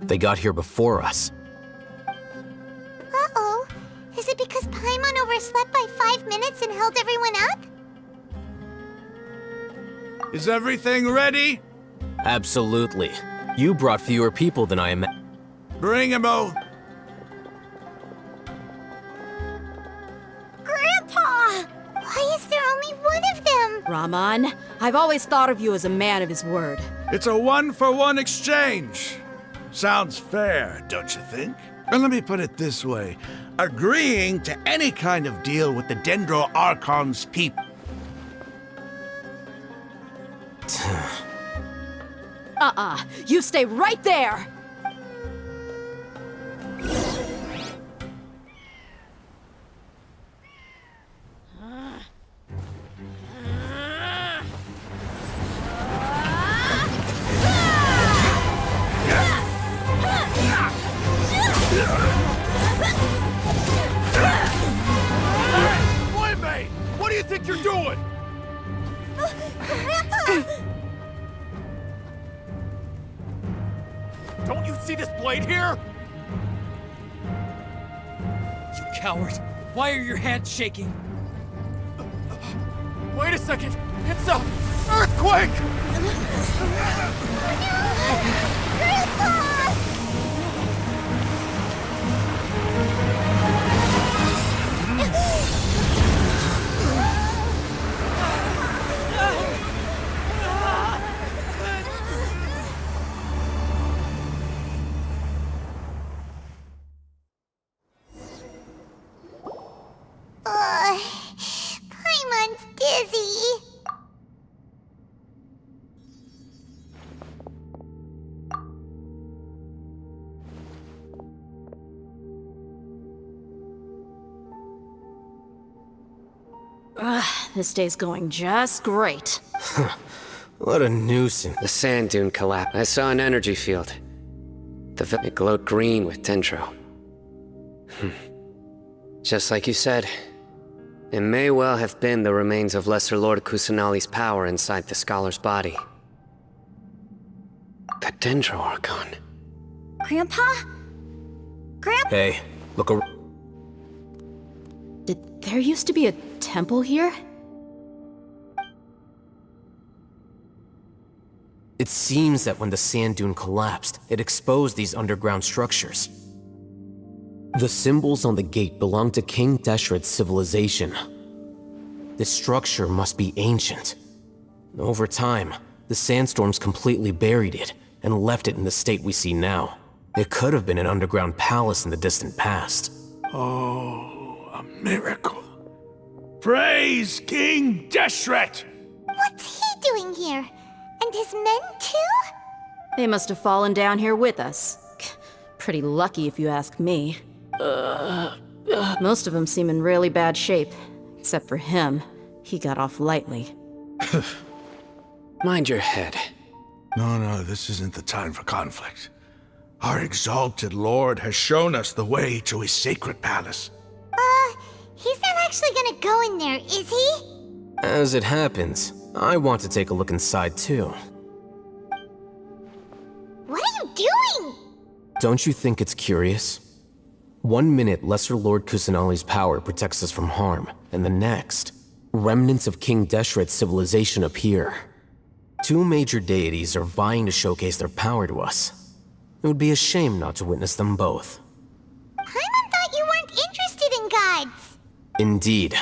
They got here before us. Uh-oh. Is it because Paimon overslept by 5 minutes and held everyone up? Is everything ready? Absolutely. You brought fewer people than I imagined. Bring 'em all. Grandpa! Why is there only one of them? Raman, I've always thought of you as a man of his word. It's a one-for-one exchange. Sounds fair, don't you think? And let me put it this way. Agreeing to any kind of deal with the Dendro Archon's people. You stay right there! Playmate! What do you think you're doing? Grandpa! Don't you see this blade here? You coward! Why are your hands shaking? Wait a second! It's a earthquake! Grandpa! Paimon's dizzy. This day's going just great. What a nuisance. The sand dune collapsed. I saw an energy field. It glowed green with dendro. Just like you said, it may well have been the remains of Lesser Lord Kusanali's power inside the scholar's body. The Dendro Archon. Grandpa? Grandpa? Hey, look around. Did there used to be a temple here? It seems that when the sand dune collapsed, it exposed these underground structures. The symbols on the gate belong to King Deshret's civilization. This structure must be ancient. Over time, the sandstorms completely buried it and left it in the state we see now. It could have been an underground palace in the distant past. Oh, a miracle. Praise King Deshret! What's he doing here? And his men too? They must have fallen down here with us. Pretty lucky if you ask me. Most of them seem in really bad shape. Except for him. He got off lightly. Mind your head. No, this isn't the time for conflict. Our exalted lord has shown us the way to his sacred palace. He's not actually gonna go in there, is he? As it happens, I want to take a look inside too. What are you doing? Don't you think it's curious? 1 minute, Lesser Lord Kusanali's power protects us from harm, and the next, remnants of King Deshret's civilization appear. 2 major deities are vying to showcase their power to us. It would be a shame not to witness them both. Paimon thought you weren't interested in gods. Indeed.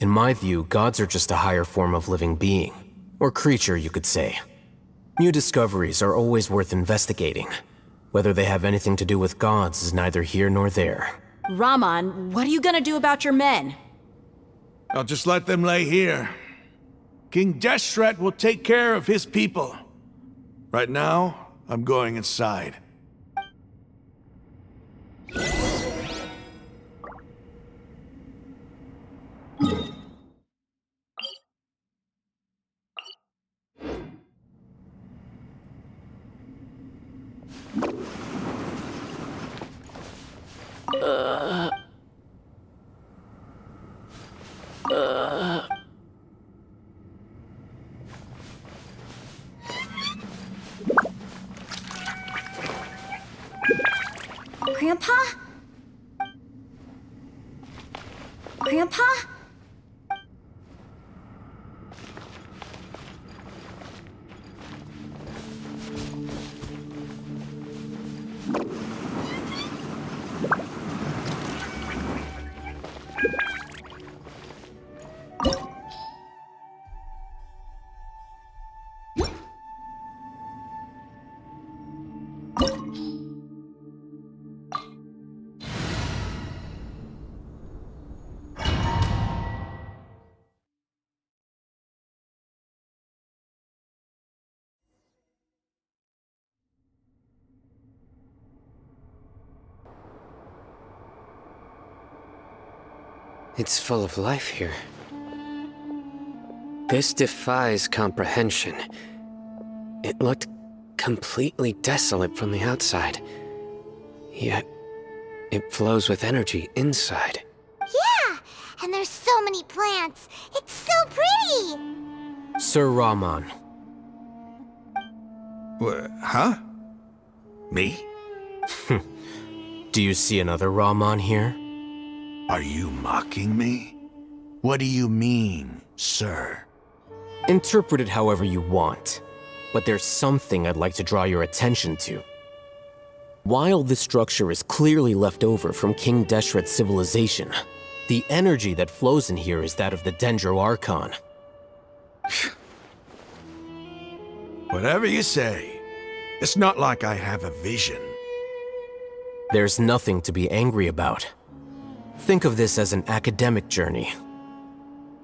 In my view, gods are just a higher form of living being, or creature, you could say. New discoveries are always worth investigating. Whether they have anything to do with gods is neither here nor there. Raman, what are you gonna do about your men? I'll just let them lay here. King Deshret will take care of his people. Right now, I'm going inside. Grandpa? It's full of life here. This defies comprehension. It looked completely desolate from the outside. Yet, it flows with energy inside. Yeah! And there's so many plants. It's so pretty! Sir Rahman, Huh? Me? do you see another Rahman here? Are you mocking me? What do you mean, sir? Interpret it however you want, but there's something I'd like to draw your attention to. While this structure is clearly left over from King Deshret's civilization, the energy that flows in here is that of the Dendro Archon. Whatever you say. It's not like I have a vision. There's nothing to be angry about. Think of this as an academic journey.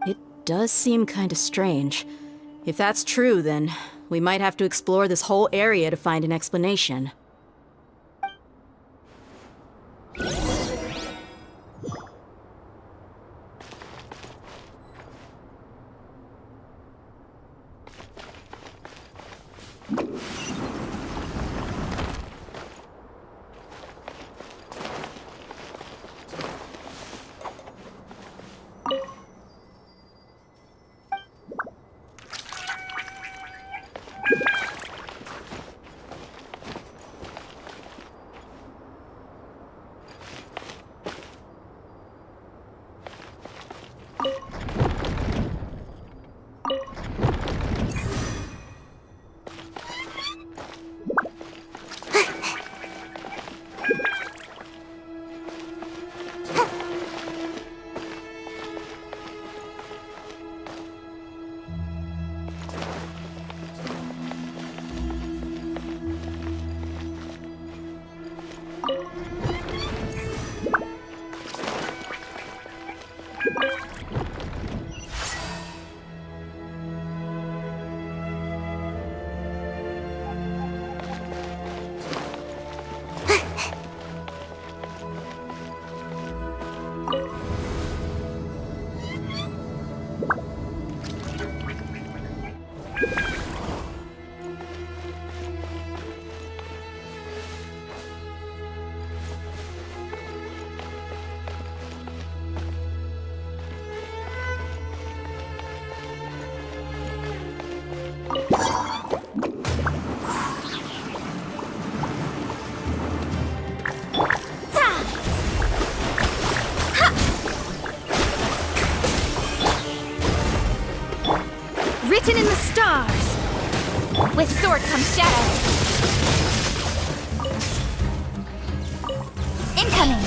It does seem kinda strange. If that's true, then we might have to explore this whole area to find an explanation. Written in the stars. With sword comes shadow. Incoming.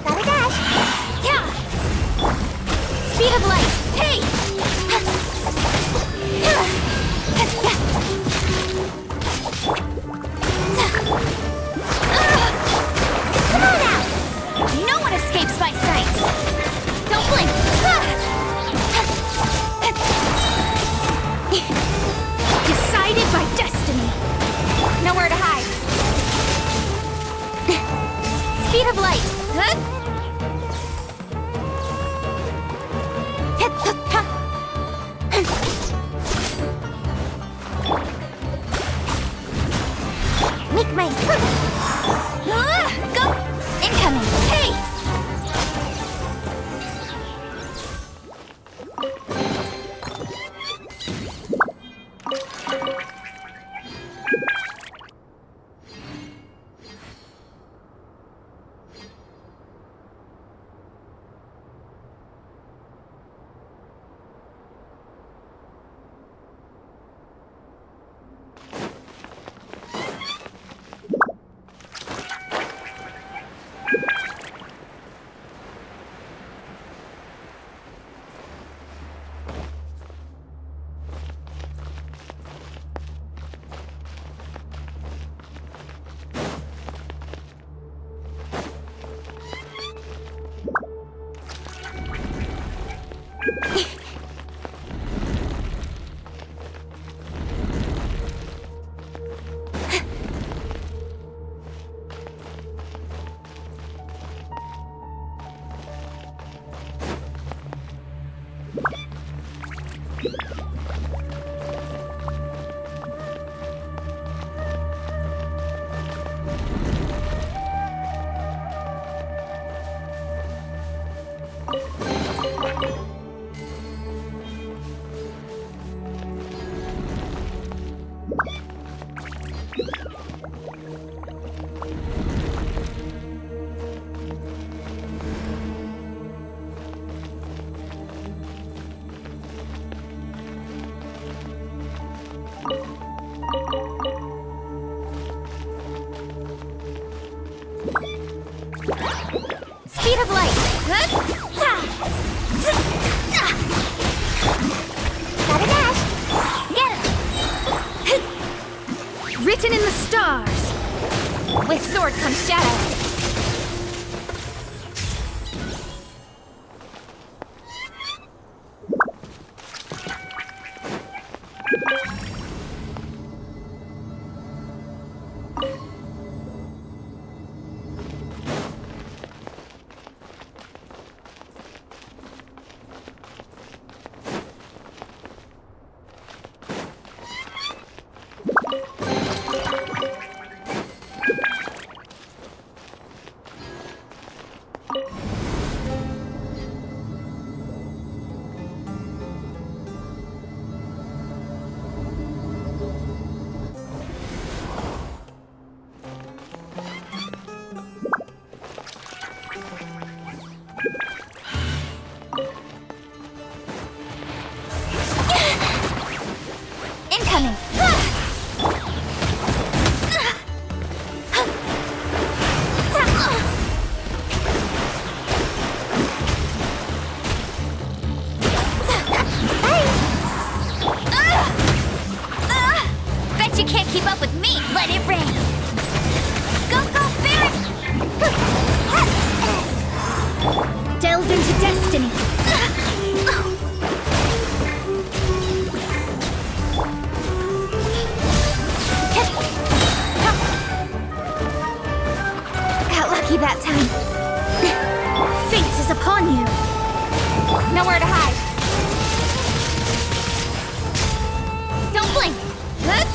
Gotta dash. Yeah. Speed of light. Hey. Come on out. No one escapes my sight. Don't blink. Decided by destiny. Nowhere to hide. Speed of light. Speed of light. Gotta dash. Get him. Written in the stars. With sword comes shadow. Incoming! Bet you can't keep up with me! Let it rain! Go, go, Barret! Delve into destiny! Got lucky that time. Fate is upon you. Nowhere to hide. Don't blink. Huh?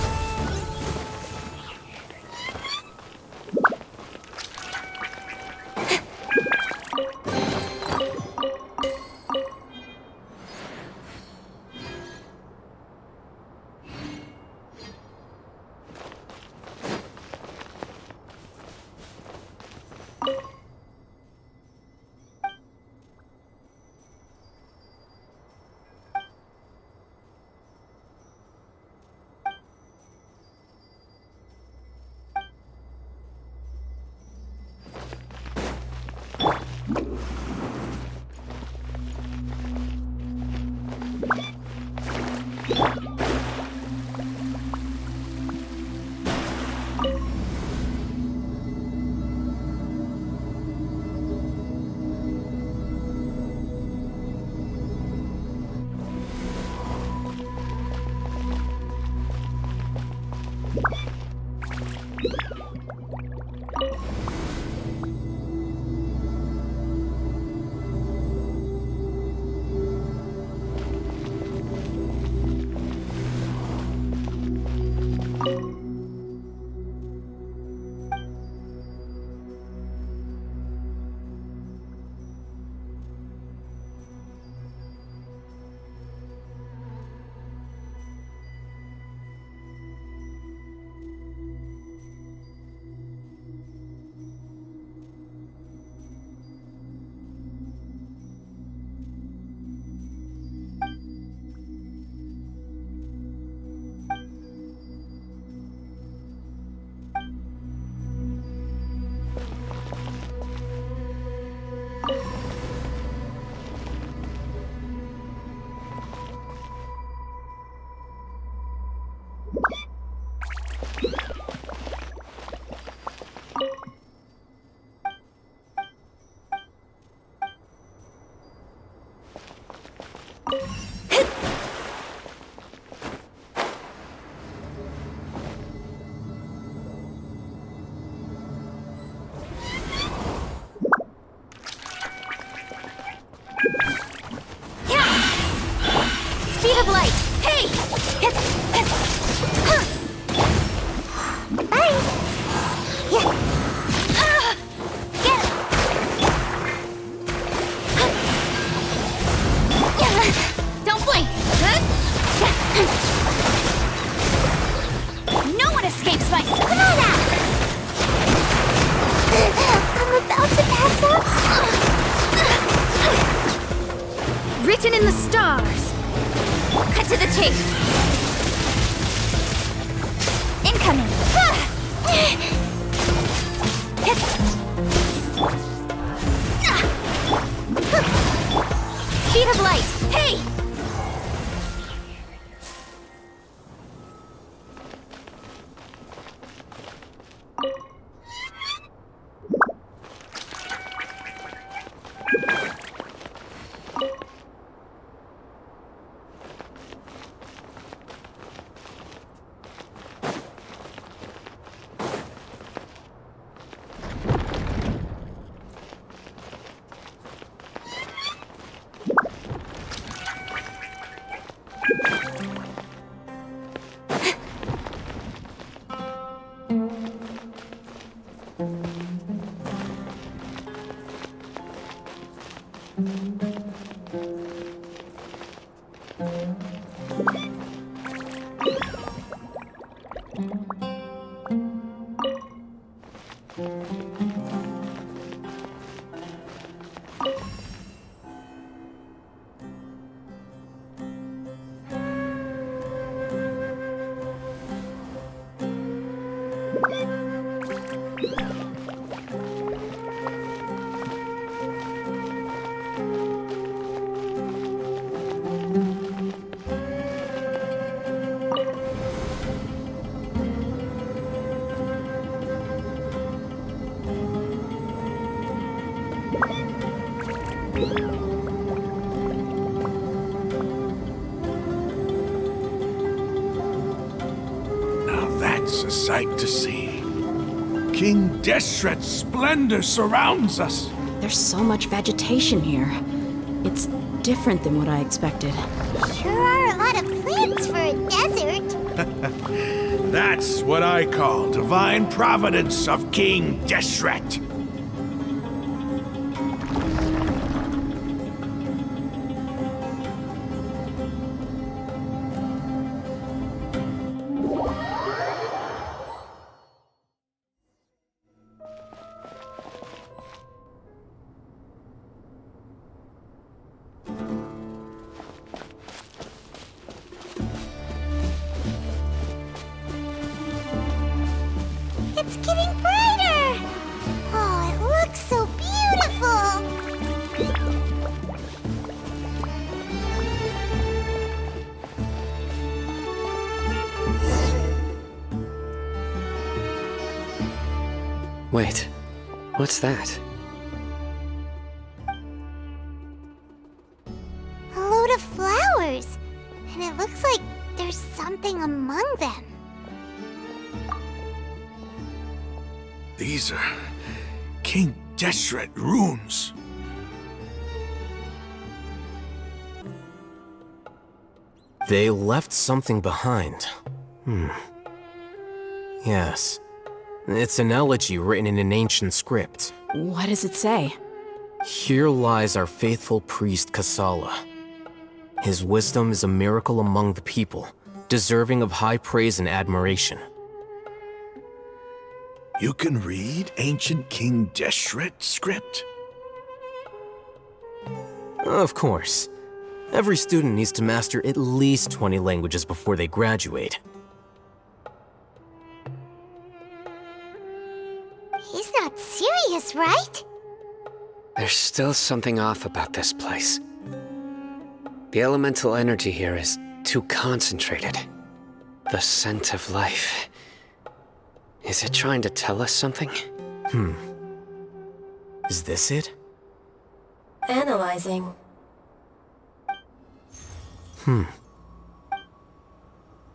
Speed of light! Hey! Don't blink! No one escapes my... Come on out! I'm about to pass out. Written in the stars. Cut to the chase. Incoming. Speed of light. Hey! It's a sight to see. King Deshret's splendor surrounds us. There's so much vegetation here. It's different than what I expected. Sure are a lot of plants for a desert. That's what I call divine providence of King Deshret. It's getting brighter! Oh, it looks so beautiful! Wait, what's that? A load of flowers! And it looks like there's something among them. These are King Deshret runes. They left something behind. Yes. It's an elegy written in an ancient script. What does it say? Here lies our faithful priest Kasala. His wisdom is a miracle among the people, deserving of high praise and admiration. You can read ancient King Deshret script? Of course. Every student needs to master at least 20 languages before they graduate. He's not serious, right? There's still something off about this place. The elemental energy here is too concentrated. The scent of life. Is it trying to tell us something? Is this it? Analyzing.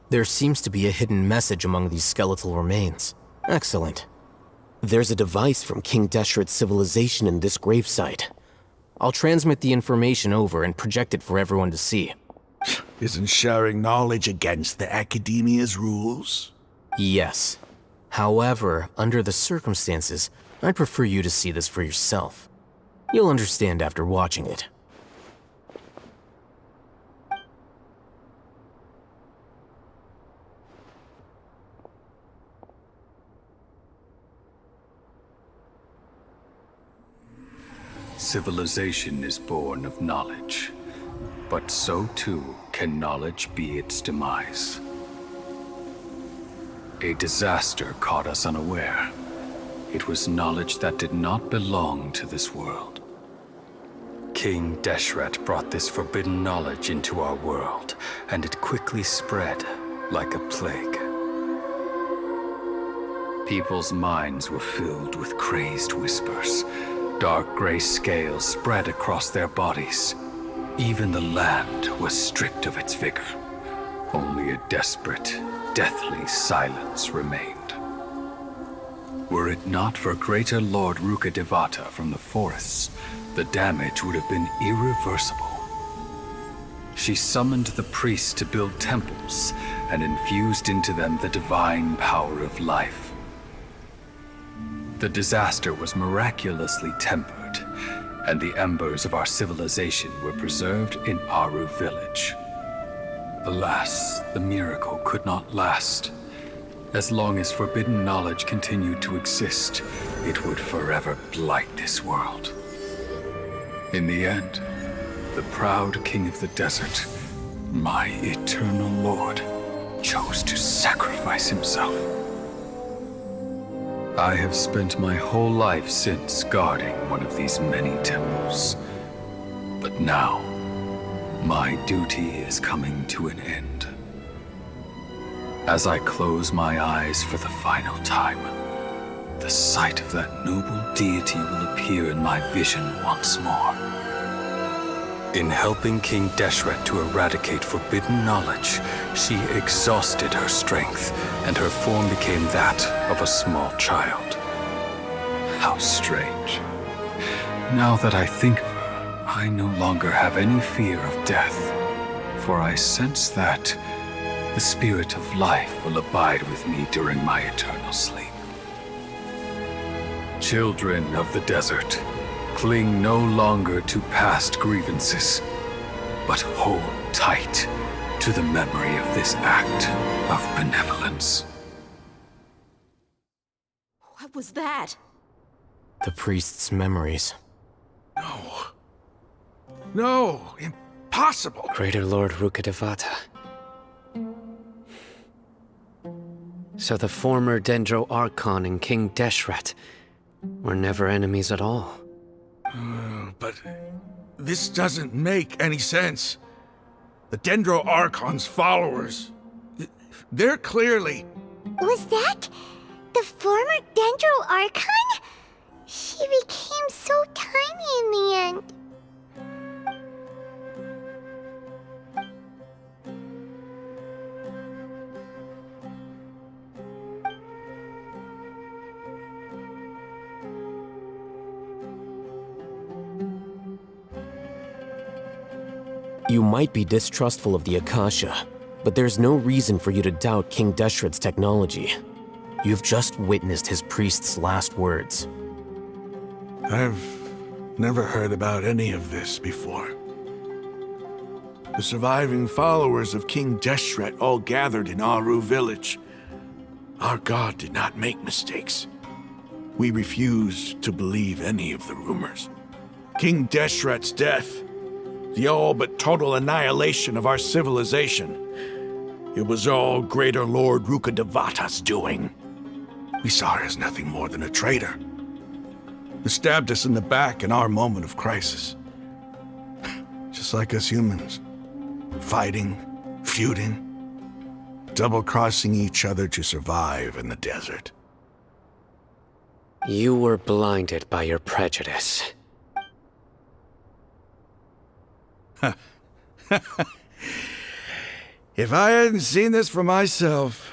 There seems to be a hidden message among these skeletal remains. Excellent. There's a device from King Deshret's civilization in this gravesite. I'll transmit the information over and project it for everyone to see. Isn't sharing knowledge against the Academia's rules? Yes. However, under the circumstances, I'd prefer you to see this for yourself. You'll understand after watching it. Civilization is born of knowledge, but so too can knowledge be its demise. A disaster caught us unaware. It was knowledge that did not belong to this world. King Deshret brought this forbidden knowledge into our world, and it quickly spread like a plague. People's minds were filled with crazed whispers. Dark gray scales spread across their bodies. Even the land was stripped of its vigor. Only a desperate, deathly silence remained. Were it not for greater Lord Rukkhadevata from the forests, the damage would have been irreversible. She summoned the priests to build temples and infused into them the divine power of life. The disaster was miraculously tempered, and the embers of our civilization were preserved in Aru village. Alas, the miracle could not last. As long as forbidden knowledge continued to exist, it would forever blight this world. In the end, the proud king of the desert, my eternal lord, chose to sacrifice himself. I have spent my whole life since guarding one of these many temples. But now, my duty is coming to an end. As I close my eyes for the final time, the sight of that noble deity will appear in my vision once more. In helping King Deshret to eradicate forbidden knowledge, she exhausted her strength, and her form became that of a small child. How strange. Now that I think of her, I no longer have any fear of death, for I sense that the spirit of life will abide with me during my eternal sleep. Children of the desert, cling no longer to past grievances, but hold tight to the memory of this act of benevolence. What was that? The priest's memories. No, impossible. Greater Lord Rukkhadevata. So the former Dendro Archon and King Deshret were never enemies at all. But this doesn't make any sense. The Dendro Archon's followers, they're clearly... Was that the former Dendro Archon? She became so tiny in the end. You might be distrustful of the Akasha, but there's no reason for you to doubt King Deshret's technology. You've just witnessed his priest's last words. I've never heard about any of this before. The surviving followers of King Deshret all gathered in Aru village. Our god did not make mistakes. We refused to believe any of the rumors. King Deshret's death, the all but total annihilation of our civilization, it was all Greater Lord Rukkhadevata's doing. We saw her as nothing more than a traitor, who stabbed us in the back in our moment of crisis. Just like us humans. Fighting, feuding, double-crossing each other to survive in the desert. You were blinded by your prejudice. If I hadn't seen this for myself,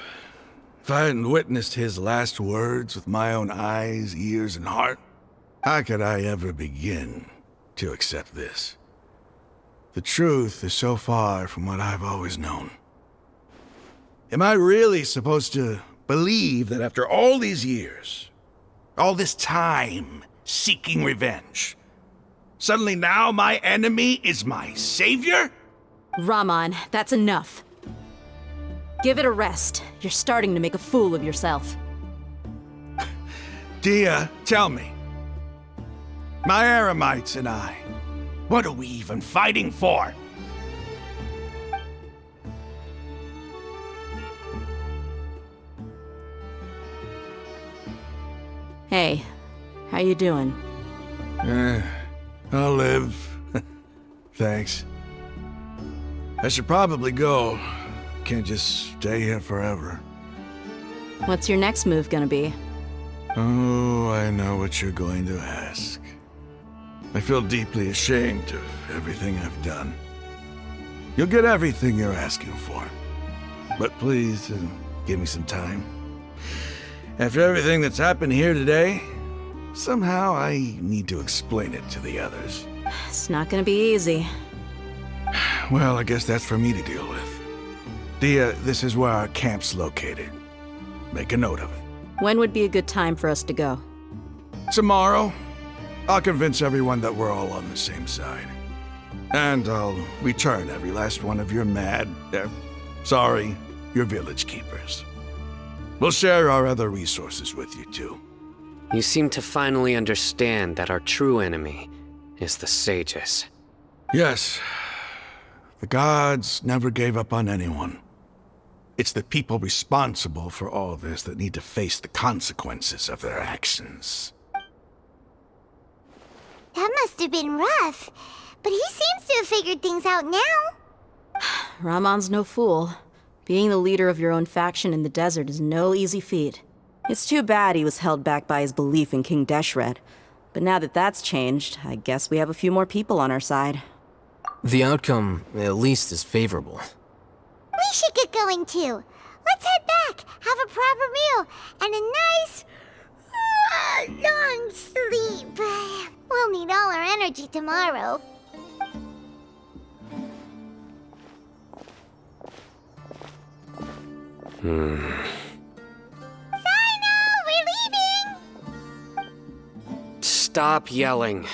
if I hadn't witnessed his last words with my own eyes, ears, and heart, how could I ever begin to accept this? The truth is so far from what I've always known. Am I really supposed to believe that after all these years, all this time seeking revenge, suddenly now my enemy is my savior? Raman, that's enough. Give it a rest. You're starting to make a fool of yourself. Dia, tell me. My Eremites and I, what are we even fighting for? Hey, how you doing? I'll live. Thanks. I should probably go. Can't just stay here forever. What's your next move gonna be? Oh, I know what you're going to ask. I feel deeply ashamed of everything I've done. You'll get everything you're asking for. But please, give me some time. After everything that's happened here today, somehow I need to explain it to the others. It's not gonna be easy. Well, I guess that's for me to deal with. Dia, this is where our camp's located. Make a note of it. When would be a good time for us to go? Tomorrow, I'll convince everyone that we're all on the same side. And I'll return every last one of your your village keepers. We'll share our other resources with you too. You seem to finally understand that our true enemy is the sages. Yes. The gods never gave up on anyone. It's the people responsible for all this that need to face the consequences of their actions. That must have been rough, but he seems to have figured things out now. Ramon's no fool. Being the leader of your own faction in the desert is no easy feat. It's too bad he was held back by his belief in King Deshret. But now that that's changed, I guess we have a few more people on our side. The outcome, at least, is favorable. We should get going too. Let's head back, have a proper meal, and a nice, long sleep. We'll need all our energy tomorrow. Sino, we're leaving! Stop yelling.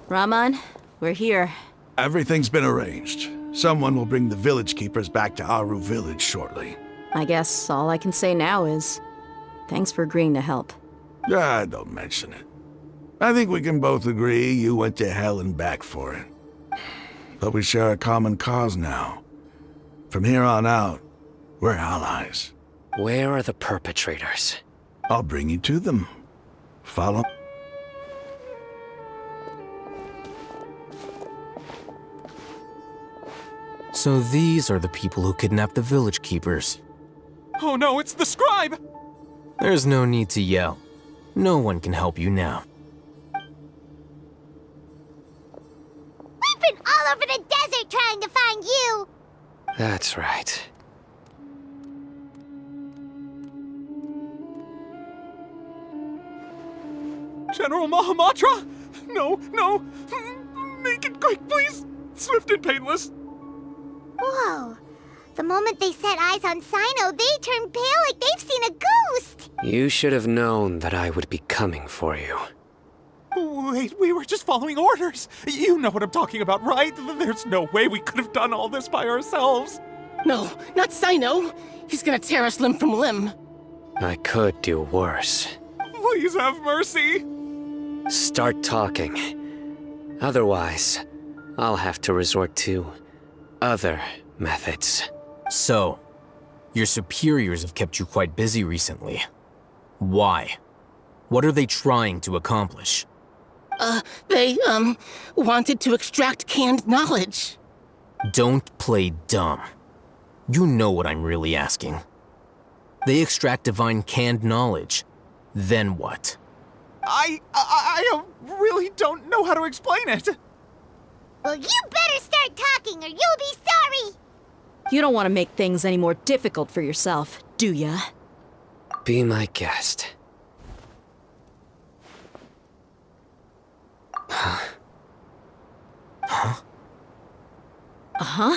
Raman, we're here. Everything's been arranged. Someone will bring the village keepers back to Aru village shortly. I guess all I can say now is, thanks for agreeing to help. Don't mention it. I think we can both agree you went to hell and back for it. But we share a common cause now. From here on out, we're allies. Where are the perpetrators? I'll bring you to them. Follow. So these are the people who kidnapped the village keepers. Oh no, it's the scribe! There's no need to yell. No one can help you now. We've been all over the desert trying to find you! That's right. General Mahamatra? No, no. Make it quick, please. Swift and painless. Whoa. The moment they set eyes on Sino, they turned pale like they've seen a ghost. You should have known that I would be coming for you. Wait, we were just following orders. You know what I'm talking about, right? There's no way we could have done all this by ourselves. No, not Sino. He's gonna tear us limb from limb. I could do worse. Please have mercy. Start talking. Otherwise, I'll have to resort to other methods. So, your superiors have kept you quite busy recently. Why? What are they trying to accomplish? They wanted to extract canned knowledge. Don't play dumb. You know what I'm really asking. They extract divine canned knowledge. Then what? I really don't know how to explain it. Well, you better start talking or you'll be sorry. You don't want to make things any more difficult for yourself, do ya? Be my guest. Uh-huh.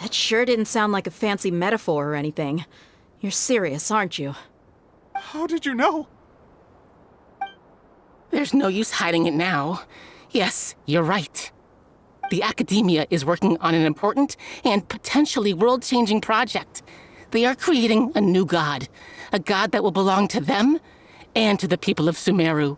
That sure didn't sound like a fancy metaphor or anything. You're serious, aren't you? How did you know? There's no use hiding it now. Yes, you're right. The Academia is working on an important and potentially world-changing project. They are creating a new god. A god that will belong to them and to the people of Sumeru.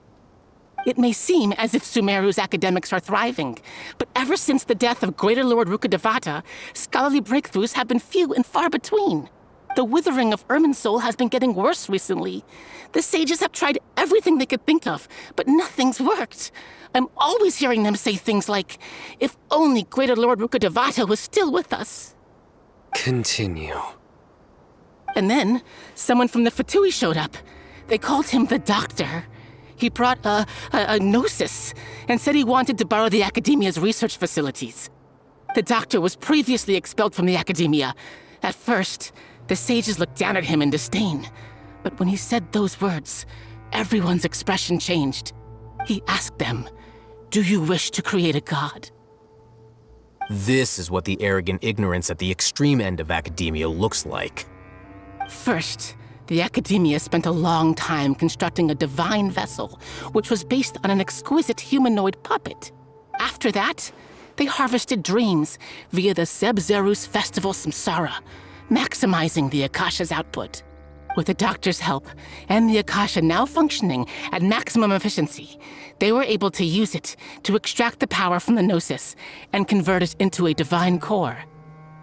It may seem as if Sumeru's academics are thriving, but ever since the death of Greater Lord Rukkhadevata, scholarly breakthroughs have been few and far between. The withering of Irminsul has been getting worse recently. The sages have tried everything they could think of, but nothing's worked. I'm always hearing them say things like, if only Greater Lord Rukkhadevata was still with us. Continue. And then, someone from the Fatui showed up. They called him the Doctor. He brought a gnosis and said he wanted to borrow the Academia's research facilities. The Doctor was previously expelled from the Academia. At first, the sages looked down at him in disdain. But when he said those words, everyone's expression changed. He asked them, "Do you wish to create a god?" This is what the arrogant ignorance at the extreme end of academia looks like. First, the Academia spent a long time constructing a divine vessel, which was based on an exquisite humanoid puppet. After that, they harvested dreams via the Seb-Zerus Festival Samsara, maximizing the Akasha's output. With the Doctor's help, and the Akasha now functioning at maximum efficiency, they were able to use it to extract the power from the Gnosis and convert it into a divine core.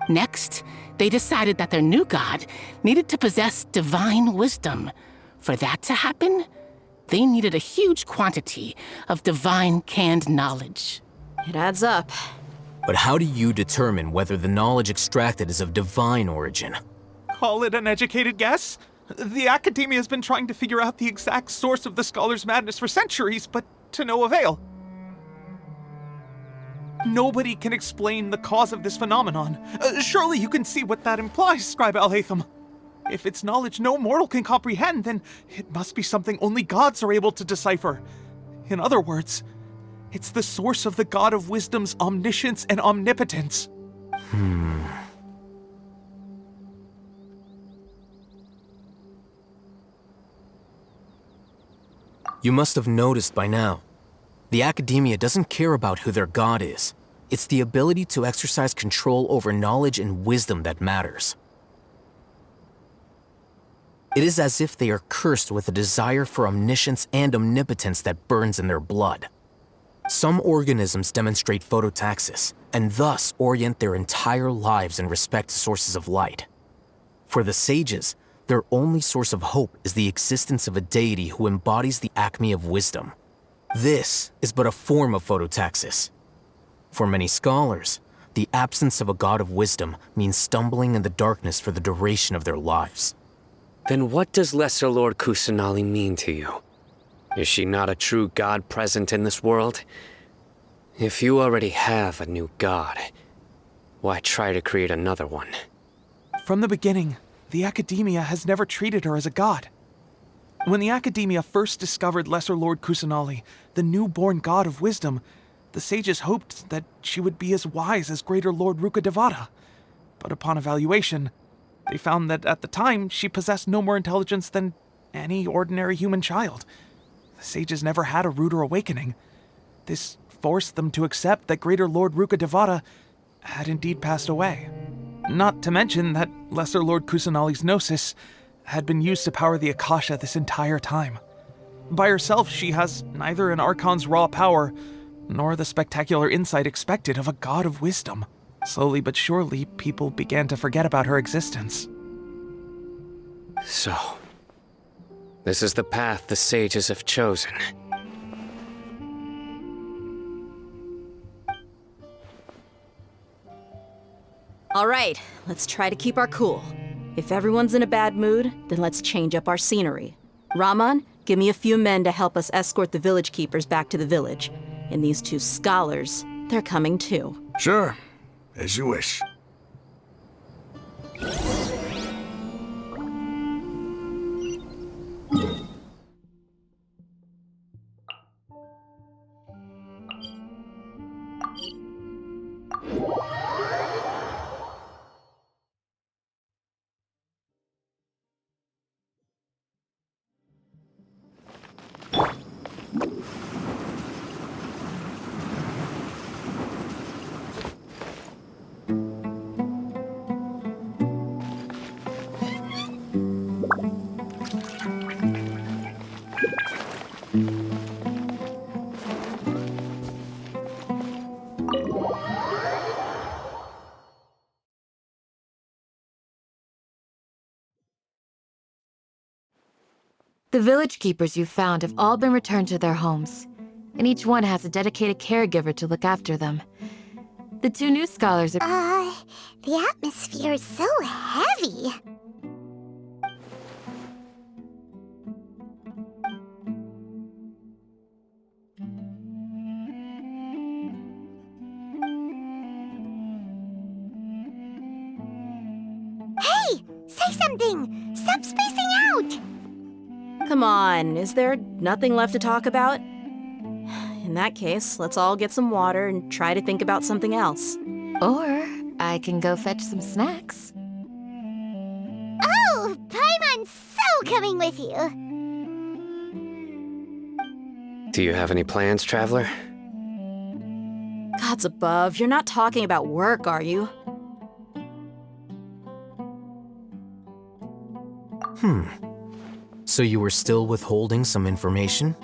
Next, they decided that their new god needed to possess divine wisdom. For that to happen, they needed a huge quantity of divine canned knowledge. It adds up. But how do you determine whether the knowledge extracted is of divine origin? Call it an educated guess? The Academia has been trying to figure out the exact source of the Scholar's madness for centuries, but to no avail. Nobody can explain the cause of this phenomenon. Surely you can see what that implies, Scribe Alhaitham. If it's knowledge no mortal can comprehend, then it must be something only gods are able to decipher. In other words, it's the source of the God of Wisdom's omniscience and omnipotence. You must have noticed by now. The Academia doesn't care about who their god is. It's the ability to exercise control over knowledge and wisdom that matters. It is as if they are cursed with a desire for omniscience and omnipotence that burns in their blood. Some organisms demonstrate phototaxis, and thus orient their entire lives in respect to sources of light. For the sages, their only source of hope is the existence of a deity who embodies the acme of wisdom. This is but a form of phototaxis. For many scholars, the absence of a god of wisdom means stumbling in the darkness for the duration of their lives. Then what does Lesser Lord Kusanali mean to you? Is she not a true god present in this world? If you already have a new god, why try to create another one? From the beginning, the Academia has never treated her as a god. When the Academia first discovered Lesser Lord Kusanali, the newborn god of wisdom, the sages hoped that she would be as wise as Greater Lord Rukkhadevata. But upon evaluation, they found that at the time she possessed no more intelligence than any ordinary human child. The sages never had a ruder awakening. This forced them to accept that Greater Lord Rukkhadevata had indeed passed away. Not to mention that Lesser Lord Kusanali's gnosis had been used to power the Akasha this entire time. By herself, she has neither an Archon's raw power, nor the spectacular insight expected of a god of wisdom. Slowly but surely, people began to forget about her existence. So, this is the path the sages have chosen. All right, let's try to keep our cool. If everyone's in a bad mood, then let's change up our scenery. Raman, give me a few men to help us escort the village keepers back to the village. And these two scholars, they're coming too. Sure, as you wish. The village keepers you found have all been returned to their homes, and each one has a dedicated caregiver to look after them. The two new scholars are— The atmosphere is so heavy. Hey! Say something! Stop spacing out! Come on, is there nothing left to talk about? In that case, let's all get some water and try to think about something else. Or I can go fetch some snacks. Oh, Paimon's so coming with you! Do you have any plans, traveler? Gods above, you're not talking about work, are you? So you were still withholding some information?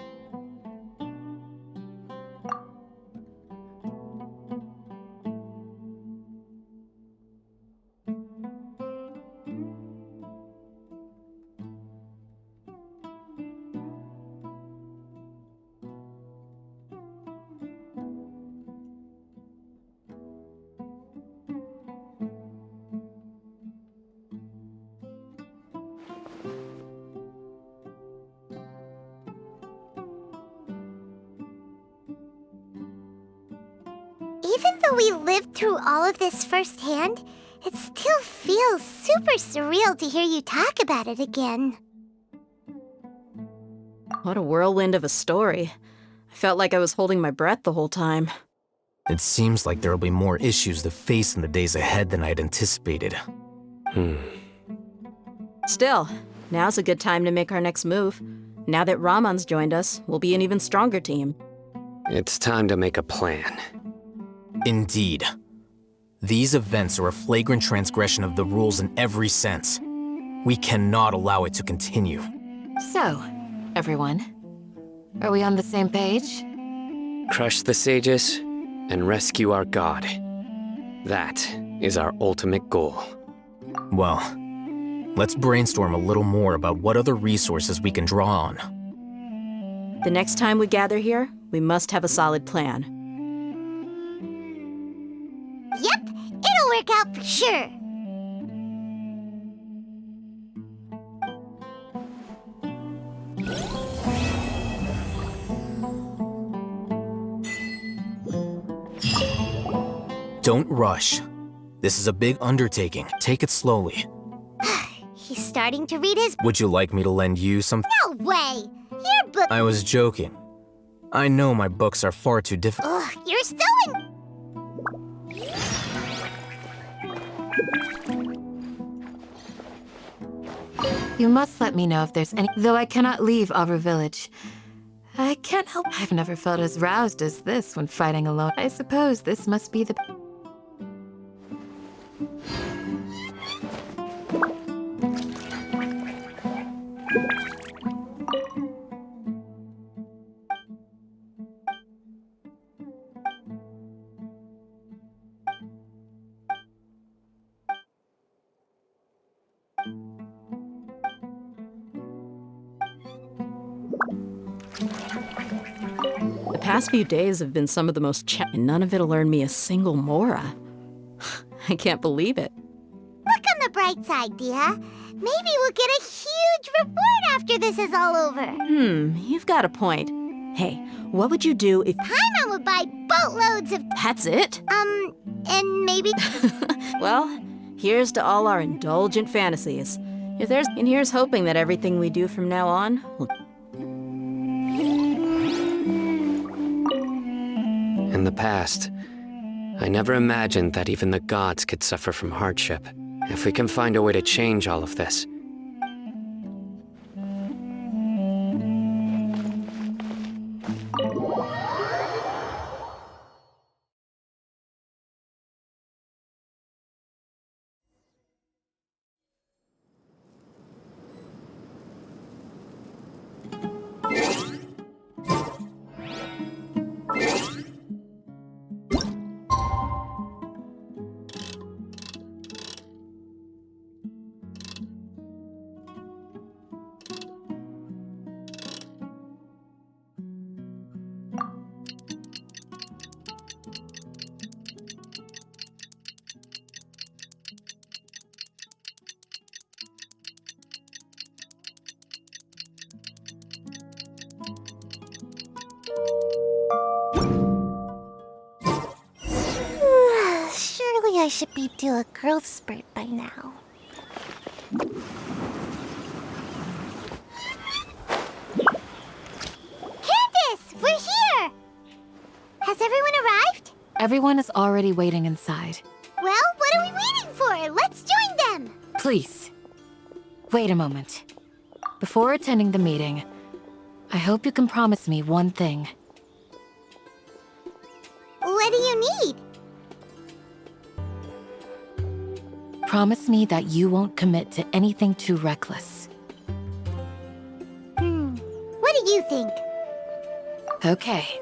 Even though we lived through all of this firsthand, it still feels super surreal to hear you talk about it again. What a whirlwind of a story. I felt like I was holding my breath the whole time. It seems like there'll be more issues to face in the days ahead than I'd anticipated. Still, now's a good time to make our next move. Now that Raman's joined us, we'll be an even stronger team. It's time to make a plan. Indeed. These events are a flagrant transgression of the rules in every sense. We cannot allow it to continue. So, everyone, are we on the same page? Crush the sages and rescue our god. That is our ultimate goal. Well, let's brainstorm a little more about what other resources we can draw on. The next time we gather here, we must have a solid plan. Yep, it'll work out for sure. Don't rush. This is a big undertaking. Take it slowly. He's starting to read his... Would you like me to lend you some? No way! Your book... I was joking. I know my books are far too difficult. Ugh, you're still in... You must let me know if there's any... Though I cannot leave Aru Village. I can't help... I've never felt as roused as this when fighting alone. I suppose this must be the... The past few days have been some of the most and none of it'll earn me a single mora. I can't believe it. Look on the bright side, Dia. Maybe we'll get a huge reward after this is all over. You've got a point. Hey, what would you do if... Paimon would buy boatloads of... That's it? And maybe... Well, here's to all our indulgent fantasies. And here's hoping that everything we do from now on will... In the past, I never imagined that even the gods could suffer from hardship. If we can find a way to change all of this, Surely I should be due a growth spurt by now. Candace! We're here! Has everyone arrived? Everyone is already waiting inside. Well, what are we waiting for? Let's join them! Please, wait a moment. Before attending the meeting, I hope you can promise me one thing. What do you need? Promise me that you won't commit to anything too reckless. What do you think? Okay.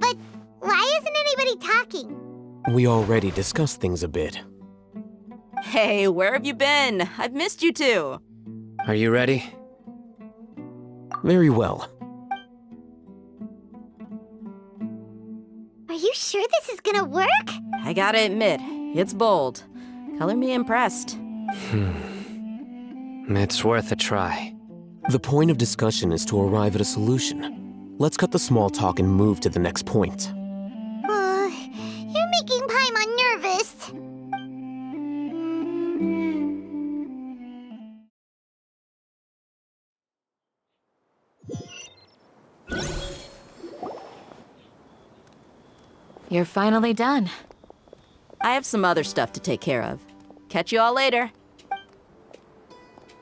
But why isn't anybody talking? We already discussed things a bit. Hey, where have you been? I've missed you two. Are you ready? Very well. Are you sure this is gonna work? I gotta admit, it's bold. Color me impressed. It's worth a try. The point of discussion is to arrive at a solution. Let's cut the small talk and move to the next point. You're making Paimon nervous. You're finally done. I have some other stuff to take care of. Catch you all later.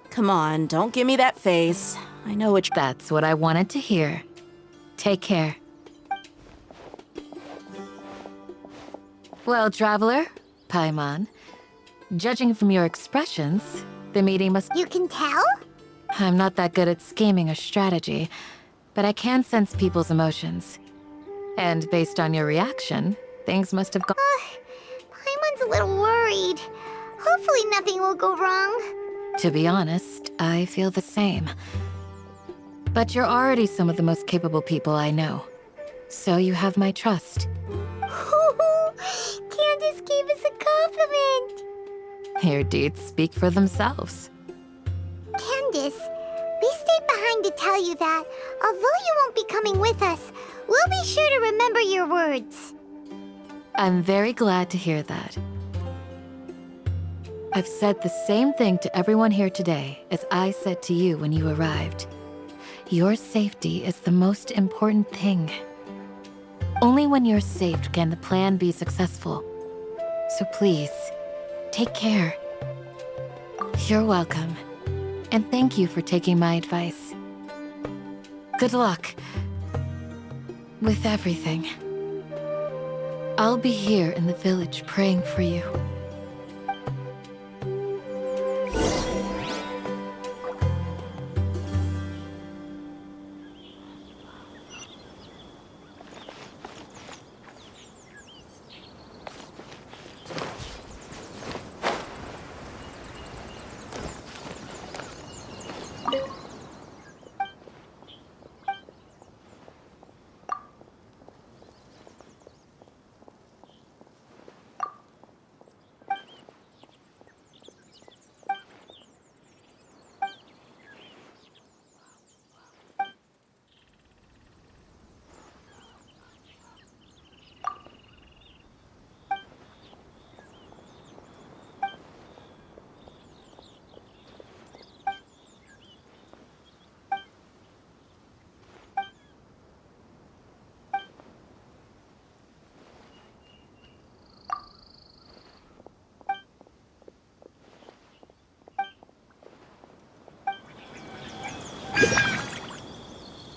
Come on, don't give me that face. I know which. That's what I wanted to hear. Take care. Well, traveler, Paimon, judging from your expressions, the meeting must. You can tell? I'm not that good at scheming or strategy, but I can sense people's emotions. And based on your reaction, things must have gone. Paimon's a little worried. Hopefully nothing will go wrong. To be honest, I feel the same. But you're already some of the most capable people I know. So you have my trust. Candace gave us a compliment. Your deeds speak for themselves. Candace, we stayed behind to tell you that, although you won't be coming with us, we'll be sure to remember your words. I'm very glad to hear that. I've said the same thing to everyone here today as I said to you when you arrived. Your safety is the most important thing. Only when you're safe can the plan be successful. So please, take care. You're welcome. And thank you for taking my advice. Good luck with everything. I'll be here in the village praying for you.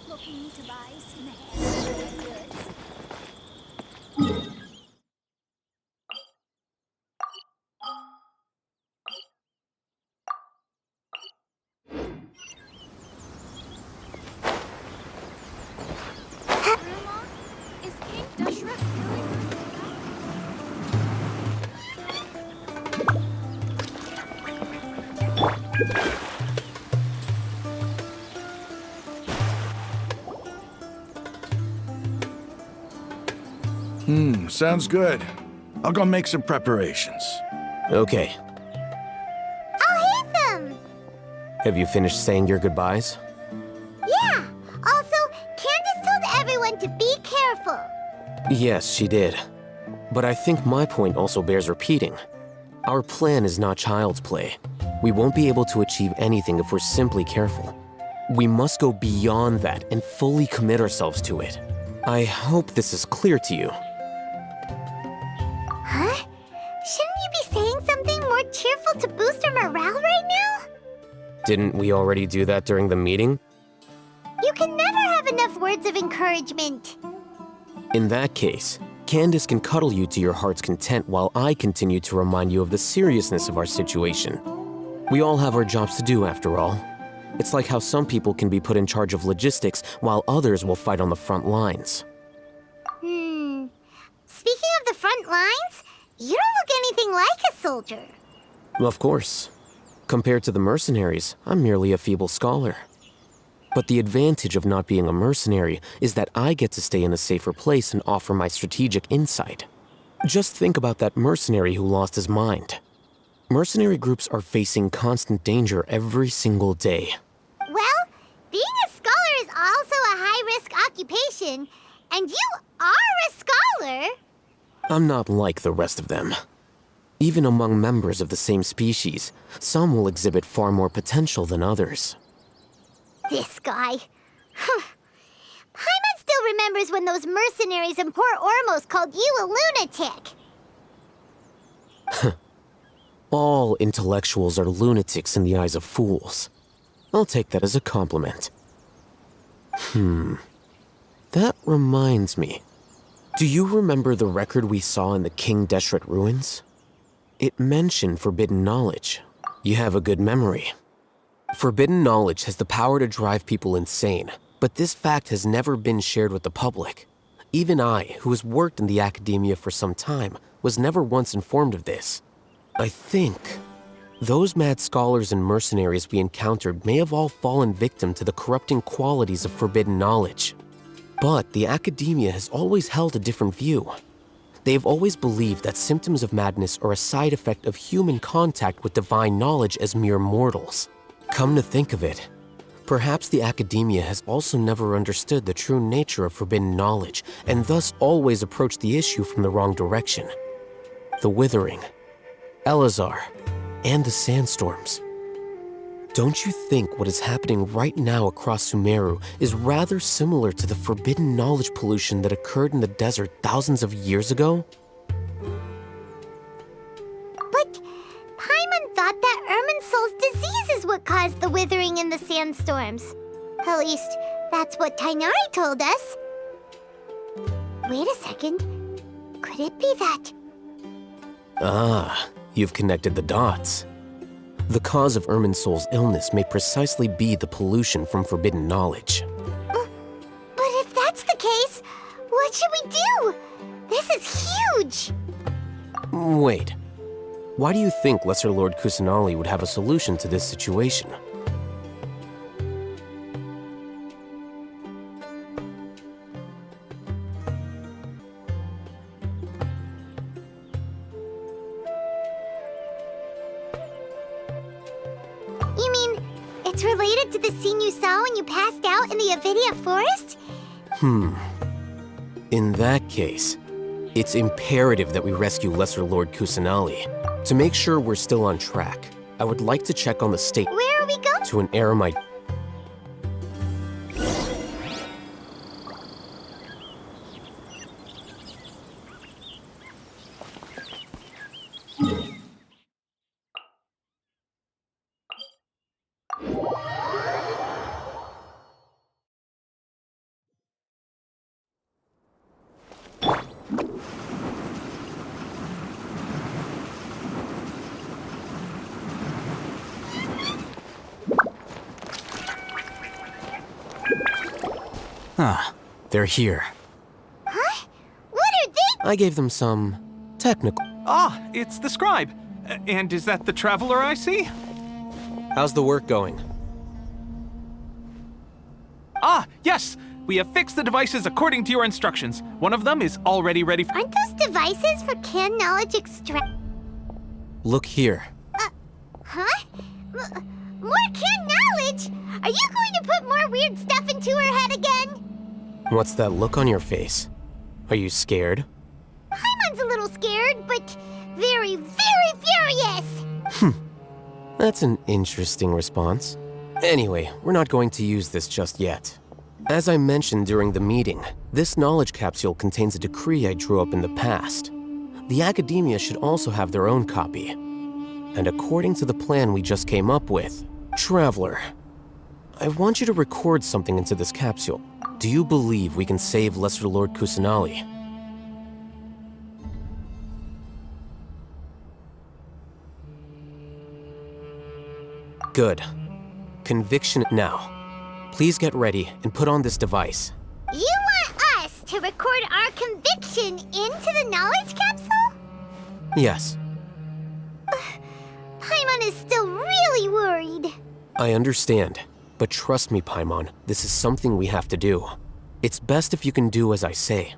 Looking to buy some handmade goods. Grandma, is King Deshret Sounds good. I'll go make some preparations. Okay. I'll hate them! Have you finished saying your goodbyes? Yeah! Also, Candace told everyone to be careful. Yes, she did. But I think my point also bears repeating. Our plan is not child's play. We won't be able to achieve anything if we're simply careful. We must go beyond that and fully commit ourselves to it. I hope this is clear to you. Huh? Shouldn't you be saying something more cheerful to boost our morale right now? Didn't we already do that during the meeting? You can never have enough words of encouragement. In that case, Candace can cuddle you to your heart's content while I continue to remind you of the seriousness of our situation. We all have our jobs to do after all. It's like how some people can be put in charge of logistics while others will fight on the front lines. front lines? You don't look anything like a soldier. Of course. Compared to the mercenaries, I'm merely a feeble scholar. But the advantage of not being a mercenary is that I get to stay in a safer place and offer my strategic insight. Just think about that mercenary who lost his mind. Mercenary groups are facing constant danger every single day. Well, being a scholar is also a high-risk occupation, and you are a scholar. I'm not like the rest of them. Even among members of the same species, some will exhibit far more potential than others. This guy. Paimon still remembers when those mercenaries in Port Ormos called you a lunatic. All intellectuals are lunatics in the eyes of fools. I'll take that as a compliment. That reminds me. Do you remember the record we saw in the King Deshret ruins? It mentioned forbidden knowledge. You have a good memory. Forbidden knowledge has the power to drive people insane, but this fact has never been shared with the public. Even I, who has worked in the academia for some time, was never once informed of this. I think those mad scholars and mercenaries we encountered may have all fallen victim to the corrupting qualities of forbidden knowledge. But the academia has always held a different view. They've always believed that symptoms of madness are a side effect of human contact with divine knowledge as mere mortals. Come to think of it, perhaps the academia has also never understood the true nature of forbidden knowledge, and thus always approached the issue from the wrong direction. The Withering, Elazar, and the sandstorms. Don't you think what is happening right now across Sumeru is rather similar to the forbidden knowledge pollution that occurred in the desert thousands of years ago? But Paimon thought that Irminsul's disease is what caused the withering in the sandstorms. At least, that's what Tainari told us. Wait a second. Could it be that? Ah, you've connected the dots. The cause of Irminsul's illness may precisely be the pollution from forbidden knowledge. But if that's the case, what should we do? This is huge! Wait. Why do you think Lesser Lord Kusanali would have a solution to this situation? You mean, it's related to the scene you saw when you passed out in the Avidia forest? In that case, it's imperative that we rescue Lesser Lord Kusanali. To make sure we're still on track, I would like to check on the state Where are we going? to an eremite. They're here. Huh? What are they? I gave them some technical. Ah, it's the scribe. And is that the traveler I see? How's the work going? Ah, yes! We have fixed the devices according to your instructions. One of them is already ready for— Aren't those devices for can knowledge extract? Look here. Huh? More can knowledge? Are you going to put more weird stuff into her head again? What's that look on your face? Are you scared? Paimon's a little scared, but very, very furious! That's an interesting response. Anyway, we're not going to use this just yet. As I mentioned during the meeting, this knowledge capsule contains a decree I drew up in the past. The academia should also have their own copy. And according to the plan we just came up with, Traveler, I want you to record something into this capsule. Do you believe we can save Lesser Lord Kusanali? Good. Conviction now. Please get ready and put on this device. You want us to record our conviction into the knowledge capsule? Yes, Paimon is still really worried. I understand. But trust me, Paimon, this is something we have to do. It's best if you can do as I say.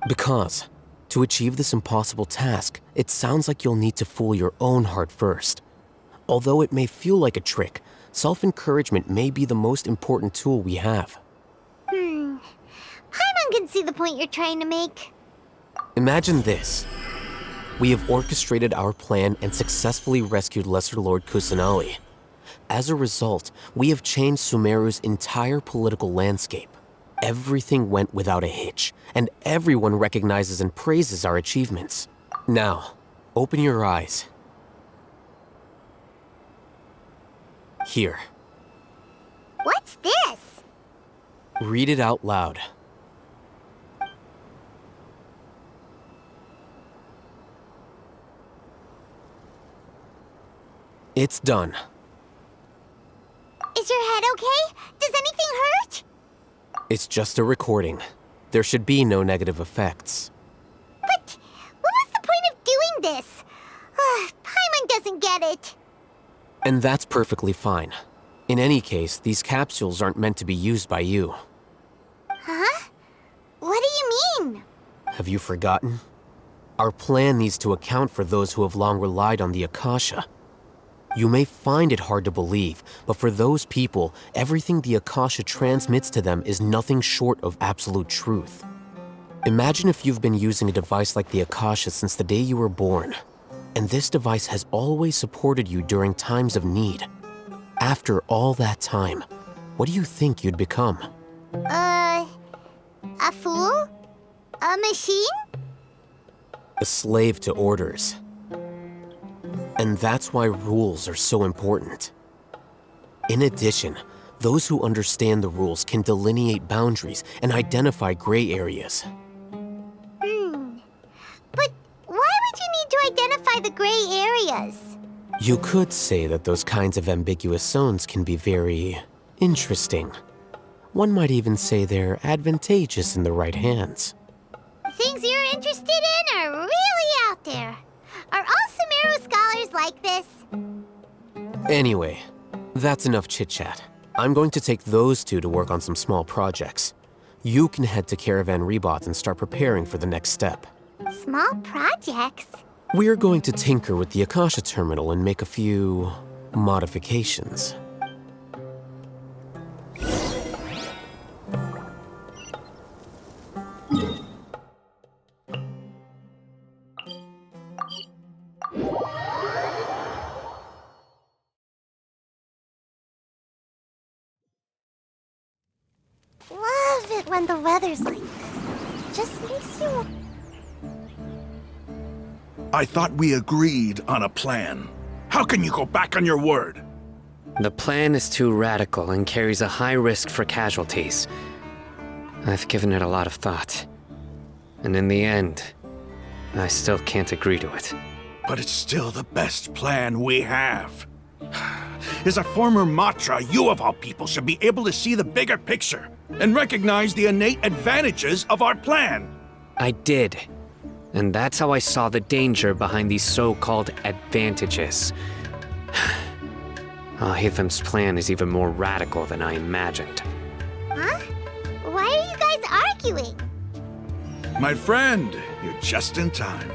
Because, to achieve this impossible task, it sounds like you'll need to fool your own heart first. Although it may feel like a trick, self-encouragement may be the most important tool we have. Paimon can see the point you're trying to make. Imagine this. We have orchestrated our plan and successfully rescued Lesser Lord Kusanali. As a result, we have changed Sumeru's entire political landscape. Everything went without a hitch, and everyone recognizes and praises our achievements. Now, open your eyes. Here. What's this? Read it out loud. It's done. Is your head okay? Does anything hurt? It's just a recording. There should be no negative effects. But what was the point of doing this? Paimon doesn't get it. And that's perfectly fine. In any case, these capsules aren't meant to be used by you. Huh? What do you mean? Have you forgotten? Our plan needs to account for those who have long relied on the Akasha. You may find it hard to believe, but for those people, everything the Akasha transmits to them is nothing short of absolute truth. Imagine if you've been using a device like the Akasha since the day you were born, and this device has always supported you during times of need. After all that time, what do you think you'd become? A fool? A machine? A slave to orders. And that's why rules are so important. In addition, those who understand the rules can delineate boundaries and identify gray areas. But why would you need to identify the gray areas? You could say that those kinds of ambiguous zones can be very interesting. One might even say they're advantageous in the right hands. The things you're interested in are really out there. Are all Sumeru scholars like this? Anyway, that's enough chit-chat. I'm going to take those two to work on some small projects. You can head to Caravan Rebot and start preparing for the next step. Small projects? We're going to tinker with the Akasha terminal and make a few modifications. Love it when the weather's like this. Just makes you... I thought we agreed on a plan. How can you go back on your word? The plan is too radical and carries a high risk for casualties. I've given it a lot of thought. And in the end, I still can't agree to it. But it's still the best plan we have. As a former Matra, you of all people should be able to see the bigger picture and recognize the innate advantages of our plan. I did. And that's how I saw the danger behind these so-called advantages. Alhaitham's plan is even more radical than I imagined. Huh? Why are you guys arguing? My friend, you're just in time.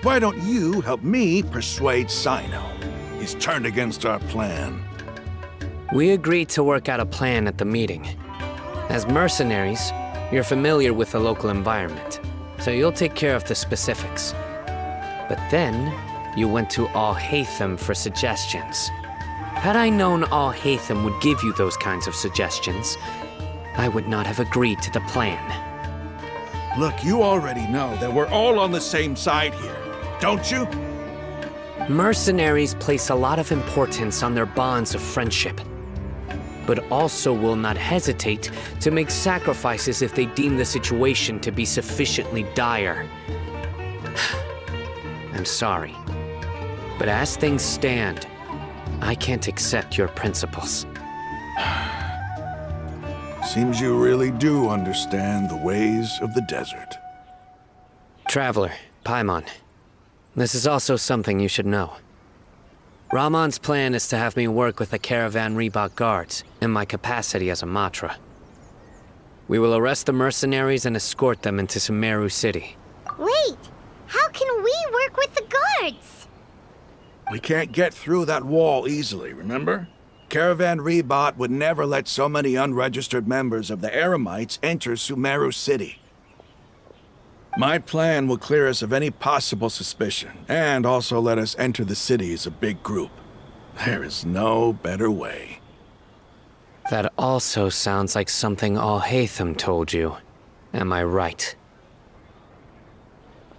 Why don't you help me persuade Sino? He's turned against our plan. We agreed to work out a plan at the meeting. As mercenaries, you're familiar with the local environment, so you'll take care of the specifics. But then, you went to Alhaitham for suggestions. Had I known Alhaitham would give you those kinds of suggestions, I would not have agreed to the plan. Look, you already know that we're all on the same side here, don't you? Mercenaries place a lot of importance on their bonds of friendship, but also will not hesitate to make sacrifices if they deem the situation to be sufficiently dire. I'm sorry, but as things stand, I can't accept your principles. Seems you really do understand the ways of the desert. Traveler, Paimon, This is also something you should know. Rahman's plan is to have me work with the Caravan Reebok guards in my capacity as a Matra. We will arrest the mercenaries and escort them into Sumeru City. Wait, how can we work with the guards? We can't get through that wall easily, remember? Caravan Reebok would never let so many unregistered members of the Eremites enter Sumeru City. My plan will clear us of any possible suspicion, and also let us enter the city as a big group. There is no better way. That also sounds like something Al-Haytham told you. Am I right?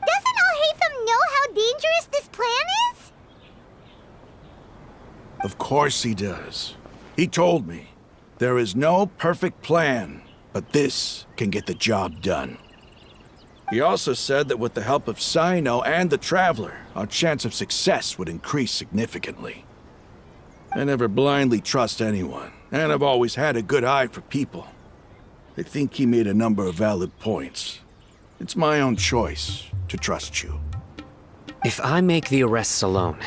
Doesn't Al-Haytham know how dangerous this plan is? Of course he does. He told me, there is no perfect plan, but this can get the job done. He also said that with the help of Sino and the Traveler, our chance of success would increase significantly. I never blindly trust anyone, and I've always had a good eye for people. I think he made a number of valid points. It's my own choice to trust you. If I make the arrests alone,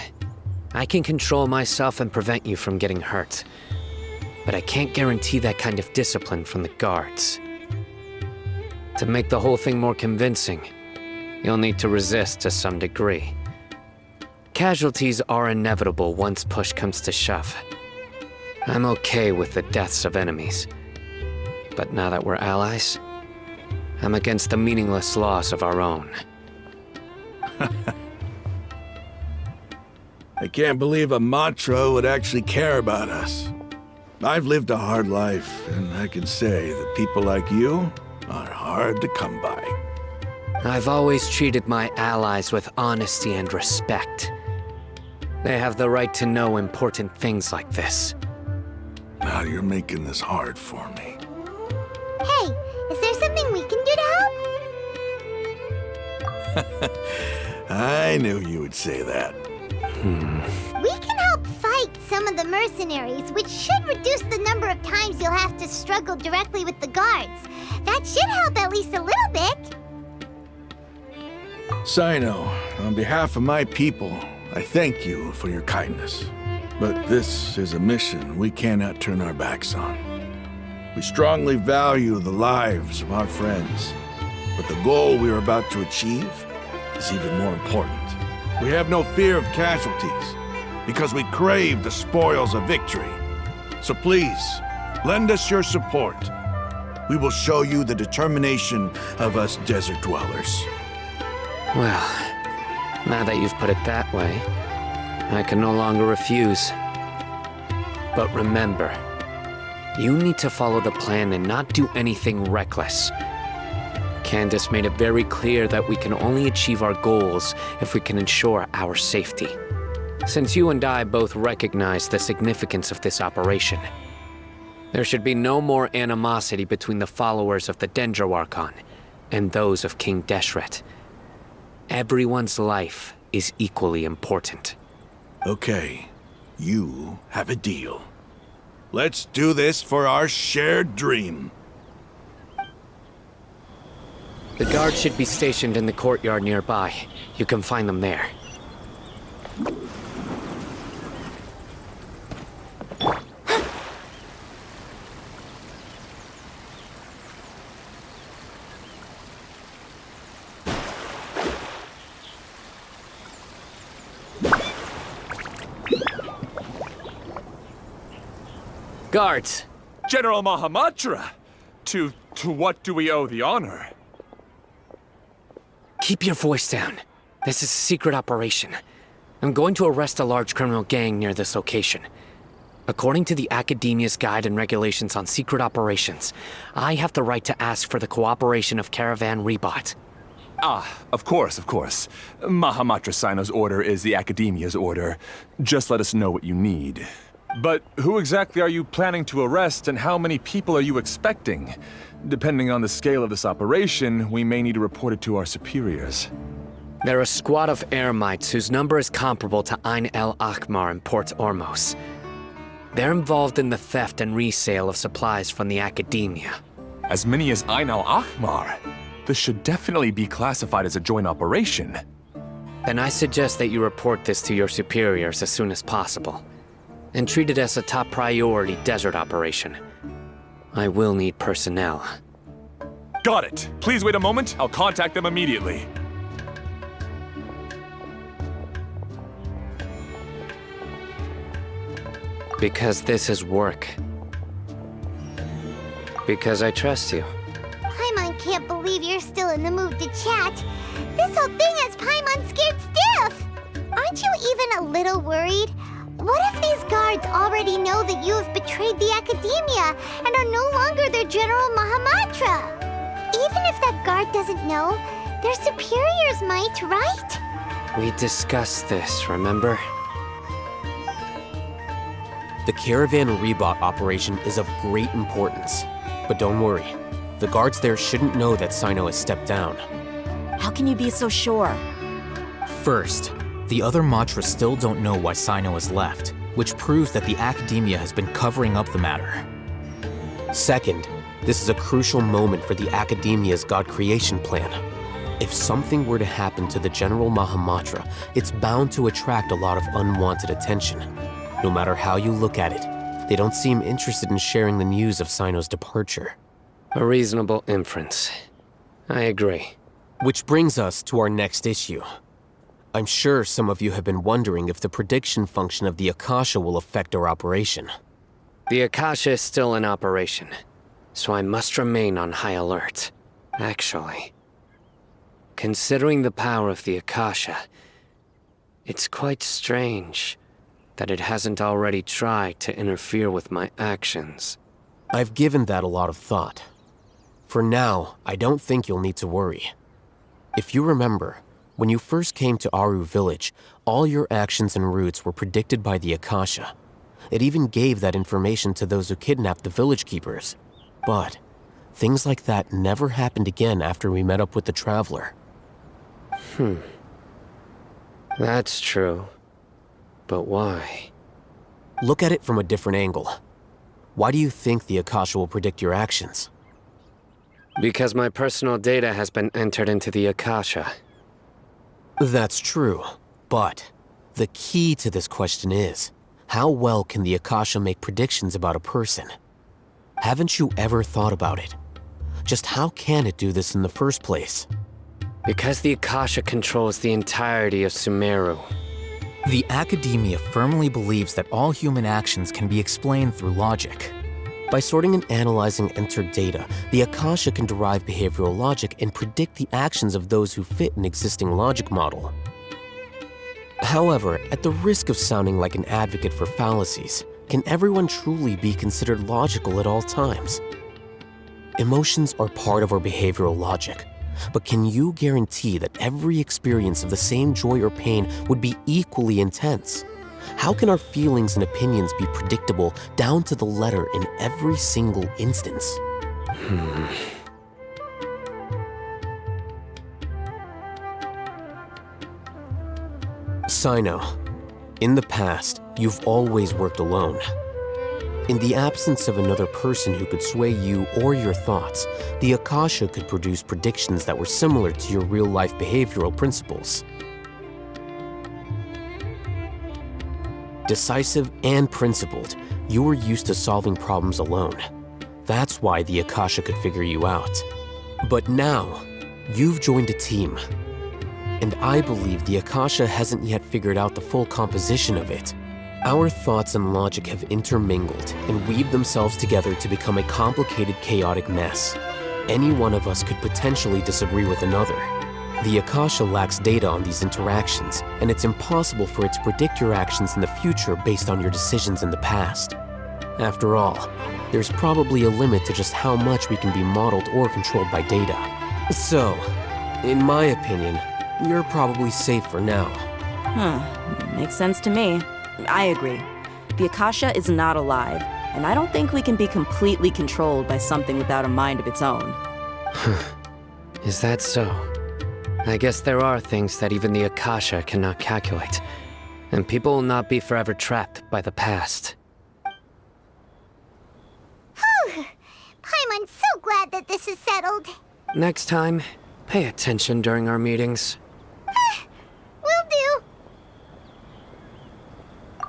I can control myself and prevent you from getting hurt. But I can't guarantee that kind of discipline from the guards. To make the whole thing more convincing, you'll need to resist to some degree. Casualties are inevitable once push comes to shove. I'm okay with the deaths of enemies. But now that we're allies, I'm against the meaningless loss of our own. I can't believe a Matra would actually care about us. I've lived a hard life, and I can say that people like you are hard to come by. I've always treated my allies with honesty and respect. They have the right to know important things like this. Now you're making this hard for me. Hey, is there something we can do to help? I knew you would say that. We can help fight some of the mercenaries, which should reduce the number of times you'll have to struggle directly with the guards. That should help at least a little bit. Sino, on behalf of my people, I thank you for your kindness. But this is a mission we cannot turn our backs on. We strongly value the lives of our friends, but the goal we are about to achieve is even more important. We have no fear of casualties, because we crave the spoils of victory. So please, lend us your support. We will show you the determination of us desert dwellers. Well, now that you've put it that way, I can no longer refuse. But remember, you need to follow the plan and not do anything reckless. Candace made it very clear that we can only achieve our goals if we can ensure our safety. Since you and I both recognize the significance of this operation, there should be no more animosity between the followers of the Dendro Archon and those of King Deshret. Everyone's life is equally important. Okay, you have a deal. Let's do this for our shared dream. The guards should be stationed in the courtyard nearby. You can find them there. Guards! General Mahamatra! To what do we owe the honor? Keep your voice down. This is a secret operation. I'm going to arrest a large criminal gang near this location. According to the Academia's Guide and Regulations on Secret Operations, I have the right to ask for the cooperation of Caravan Reebok. Ah, of course. Mahamatra Sino's order is the Academia's order. Just let us know what you need. But who exactly are you planning to arrest, and how many people are you expecting? Depending on the scale of this operation, we may need to report it to our superiors. They're a squad of Eremites whose number is comparable to Ain el Akhmar in Port Ormos. They're involved in the theft and resale of supplies from the Academia. As many as Ain el Akhmar? This should definitely be classified as a joint operation. Then I suggest that you report this to your superiors as soon as possible, and treat it as a top priority desert operation. I will need personnel. Got it. Please wait a moment. I'll contact them immediately. Because this is work. Because I trust you. Paimon can't believe you're still in the mood to chat. This whole thing has Paimon scared stiff. Aren't you even a little worried? What if these guards already know that you have betrayed the Academia and are no longer their General Mahamatra? Even if that guard doesn't know, their superiors might, right? We discussed this, remember? The Caravan Rebot operation is of great importance. But don't worry, the guards there shouldn't know that Sino has stepped down. How can you be so sure? First, the other Matra still don't know why Sino has left, which proves that the Academia has been covering up the matter. Second, this is a crucial moment for the Academia's God creation plan. If something were to happen to the General Mahamatra, it's bound to attract a lot of unwanted attention. No matter how you look at it, they don't seem interested in sharing the news of Sino's departure. A reasonable inference. I agree. Which brings us to our next issue. I'm sure some of you have been wondering if the prediction function of the Akasha will affect our operation. The Akasha is still in operation, so I must remain on high alert. Actually, considering the power of the Akasha, it's quite strange that it hasn't already tried to interfere with my actions. I've given that a lot of thought. For now, I don't think you'll need to worry. If you remember, when you first came to Aru Village, all your actions and routes were predicted by the Akasha. It even gave that information to those who kidnapped the village keepers. But things like that never happened again after we met up with the Traveler. That's true. But why? Look at it from a different angle. Why do you think the Akasha will predict your actions? Because my personal data has been entered into the Akasha. That's true, but the key to this question is, how well can the Akasha make predictions about a person? Haven't you ever thought about it? Just how can it do this in the first place? Because the Akasha controls the entirety of Sumeru. The Academia firmly believes that all human actions can be explained through logic. By sorting and analyzing entered data, the Akasha can derive behavioral logic and predict the actions of those who fit an existing logic model. However, at the risk of sounding like an advocate for fallacies, can everyone truly be considered logical at all times? Emotions are part of our behavioral logic, but can you guarantee that every experience of the same joy or pain would be equally intense? How can our feelings and opinions be predictable down to the letter in every single instance? Sino, in the past, you've always worked alone. In the absence of another person who could sway you or your thoughts, the Akasha could produce predictions that were similar to your real-life behavioral principles. Decisive and principled, you were used to solving problems alone. That's why the Akasha could figure you out. But now, you've joined a team. And I believe the Akasha hasn't yet figured out the full composition of it. Our thoughts and logic have intermingled and weaved themselves together to become a complicated, chaotic mess. Any one of us could potentially disagree with another. The Akasha lacks data on these interactions, and it's impossible for it to predict your actions in the future based on your decisions in the past. After all, there's probably a limit to just how much we can be modeled or controlled by data. So, in my opinion, you're probably safe for now. Makes sense to me. I agree. The Akasha is not alive, and I don't think we can be completely controlled by something without a mind of its own. Is that so? I guess there are things that even the Akasha cannot calculate, and people will not be forever trapped by the past. Whew! Paimon's so glad that this is settled. Next time, pay attention during our meetings. Will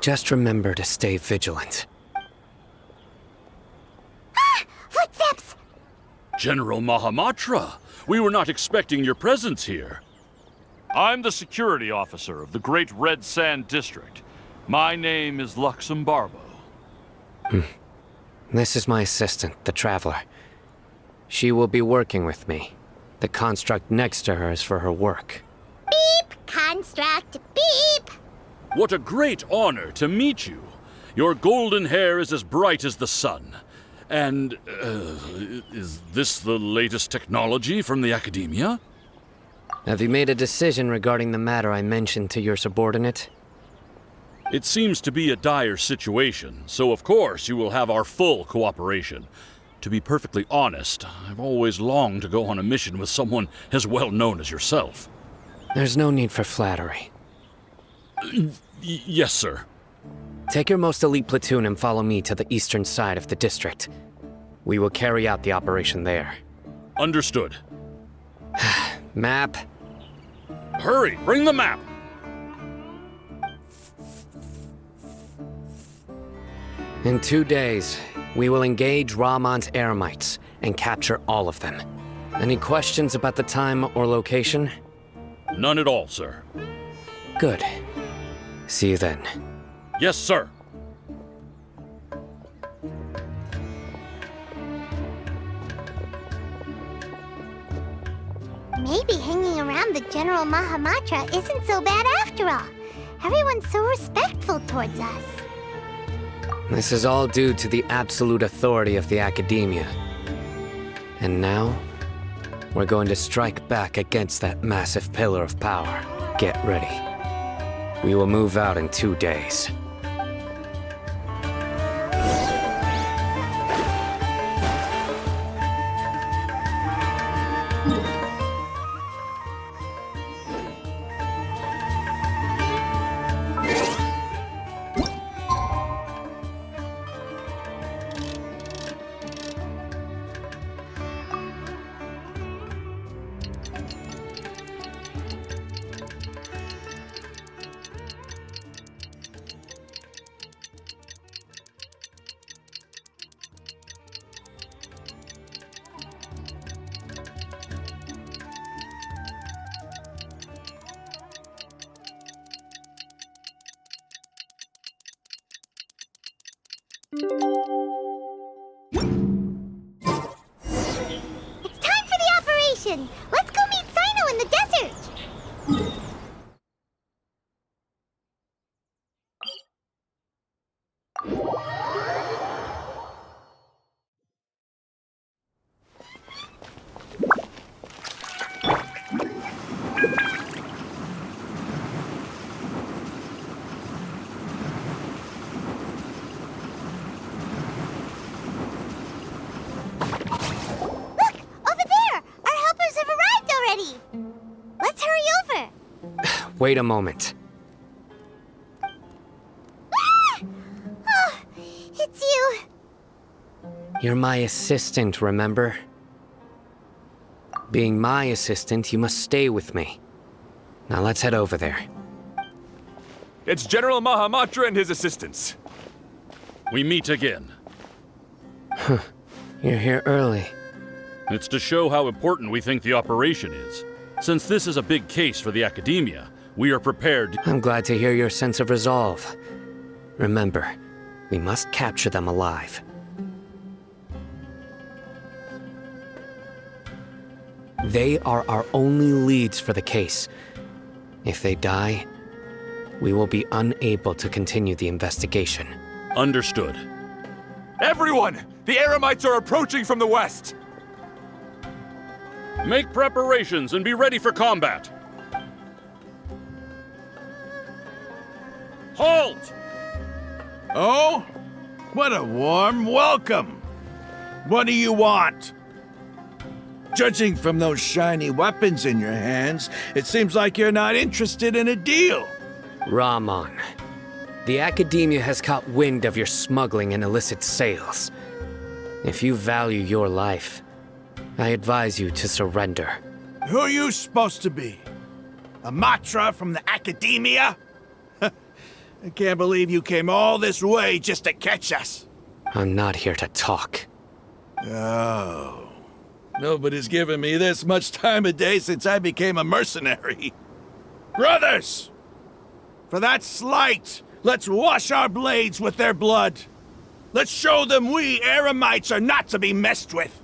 Just remember to stay vigilant. Ah! Footsteps! General Mahamatra, we were not expecting your presence here. I'm the security officer of the Great Red Sand District. My name is Luxembarbo. This is my assistant, the Traveler. She will be working with me. The construct next to her is for her work. Beep! Construct, beep! What a great honor to meet you. Your golden hair is as bright as the sun. And, is this the latest technology from the Academia? Have you made a decision regarding the matter I mentioned to your subordinate? It seems to be a dire situation, so of course you will have our full cooperation. To be perfectly honest, I've always longed to go on a mission with someone as well known as yourself. There's no need for flattery. Yes, sir. Take your most elite platoon and follow me to the eastern side of the district. We will carry out the operation there. Understood. Map. Hurry, bring the map! In 2 days, we will engage Ramon's Eremites and capture all of them. Any questions about the time or location? None at all, sir. Good. See you then. Yes, sir. Maybe hanging around the General Mahamatra isn't so bad after all. Everyone's so respectful towards us. This is all due to the absolute authority of the Academia. And now, we're going to strike back against that massive pillar of power. Get ready. We will move out in 2 days. It's time for the operation! Let's go meet Sino in the desert! Let's hurry over! Wait a moment. Ah! Oh, it's you. You're my assistant, remember? Being my assistant, you must stay with me. Now let's head over there. It's General Mahamatra and his assistants. We meet again. You're here early. It's to show how important we think the operation is. Since this is a big case for the Academia, we are prepared to— I'm glad to hear your sense of resolve. Remember, we must capture them alive. They are our only leads for the case. If they die, we will be unable to continue the investigation. Understood. Everyone! The Eremites are approaching from the west! Make preparations and be ready for combat. Halt! Oh? What a warm welcome! What do you want? Judging from those shiny weapons in your hands, it seems like you're not interested in a deal. Ramon, the Academia has caught wind of your smuggling and illicit sales. If you value your life, I advise you to surrender. Who are you supposed to be? A Matra from the Academia? I can't believe you came all this way just to catch us. I'm not here to talk. Oh. Nobody's given me this much time of day since I became a mercenary. Brothers! For that slight, let's wash our blades with their blood. Let's show them we Eremites are not to be messed with.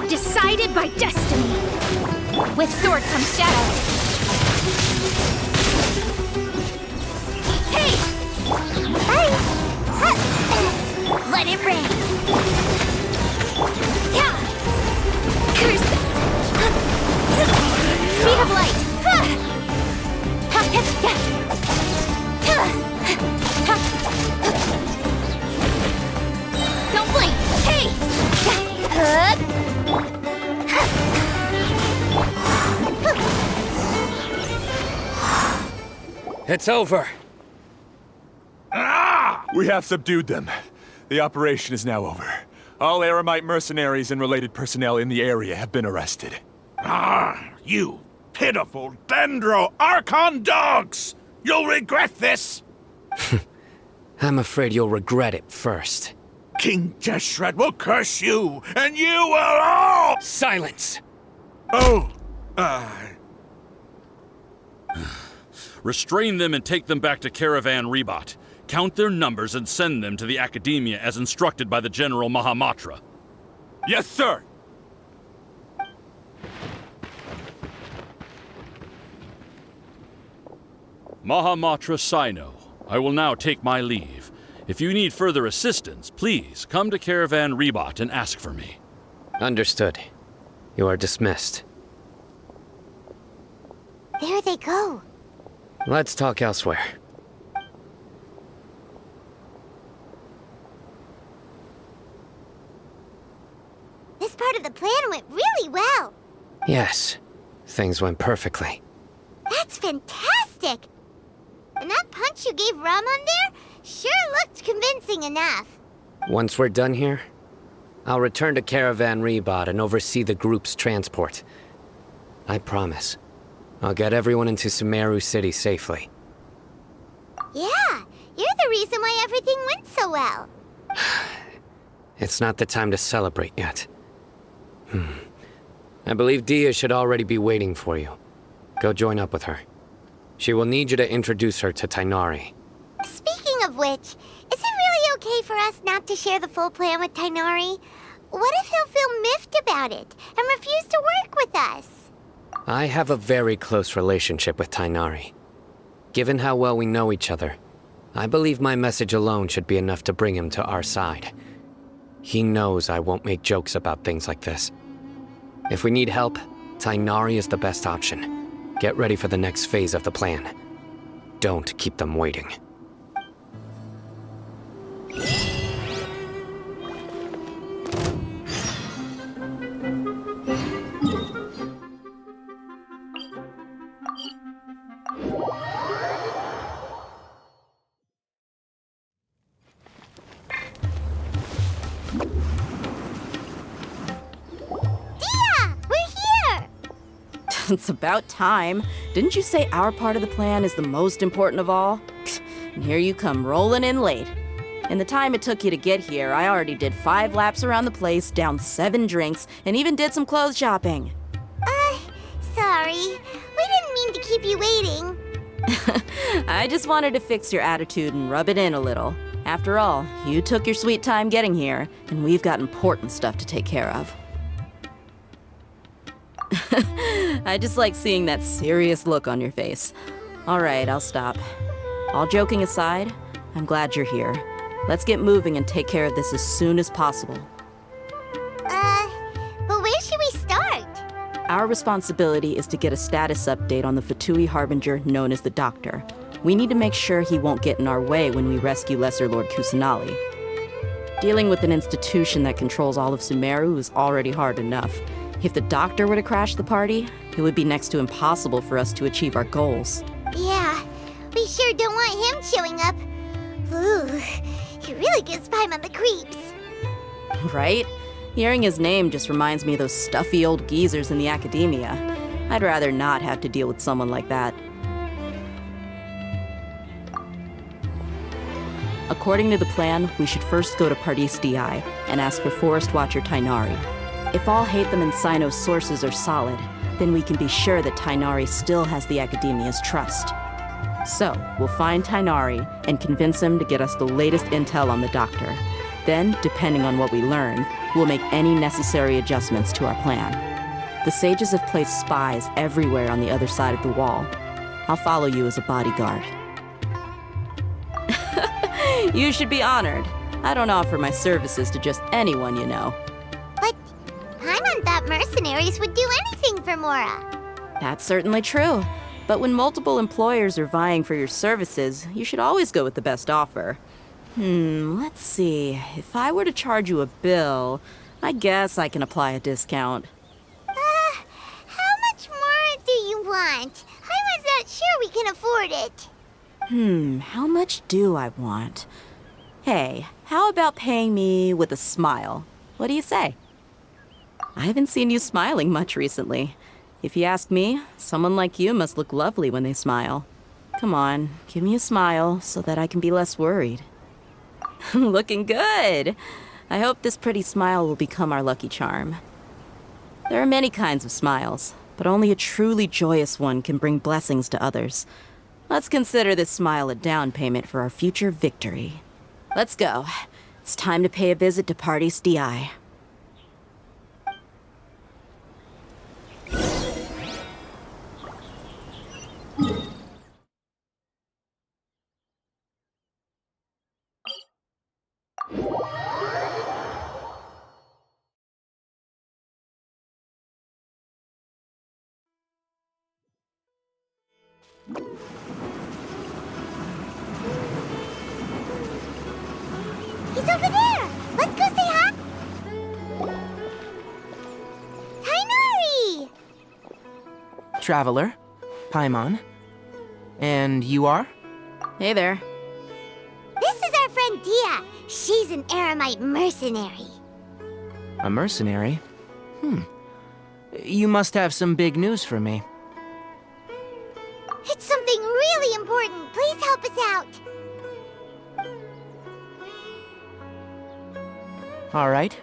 Decided by destiny. With sword comes shadow. Hey! Let it rain. Yeah. Curses. Speed of light. Don't blink. Hey! It's over. We have subdued them. The operation is now over. All Eremite mercenaries and related personnel in the area have been arrested. You pitiful Dendro Archon dogs! You'll regret this! I'm afraid you'll regret it first. King Deshret will curse you, and you will all— Silence! Oh, Restrain them and take them back to Caravan Rebot. Count their numbers and send them to the Academia as instructed by the General Mahamatra. Yes, sir! Mahamatra Sino, I will now take my leave. If you need further assistance, please come to Caravan Rebot and ask for me. Understood. You are dismissed. There they go. Let's talk elsewhere. This part of the plan went really well. Yes, things went perfectly. That's fantastic! And that punch you gave Ramon there sure looked convincing enough. Once we're done here, I'll return to Caravan Rebot and oversee the group's transport. I promise. I'll get everyone into Sumeru City safely. Yeah, you're the reason why everything went so well. It's not the time to celebrate yet. I believe Dia should already be waiting for you. Go join up with her. She will need you to introduce her to Tighnari. Speaking of which, is it really okay for us not to share the full plan with Tighnari? What if he'll feel miffed about it and refuse to work with us? I have a very close relationship with Tighnari. Given how well we know each other, I believe my message alone should be enough to bring him to our side. He knows I won't make jokes about things like this. If we need help, Tighnari is the best option. Get ready for the next phase of the plan. Don't keep them waiting. It's about time. Didn't you say our part of the plan is the most important of all? And here you come rolling in late. In the time it took you to get here, I already did 5 laps around the place, downed 7 drinks, and even did some clothes shopping. Sorry. We didn't mean to keep you waiting. I just wanted to fix your attitude and rub it in a little. After all, you took your sweet time getting here, and we've got important stuff to take care of. I just like seeing that serious look on your face. All right, I'll stop. All joking aside, I'm glad you're here. Let's get moving and take care of this as soon as possible. But where should we start? Our responsibility is to get a status update on the Fatui Harbinger known as the Doctor. We need to make sure he won't get in our way when we rescue Lesser Lord Kusanali. Dealing with an institution that controls all of Sumeru is already hard enough. If the Doctor were to crash the party, it would be next to impossible for us to achieve our goals. Yeah, we sure don't want him showing up. Ooh, he really gives Paimon the creeps. Right? Hearing his name just reminds me of those stuffy old geezers in the academia. I'd rather not have to deal with someone like that. According to the plan, we should first go to Pardis Di and ask for Forest Watcher Tainari. If all Hatham and Sino's sources are solid, then we can be sure that Tainari still has the Academia's trust. So, we'll find Tainari and convince him to get us the latest intel on the Doctor. Then, depending on what we learn, we'll make any necessary adjustments to our plan. The sages have placed spies everywhere on the other side of the wall. I'll follow you as a bodyguard. You should be honored. I don't offer my services to just anyone, you know. But Paimon thought mercenaries would do anything for Mora. That's certainly true. But when multiple employers are vying for your services, you should always go with the best offer. Let's see. If I were to charge you a bill, I guess I can apply a discount. How much more do you want? Paimon's not sure we can afford it. How much do I want? Hey, how about paying me with a smile? What do you say? I haven't seen you smiling much recently. If you ask me, someone like you must look lovely when they smile. Come on, give me a smile so that I can be less worried. Looking good! I hope this pretty smile will become our lucky charm. There are many kinds of smiles, but only a truly joyous one can bring blessings to others. Let's consider this smile a down payment for our future victory. Let's go. It's time to pay a visit to Pardis Di. He's over there! Let's go say hi! Tainari! Traveler, Paimon. And you are? Hey there. This is our friend Dia. She's an Aramite mercenary. A mercenary? You must have some big news for me. It's something really important. Please help us out. All right,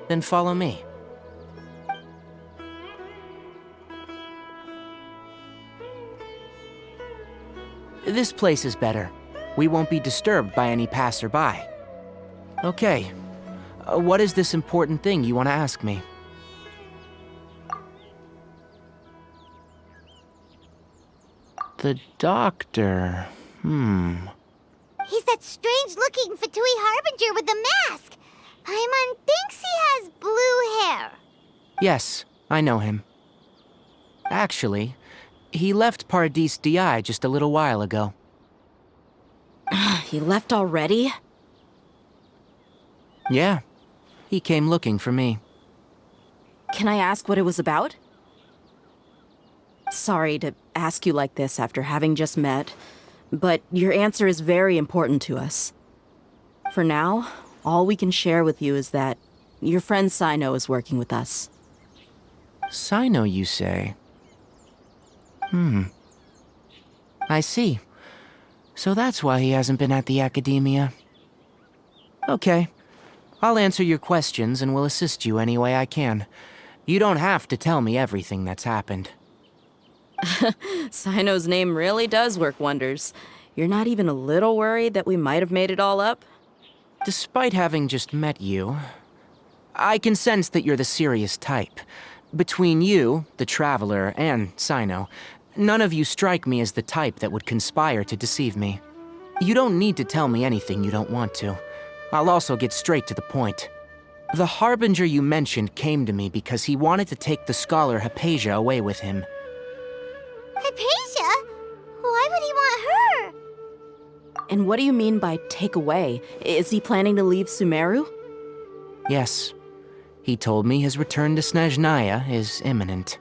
then follow me. This place is better. We won't be disturbed by any passerby. Okay, what is this important thing you want to ask me? The Doctor, He's that strange-looking Fatui Harbinger with the mask. Paimon thinks he has blue hair. Yes, I know him. Actually, he left Pardis Di just a little while ago. He left already? Yeah, he came looking for me. Can I ask what it was about? Sorry to ask you like this after having just met, but your answer is very important to us. For now, all we can share with you is that your friend Sino is working with us. Sino, you say? I see. So that's why he hasn't been at the Academia. Okay. I'll answer your questions and will assist you any way I can. You don't have to tell me everything that's happened. Sino's name really does work wonders. You're not even a little worried that we might have made it all up? Despite having just met you, I can sense that you're the serious type. Between you, the Traveler, and Sino, none of you strike me as the type that would conspire to deceive me. You don't need to tell me anything you don't want to. I'll also get straight to the point. The Harbinger you mentioned came to me because he wanted to take the scholar Hypatia away with him. Hypatia? Why would he want her? And what do you mean by take away? Is he planning to leave Sumeru? Yes. He told me his return to Snezhnaya is imminent.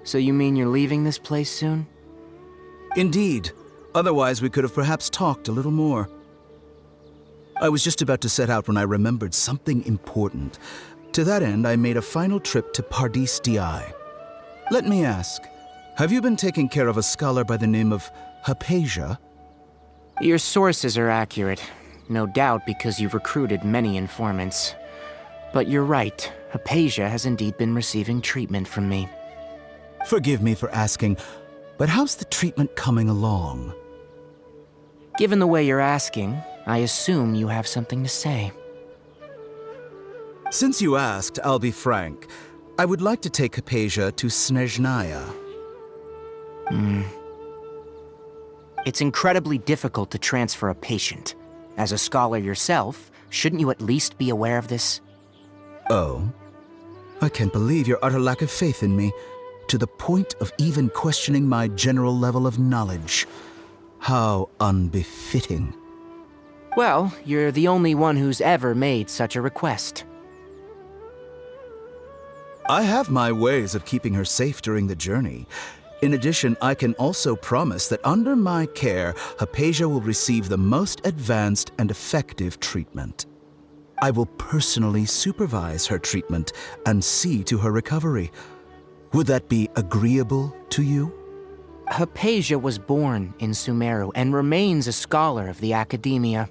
So you mean you're leaving this place soon? Indeed. Otherwise, we could have perhaps talked a little more. I was just about to set out when I remembered something important. To that end, I made a final trip to Pardis Di. Let me ask, have you been taking care of a scholar by the name of Hypatia? Your sources are accurate. No doubt because you've recruited many informants. But you're right, Hypatia has indeed been receiving treatment from me. Forgive me for asking, but how's the treatment coming along? Given the way you're asking, I assume you have something to say. Since you asked, I'll be frank. I would like to take Hypatia to Snezhnaya. It's incredibly difficult to transfer a patient. As a scholar yourself, shouldn't you at least be aware of this? Oh? I can't believe your utter lack of faith in me, to the point of even questioning my general level of knowledge. How unbefitting. Well, you're the only one who's ever made such a request. I have my ways of keeping her safe during the journey. In addition, I can also promise that under my care, Hypatia will receive the most advanced and effective treatment. I will personally supervise her treatment and see to her recovery. Would that be agreeable to you? Hypatia was born in Sumeru and remains a scholar of the Academia.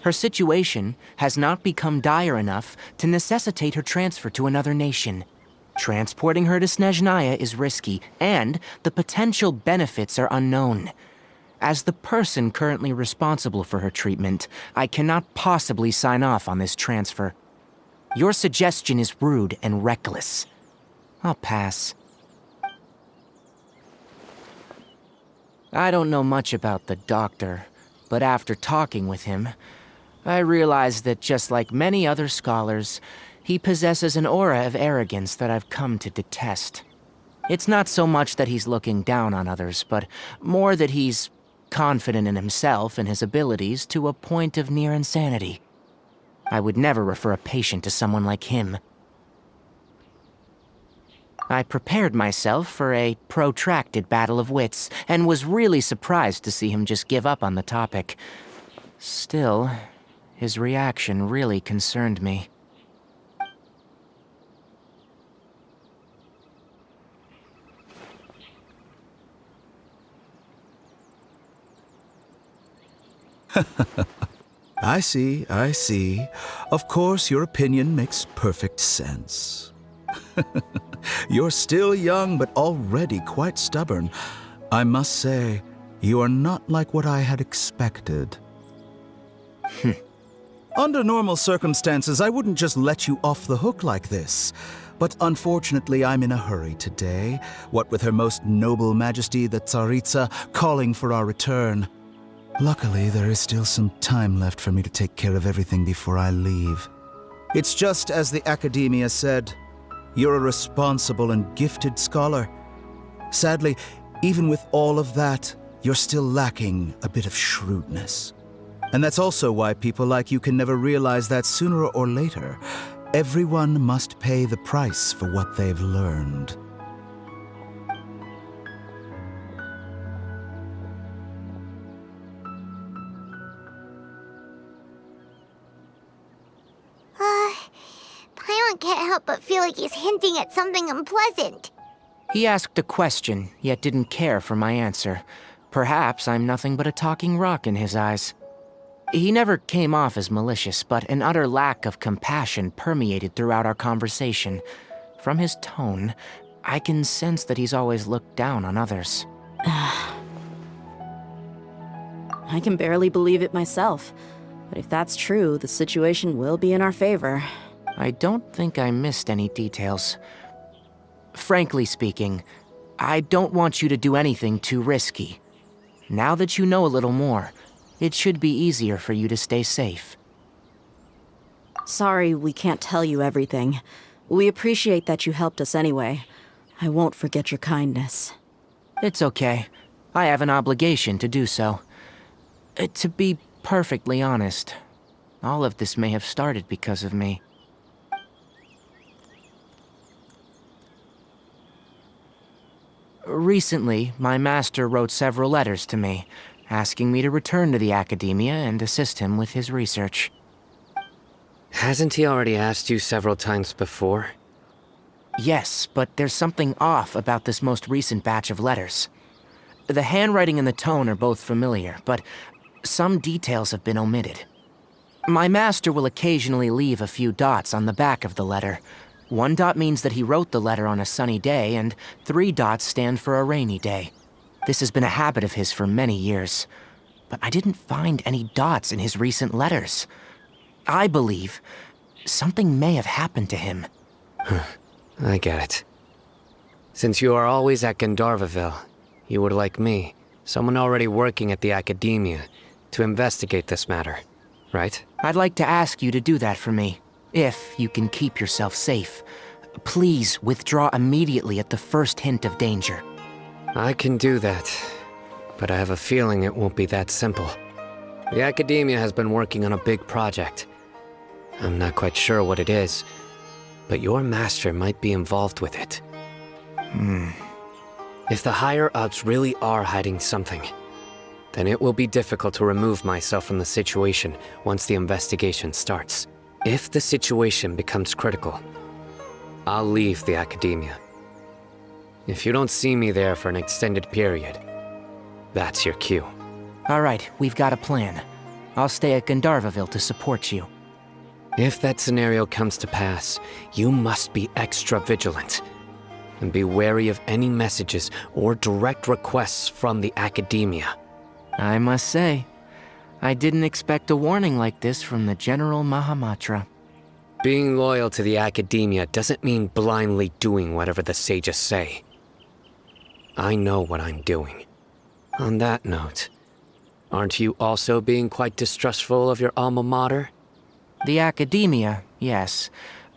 Her situation has not become dire enough to necessitate her transfer to another nation. Transporting her to Snezhnaya is risky, and the potential benefits are unknown. As the person currently responsible for her treatment, I cannot possibly sign off on this transfer. Your suggestion is rude and reckless. I'll pass. I don't know much about the doctor, but after talking with him, I realized that just like many other scholars, he possesses an aura of arrogance that I've come to detest. It's not so much that he's looking down on others, but more that he's confident in himself and his abilities to a point of near insanity. I would never refer a patient to someone like him. I prepared myself for a protracted battle of wits, and was really surprised to see him just give up on the topic. Still, his reaction really concerned me. I see, I see. Of course, your opinion makes perfect sense. You're still young, but already quite stubborn. I must say, you are not like what I had expected. Under normal circumstances, I wouldn't just let you off the hook like this. But unfortunately, I'm in a hurry today, what with Her Most Noble Majesty the Tsaritsa calling for our return. Luckily, there is still some time left for me to take care of everything before I leave. It's just as the Academia said, you're a responsible and gifted scholar. Sadly, even with all of that, you're still lacking a bit of shrewdness. And that's also why people like you can never realize that sooner or later, everyone must pay the price for what they've learned. Paimon can't help but feel like he's hinting at something unpleasant. He asked a question, yet didn't care for my answer. Perhaps I'm nothing but a talking rock in his eyes. He never came off as malicious, but an utter lack of compassion permeated throughout our conversation. From his tone, I can sense that he's always looked down on others. I can barely believe it myself. But if that's true, the situation will be in our favor. I don't think I missed any details. Frankly speaking, I don't want you to do anything too risky. Now that you know a little more, It should be easier for you to stay safe. Sorry we can't tell you everything. We appreciate that you helped us anyway. I won't forget your kindness. It's okay. I have an obligation to do so. To be perfectly honest, all of this may have started because of me. Recently, my master wrote several letters to me, asking me to return to the Academia and assist him with his research. Hasn't he already asked you several times before? Yes, but there's something off about this most recent batch of letters. The handwriting and the tone are both familiar, but some details have been omitted. My master will occasionally leave a few dots on the back of the letter. 1 dot means that he wrote the letter on a sunny day, and 3 dots stand for a rainy day. This has been a habit of his for many years, but I didn't find any dots in his recent letters. I believe something may have happened to him. I get it. Since you are always at Gandharvaville, you would like me, someone already working at the Academia, to investigate this matter, right? I'd like to ask you to do that for me, if you can keep yourself safe. Please withdraw immediately at the first hint of danger. I can do that, but I have a feeling it won't be that simple. The Academia has been working on a big project. I'm not quite sure what it is, but your master might be involved with it. If the higher-ups really are hiding something, then it will be difficult to remove myself from the situation once the investigation starts. If the situation becomes critical, I'll leave the Academia. If you don't see me there for an extended period, that's your cue. All right, we've got a plan. I'll stay at Gandharvaville to support you. If that scenario comes to pass, you must be extra vigilant. And be wary of any messages or direct requests from the Academia. I must say, I didn't expect a warning like this from the General Mahamatra. Being loyal to the Academia doesn't mean blindly doing whatever the sages say. I know what I'm doing. On that note, aren't you also being quite distrustful of your alma mater? The Academia, yes.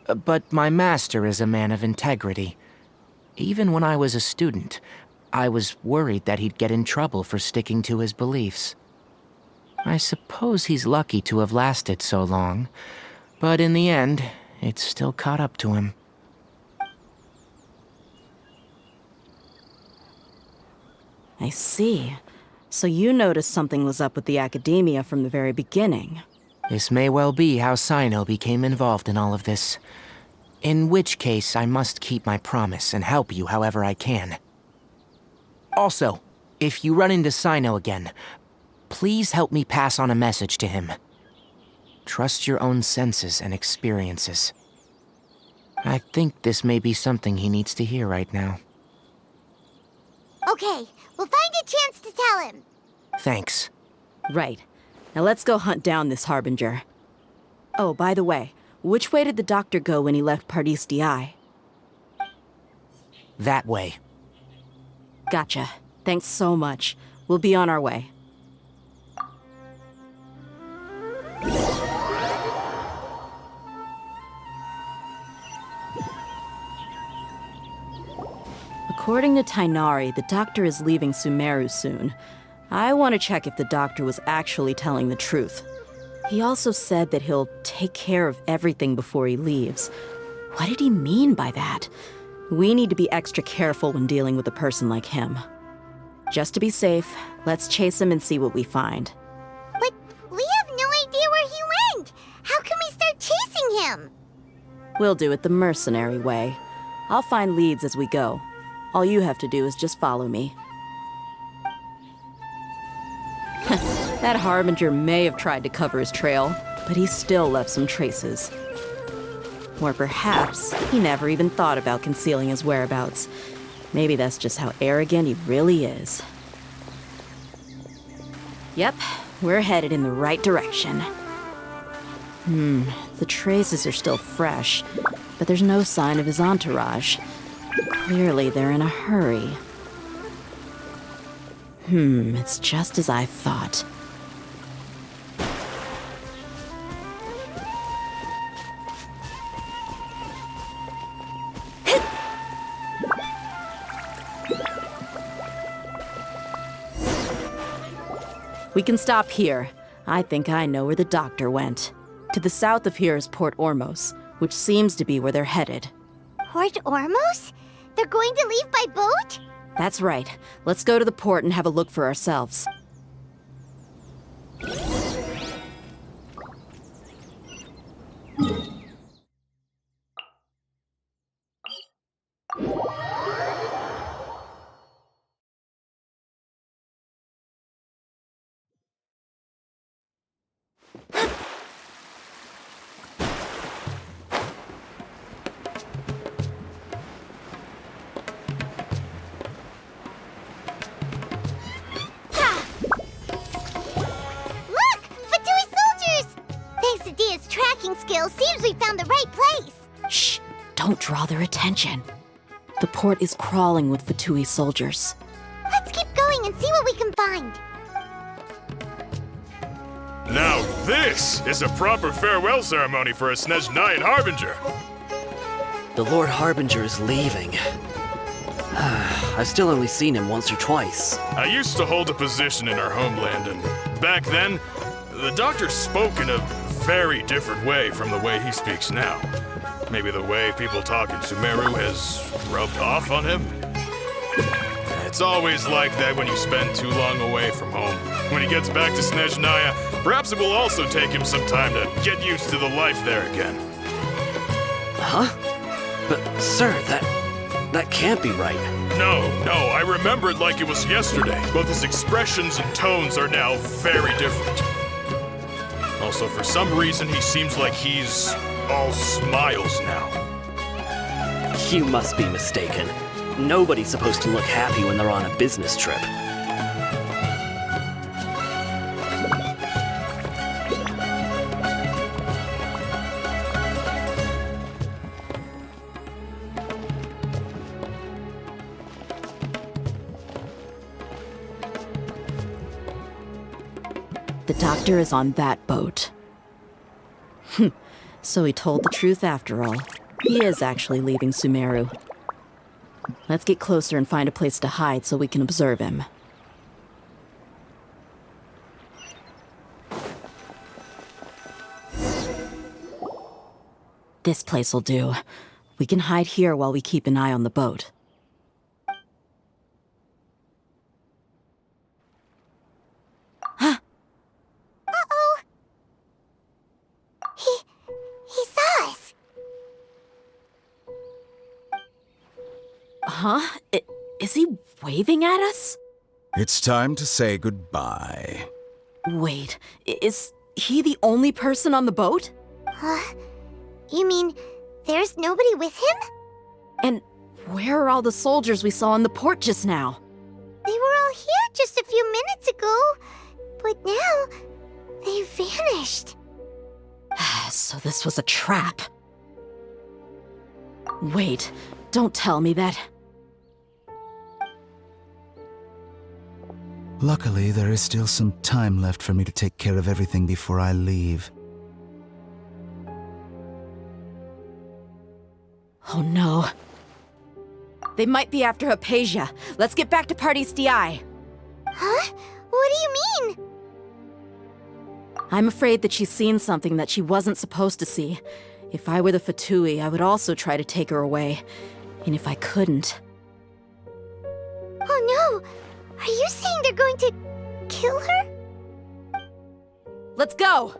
But my master is a man of integrity. Even when I was a student, I was worried that he'd get in trouble for sticking to his beliefs. I suppose he's lucky to have lasted so long, but in the end, it still caught up to him. I see. So you noticed something was up with the Academia from the very beginning. This may well be how Sino became involved in all of this. In which case, I must keep my promise and help you however I can. Also, if you run into Sino again, please help me pass on a message to him. Trust your own senses and experiences. I think this may be something he needs to hear right now. Okay, we'll find a chance to tell him. Thanks. Right. Now let's go hunt down this Harbinger. Oh, by the way, which way did the doctor go when he left Pardis Di? That way. Gotcha. Thanks so much. We'll be on our way. According to Tainari, the doctor is leaving Sumeru soon. I want to check if the doctor was actually telling the truth. He also said that he'll take care of everything before he leaves. What did he mean by that? We need to be extra careful when dealing with a person like him. Just to be safe, let's chase him and see what we find. But we have no idea where he went! How can we start chasing him? We'll do it the mercenary way. I'll find leads as we go. All you have to do is just follow me. That Harbinger may have tried to cover his trail, but he still left some traces. Or perhaps he never even thought about concealing his whereabouts. Maybe that's just how arrogant he really is. Yep, we're headed in the right direction. The traces are still fresh, but there's no sign of his entourage. Clearly they're in a hurry. It's just as I thought. We can stop here. I think I know where the doctor went. To the south of here is Port Ormos, which seems to be where they're headed. Port Ormos? They're going to leave by boat? That's right. Let's go to the port and have a look for ourselves. Seems we found the right place. Shh! Don't draw their attention. The port is crawling with Fatui soldiers. Let's keep going and see what we can find. Now this is a proper farewell ceremony for a Snezhnayan Harbinger. The Lord Harbinger is leaving. I've still only seen him once or twice. I used to hold a position in our homeland, and back then, the doctor spoke in a very different way from the way he speaks now. Maybe the way people talk in Sumeru has rubbed off on him? It's always like that when you spend too long away from home. When he gets back to Snezhnaya, perhaps it will also take him some time to get used to the life there again. Huh? But, sir, that can't be right. No, I remember it like it was yesterday. Both his expressions and tones are now very different. Also, for some reason, he seems like he's all smiles now. You must be mistaken. Nobody's supposed to look happy when they're on a business trip. The doctor is on that boat. So he told the truth after all. He is actually leaving Sumeru. Let's get closer and find a place to hide so we can observe him. This place will do. We can hide here while we keep an eye on the boat. Uh-oh! He saw us! Huh? Is he waving at us? It's time to say goodbye. Wait, is he the only person on the boat? Huh? You mean there's nobody with him? And where are all the soldiers we saw in the port just now? They were all here just a few minutes ago, but now they've vanished. So this was a trap. Wait, don't tell me that. Luckily, there is still some time left for me to take care of everything before I leave. Oh no. They might be after Hypatia. Let's get back to Party's DI. Huh? What do you mean? I'm afraid that she's seen something that she wasn't supposed to see. If I were the Fatui, I would also try to take her away. And if I couldn't... Oh no! Are you saying they're going to kill her? Let's go!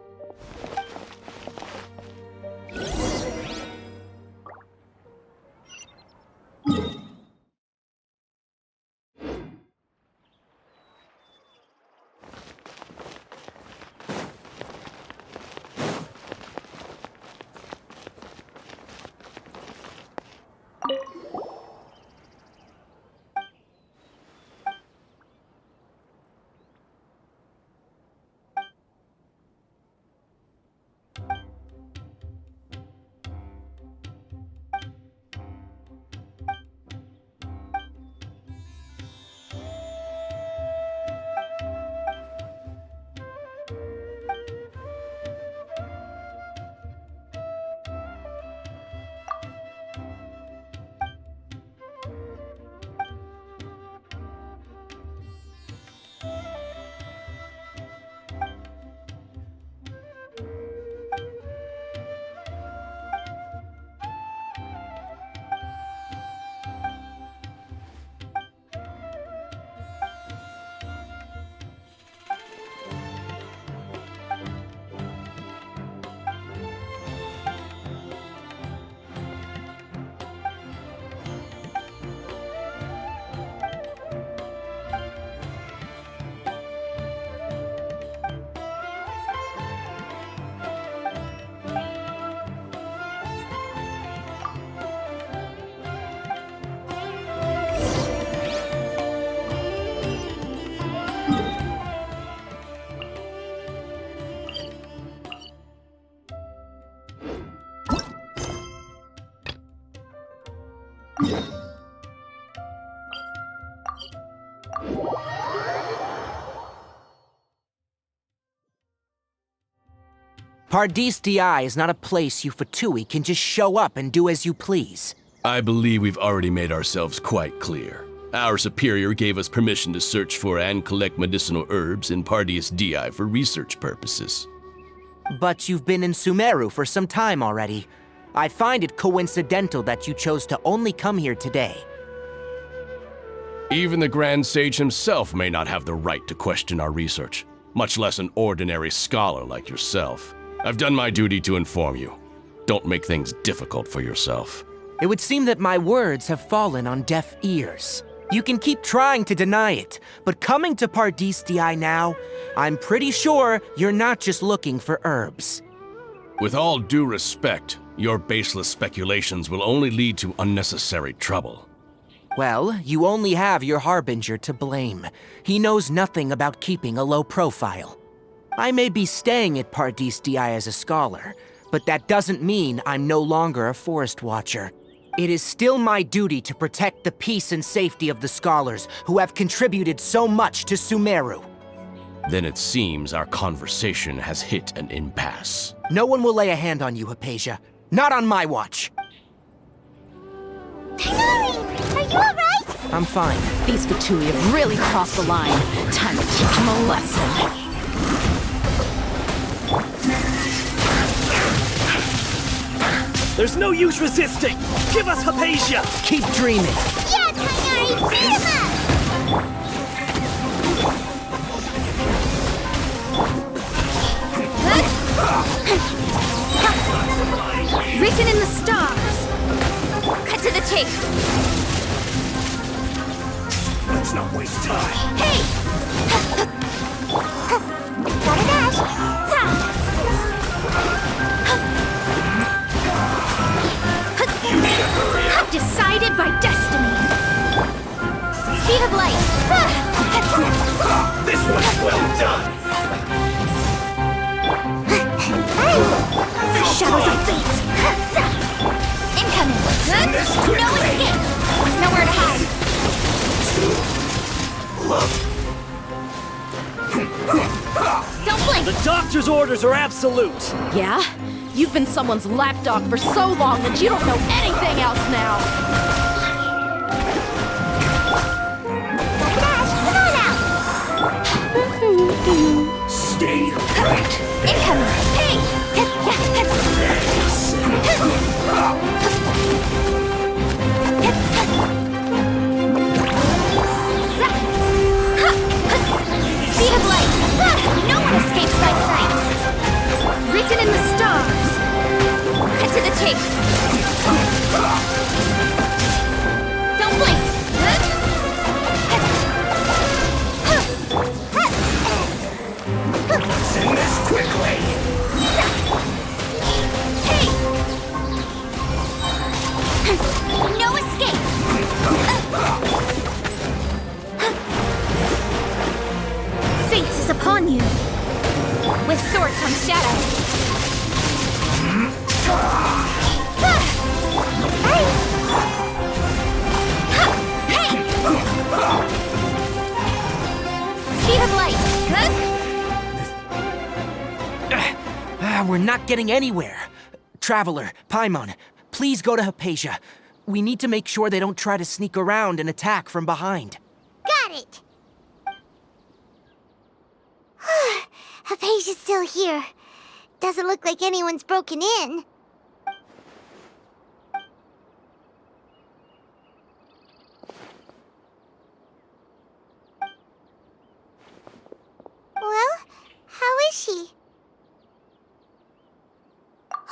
Pardis Di is not a place you Fatui can just show up and do as you please. I believe we've already made ourselves quite clear. Our superior gave us permission to search for and collect medicinal herbs in Pardis Di for research purposes. But you've been in Sumeru for some time already. I find it coincidental that you chose to only come here today. Even the Grand Sage himself may not have the right to question our research, much less an ordinary scholar like yourself. I've done my duty to inform you. Don't make things difficult for yourself. It would seem that my words have fallen on deaf ears. You can keep trying to deny it, but coming to Pardis Di now, I'm pretty sure you're not just looking for herbs. With all due respect, your baseless speculations will only lead to unnecessary trouble. Well, you only have your Harbinger to blame. He knows nothing about keeping a low profile. I may be staying at Pardis Di as a scholar, but that doesn't mean I'm no longer a forest watcher. It is still my duty to protect the peace and safety of the scholars who have contributed so much to Sumeru. Then it seems our conversation has hit an impasse. No one will lay a hand on you, Hypatia. Not on my watch. Tighnari, are you alright? I'm fine. These Fatui have really crossed the line. Time to teach them a lesson. There's no use resisting! Give us Hypatia! Keep dreaming! Yeah, Tighnari, beat him up! Written in the stars. Cut to the chase. Let's not waste time. Hey! Gotta dash! Decided by destiny. Speed of light. This one's well done. Shadows of fate. Incoming. No escape. Nowhere to hide. Don't blink. The doctor's orders are absolute. Yeah? You've been someone's lapdog for so long that you don't know anything else now! Stay right. Incoming! Hey! Speed of light! No one escapes my sights! Written in the stars! Cut to the chase! Don't blink! Send this quickly! Hey! No escape! Fate is upon you! With sword comes shadow! Speed of light! We're not getting anywhere. Traveler, Paimon, please go to Hypatia. We need to make sure they don't try to sneak around and attack from behind. Got it! Hypatia's still here. Doesn't look like anyone's broken in. Well, how is she?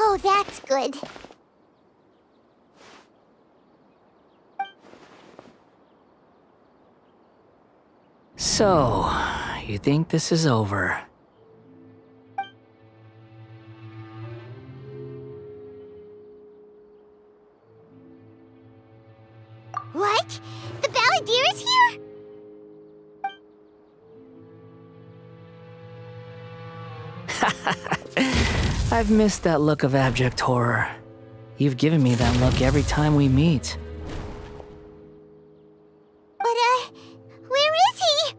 Oh, that's good. So, you think this is over? What? The Balladeer is here? I've missed that look of abject horror. You've given me that look every time we meet. But, where is he?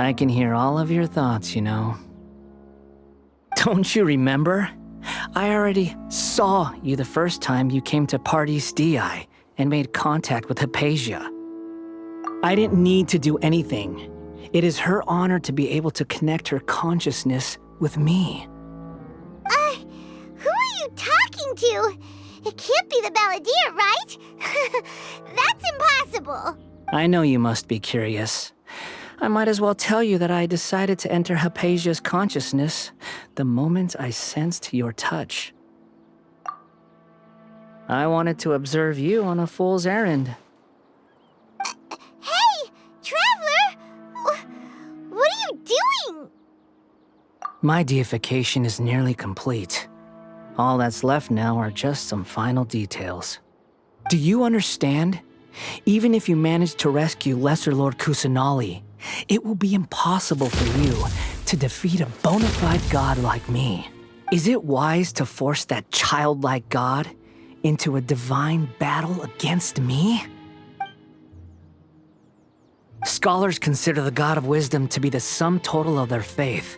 I can hear all of your thoughts, you know. Don't you remember? I already saw you the first time you came to Party's DI and made contact with Hypatia. I didn't need to do anything. It is her honor to be able to connect her consciousness with me. Who are you talking to? It can't be the Balladeer, right? That's impossible. I know you must be curious. I might as well tell you that I decided to enter Hypatia's consciousness the moment I sensed your touch. I wanted to observe you on a fool's errand. Hey, Traveler! What are you doing? My deification is nearly complete. All that's left now are just some final details. Do you understand? Even if you manage to rescue Lesser Lord Kusanali, it will be impossible for you to defeat a bona fide god like me. Is it wise to force that childlike god into a divine battle against me? Scholars consider the god of wisdom to be the sum total of their faith.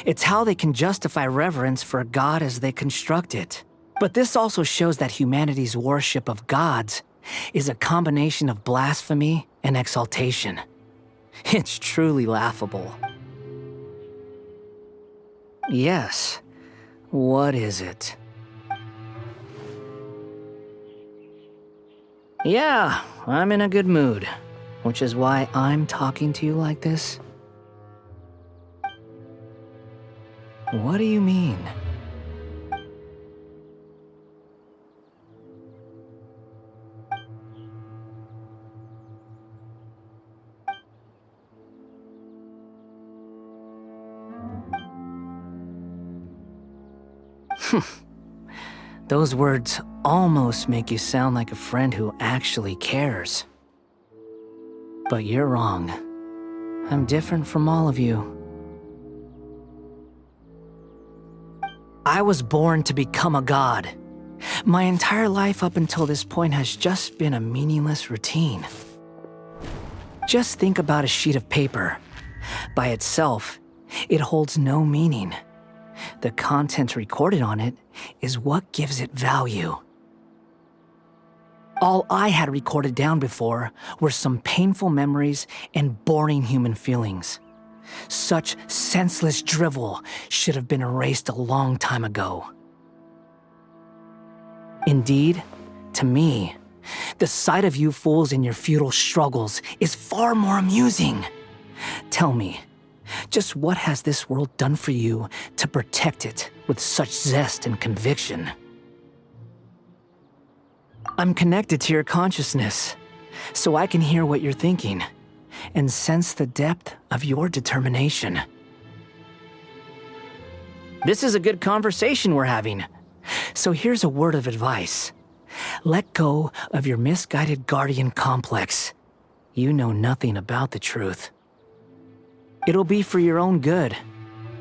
It's how they can justify reverence for a god as they construct it. But this also shows that humanity's worship of gods is a combination of blasphemy and exaltation. It's truly laughable. Yes. What is it? Yeah, I'm in a good mood, which is why I'm talking to you like this. What do you mean? Those words almost make you sound like a friend who actually cares. But you're wrong. I'm different from all of you. I was born to become a god. My entire life up until this point has just been a meaningless routine. Just think about a sheet of paper. By itself, it holds no meaning. The content recorded on it is what gives it value. All I had recorded down before were some painful memories and boring human feelings. Such senseless drivel should have been erased a long time ago. Indeed, to me, the sight of you fools in your futile struggles is far more amusing. Tell me, just what has this world done for you to protect it with such zest and conviction? I'm connected to your consciousness, so I can hear what you're thinking and sense the depth of your determination. This is a good conversation we're having, so here's a word of advice. Let go of your misguided guardian complex. You know nothing about the truth. It'll be for your own good,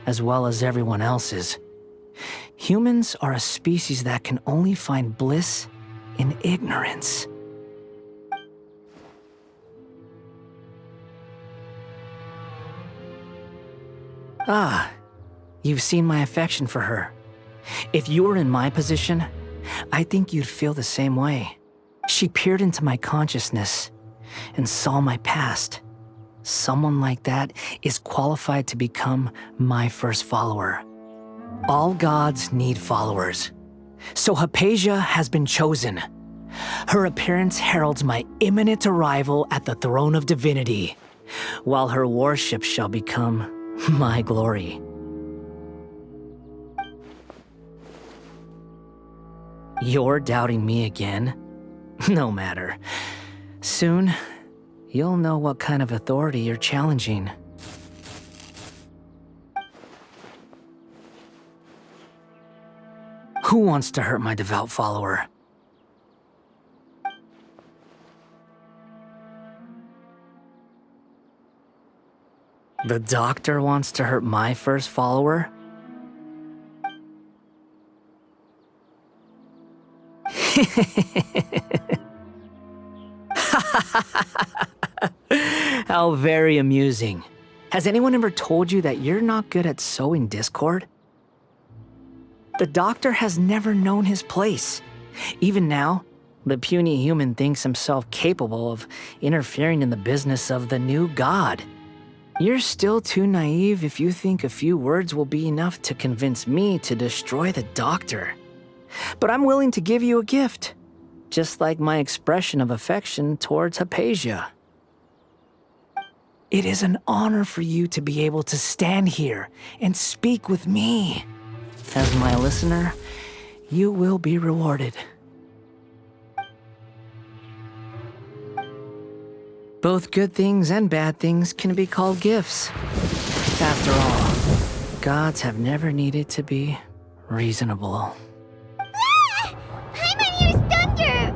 as well as everyone else's. Humans are a species that can only find bliss in ignorance. Ah, you've seen my affection for her. If you were in my position, I think you'd feel the same way. She peered into my consciousness and saw my past. Someone like that is qualified to become my first follower. All gods need followers. So Hypatia has been chosen. Her appearance heralds my imminent arrival at the throne of divinity, while her worship shall become my glory. You're doubting me again? No matter. Soon, you'll know what kind of authority you're challenging. Who wants to hurt my devout follower? The doctor wants to hurt my first follower? How very amusing. Has anyone ever told you that you're not good at sowing discord? The Doctor has never known his place. Even now, the puny human thinks himself capable of interfering in the business of the new god. You're still too naive if you think a few words will be enough to convince me to destroy the Doctor. But I'm willing to give you a gift, just like my expression of affection towards Hypatia. It is an honor for you to be able to stand here and speak with me. As my listener, you will be rewarded. Both good things and bad things can be called gifts. After all, gods have never needed to be reasonable. Ah! Paimon hears thunder!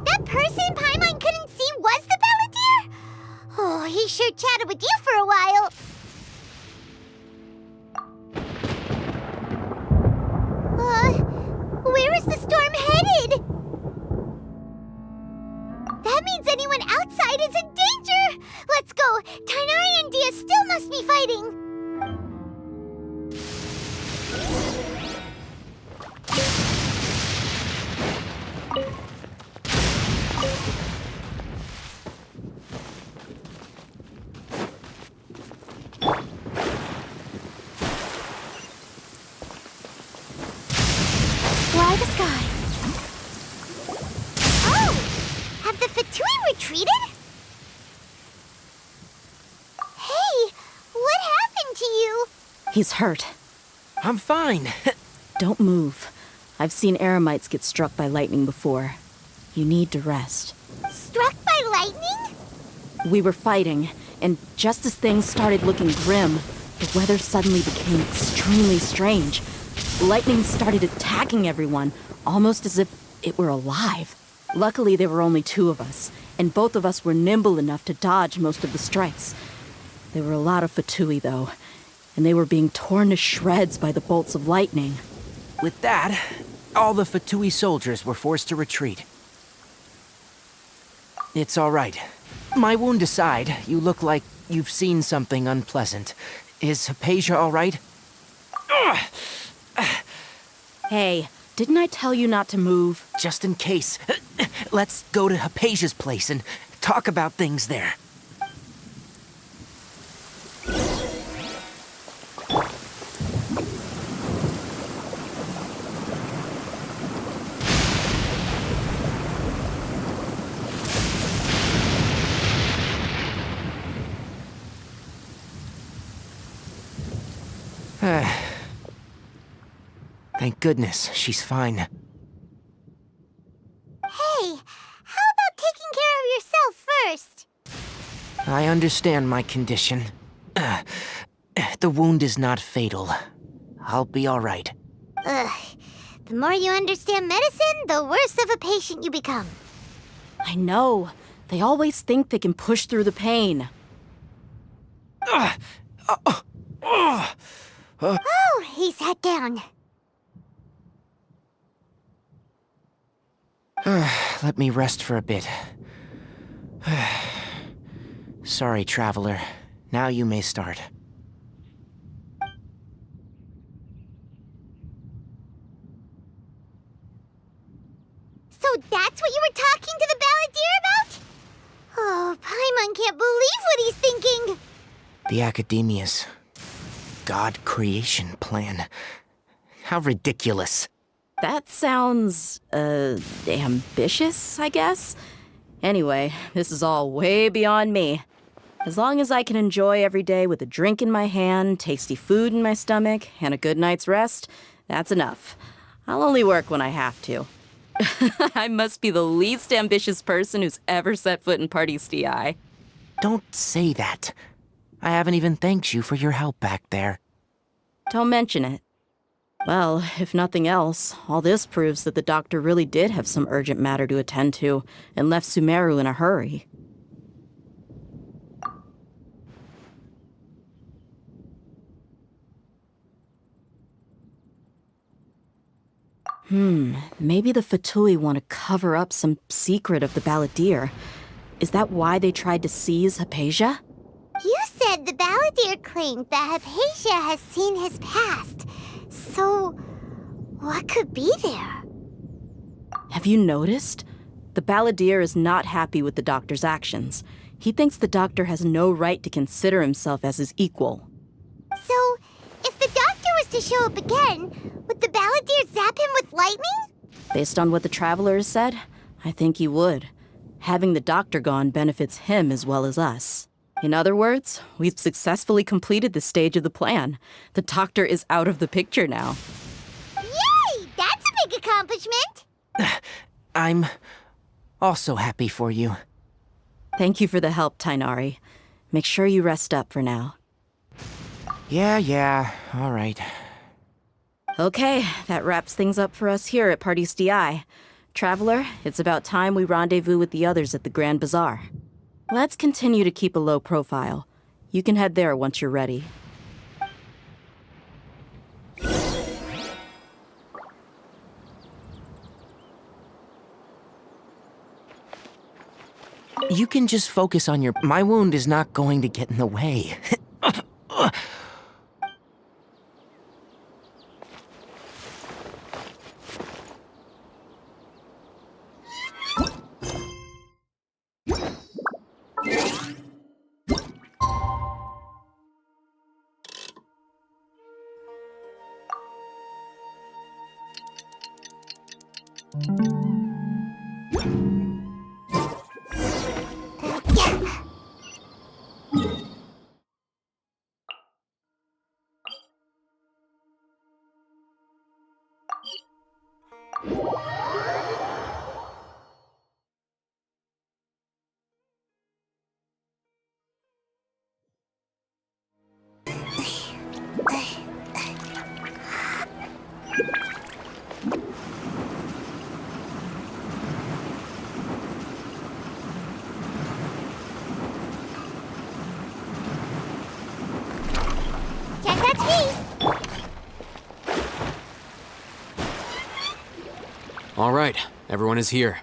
That person Paimon couldn't see was the Balladeer? Oh, he sure chatted with you for a while. Where is the storm headed? That means anyone outside is in danger! Let's go! Tighnari and Dia still must be fighting! Fly the sky. Have the Fatui retreated? Hey, what happened to you? He's hurt. I'm fine. Don't move. I've seen Eremites get struck by lightning before. You need to rest. Struck by lightning? We were fighting, and just as things started looking grim, the weather suddenly became extremely strange. Lightning started attacking everyone, almost as if it were alive. Luckily, there were only two of us, and both of us were nimble enough to dodge most of the strikes. There were a lot of Fatui, though, and they were being torn to shreds by the bolts of lightning. With that, all the Fatui soldiers were forced to retreat. It's all right. My wound aside, you look like you've seen something unpleasant. Is Hypatia all right? Hey, didn't I tell you not to move? Just in case. Let's go to Hypatia's place and talk about things there. Thank goodness, she's fine. Hey, how about taking care of yourself first? I understand my condition. The wound is not fatal. I'll be all right. Ugh. The more you understand medicine, the worse of a patient you become. I know. They always think they can push through the pain. Oh, he sat down. Let me rest for a bit. Sorry, traveler. Now you may start. So that's what you were talking to the Balladeer about? Oh, Paimon can't believe what he's thinking. The Academia's God creation plan. How ridiculous. That sounds, ambitious, I guess? Anyway, this is all way beyond me. As long as I can enjoy every day with a drink in my hand, tasty food in my stomach, and a good night's rest, that's enough. I'll only work when I have to. I must be the least ambitious person who's ever set foot in Party's DI. Don't say that. I haven't even thanked you for your help back there. Don't mention it. Well, if nothing else, all this proves that the doctor really did have some urgent matter to attend to and left Sumeru in a hurry. Maybe the Fatui want to cover up some secret of the Balladeer. Is that why they tried to seize Hypatia? The Balladeer claimed that Hypatia has seen his past. So, what could be there? Have you noticed? The Balladeer is not happy with the Doctor's actions. He thinks the Doctor has no right to consider himself as his equal. So, if the Doctor was to show up again, would the Balladeer zap him with lightning? Based on what the Traveler has said, I think he would. Having the Doctor gone benefits him as well as us. In other words, we've successfully completed this stage of the plan. The Doctor is out of the picture now. Yay! That's a big accomplishment! I'm also happy for you. Thank you for the help, Tainari. Make sure you rest up for now. Yeah, all right. Okay, that wraps things up for us here at Party's DI. Traveler, it's about time we rendezvous with the others at the Grand Bazaar. Let's continue to keep a low profile. You can head there once you're ready. You can just focus on your... My wound is not going to get in the way. All right, everyone is here.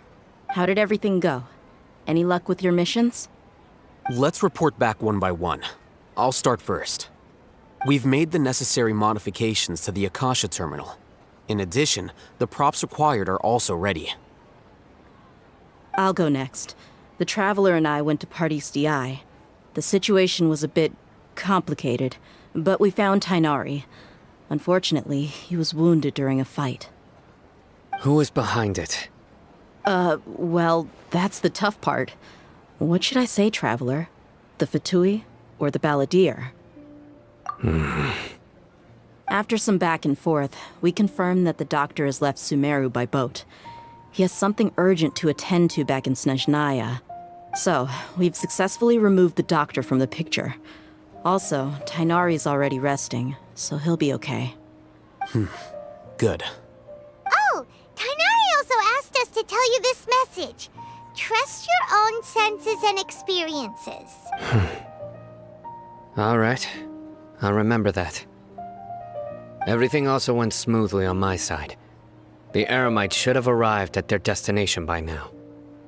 How did everything go? Any luck with your missions? Let's report back one by one. I'll start first. We've made the necessary modifications to the Akasha terminal. In addition, the props required are also ready. I'll go next. The Traveler and I went to Party's DI. The situation was a bit complicated, but we found Tainari. Unfortunately, he was wounded during a fight. Who is behind it? Well, that's the tough part. What should I say, Traveler? The Fatui or the Balladeer? After some back and forth, we confirmed that the Doctor has left Sumeru by boat. He has something urgent to attend to back in Snezhnaya. So, we've successfully removed the Doctor from the picture. Also, Tainari's already resting, so he'll be okay. Good. Oh, Tainari also asked us to tell you this message. Trust your own senses and experiences. All right. I'll remember that. Everything also went smoothly on my side. The Eremites should have arrived at their destination by now.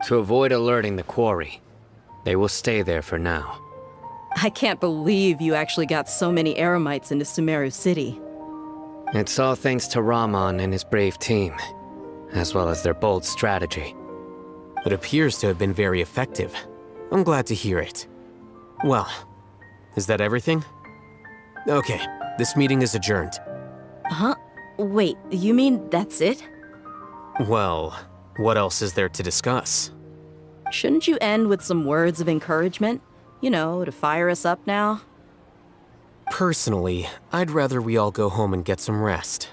To avoid alerting the quarry, they will stay there for now. I can't believe you actually got so many Eremites into Sumeru City. It's all thanks to Rahman and his brave team, as well as their bold strategy. It appears to have been very effective. I'm glad to hear it. Well, is that everything? Okay, this meeting is adjourned. Huh? Wait, you mean that's it? Well, what else is there to discuss? Shouldn't you end with some words of encouragement? You know, to fire us up now? Personally, I'd rather we all go home and get some rest.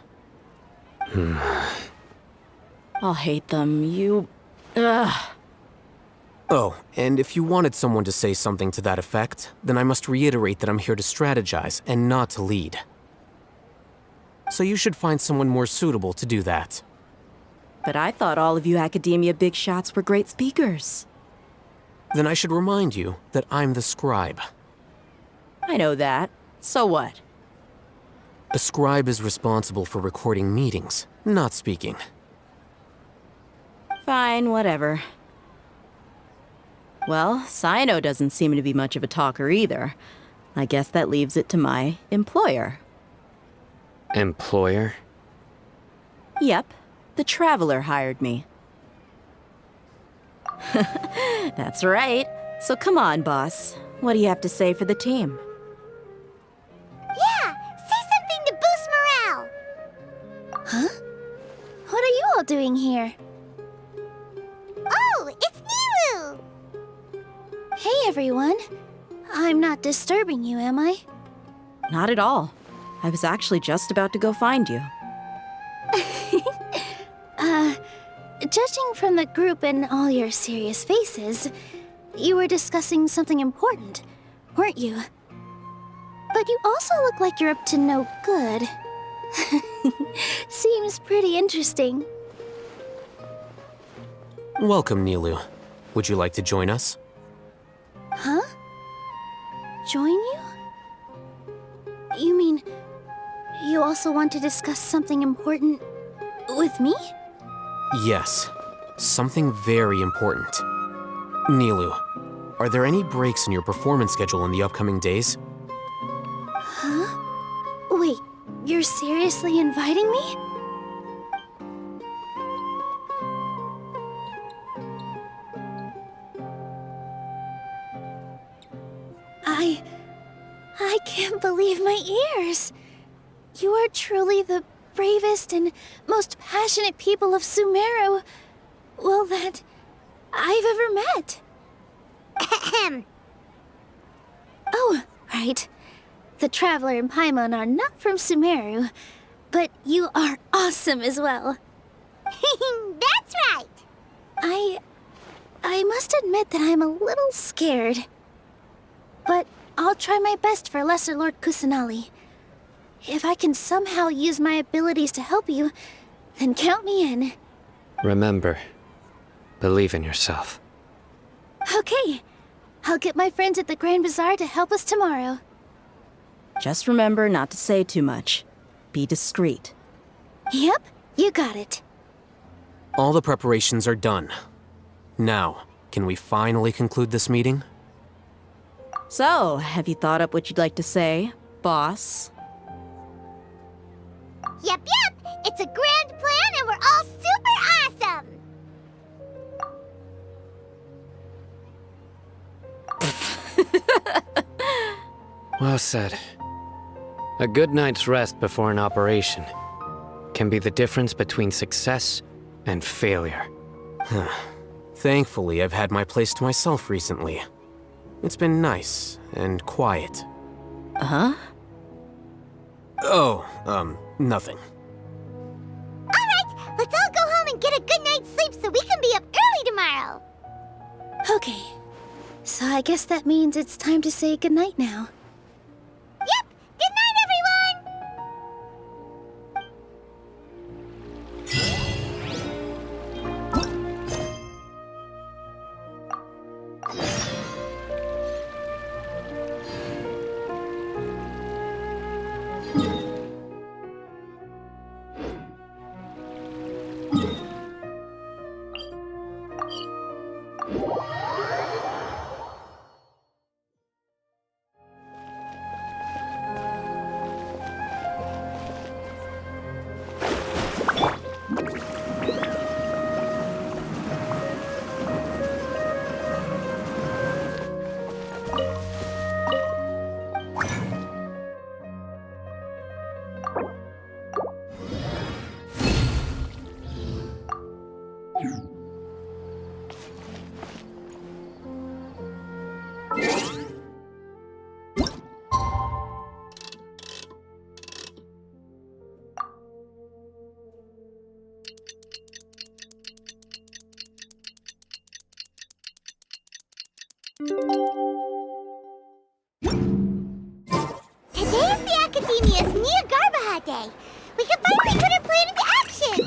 I'll hate them, you... Ugh. Oh, and if you wanted someone to say something to that effect, then I must reiterate that I'm here to strategize and not to lead. So you should find someone more suitable to do that. But I thought all of you Academia big shots were great speakers. Then I should remind you that I'm the scribe. I know that. So what? A scribe is responsible for recording meetings, not speaking. Fine, whatever. Well, Sino doesn't seem to be much of a talker either. I guess that leaves it to my employer. Employer? Yep, the Traveler hired me. That's right. So come on, boss. What do you have to say for the team? Yeah, say something to boost morale. Huh? What are you all doing here? Oh, it's Nilu! Hey, everyone. I'm not disturbing you, am I? Not at all. I was actually just about to go find you. Judging from the group and all your serious faces, you were discussing something important, weren't you? But you also look like you're up to no good. Seems pretty interesting. Welcome, Nilu. Would you like to join us? Huh? Join you? You mean, you also want to discuss something important with me? Yes. Something very important. Nilu, are there any breaks in your performance schedule in the upcoming days? Huh? Wait, you're seriously inviting me? I can't believe my ears. You are truly the bravest and most passionate people of Sumeru, well, that I've ever met. Ahem. Oh, right. The Traveler and Paimon are not from Sumeru, but you are awesome as well. That's right. I must admit that I'm a little scared. But I'll try my best for Lesser Lord Kusanali. If I can somehow use my abilities to help you, then count me in. Remember, believe in yourself. Okay. I'll get my friends at the Grand Bazaar to help us tomorrow. Just remember not to say too much. Be discreet. Yep, you got it. All the preparations are done. Now, can we finally conclude this meeting? So, have you thought up what you'd like to say, boss? Yep. It's a grand plan and we're all super awesome. Well said. A good night's rest before an operation can be the difference between success and failure. Thankfully, I've had my place to myself recently. It's been nice and quiet. Huh? Oh, nothing. Alright, let's all go home and get a good night's sleep so we can be up early tomorrow. Okay. So I guess that means it's time to say goodnight now. Yep, good night, everyone! Today is the Academia's Nia Garbaha Day. We can finally put our plan into action.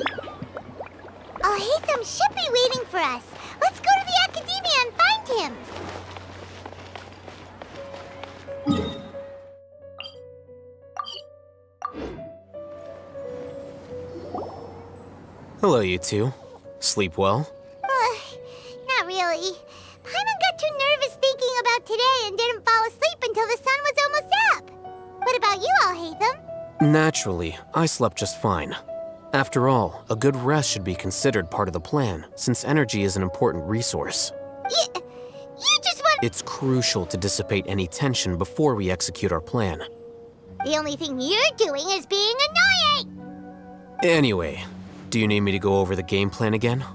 Alhaitham should be waiting for us. Let's go to the Academia and find him. Hello, you two. Sleep well? Not really. Paimon got too nervous thinking about out today and didn't fall asleep until the sun was almost up. What about you, Alhaitham? Naturally, I slept just fine. After all, a good rest should be considered part of the plan, since energy is an important resource. You just want— It's crucial to dissipate any tension before we execute our plan. The only thing you're doing is being annoying! Anyway, do you need me to go over the game plan again?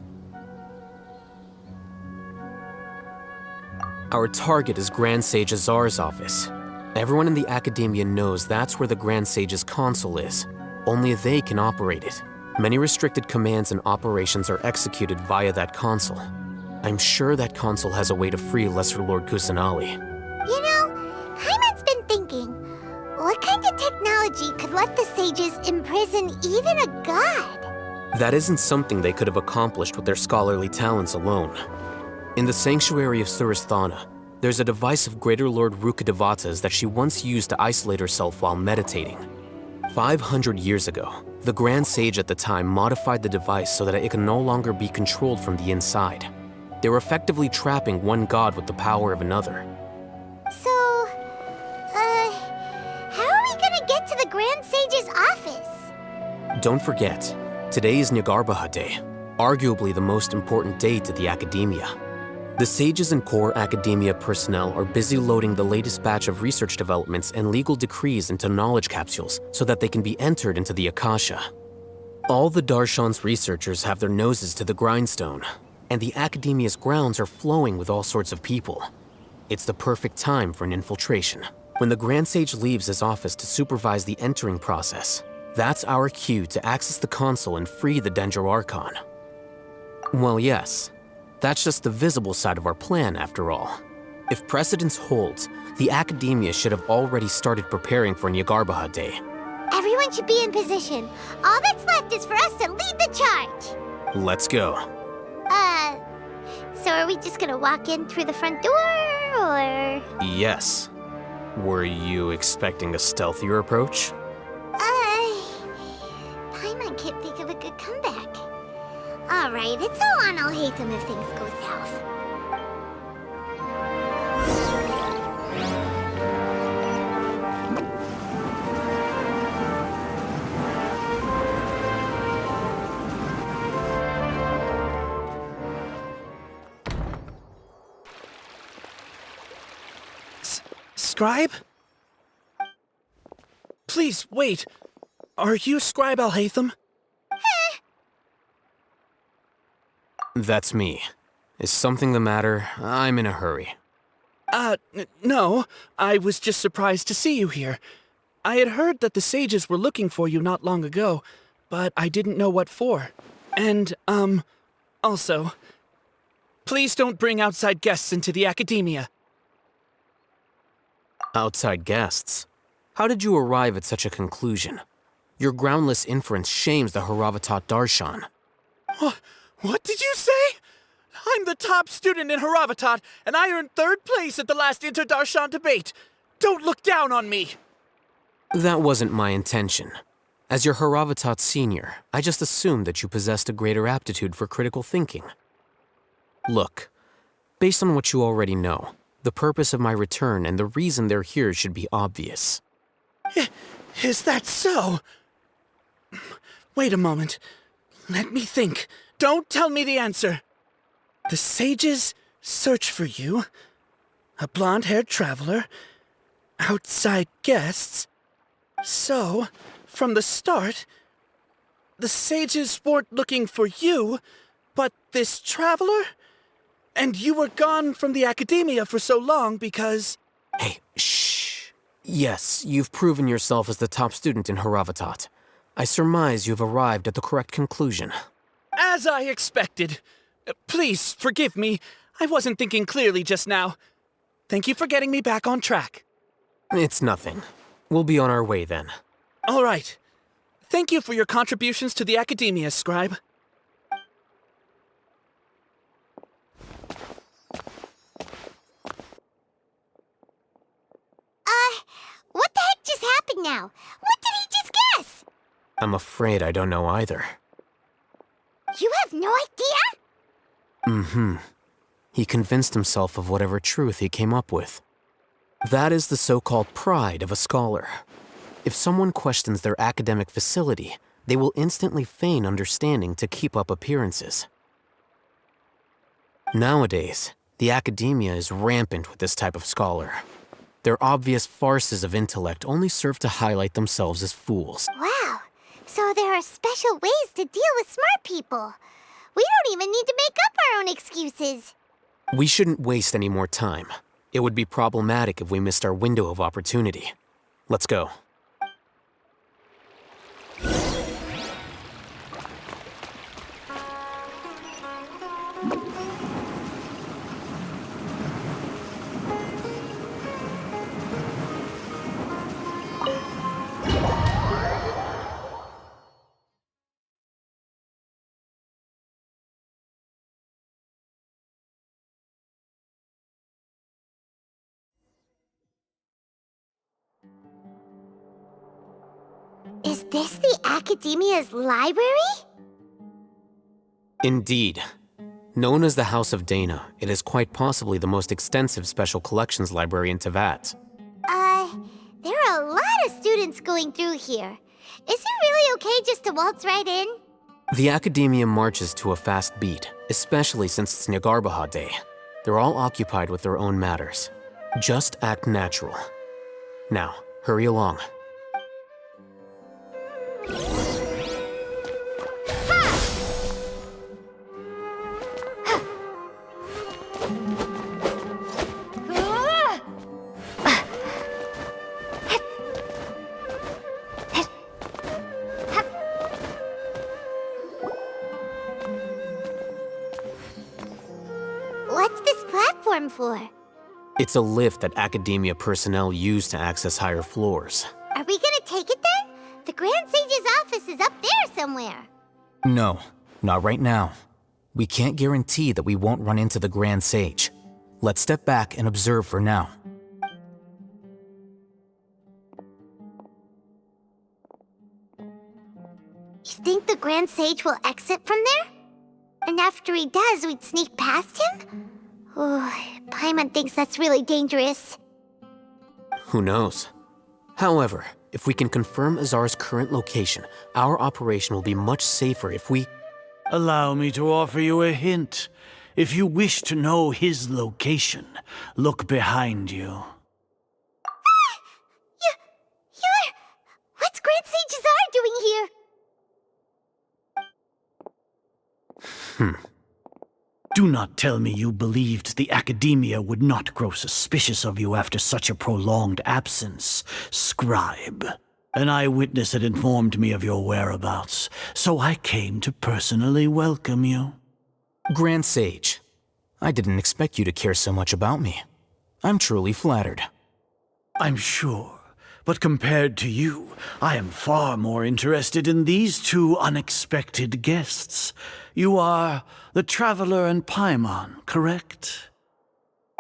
Our target is Grand Sage Azar's office. Everyone in the Academia knows that's where the Grand Sage's console is. Only they can operate it. Many restricted commands and operations are executed via that console. I'm sure that console has a way to free Lesser Lord Kusanali. You know, Paimon's been thinking, what kind of technology could let the sages imprison even a god? That isn't something they could have accomplished with their scholarly talents alone. In the Sanctuary of Suristhana, there's a device of Greater Lord Rukkhadevata's that she once used to isolate herself while meditating. 500 years ago, the Grand Sage at the time modified the device so that it can no longer be controlled from the inside. They were effectively trapping one god with the power of another. So, how are we gonna get to the Grand Sage's office? Don't forget, today is Nyagarbha Day, arguably the most important day to the Academia. The sages and core Academia personnel are busy loading the latest batch of research developments and legal decrees into knowledge capsules so that they can be entered into the Akasha. All the Darshan's researchers have their noses to the grindstone, and the Academia's grounds are flowing with all sorts of people. It's the perfect time for an infiltration. When the Grand Sage leaves his office to supervise the entering process, that's our cue to access the console and free the Dendro Archon. Well, yes. That's just the visible side of our plan, after all. If precedence holds, the Academia should have already started preparing for Nyagarbha Day. Everyone should be in position. All that's left is for us to lead the charge. Let's go. So are we just gonna walk in through the front door, or? Yes. Were you expecting a stealthier approach? Paimon can't think of a good comeback. Alright, it's all on Alhaitham if things go south. Scribe? Please, wait. Are you Scribe Alhaitham? That's me. Is something the matter? I'm in a hurry. No. I was just surprised to see you here. I had heard that the sages were looking for you not long ago, but I didn't know what for. And, also, please don't bring outside guests into the Academia. Outside guests? How did you arrive at such a conclusion? Your groundless inference shames the Haravatat Darshan. What did you say? I'm the top student in Haravatat, and I earned 3rd place at the last Inter-Darshan debate. Don't look down on me! That wasn't my intention. As your Haravatat senior, I just assumed that you possessed a greater aptitude for critical thinking. Look, based on what you already know, the purpose of my return and the reason they're here should be obvious. Is that so? Wait a moment. Let me think. Don't tell me the answer. The sages search for you. A blonde-haired traveler. Outside guests. So, from the start, the sages weren't looking for you, but this traveler? And you were gone from the Academia for so long because... Hey, shh. Yes, you've proven yourself as the top student in Haravatat. I surmise you've arrived at the correct conclusion. As I expected. Please, forgive me. I wasn't thinking clearly just now. Thank you for getting me back on track. It's nothing. We'll be on our way then. All right. Thank you for your contributions to the Academia, Scribe. What the heck just happened now? What did he just guess? I'm afraid I don't know either. You have no idea? Mm-hmm. He convinced himself of whatever truth he came up with. That is the so-called pride of a scholar. If someone questions their academic facility, they will instantly feign understanding to keep up appearances. Nowadays, the academia is rampant with this type of scholar. Their obvious farces of intellect only serve to highlight themselves as fools. Wow, so there are special ways to deal with smart people. We don't even need to make up our own excuses. We shouldn't waste any more time. It would be problematic if we missed our window of opportunity. Let's go. Is this the Academia's library? Indeed. Known as the House of Dana, it is quite possibly the most extensive special collections library in Teyvat. There are a lot of students going through here. Is it really okay just to waltz right in? The Academia marches to a fast beat, especially since it's Nyargarbaha Day. They're all occupied with their own matters. Just act natural. Now, hurry along. What's this platform for? It's a lift that Academia personnel use to access higher floors. Are we gonna take it then? The Grand Sage's office is up there somewhere. No, not right now. We can't guarantee that we won't run into the Grand Sage. Let's step back and observe for now. You think the Grand Sage will exit from there? And after he does, we'd sneak past him? Oh, Paimon thinks that's really dangerous. Who knows? However, if we can confirm Azar's current location, our operation will be much safer if we... Allow me to offer you a hint. If you wish to know his location, look behind you. What's Grand Sage Azar doing here? Do not tell me you believed the Academia would not grow suspicious of you after such a prolonged absence, scribe. An eyewitness had informed me of your whereabouts, so I came to personally welcome you. Grand Sage, I didn't expect you to care so much about me. I'm truly flattered. I'm sure, but compared to you, I am far more interested in these two unexpected guests. You are the Traveler and Paimon, correct?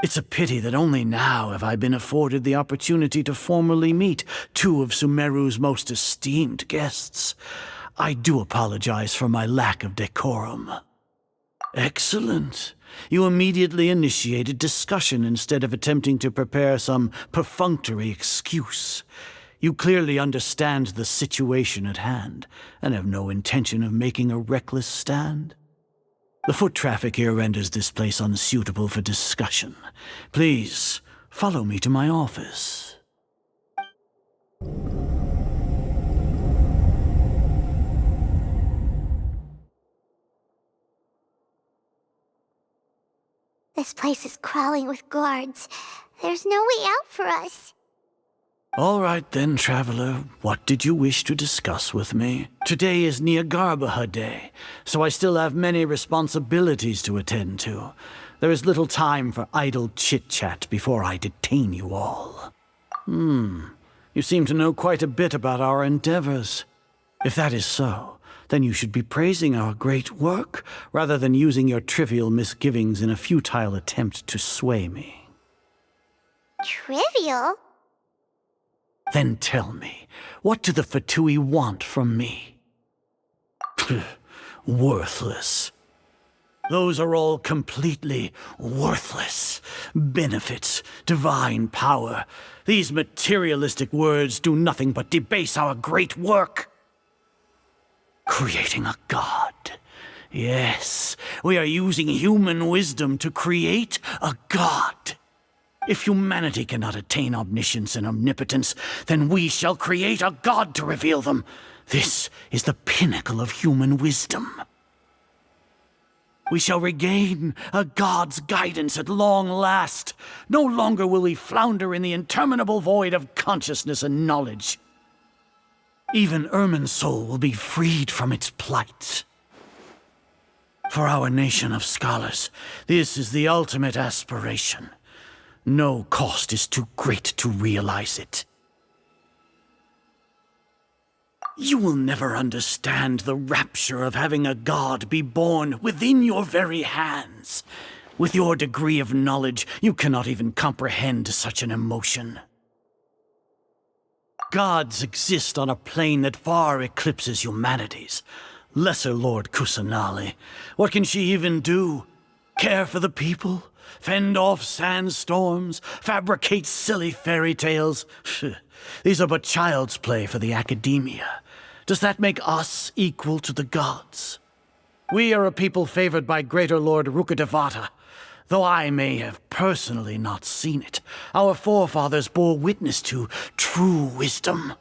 It's a pity that only now have I been afforded the opportunity to formally meet two of Sumeru's most esteemed guests. I do apologize for my lack of decorum. Excellent. You immediately initiated discussion instead of attempting to prepare some perfunctory excuse. You clearly understand the situation at hand, and have no intention of making a reckless stand. The foot traffic here renders this place unsuitable for discussion. Please, follow me to my office. This place is crawling with guards. There's no way out for us. All right then, Traveler. What did you wish to discuss with me? Today is Nyargarbaha Day, so I still have many responsibilities to attend to. There is little time for idle chit-chat before I detain you all. You seem to know quite a bit about our endeavors. If that is so, then you should be praising our great work, rather than using your trivial misgivings in a futile attempt to sway me. Trivial? Then tell me, what do the Fatui want from me? Worthless. Those are all completely worthless. Benefits, divine power. These materialistic words do nothing but debase our great work. Creating a god. Yes, we are using human wisdom to create a god. If humanity cannot attain omniscience and omnipotence, then we shall create a god to reveal them. This is the pinnacle of human wisdom. We shall regain a god's guidance at long last. No longer will we flounder in the interminable void of consciousness and knowledge. Even Ermin's soul will be freed from its plight. For our nation of scholars, this is the ultimate aspiration. No cost is too great to realize it. You will never understand the rapture of having a god be born within your very hands. With your degree of knowledge, you cannot even comprehend such an emotion. Gods exist on a plane that far eclipses humanity's. Lesser Lord Kusanali, what can she even do? Care for the people? Fend off sandstorms? Fabricate silly fairy tales? These are but child's play for the academia. Does that make us equal to the gods? We are a people favored by Greater Lord Rukadevata. Though I may have personally not seen it, our forefathers bore witness to true wisdom.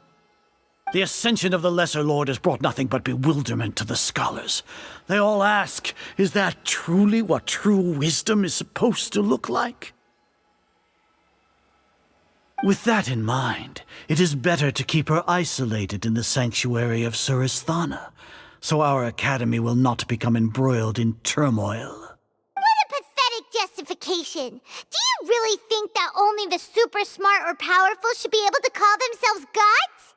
The ascension of the Lesser Lord has brought nothing but bewilderment to the scholars. They all ask, is that truly what true wisdom is supposed to look like? With that in mind, it is better to keep her isolated in the sanctuary of Suristhana, so our academy will not become embroiled in turmoil. What a pathetic justification! Do you really think that only the super smart or powerful should be able to call themselves gods?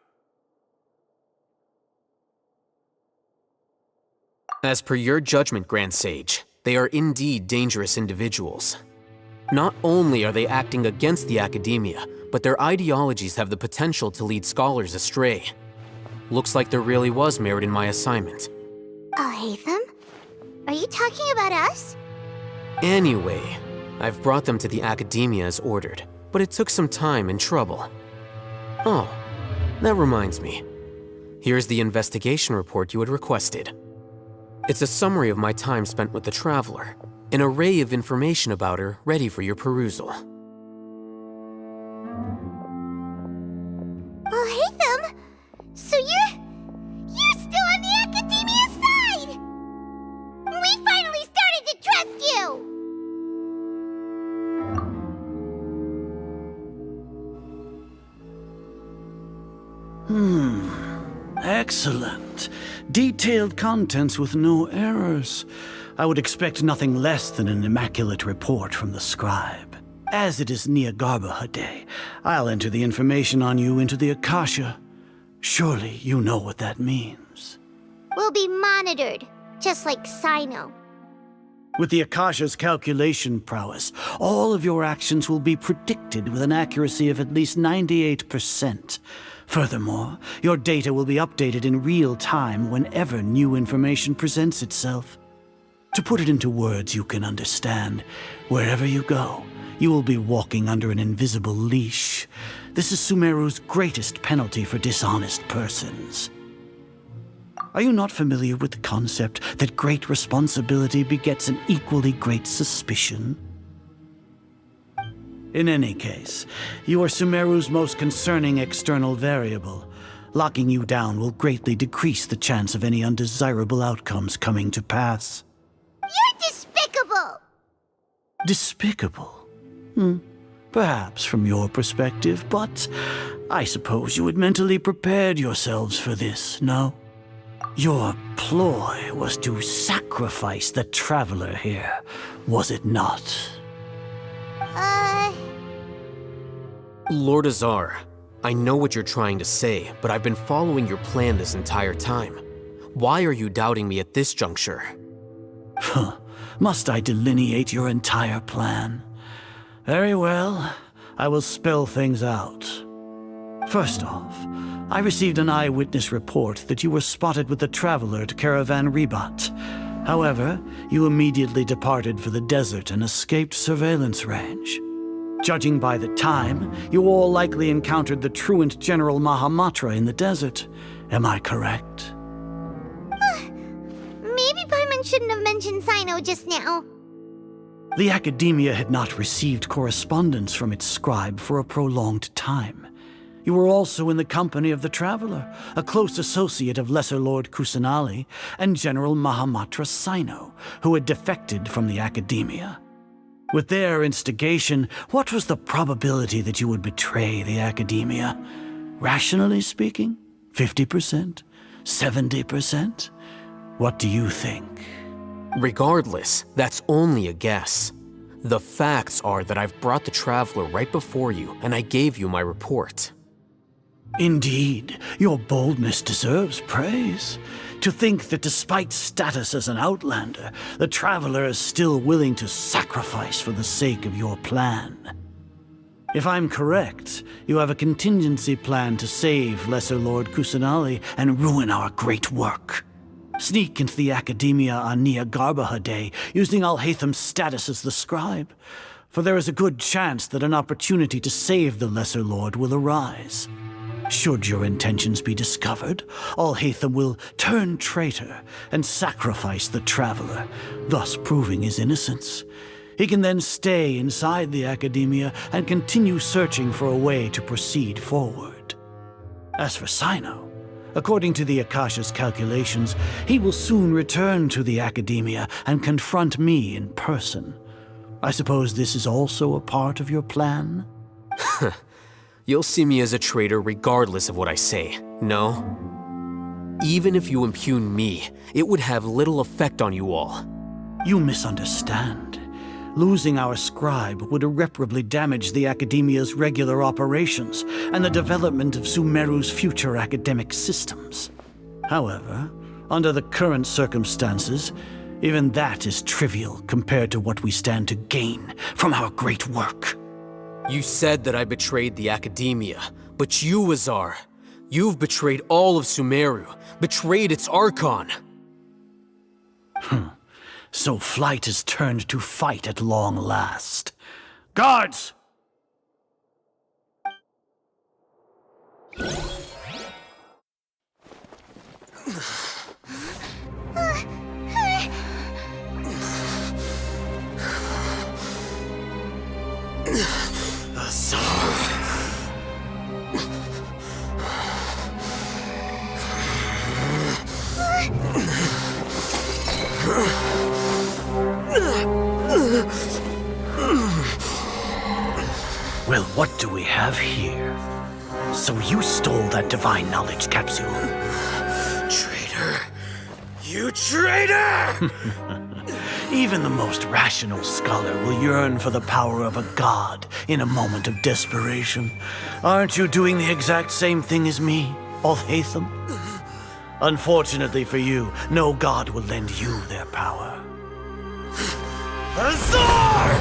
As per your judgment, Grand Sage, they are indeed dangerous individuals. Not only are they acting against the academia, but their ideologies have the potential to lead scholars astray. Looks like there really was merit in my assignment. Alhaitham? Are you talking about us? Anyway, I've brought them to the academia as ordered, but it took some time and trouble. Oh, that reminds me. Here's the investigation report you had requested. It's a summary of my time spent with the Traveler, an array of information about her ready for your perusal. Alhaitham? So you're still on the academia side! We finally started to trust you! Excellent. Detailed contents with no errors. I would expect nothing less than an immaculate report from the scribe. As it is Niagarbha Day, I'll enter the information on you into the Akasha. Surely you know what that means. We'll be monitored, just like Sino. With the Akasha's calculation prowess, all of your actions will be predicted with an accuracy of at least 98%. Furthermore, your data will be updated in real time whenever new information presents itself. To put it into words you can understand, wherever you go, you will be walking under an invisible leash. This is Sumeru's greatest penalty for dishonest persons. Are you not familiar with the concept that great responsibility begets an equally great suspicion? In any case, you are Sumeru's most concerning external variable. Locking you down will greatly decrease the chance of any undesirable outcomes coming to pass. You're despicable! Despicable? Perhaps from your perspective, but I suppose you had mentally prepared yourselves for this, no? Your ploy was to sacrifice the Traveler here, was it not? Lord Azar, I know what you're trying to say, but I've been following your plan this entire time. Why are you doubting me at this juncture? Must I delineate your entire plan? Very well, I will spell things out. First off, I received an eyewitness report that you were spotted with the Traveler at Caravan Ribat. However, you immediately departed for the desert and escaped surveillance range. Judging by the time, you all likely encountered the truant General Mahamatra in the desert. Am I correct? Maybe Paimon shouldn't have mentioned Sino just now. The Academia had not received correspondence from its scribe for a prolonged time. You were also in the company of the Traveler, a close associate of Lesser Lord Kusanali and General Mahamatra Sino, who had defected from the Academia. With their instigation, what was the probability that you would betray the Academia? Rationally speaking, 50%? 70%? What do you think? Regardless, that's only a guess. The facts are that I've brought the Traveler right before you, and I gave you my report. Indeed, your boldness deserves praise. To think that despite status as an outlander, the Traveler is still willing to sacrifice for the sake of your plan. If I'm correct, you have a contingency plan to save Lesser Lord Kusanali and ruin our great work. Sneak into the Academia on Nia Garbaha Day, using Alhaitham's status as the scribe, for there is a good chance that an opportunity to save the Lesser Lord will arise. Should your intentions be discovered, Alhaitham will turn traitor and sacrifice the Traveler, thus proving his innocence. He can then stay inside the Academia and continue searching for a way to proceed forward. As for Sino, according to the Akasha's calculations, he will soon return to the Academia and confront me in person. I suppose this is also a part of your plan? You'll see me as a traitor regardless of what I say, no? Even if you impugn me, it would have little effect on you all. You misunderstand. Losing our scribe would irreparably damage the Academia's regular operations and the development of Sumeru's future academic systems. However, under the current circumstances, even that is trivial compared to what we stand to gain from our great work. You said that I betrayed the Academia, but you, Azar, you've betrayed all of Sumeru, betrayed its Archon. So flight has turned to fight at long last. Guards! Well, what do we have here? So you stole that divine knowledge capsule? Traitor! You traitor! Even the most rational scholar will yearn for the power of a god in a moment of desperation. Aren't you doing the exact same thing as me, Alhaitham? Unfortunately for you, no god will lend you their power. Azar!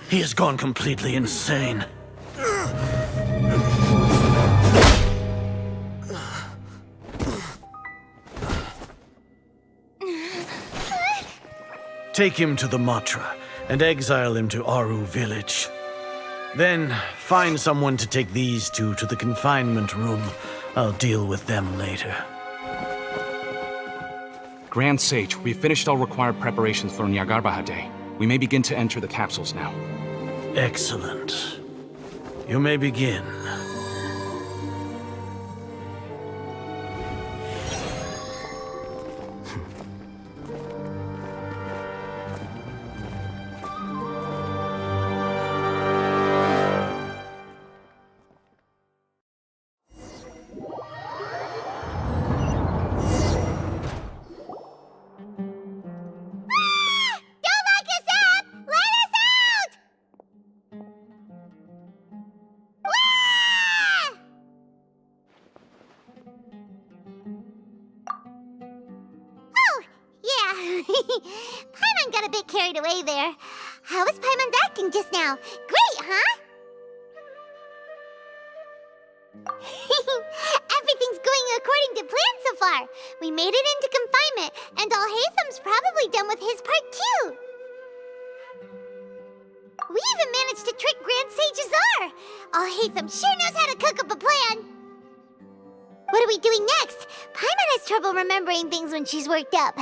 He has gone completely insane. Take him to the Matra and exile him to Aru village. Then find someone to take these two to the confinement room. I'll deal with them later. Grand Sage, we've finished all required preparations for Nyagarbha Day. We may begin to enter the capsules now. Excellent. You may begin. Paimon got a bit carried away there. How was Paimon acting just now? Great, huh? Everything's going according to plan so far. We made it into confinement, and Alhaitham's probably done with his part too. We even managed to trick Grand Sage Azar. Alhaitham sure knows how to cook up a plan. What are we doing next? Paimon has trouble remembering things when she's worked up.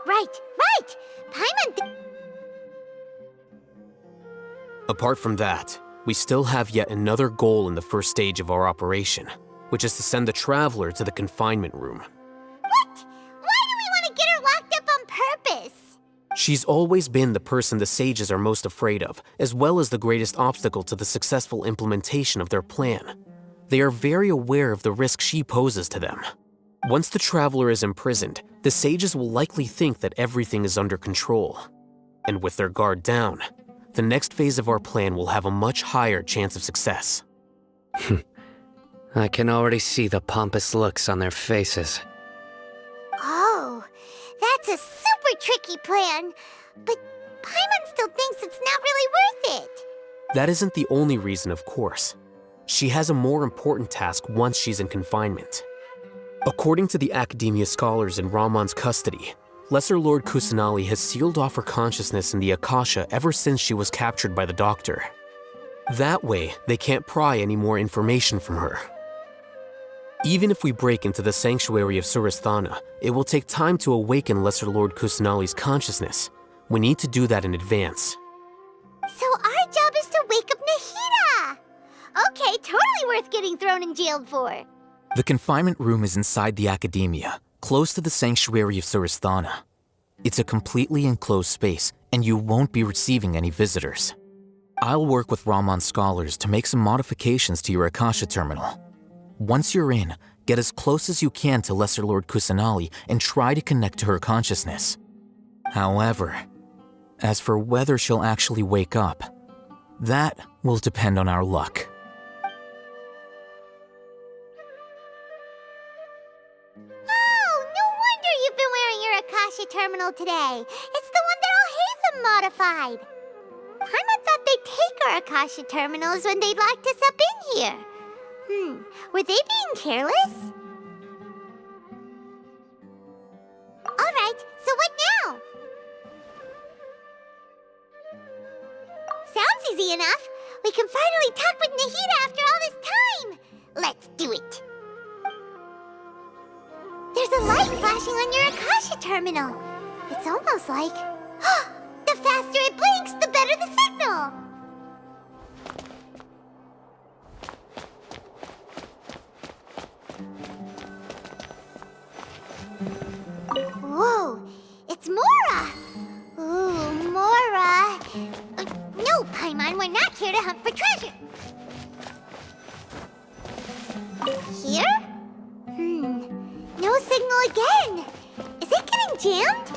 Right. Paimon. Apart from that, we still have yet another goal in the first stage of our operation, which is to send the Traveler to the confinement room. What? Why do we want to get her locked up on purpose? She's always been the person the sages are most afraid of, as well as the greatest obstacle to the successful implementation of their plan. They are very aware of the risk she poses to them. Once the Traveler is imprisoned, the sages will likely think that everything is under control. And with their guard down, the next phase of our plan will have a much higher chance of success. I can already see the pompous looks on their faces. Oh, that's a super tricky plan. But Paimon still thinks it's not really worth it. That isn't the only reason, of course. She has a more important task once she's in confinement. According to the Academia scholars in Ramon's custody, Lesser Lord Kusanali has sealed off her consciousness in the Akasha ever since she was captured by the Doctor. That way, they can't pry any more information from her. Even if we break into the sanctuary of Suristhana, it will take time to awaken Lesser Lord Kusanali's consciousness. We need to do that in advance. So our job is to wake up Nahida! Okay, totally worth getting thrown in jail for. The confinement room is inside the Academia, close to the sanctuary of Suristhana. It's a completely enclosed space, and you won't be receiving any visitors. I'll work with Ramon's scholars to make some modifications to your Akasha terminal. Once you're in, get as close as you can to Lesser Lord Kusanali and try to connect to her consciousness. However, as for whether she'll actually wake up, that will depend on our luck. Akasha terminal today. It's the one that Alhaitham modified. Paimon thought they'd take our Akasha terminals when they locked us up in here. Were they being careless? Alright, so what now? Sounds easy enough. We can finally talk with Nahida after all this time. Let's do it. There's a light flashing on your Akasha terminal. It's almost like... the faster it blinks, the better the signal! Whoa! It's Mora! Ooh, Mora! No, Paimon, we're not here to hunt for treasure! Here? No signal again! Is it getting jammed?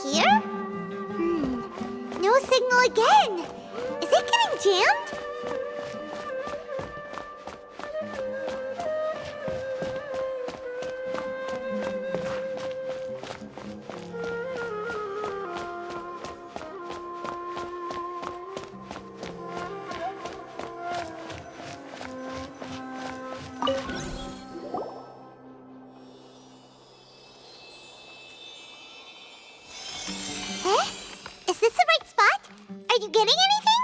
Here? No signal again! Is it getting jammed? Is this the right spot? Are you getting anything?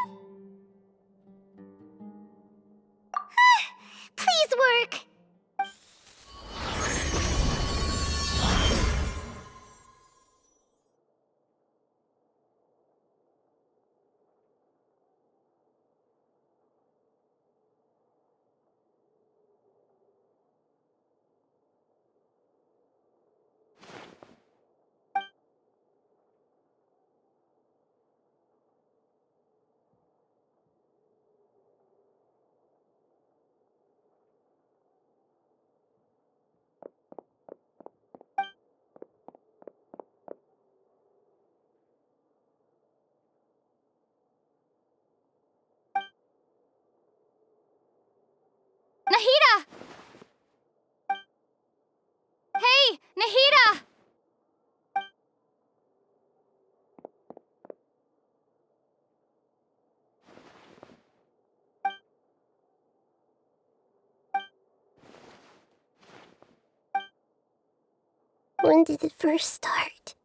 When did it first start?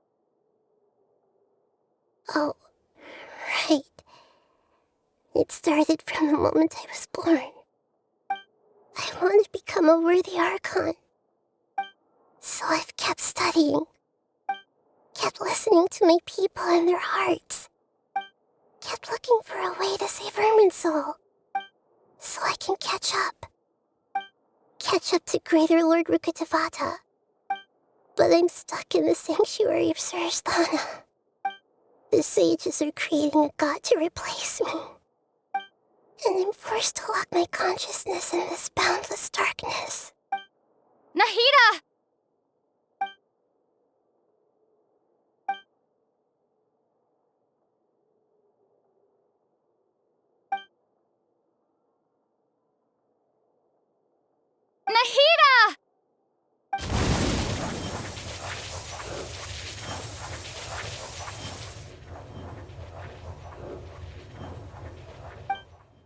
Oh, right. It started from the moment I was born. I want to become a worthy Archon. So I've kept studying. Kept listening to my people and their hearts. Kept looking for a way to save Irminsul. So I can catch up. Catch up to Greater Lord Rukkhadevata. But I'm stuck in the sanctuary of Suristhana. The sages are creating a god to replace me. And I'm forced to lock my consciousness in this boundless darkness. Nahida! Nahida!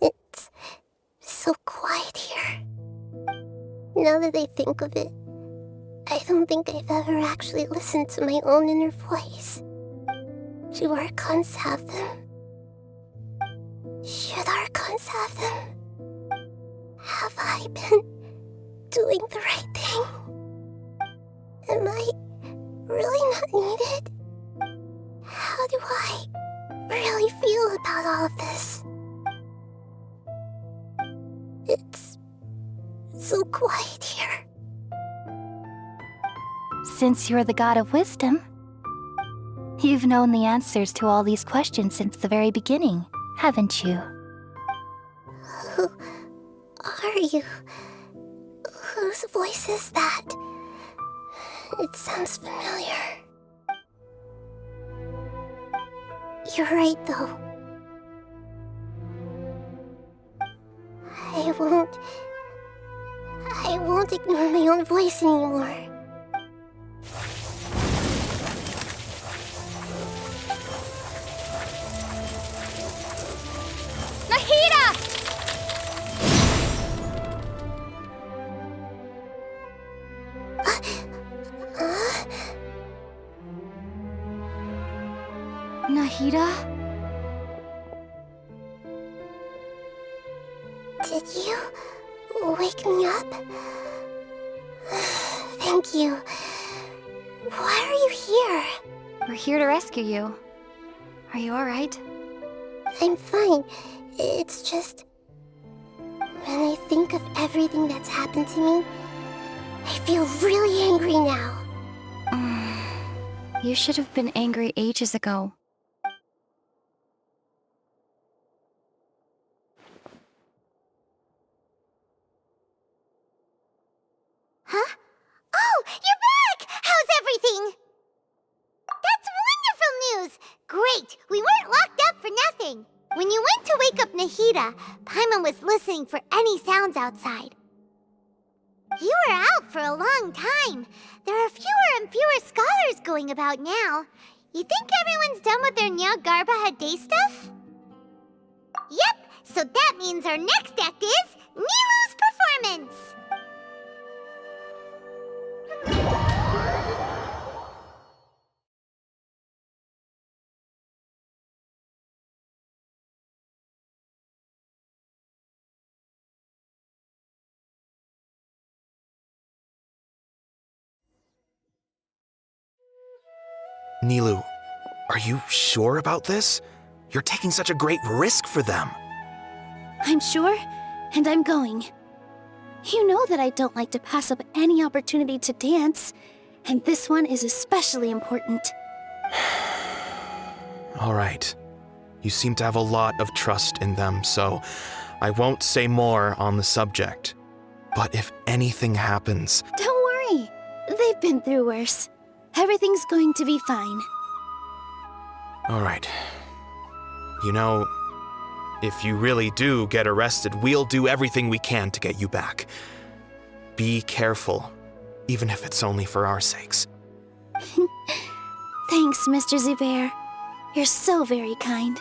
It's so quiet here. Now that I think of it, I don't think I've ever actually listened to my own inner voice. Do Archons have them? Should Archons have them? Have I been doing the right thing? Am I really not needed? How do I really feel about all of this? It's so quiet here. Since you're the god of wisdom, you've known the answers to all these questions since the very beginning, haven't you? Who are you? Whose voice is that? It sounds familiar. You're right, though. I won't ignore my own voice anymore. Nahida! Nahida? Did you wake me up? Thank you. Why are you here? We're here to rescue you. Are you alright? I'm fine. It's just... when I think of everything that's happened to me, I feel really angry now. You should have been angry ages ago. Huh? Oh, you're back! How's everything? That's wonderful news! Great! We weren't locked up for nothing! When you went to wake up Nahida, Paimon was listening for any sounds outside. You were out for a long time. There are fewer and fewer scholars going about now. You think everyone's done with their Nyagarbha Day stuff? Yep, so that means our next act is Nilu's performance! Nilu, are you sure about this? You're taking such a great risk for them. I'm sure, and I'm going. You know that I don't like to pass up any opportunity to dance, and this one is especially important. All right. You seem to have a lot of trust in them, so I won't say more on the subject. But if anything happens... Don't worry. They've been through worse. Everything's going to be fine. All right. You know, if you really do get arrested, we'll do everything we can to get you back. Be careful, even if it's only for our sakes. Thanks, Mr. Zubair. You're so very kind.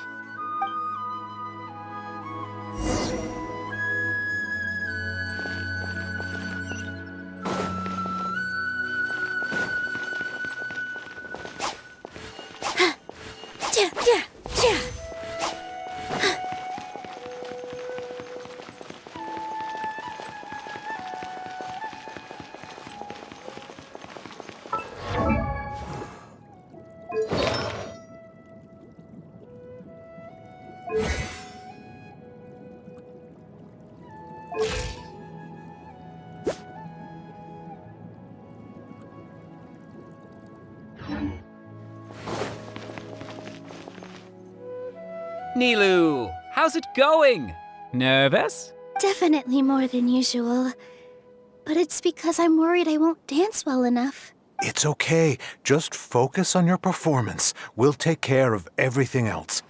Nilu, how's it going? Nervous? Definitely more than usual. But it's because I'm worried I won't dance well enough. It's okay. Just focus on your performance. We'll take care of everything else.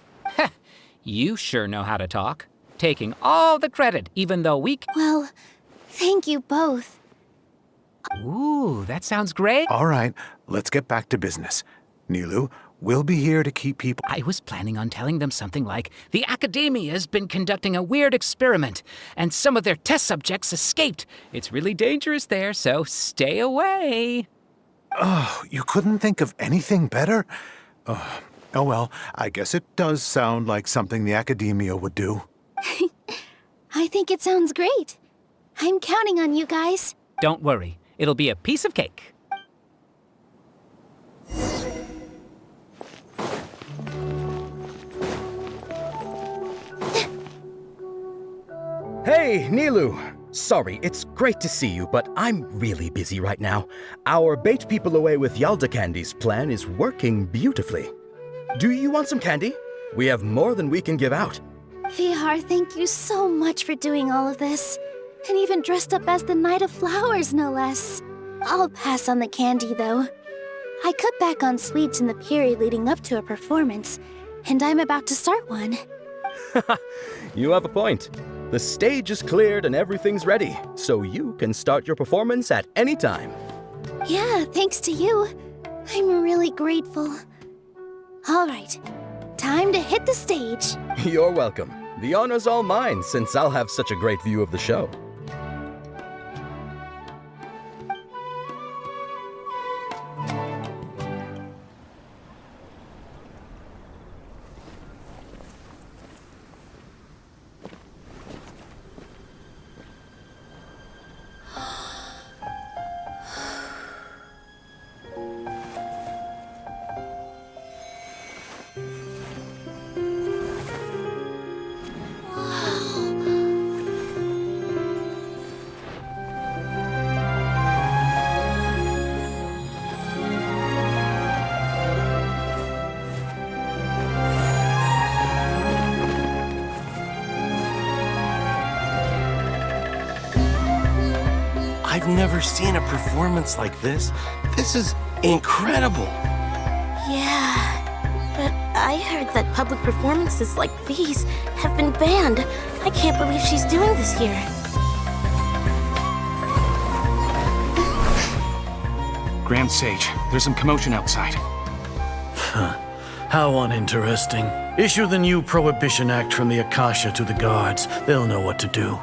You sure know how to talk. Taking all the credit, even though we... Well, thank you both. Ooh, that sounds great. All right, let's get back to business. Nilu, we'll be here to keep people... I was planning on telling them something like, the Academia's been conducting a weird experiment, and some of their test subjects escaped. It's really dangerous there, so stay away. Oh, you couldn't think of anything better? Oh well, I guess it does sound like something the Academia would do. I think it sounds great. I'm counting on you guys. Don't worry, it'll be a piece of cake. Hey, Nilu! Sorry, it's great to see you, but I'm really busy right now. Our Bait People Away with Yalda Candies plan is working beautifully. Do you want some candy? We have more than we can give out. Vihar, thank you so much for doing all of this. And even dressed up as the Knight of Flowers, no less. I'll pass on the candy, though. I cut back on sweets in the period leading up to a performance, and I'm about to start one. You have a point. The stage is cleared and everything's ready, so you can start your performance at any time. Yeah, thanks to you. I'm really grateful. All right, time to hit the stage. You're welcome. The honor's all mine, since I'll have such a great view of the show. I've never seen a performance like this. This is incredible. Yeah, but I heard that public performances like these have been banned. I can't believe she's doing this here. Grand Sage, there's some commotion outside. How uninteresting. Issue the new Prohibition Act from the Akasha to the guards. They'll know what to do.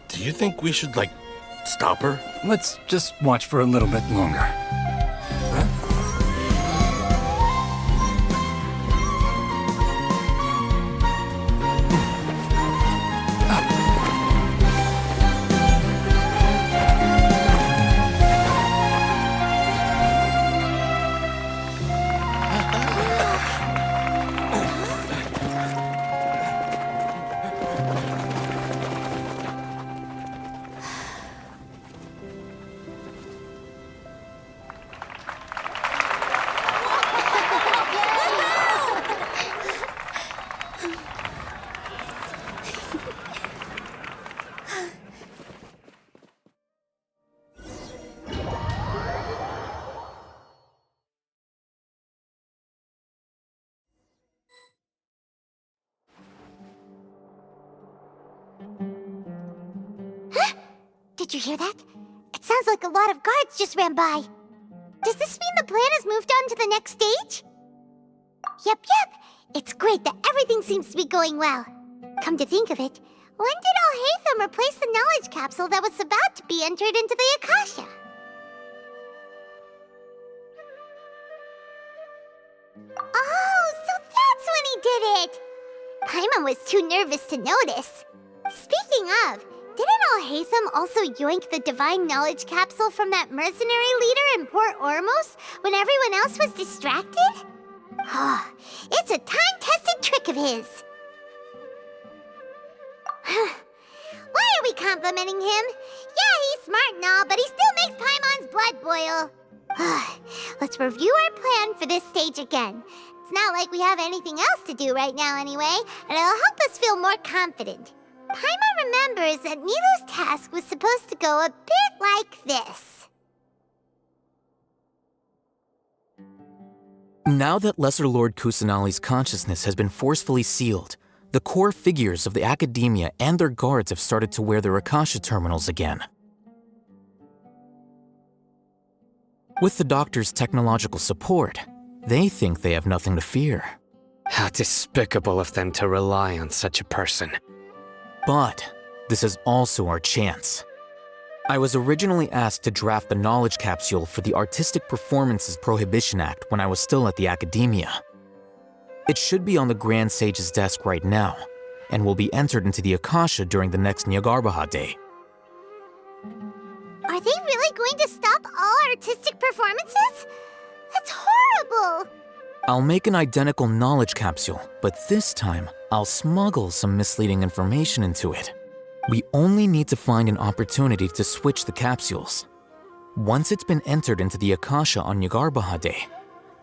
Do you think we should, stop her? Let's just watch for a little bit longer. Did you hear that? It sounds like a lot of guards just ran by. Does this mean the plan has moved on to the next stage? Yep. It's great that everything seems to be going well. Come to think of it, when did Alhaitham replace the knowledge capsule that was about to be entered into the Akasha? Oh, so that's when he did it! Paimon was too nervous to notice. Speaking of, didn't Alhaitham also yoink the divine knowledge capsule from that mercenary leader in Port Ormos when everyone else was distracted? It's a time-tested trick of his. Why are we complimenting him? Yeah, he's smart and all, but he still makes Paimon's blood boil. Let's review our plan for this stage again. It's not like we have anything else to do right now anyway, and it'll help us feel more confident. Paimon remembers that Nilou's task was supposed to go a bit like this. Now that Lesser Lord Kusanali's consciousness has been forcefully sealed, the core figures of the Academia and their guards have started to wear their Akasha terminals again. With the Doctor's technological support, they think they have nothing to fear. How despicable of them to rely on such a person. But this is also our chance. I was originally asked to draft the knowledge capsule for the Artistic Performances Prohibition Act when I was still at the Academia. It should be on the Grand Sage's desk right now, and will be entered into the Akasha during the next Nyargarbaha Day. Are they really going to stop all artistic performances? That's horrible! I'll make an identical knowledge capsule, but this time, I'll smuggle some misleading information into it. We only need to find an opportunity to switch the capsules. Once it's been entered into the Akasha on Nyargarbaha Day,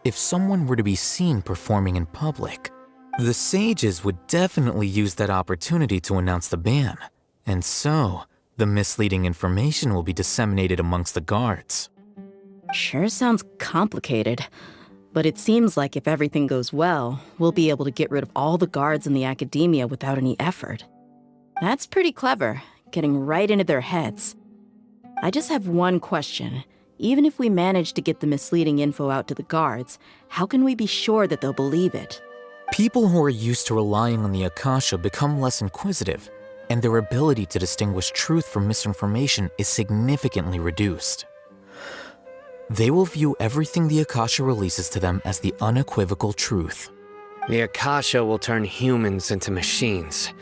if someone were to be seen performing in public, the sages would definitely use that opportunity to announce the ban, and so the misleading information will be disseminated amongst the guards. Sure sounds complicated, but it seems like if everything goes well, we'll be able to get rid of all the guards in the Academia without any effort. That's pretty clever, getting right into their heads. I just have one question. Even if we manage to get the misleading info out to the guards, how can we be sure that they'll believe it? People who are used to relying on the Akasha become less inquisitive, and their ability to distinguish truth from misinformation is significantly reduced. They will view everything the Akasha releases to them as the unequivocal truth. The Akasha will turn humans into machines.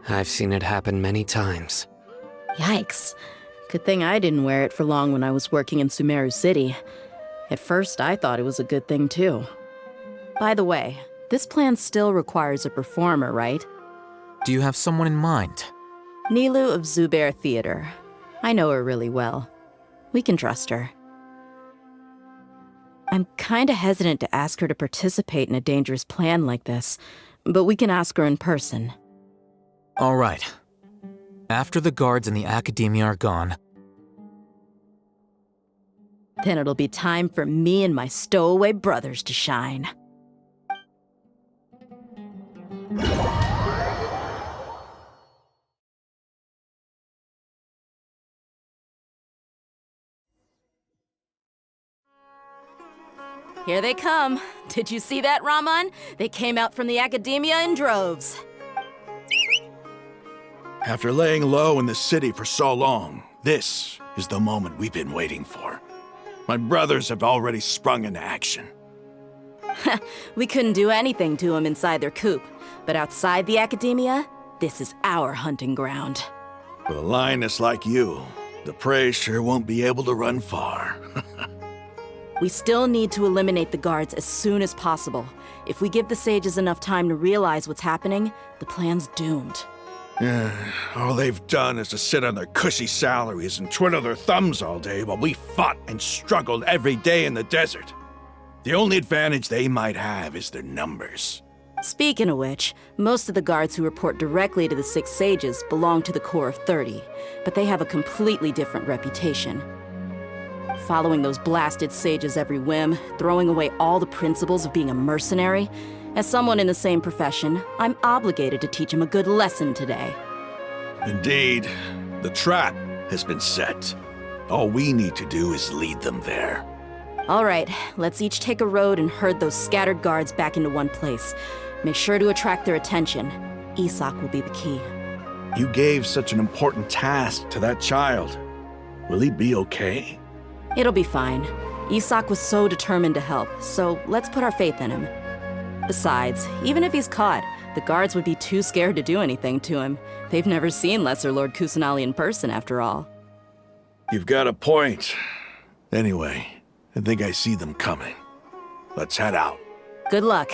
I've seen it happen many times. Yikes. Good thing I didn't wear it for long when I was working in Sumeru City. At first, I thought it was a good thing too. By the way, this plan still requires a performer, right? Do you have someone in mind? Nilou of Zubair Theater. I know her really well. We can trust her. I'm kinda hesitant to ask her to participate in a dangerous plan like this, but we can ask her in person. All right. After the guards in the Academia are gone, then it'll be time for me and my stowaway brothers to shine. Here they come. Did you see that, Raman? They came out from the Academia in droves. After laying low in the city for so long, this is the moment we've been waiting for. My brothers have already sprung into action. We couldn't do anything to them inside their coop, but outside the Academia, this is our hunting ground. With a lioness like you, the prey sure won't be able to run far. We still need to eliminate the guards as soon as possible. If we give the sages enough time to realize what's happening, the plan's doomed. All they've done is to sit on their cushy salaries and twiddle their thumbs all day while we fought and struggled every day in the desert. The only advantage they might have is their numbers. Speaking of which, most of the guards who report directly to the Six Sages belong to the Corps of 30, but they have a completely different reputation. Following those blasted sages every whim, throwing away all the principles of being a mercenary. As someone in the same profession, I'm obligated to teach him a good lesson today. Indeed, the trap has been set. All we need to do is lead them there. All right, let's each take a road and herd those scattered guards back into one place. Make sure to attract their attention. Isak will be the key. You gave such an important task to that child. Will he be okay? It'll be fine. Isak was so determined to help, so let's put our faith in him. Besides, even if he's caught, the guards would be too scared to do anything to him. They've never seen Lesser Lord Kusanali in person, after all. You've got a point. Anyway, I think I see them coming. Let's head out. Good luck.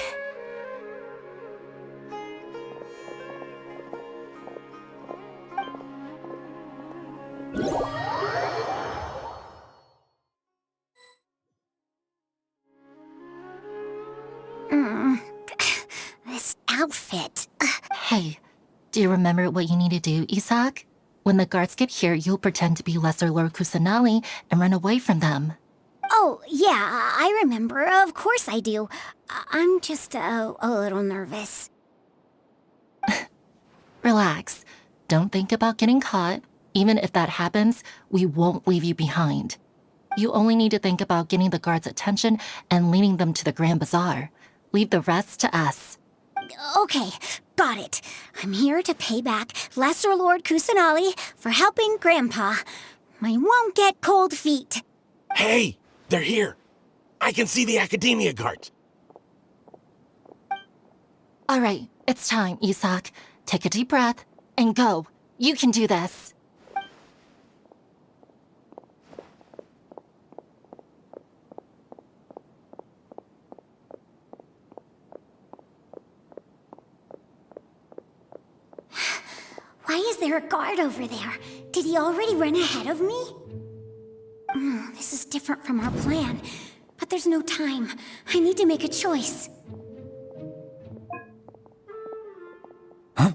outfit. Hey, do you remember what you need to do, Isak? When the guards get here, you'll pretend to be Lesser Lord Kusanali and run away from them. Oh, yeah, I remember. Of course I do. I'm just a little nervous. Relax. Don't think about getting caught. Even if that happens, we won't leave you behind. You only need to think about getting the guards' attention and leading them to the Grand Bazaar. Leave the rest to us. Okay, got it. I'm here to pay back Lesser Lord Kusanali for helping Grandpa. I won't get cold feet. Hey, they're here. I can see the Academia guards. All right, it's time, Isak. Take a deep breath and go. You can do this. Why is there a guard over there? Did he already run ahead of me? This is different from our plan. But there's no time. I need to make a choice. Huh?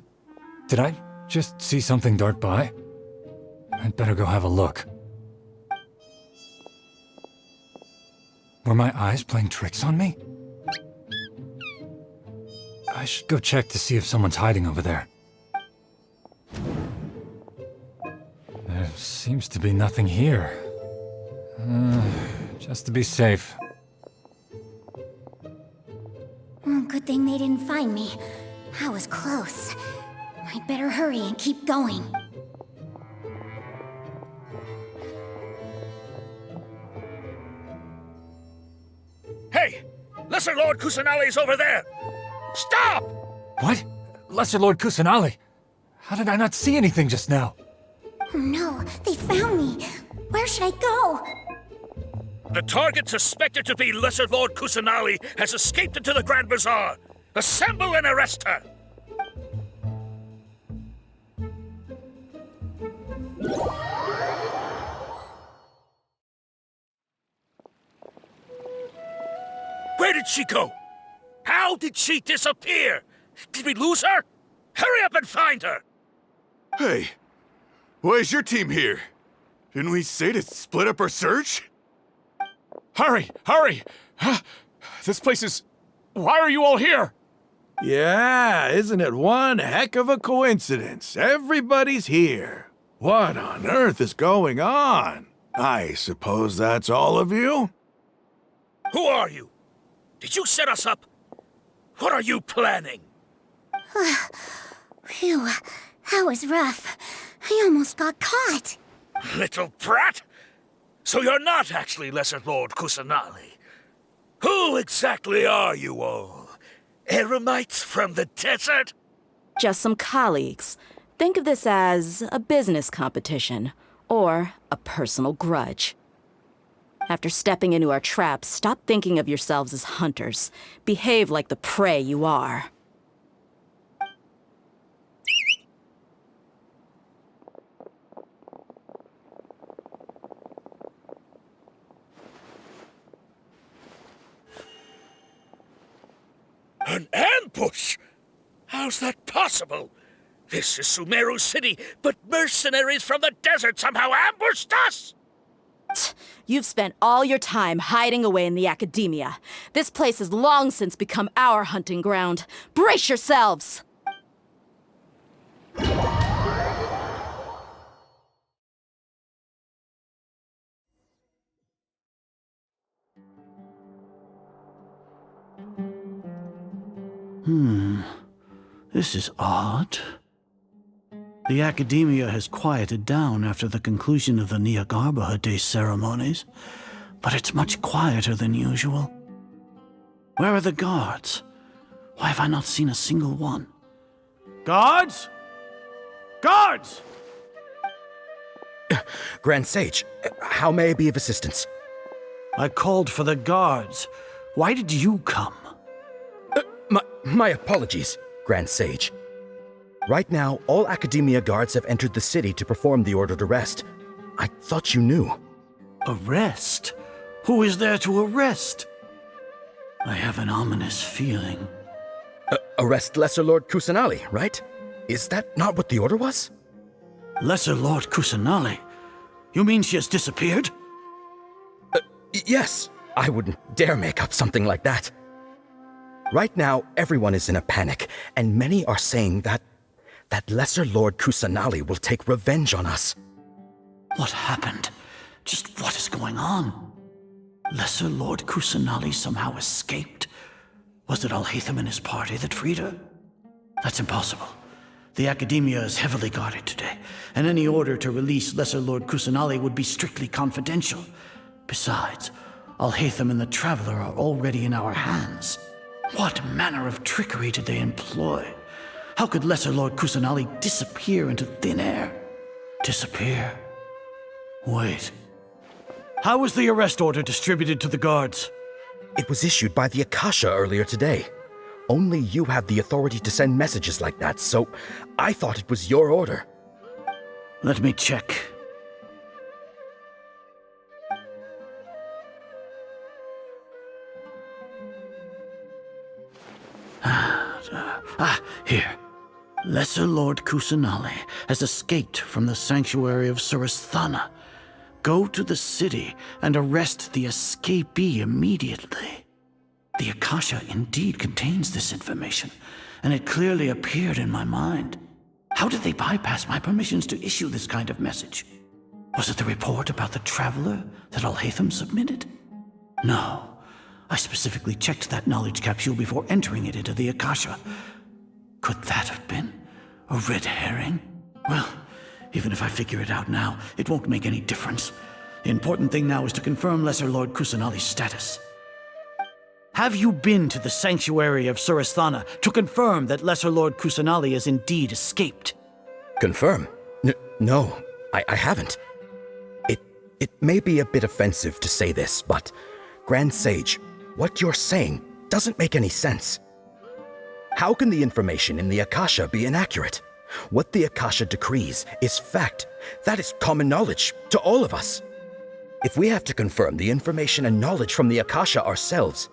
Did I just see something dart by? I'd better go have a look. Were my eyes playing tricks on me? I should go check to see if someone's hiding over there. There seems to be nothing here. Just to be safe. Good thing they didn't find me. I was close. I'd better hurry and keep going. Hey! Lesser Lord Kusanali's over there! Stop! What? Lesser Lord Kusanali? How did I not see anything just now? Oh no, they found me. Where should I go? The target suspected to be Lesser Lord Kusanali has escaped into the Grand Bazaar. Assemble and arrest her! Where did she go? How did she disappear? Did we lose her? Hurry up and find her! Hey, why is your team here? Didn't we say to split up our search? Hurry! Hurry! This place is... Why are you all here? Yeah, isn't it one heck of a coincidence? Everybody's here. What on earth is going on? I suppose that's all of you? Who are you? Did you set us up? What are you planning? Phew, that was rough. I almost got caught. Little brat! So you're not actually Lesser Lord Kusanali. Who exactly are you all? Eremites from the desert? Just some colleagues. Think of this as a business competition, or a personal grudge. After stepping into our traps, stop thinking of yourselves as hunters. Behave like the prey you are. An ambush? How's that possible? This is Sumeru City, but mercenaries from the desert somehow ambushed us! You've spent all your time hiding away in the Academia. This place has long since become our hunting ground. Brace yourselves! This is odd. The Academia has quieted down after the conclusion of the Nyagarbha Day ceremonies, but it's much quieter than usual. Where are the guards? Why have I not seen a single one? Guards? Guards! Grand Sage, how may I be of assistance? I called for the guards. Why did you come? My apologies, Grand Sage. Right now, all Academia guards have entered the city to perform the ordered arrest. I thought you knew. Arrest? Who is there to arrest? I have an ominous feeling. arrest Lesser Lord Kusanali, right? Is that not what the order was? Lesser Lord Kusanali? You mean she has disappeared? Yes. I wouldn't dare make up something like that. Right now, everyone is in a panic, and many are saying that Lesser Lord Kusanali will take revenge on us. What happened? Just what is going on? Lesser Lord Kusanali somehow escaped? Was it Alhaitham and his party that freed her? That's impossible. The Academia is heavily guarded today, and any order to release Lesser Lord Kusanali would be strictly confidential. Besides, Alhaitham and the Traveler are already in our hands. What manner of trickery did they employ? How could Lesser Lord Kusanali disappear into thin air? Disappear? Wait. How was the arrest order distributed to the guards? It was issued by the Akasha earlier today. Only you have the authority to send messages like that, so I thought it was your order. Let me check. Here. Lesser Lord Kusanali has escaped from the sanctuary of Surasthana. Go to the city and arrest the escapee immediately. The Akasha indeed contains this information, and it clearly appeared in my mind. How did they bypass my permissions to issue this kind of message? Was it the report about the Traveler that Alhaitham submitted? No. I specifically checked that knowledge capsule before entering it into the Akasha. Could that have been a red herring? Well, even if I figure it out now, it won't make any difference. The important thing now is to confirm Lesser Lord Kusanali's status. Have you been to the sanctuary of Surasthana to confirm that Lesser Lord Kusanali has indeed escaped? Confirm? No, I haven't. It may be a bit offensive to say this, but Grand Sage, what you're saying doesn't make any sense. How can the information in the Akasha be inaccurate? What the Akasha decrees is fact. That is common knowledge to all of us. If we have to confirm the information and knowledge from the Akasha ourselves,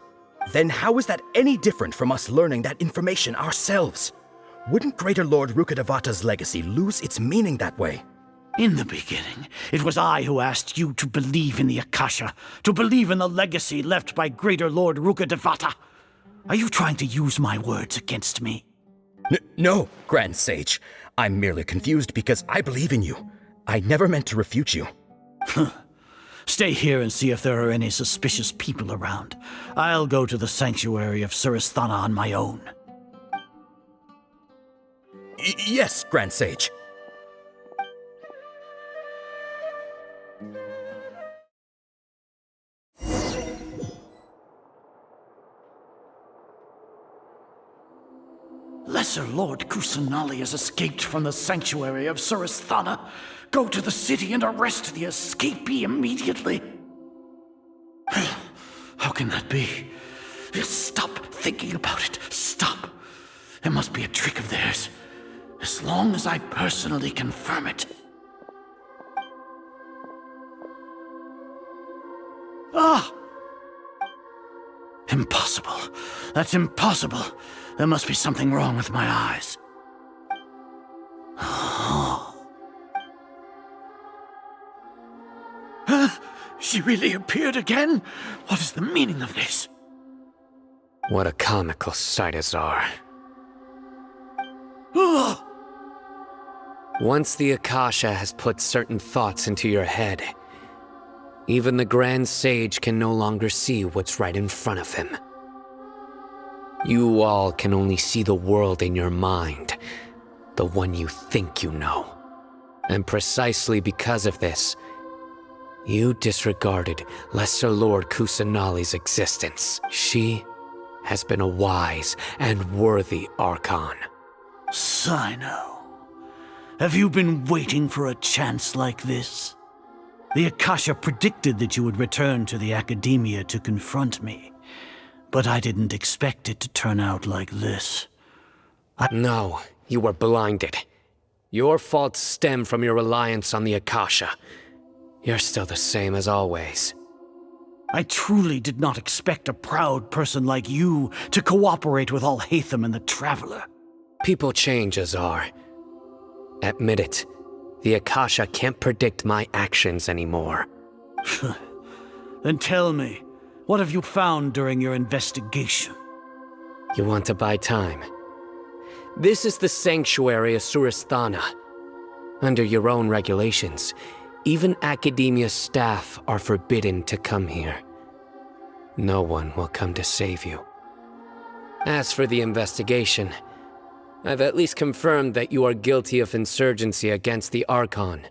then how is that any different from us learning that information ourselves? Wouldn't Greater Lord Rukkhadevata's legacy lose its meaning that way? In the beginning, it was I who asked you to believe in the Akasha, to believe in the legacy left by Greater Lord Rukkhadevata. Are you trying to use my words against me? No, Grand Sage. I'm merely confused because I believe in you. I never meant to refute you. Stay here and see if there are any suspicious people around. I'll go to the sanctuary of Surasthana on my own. Yes, Grand Sage. Lesser Lord Kusanali has escaped from the sanctuary of Surasthana. Go to the city and arrest the escapee immediately. How can that be? Stop thinking about it. Stop. It must be a trick of theirs. As long as I personally confirm it. Ah! Impossible. That's impossible. There must be something wrong with my eyes. She really appeared again? What is the meaning of this? What a comical sight, Azar. Once the Akasha has put certain thoughts into your head, even the Grand Sage can no longer see what's right in front of him. You all can only see the world in your mind, the one you think you know. And precisely because of this, you disregarded Lesser Lord Kusanali's existence. She has been a wise and worthy Archon. Sino, have you been waiting for a chance like this? The Akasha predicted that you would return to the Academia to confront me, but I didn't expect it to turn out like this. No, you were blinded. Your faults stem from your reliance on the Akasha. You're still the same as always. I truly did not expect a proud person like you to cooperate with Alhaitham and the Traveler. People change, Azar. Admit it. The Akasha can't predict my actions anymore. Then tell me, what have you found during your investigation? You want to buy time? This is the sanctuary of Surasthana. Under your own regulations, even Academia staff are forbidden to come here. No one will come to save you. As for the investigation, I've at least confirmed that you are guilty of insurgency against the Archon.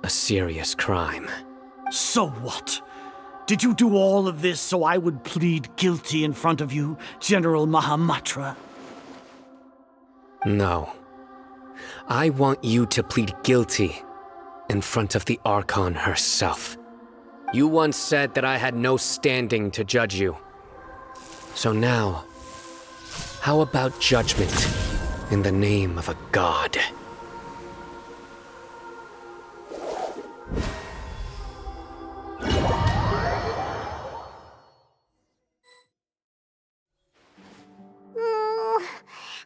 A serious crime. So what? Did you do all of this so I would plead guilty in front of you, General Mahamatra? No. I want you to plead guilty in front of the Archon herself. You once said that I had no standing to judge you. So now, how about judgment in the name of a god?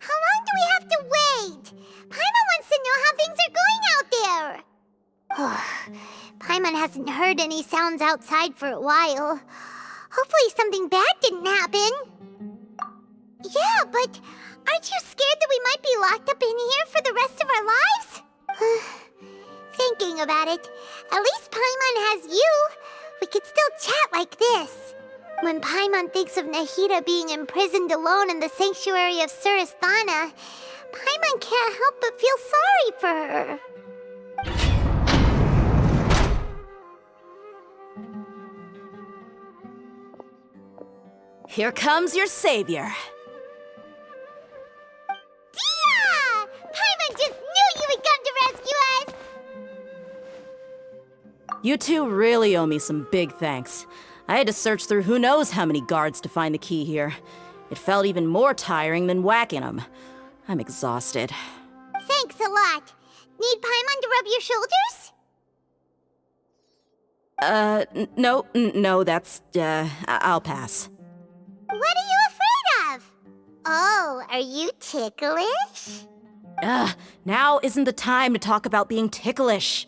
How long do we have to wait? Paimon wants to know how things are going out there. Paimon hasn't heard any sounds outside for a while. Hopefully something bad didn't happen. Yeah, but aren't you scared that we might be locked up in here for the rest of our lives? Thinking about it, at least Paimon has you. We could still chat like this. When Paimon thinks of Nahida being imprisoned alone in the sanctuary of Surasthana, Paimon can't help but feel sorry for her. Here comes your savior. Dia! Paimon just knew you would come to rescue us! You two really owe me some big thanks. I had to search through who knows how many guards to find the key here. It felt even more tiring than whacking them. I'm exhausted. Thanks a lot. Need Paimon to rub your shoulders? No, that's, I'll pass. What are you afraid of? Oh, are you ticklish? Now isn't the time to talk about being ticklish.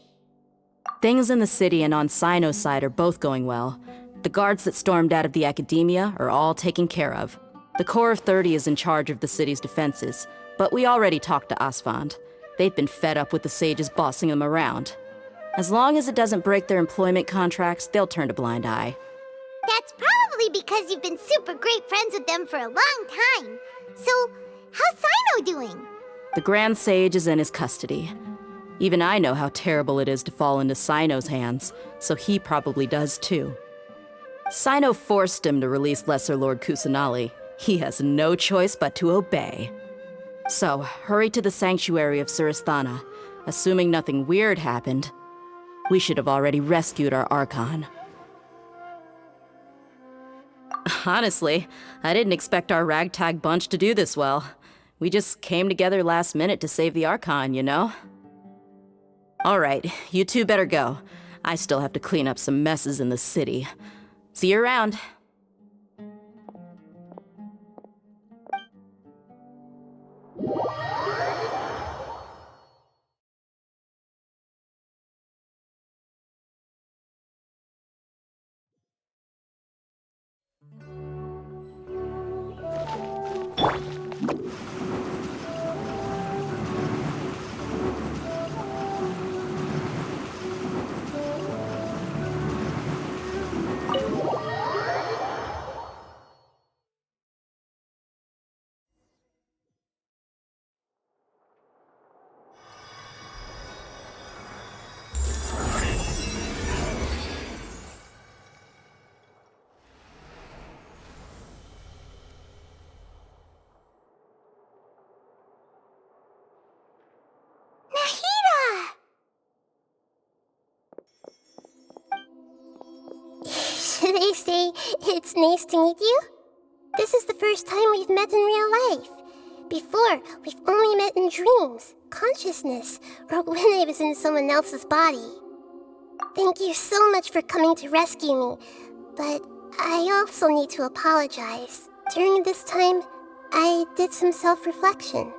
Things in the city and on Sino's side are both going well. The guards that stormed out of the Academia are all taken care of. The Corps of 30 is in charge of the city's defenses, but we already talked to Asfand. They've been fed up with the sages bossing them around. As long as it doesn't break their employment contracts, they'll turn a blind eye. That's probably because you've been super great friends with them for a long time. So, how's Sino doing? The Grand Sage is in his custody. Even I know how terrible it is to fall into Sino's hands, so he probably does too. Sino forced him to release Lesser Lord Kusanali. He has no choice but to obey. So, hurry to the sanctuary of Surasthana. Assuming nothing weird happened, we should have already rescued our Archon. Honestly, I didn't expect our ragtag bunch to do this well. We just came together last minute to save the Archon, you know? Alright, you two better go. I still have to clean up some messes in the city. See you around. They say it's nice to meet you. This is the first time we've met in real life. Before, we've only met in dreams, consciousness, or when I was in someone else's body. Thank you so much for coming to rescue me. But I also need to apologize. During this time, I did some self-reflection.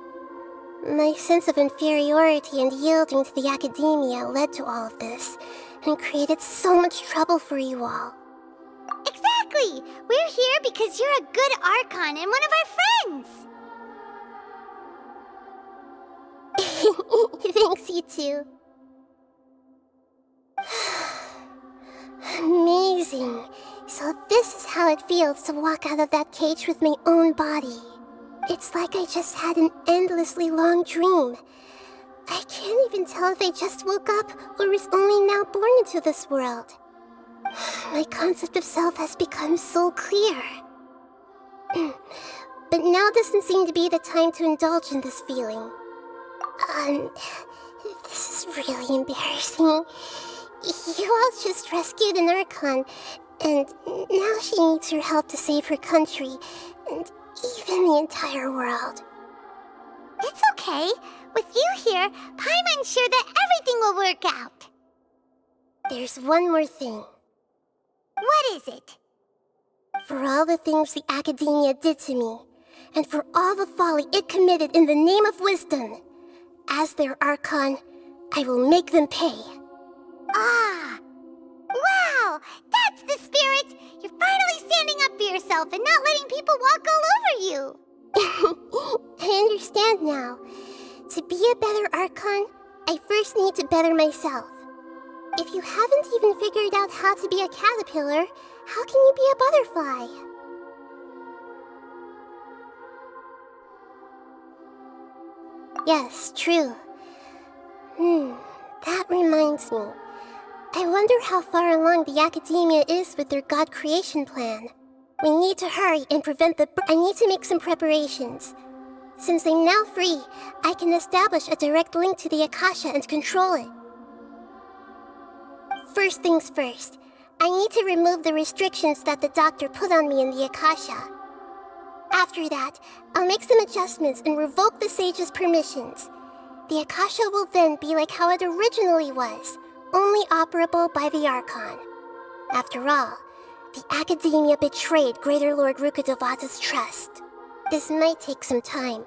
My sense of inferiority and yielding to the academia led to all of this, and created so much trouble for you all. Exactly! We're here because you're a good Archon and one of our friends! Thanks, you too. Amazing. So this is how it feels to walk out of that cage with my own body. It's like I just had an endlessly long dream. I can't even tell if I just woke up or was only now born into this world. My concept of self has become so clear. But now doesn't seem to be the time to indulge in this feeling. This is really embarrassing. You all just rescued an Archon, and now she needs your help to save her country, and even the entire world. It's okay. With you here, Paimon's sure that everything will work out. There's one more thing. What is it? For all the things the academia did to me, and for all the folly it committed in the name of wisdom, as their Archon, I will make them pay. Ah! Wow! That's the spirit! You're finally standing up for yourself and not letting people walk all over you! I understand now. To be a better Archon, I first need to better myself. If you haven't even figured out how to be a caterpillar, how can you be a butterfly? Yes, true. That reminds me. I wonder how far along the academia is with their god creation plan. We need to hurry and prevent I need to make some preparations. Since I'm now free, I can establish a direct link to the Akasha and control it. First things first, I need to remove the restrictions that the doctor put on me in the Akasha. After that, I'll make some adjustments and revoke the sage's permissions. The Akasha will then be like how it originally was, only operable by the Archon. After all, the academia betrayed Greater Lord Rukkhadevata's trust. This might take some time.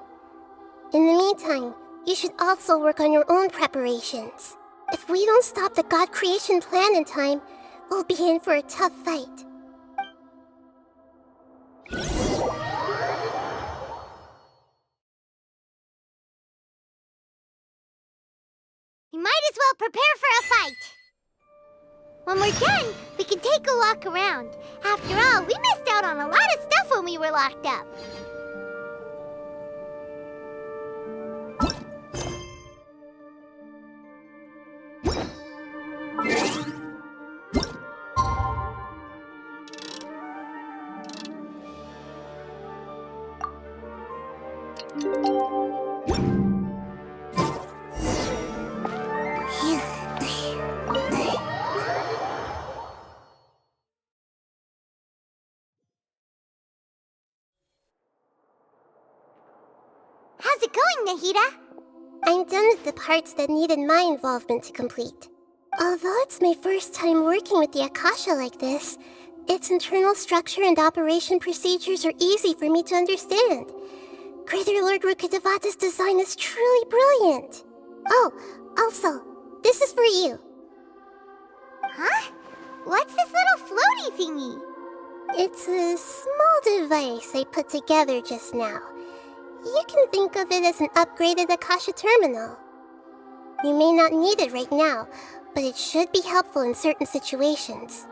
In the meantime, you should also work on your own preparations. If we don't stop the god creation plan in time, we'll be in for a tough fight. We might as well prepare for a fight! When we're done, we can take a walk around. After all, we missed out on a lot of stuff when we were locked up. How's it going, Nahida? I'm done with the parts that needed my involvement to complete. Although it's my first time working with the Akasha like this, its internal structure and operation procedures are easy for me to understand. Greater Lord Rukkhadevata's design is truly brilliant. Oh, also, this is for you. Huh? What's this little floaty thingy? It's a small device I put together just now. You can think of it as an upgraded Akasha terminal. You may not need it right now, but it should be helpful in certain situations.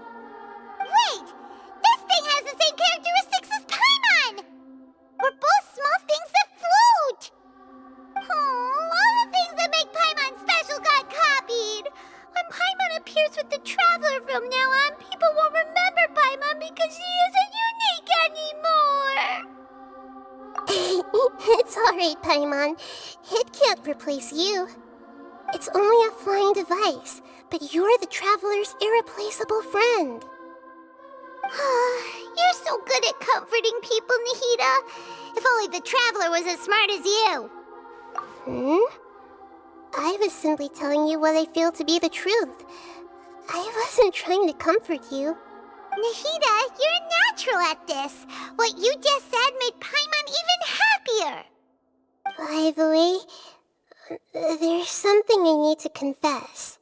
Wait! This thing has the same characteristics as Paimon! We're both small things that float! Oh, all the things that make Paimon special got copied! When Paimon appears with the Traveler from now on, people won't remember Paimon because she isn't unique anymore! It's alright, Paimon. It can't replace you. It's only a flying device, but you're the Traveler's irreplaceable friend. You're so good at comforting people, Nahida. If only the Traveler was as smart as you. I was simply telling you what I feel to be the truth. I wasn't trying to comfort you. Nahida, you're a natural at this. What you just said made Paimon even happier. By the way, there's something I need to confess.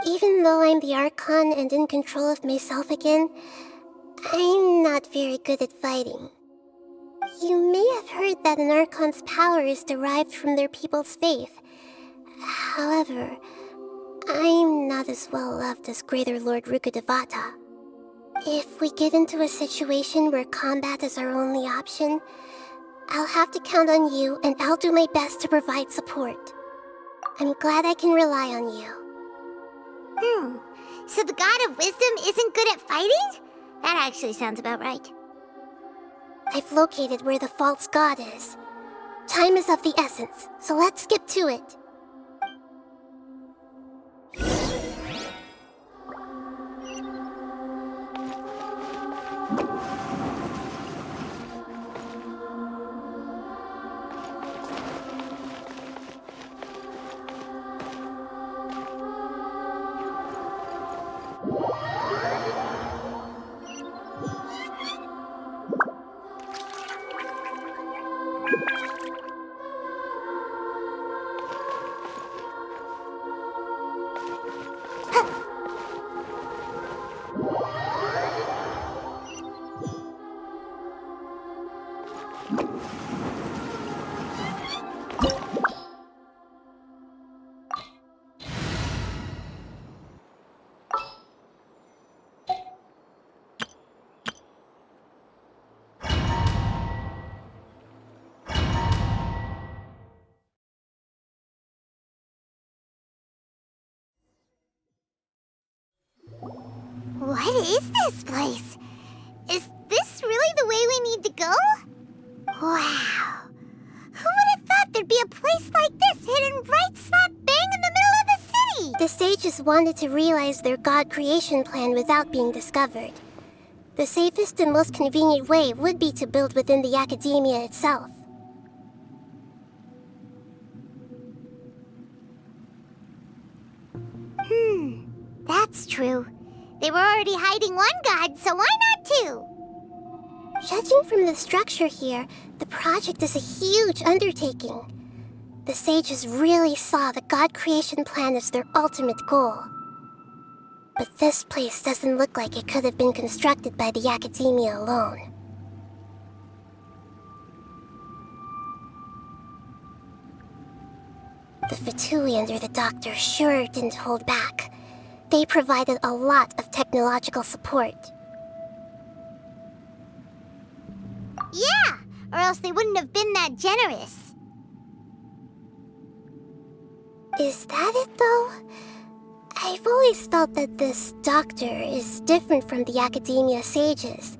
Even though I'm the Archon and in control of myself again, I'm not very good at fighting. You may have heard that an Archon's power is derived from their people's faith. However, I'm not as well loved as Greater Lord Rukkhadevata. If we get into a situation where combat is our only option, I'll have to count on you, and I'll do my best to provide support. I'm glad I can rely on you. So the God of Wisdom isn't good at fighting? That actually sounds about right. I've located where the false god is. Time is of the essence, so let's skip to it. What is this place? Is this really the way we need to go? Wow. Who would have thought there'd be a place like this hidden right slap bang in the middle of the city? The sages wanted to realize their god creation plan without being discovered. The safest and most convenient way would be to build within the academia itself. That's true. They were already hiding one god, so why not two? Judging from the structure here, the project is a huge undertaking. The sages really saw the god creation plan as their ultimate goal. But this place doesn't look like it could have been constructed by the academia alone. The Fatui under the Doctor sure didn't hold back. They provided a lot of technological support. Yeah, or else they wouldn't have been that generous. Is that it, though? I've always felt that this Doctor is different from the Academia sages.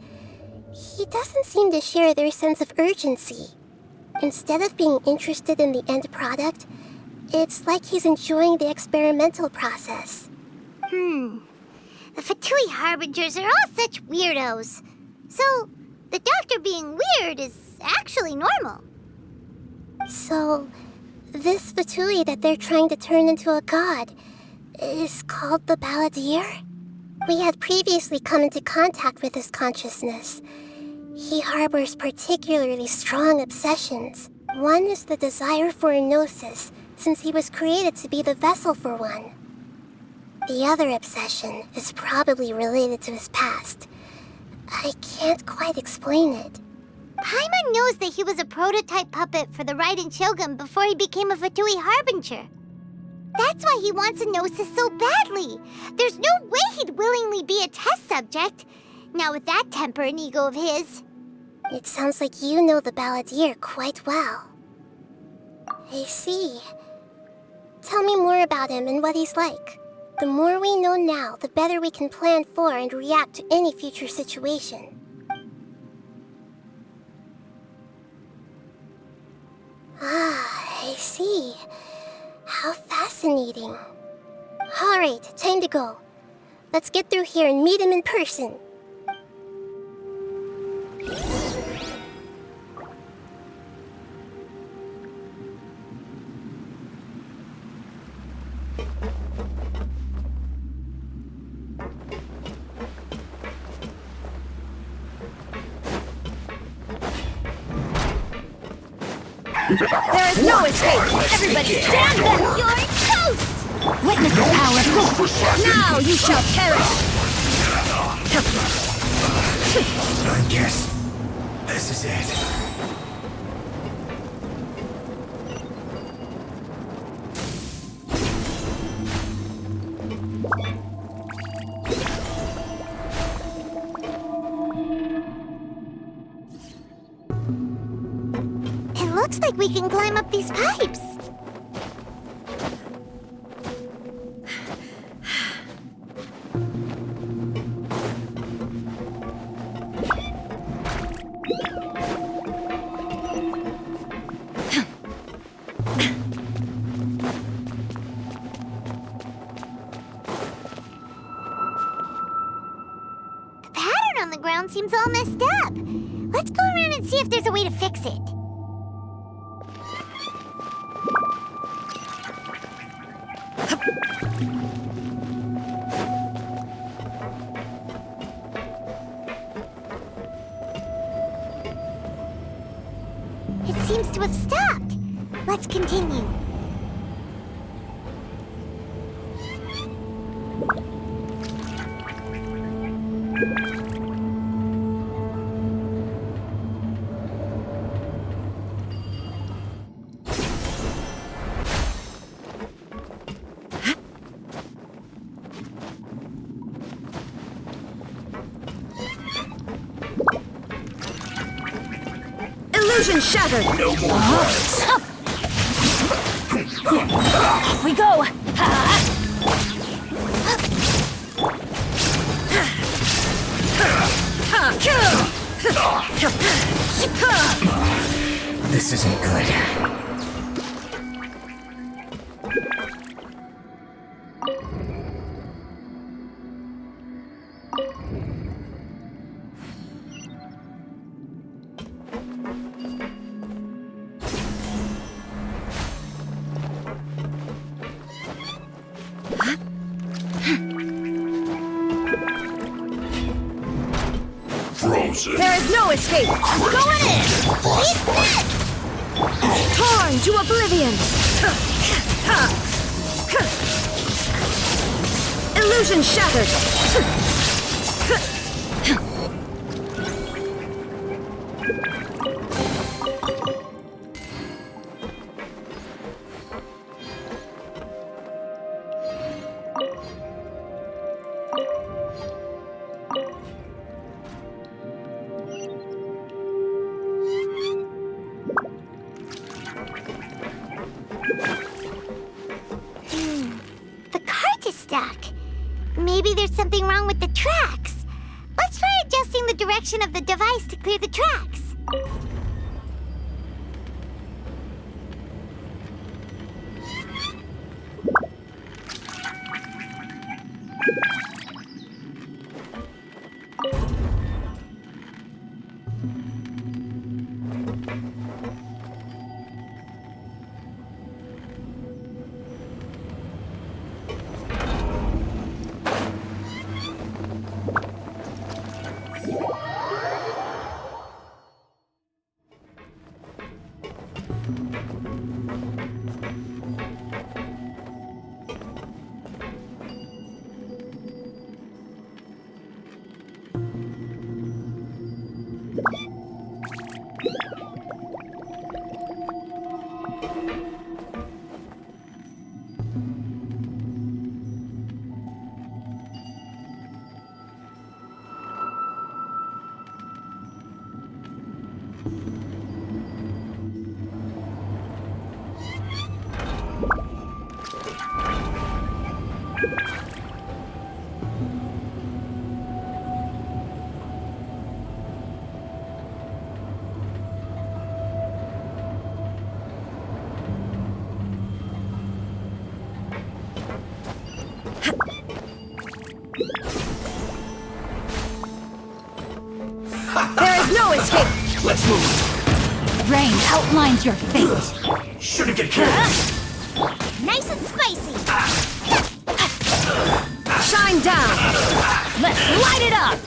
He doesn't seem to share their sense of urgency. Instead of being interested in the end product, it's like he's enjoying the experimental process. The Fatui Harbingers are all such weirdos. So, the Doctor being weird is actually normal. So, this Fatui that they're trying to turn into a god is called the Balladeer? We had previously come into contact with his consciousness. He harbors particularly strong obsessions. One is the desire for a gnosis, since he was created to be the vessel for one. The other obsession is probably related to his past. I can't quite explain it. Paimon knows that he was a prototype puppet for the Raiden Shogun before he became a Fatui Harbinger. That's why he wants a gnosis so badly. There's no way he'd willingly be a test subject. Now with that temper and ego of his. It sounds like you know the Balladeer quite well. I see. Tell me more about him and what he's like. The more we know now, the better we can plan for and react to any future situation. Ah, I see. How fascinating. Alright, time to go. Let's get through here and meet him in person. There is no escape! Everybody stand back! You're toast! Witness the power! Now you shall perish! I guess this is it. It looks like we can climb up these pipes. The pattern on the ground seems all messed up. Let's go around and see if there's a way to fix it. It seems to have stopped. Let's continue. Illusion shattered! No more words. Off we go! This isn't good. There is no escape! Going in! Eat this! Torn to oblivion! Illusion shattered! The cart is stuck. Maybe there's something wrong with the tracks. Let's try adjusting the direction of the device to clear the tracks. There is no escape! Let's move. Rain outlines your fate. Shouldn't get carried. Nice and spicy. Shine down! Let's light it up!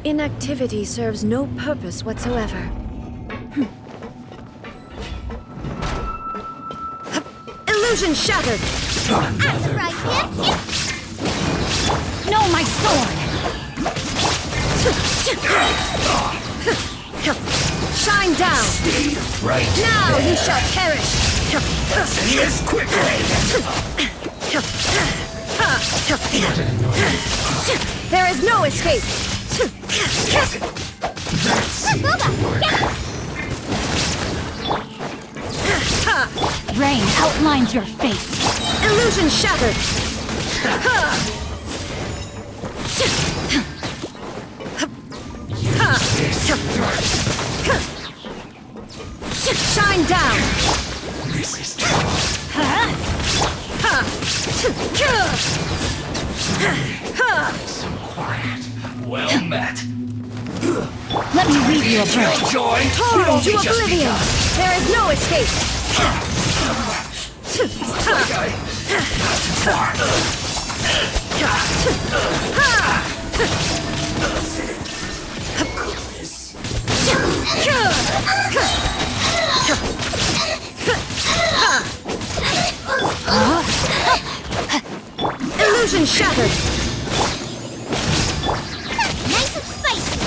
Inactivity serves no purpose whatsoever. Illusion shattered! That's right, yeah. No, my sword! Shine down! Right now you shall perish! Yes, quickly! There is no escape! Rain outlines your fate. Illusion shattered! Shine down! Well met. Let me read you a verse. Joy. Torn to oblivion! There is no escape! Illusion shattered! Nice and spicy.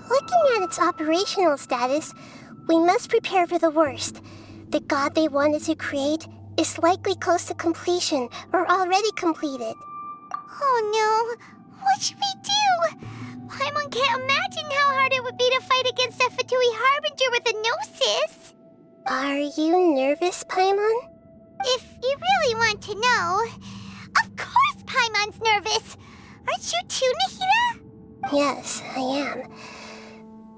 Looking at its operational status, we must prepare for the worst. The god they wanted to create is likely close to completion or already completed. Oh no! What should we do? Paimon can't imagine how hard it would be to fight against a Fatui Harbinger with a Gnosis. Are you nervous, Paimon? If you really want to know, of course Paimon's nervous. Aren't you too, Nahida? Yes, I am.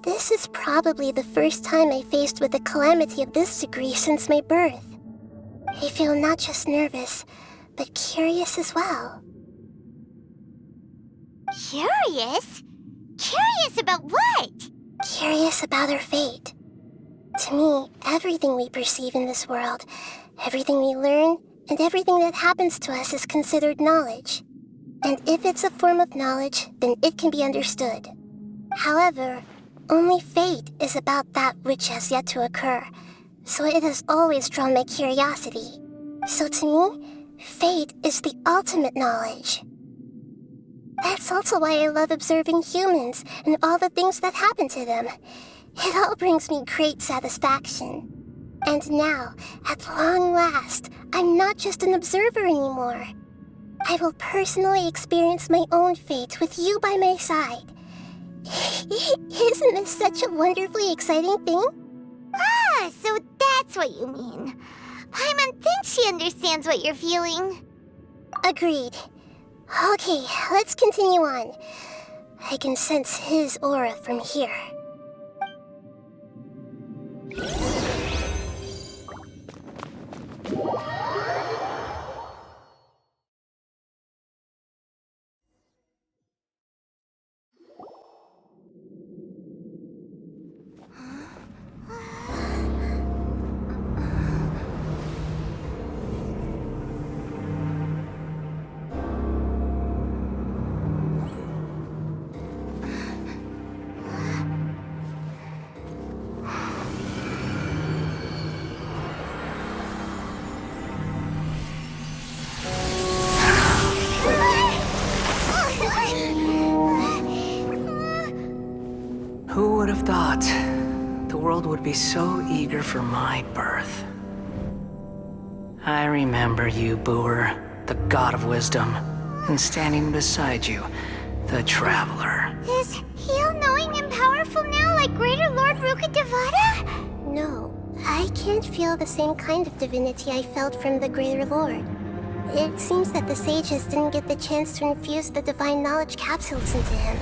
This is probably the first time I faced with a calamity of this degree since my birth. I feel not just nervous, but curious as well. Curious? Curious about what? curious about our fate. To me, everything we perceive in this world, everything we learn, and everything that happens to us is considered knowledge. And if it's a form of knowledge, then it can be understood. However, only fate is about that which has yet to occur, so it has always drawn my curiosity. So to me, fate is the ultimate knowledge. That's also why I love observing humans and all the things that happen to them. It all brings me great satisfaction. And now, at long last, I'm not just an observer anymore. I will personally experience my own fate with you by my side. Isn't this such a wonderfully exciting thing? Ah, so that's what you mean. Paimon thinks she understands what you're feeling. Agreed. Okay, let's continue on. I can sense his aura from here. Who would have thought the world would be so eager for my birth? I remember you, Booer, the god of wisdom, and standing beside you, the traveler. Is he all-knowing and powerful now like Greater Lord Rukkhadevata? No, I can't feel the same kind of divinity I felt from the Greater Lord. It seems that the sages didn't get the chance to infuse the divine knowledge capsules into him.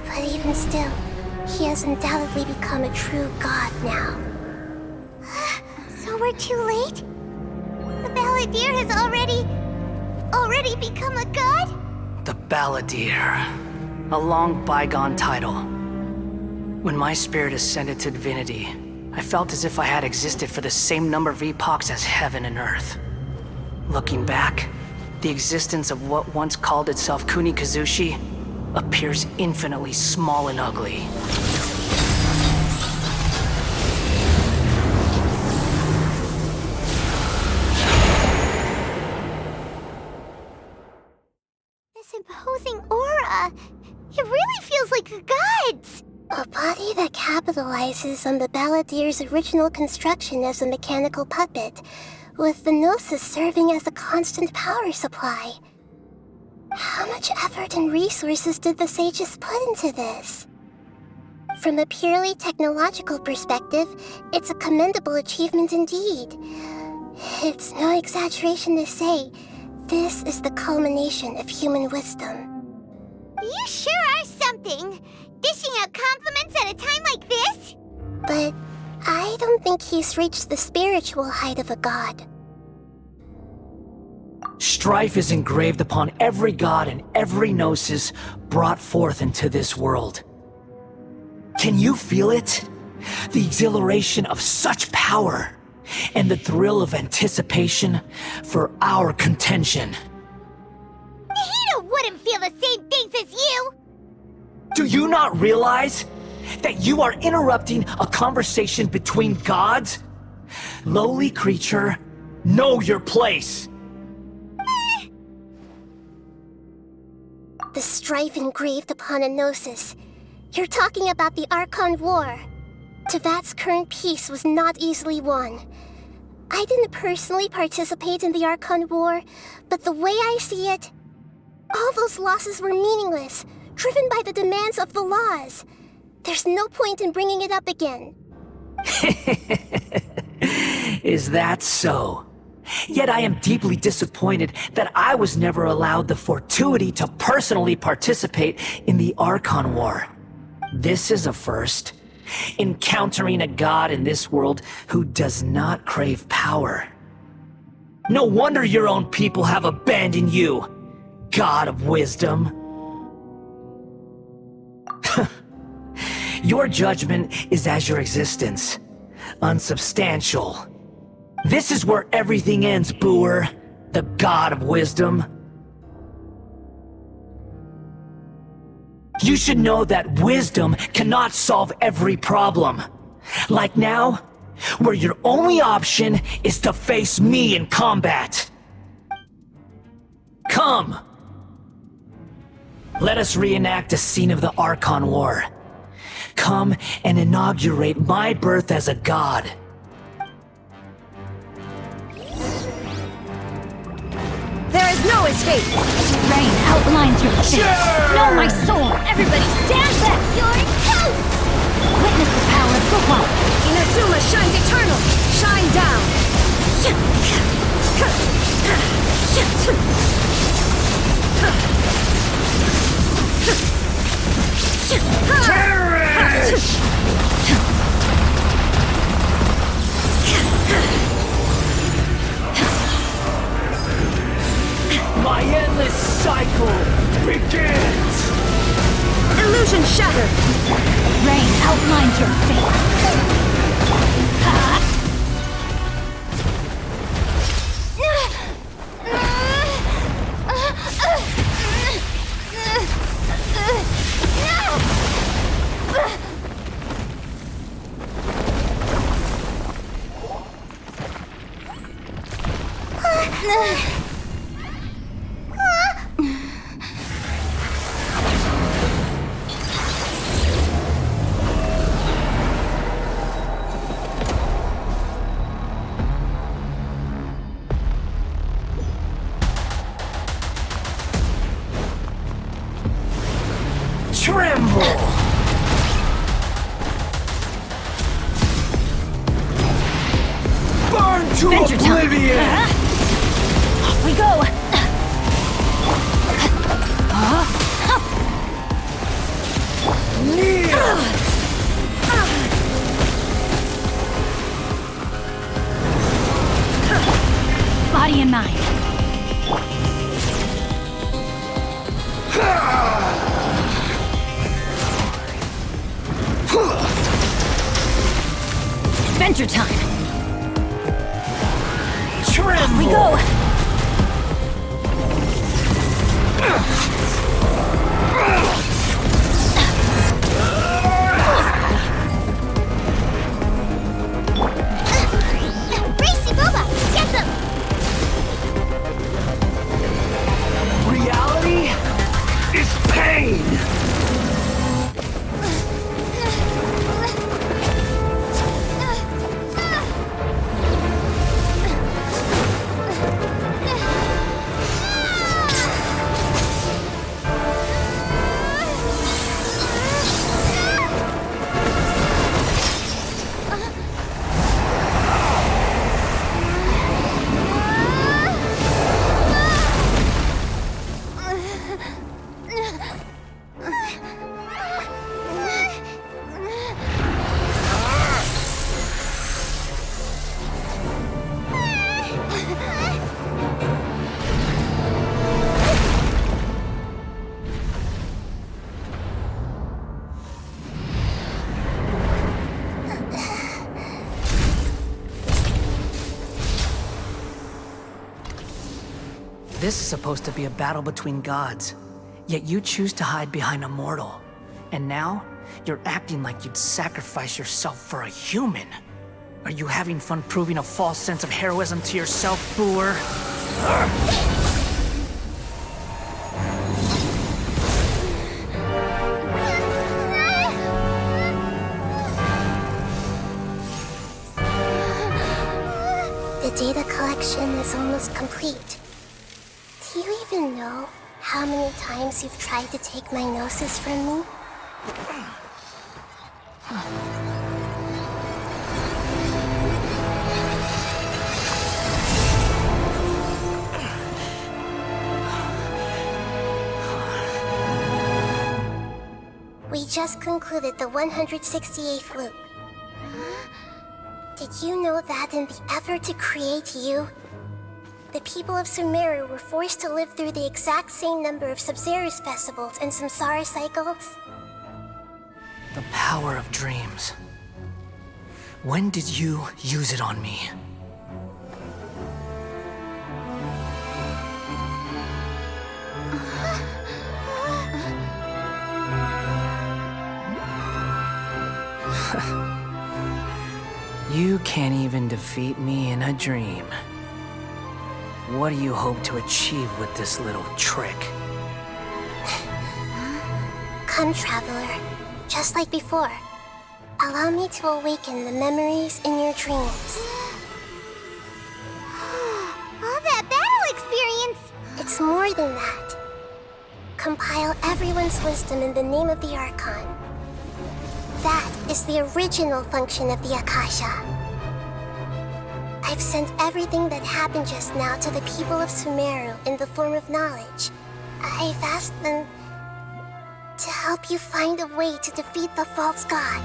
But even still, he has undoubtedly become a true god now. So we're too late? The Balladeer has already become a god? The Balladeer. A long bygone title. When my spirit ascended to divinity, I felt as if I had existed for the same number of epochs as heaven and earth. Looking back, the existence of what once called itself Kunikazushi appears infinitely small and ugly. This imposing aura, it really feels like the gods! A body that capitalizes on the Balladeer's original construction as a mechanical puppet, with the Gnosis serving as a constant power supply. How much effort and resources did the sages put into this? From a purely technological perspective, it's a commendable achievement indeed. It's no exaggeration to say, this is the culmination of human wisdom. You sure are something! Dishing out compliments at a time like this? But I don't think he's reached the spiritual height of a god. Strife is engraved upon every god and every gnosis brought forth into this world. Can you feel it? The exhilaration of such power, and the thrill of anticipation for our contention. Nahida wouldn't feel the same things as you! Do you not realize that you are interrupting a conversation between gods? Lowly creature, know your place! The strife engraved upon a gnosis. You're talking about the Archon War. Tevat's current peace was not easily won. I didn't personally participate in the Archon War, but the way I see it, all those losses were meaningless, driven by the demands of the laws. There's no point in bringing it up again. Is that so? Yet I am deeply disappointed that I was never allowed the fortuity to personally participate in the Archon War. This is a first. Encountering a god in this world who does not crave power. No wonder your own people have abandoned you, god of wisdom. Your judgment is as your existence. Unsubstantial. This is where everything ends, Booer. The god of wisdom. You should know that wisdom cannot solve every problem. Like now, where your only option is to face me in combat. Come! Let us reenact a scene of the Archon War. Come and inaugurate my birth as a god. There is no escape! Rain outlines your fate. Know my soul! Everybody stand back! You're toast! Witness the power of the one. Inazuma shines eternal! Shine down! My endless cycle begins! Illusion shattered! Rain outlines your fate. Tremble! Burn to oblivion! Off we go! Kneel! Body and mind. Adventure time! Tremble! Off we go! Racy Boba! Get them! Reality is pain! This is supposed to be a battle between gods, yet you choose to hide behind a mortal. And now, you're acting like you'd sacrifice yourself for a human. Are you having fun proving a false sense of heroism to yourself, Booer? The data collection is almost complete. Do you even know how many times you've tried to take my gnosis from me? We just concluded the 168th loop. Did you know that in the effort to create you, the people of Sumeru were forced to live through the exact same number of Sub-Zerus festivals and Samsara cycles? The power power of dreams. When did you use it on me? You can't even defeat me in a dream. What do you hope to achieve with this little trick? Come, Traveler. Just like before. Allow me to awaken the memories in your dreams. All that battle experience! It's more than that. Compile everyone's wisdom in the name of the Archon. That is the original function of the Akasha. I've sent everything that happened just now to the people of Sumeru in the form of knowledge. I've asked them to help you find a way to defeat the false god.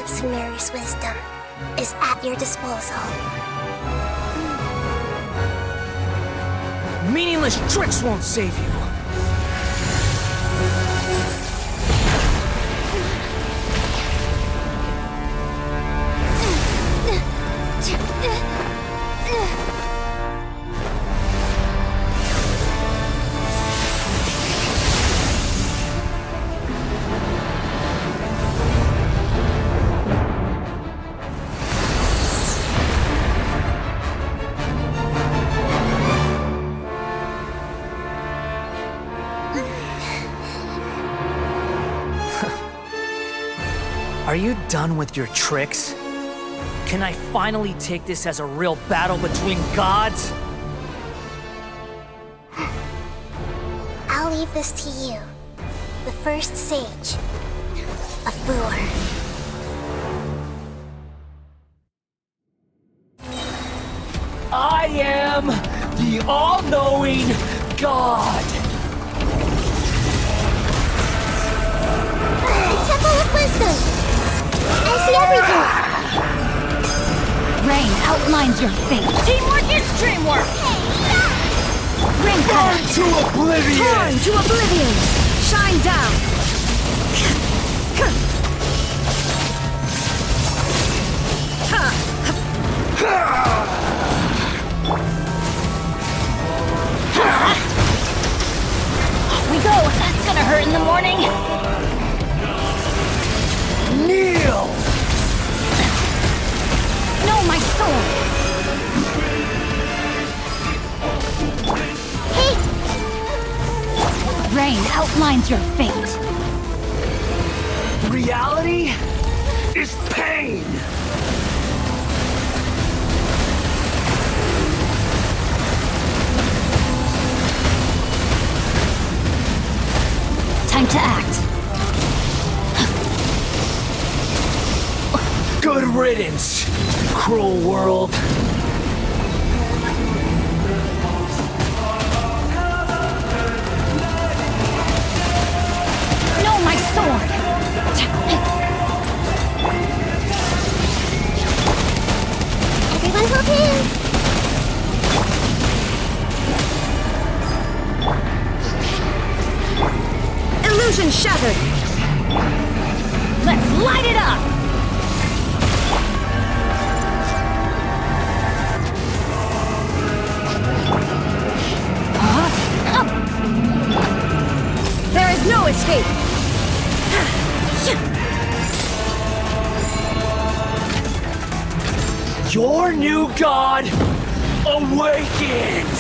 Sumeru's wisdom is at your disposal. Meaningless tricks won't save you. Are you done with your tricks? Can I finally take this as a real battle between gods? I'll leave this to you, the first sage of Booer. I am the all-knowing God! The Temple of Wisdom! I see everything! Rain outlines your fate. Teamwork is dreamwork! Ring Burn to oblivion! Torn to oblivion! Shine down! Off we go! That's gonna hurt in the morning! Kneel! No, my sword! Rain outlines your fate. Reality is pain! Time to act. Good riddance, cruel world. No, my sword! Everyone hold hands! Illusion shattered! Let's light it up! There is no escape! Your new god awakens!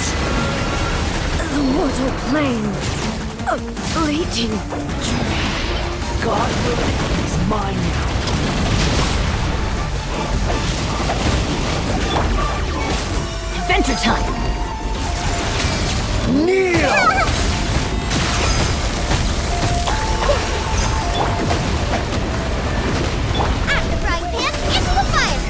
The mortal plane of fleeting. Godhood is mine now. Adventure time! Kneel! After frying pan, into the fire!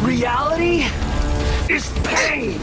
Reality is pain!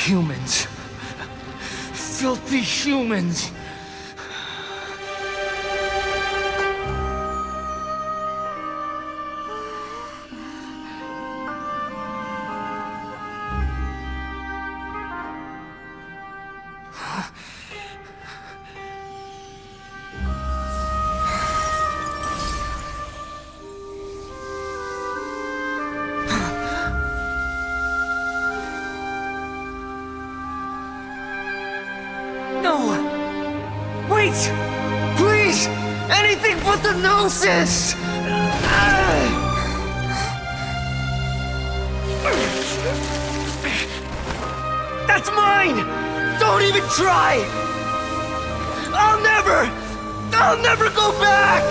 Humans. Filthy humans. Please! Anything but the Gnosis! That's mine! Don't even try! I'll never go back!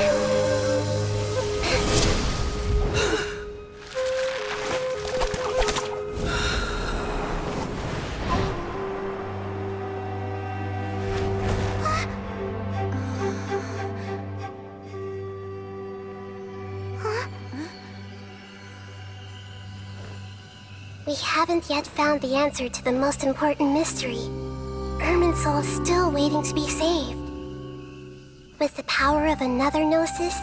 We haven't yet found the answer to the most important mystery. Irminsul is still waiting to be saved. With the power of another Gnosis,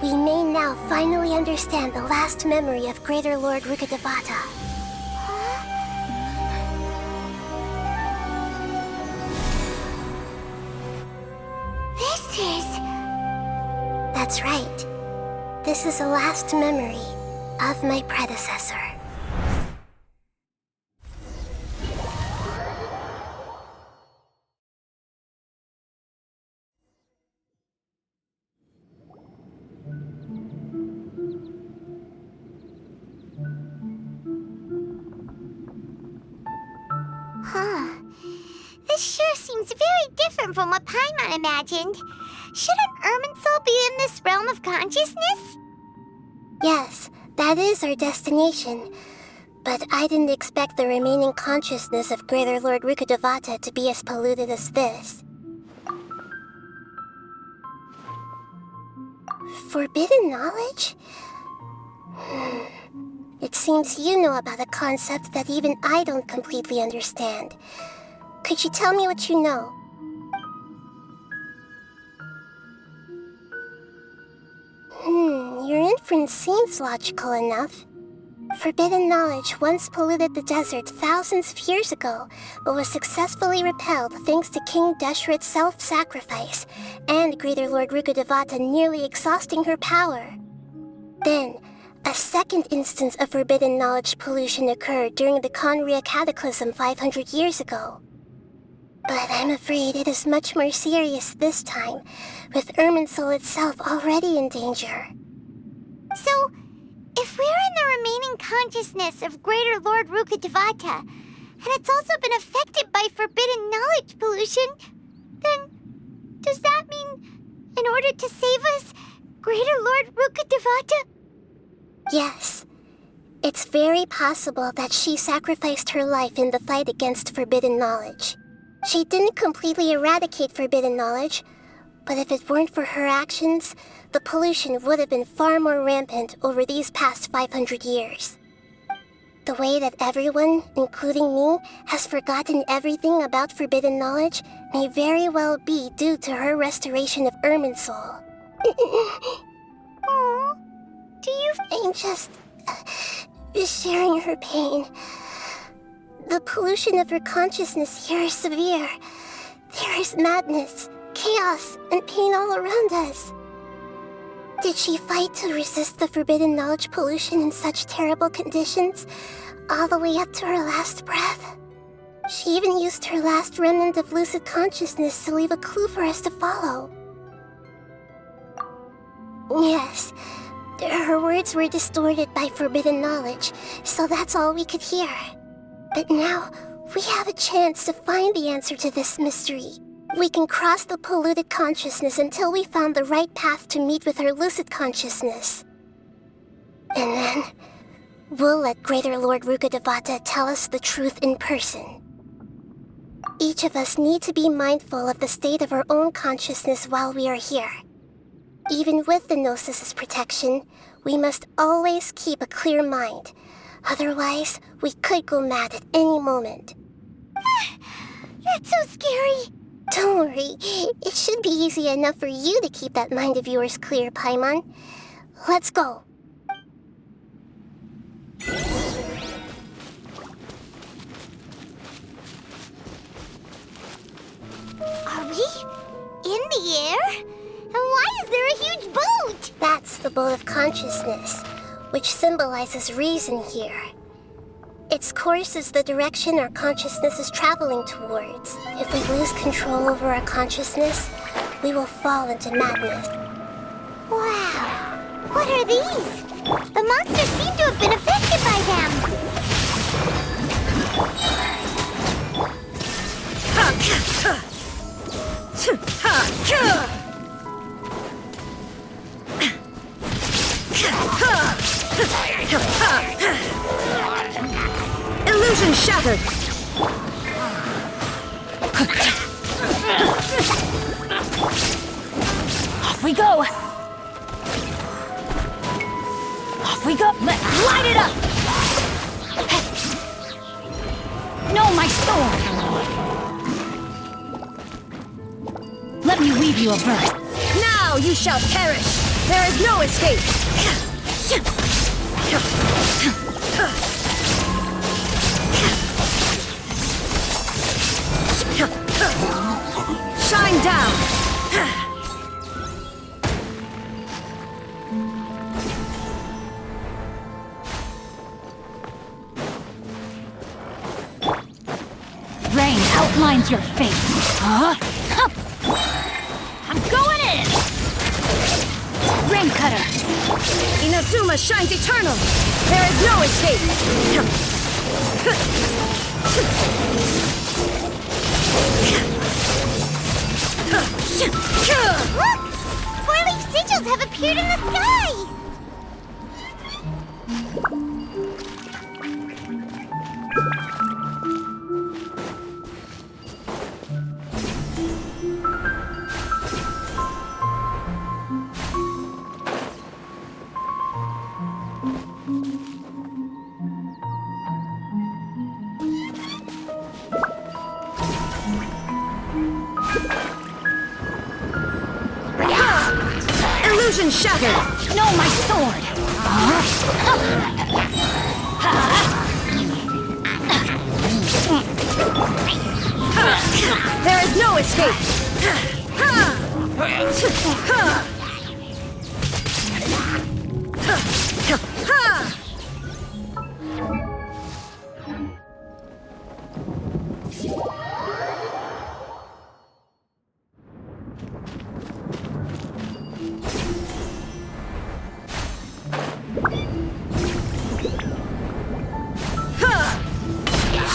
we may now finally understand the last memory of Greater Lord Rukkhadevata. That's right. This is the last memory of my predecessor. This sure seems very different from what Paimon imagined. Shouldn't Irminsul be in this realm of consciousness? Yes, that is our destination. But I didn't expect the remaining consciousness of Greater Lord Rukkhadevata to be as polluted as this. Forbidden knowledge? It seems you know about a concept that even I don't completely understand. Could you tell me what you know? Your inference seems logical enough. Forbidden knowledge once polluted the desert thousands of years ago, but was successfully repelled thanks to King Deshret's self-sacrifice, and Greater Lord Rukkhadevata nearly exhausting her power. Then, a second instance of forbidden knowledge pollution occurred during the Conria Cataclysm 500 years ago. But I'm afraid it is much more serious this time, with Irminsul itself already in danger. So, if we're in the remaining consciousness of Greater Lord Rukkhadevata, and it's also been affected by forbidden knowledge pollution, then does that mean, in order to save us, Greater Lord Rukkhadevata? Yes. It's very possible that she sacrificed her life in the fight against forbidden knowledge. She didn't completely eradicate forbidden knowledge, but if it weren't for her actions, the pollution would have been far more rampant over these past 500 years. The way that everyone, including me, has forgotten everything about forbidden knowledge may very well be due to her restoration of Irminsul. Aww. I'm just sharing her pain. The pollution of her consciousness here is severe. There is madness, chaos, and pain all around us. Did she fight to resist the forbidden knowledge pollution in such terrible conditions, all the way up to her last breath? She even used her last remnant of lucid consciousness to leave a clue for us to follow. Yes. Her words were distorted by forbidden knowledge, so that's all we could hear. But now, we have a chance to find the answer to this mystery. We can cross the polluted consciousness until we found the right path to meet with her lucid consciousness. And then, we'll let Greater Lord Rukkhadevata tell us the truth in person. Each of us need to be mindful of the state of our own consciousness while we are here. Even with the Gnosis' protection, we must always keep a clear mind. Otherwise, we could go mad at any moment. That's so scary. Don't worry, it should be easy enough for you to keep that mind of yours clear, Paimon. Let's go. Are we in the air? And why is there a huge boat? That's the boat of consciousness, which symbolizes reason here. Its course is the direction our consciousness is traveling towards. If we lose control over our consciousness, we will fall into madness. Wow! What are these? The monsters seem to have been affected by them. Illusion shattered! Off we go! Off we go! Let's light it up! No, my sword! Let me weave you a verse. Now you shall perish! There is no escape! Shine down! Rain outlines your fate. Huh? I'm going in! Rain cutter! Inazuma shines eternal! There is no escape! Look! Four-leaf sigils have appeared in the sky! Illusion shattered! No, my sword! There is no escape!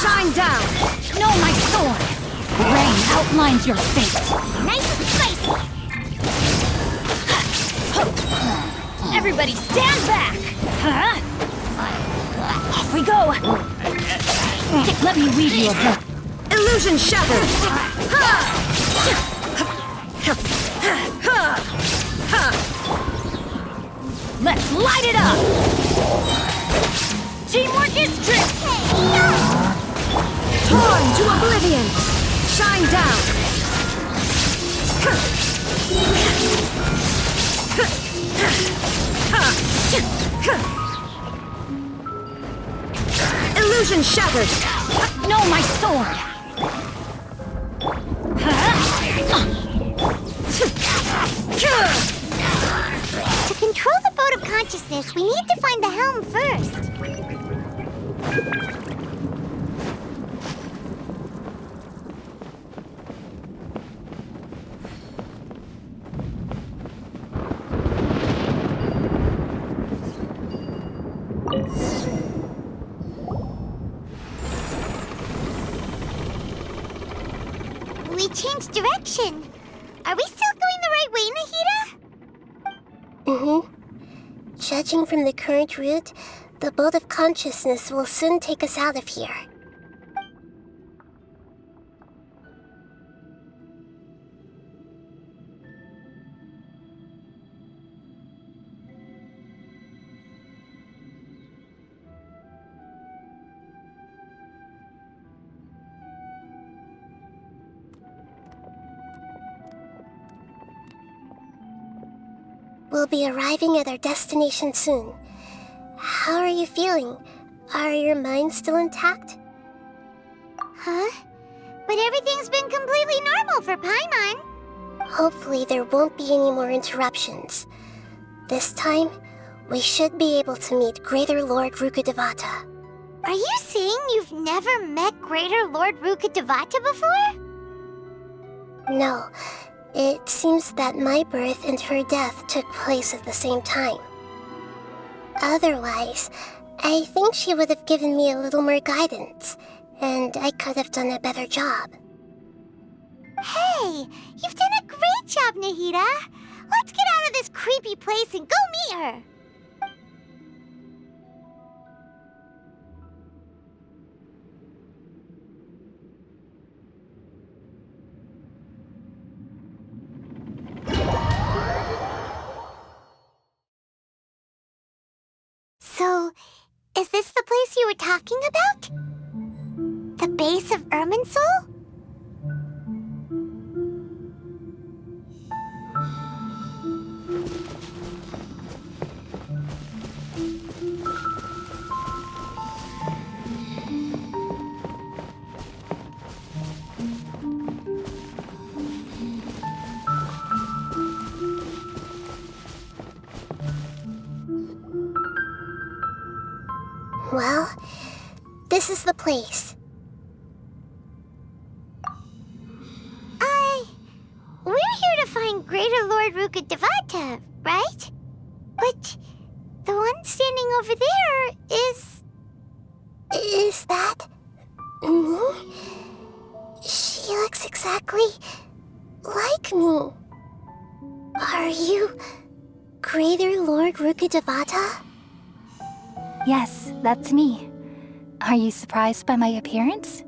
Shine down! No, my sword! Rain outlines your fate. Nice and spicy! Everybody stand back! Huh? Off we go! Let me weave you a book. Illusion shattered! Let's light it up! Teamwork is trick! Torn to oblivion! Shine down! Illusion shattered! No, my sword! To control the boat of consciousness, we need to find the helm first. direction. Are we still going the right way, Nahida? Judging from the current route, the boat of consciousness will soon take us out of here. We'll be arriving at our destination soon. How are you feeling? Are your minds still intact? Huh? But everything's been completely normal for Paimon. Hopefully there won't be any more interruptions. This time, we should be able to meet Greater Lord Rukkhadevata. Are you saying you've never met Greater Lord Rukkhadevata before? No. It seems that my birth and her death took place at the same time. Otherwise, I think she would have given me a little more guidance, and I could have done a better job. Hey, you've done a great job, Nahida. Let's get out of this creepy place and go meet her. So, is this the place you were talking about? The base of Irminsul? Well, this is the place. We're here to find Greater Lord Rukkhadevata, right? But the one standing over there is... Is that... me? She looks exactly like me. Are you Greater Lord Rukkhadevata? Yes, that's me. Are you surprised by my appearance?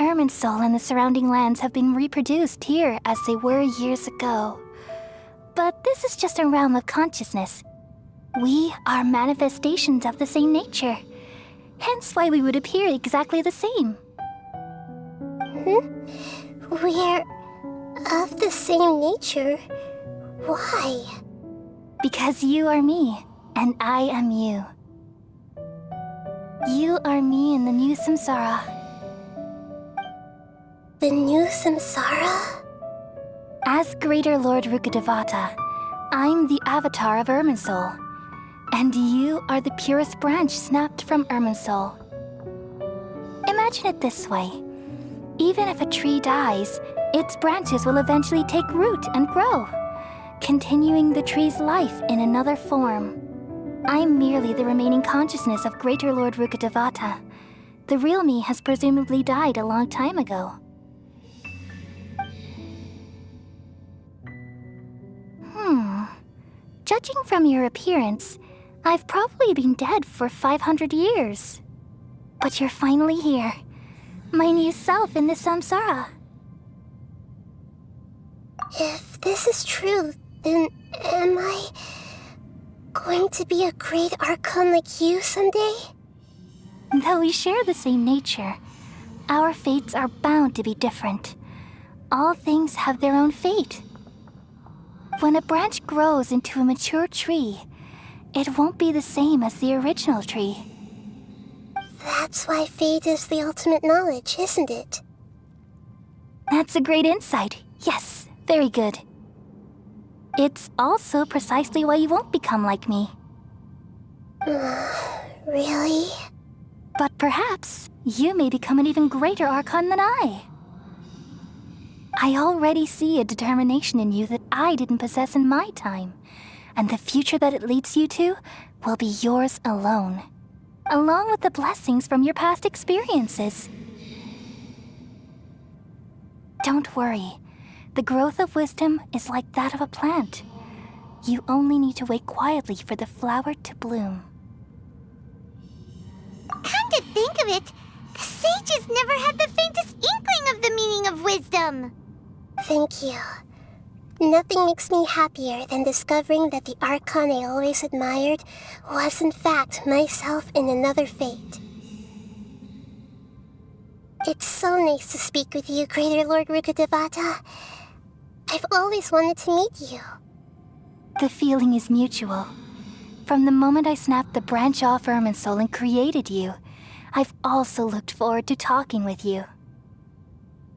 Irminsul and the surrounding lands have been reproduced here as they were years ago. But this is just a realm of consciousness. We are manifestations of the same nature. Hence why we would appear exactly the same. We're of the same nature? Why? Because you are me, and I am you. You are me in the new samsara. The new samsara? As Greater Lord Rukkhadevata, I'm the avatar of Irminsul, and you are the purest branch snapped from Irminsul. Imagine it this way. Even if a tree dies, its branches will eventually take root and grow, continuing the tree's life in another form. I'm merely the remaining consciousness of Greater Lord Rukkhadevata. The real me has presumably died a long time ago. Judging from your appearance, I've probably been dead for 500 years. But you're finally here. My new self in the samsara. If this is true, then am I going to be a great Archon like you someday? Though we share the same nature, our fates are bound to be different. All things have their own fate. When a branch grows into a mature tree, it won't be the same as the original tree. That's why fate is the ultimate knowledge, isn't it? That's a great insight. Yes, very good. It's also precisely why you won't become like me. Really? But perhaps you may become an even greater Archon than I. I already see a determination in you that I didn't possess in my time, and the future that it leads you to will be yours alone, along with the blessings from your past experiences. Don't worry. The growth of wisdom is like that of a plant. You only need to wait quietly for the flower to bloom. Come to think of it, the sages never had the faintest inkling of the meaning of wisdom. Thank you. Nothing makes me happier than discovering that the Archon I always admired was in fact myself in another fate. It's so nice to speak with you, Greater Lord Rukkhadevata. I've always wanted to meet you. The feeling is mutual. From the moment I snapped the branch off Irminsul and created you, I've also looked forward to talking with you.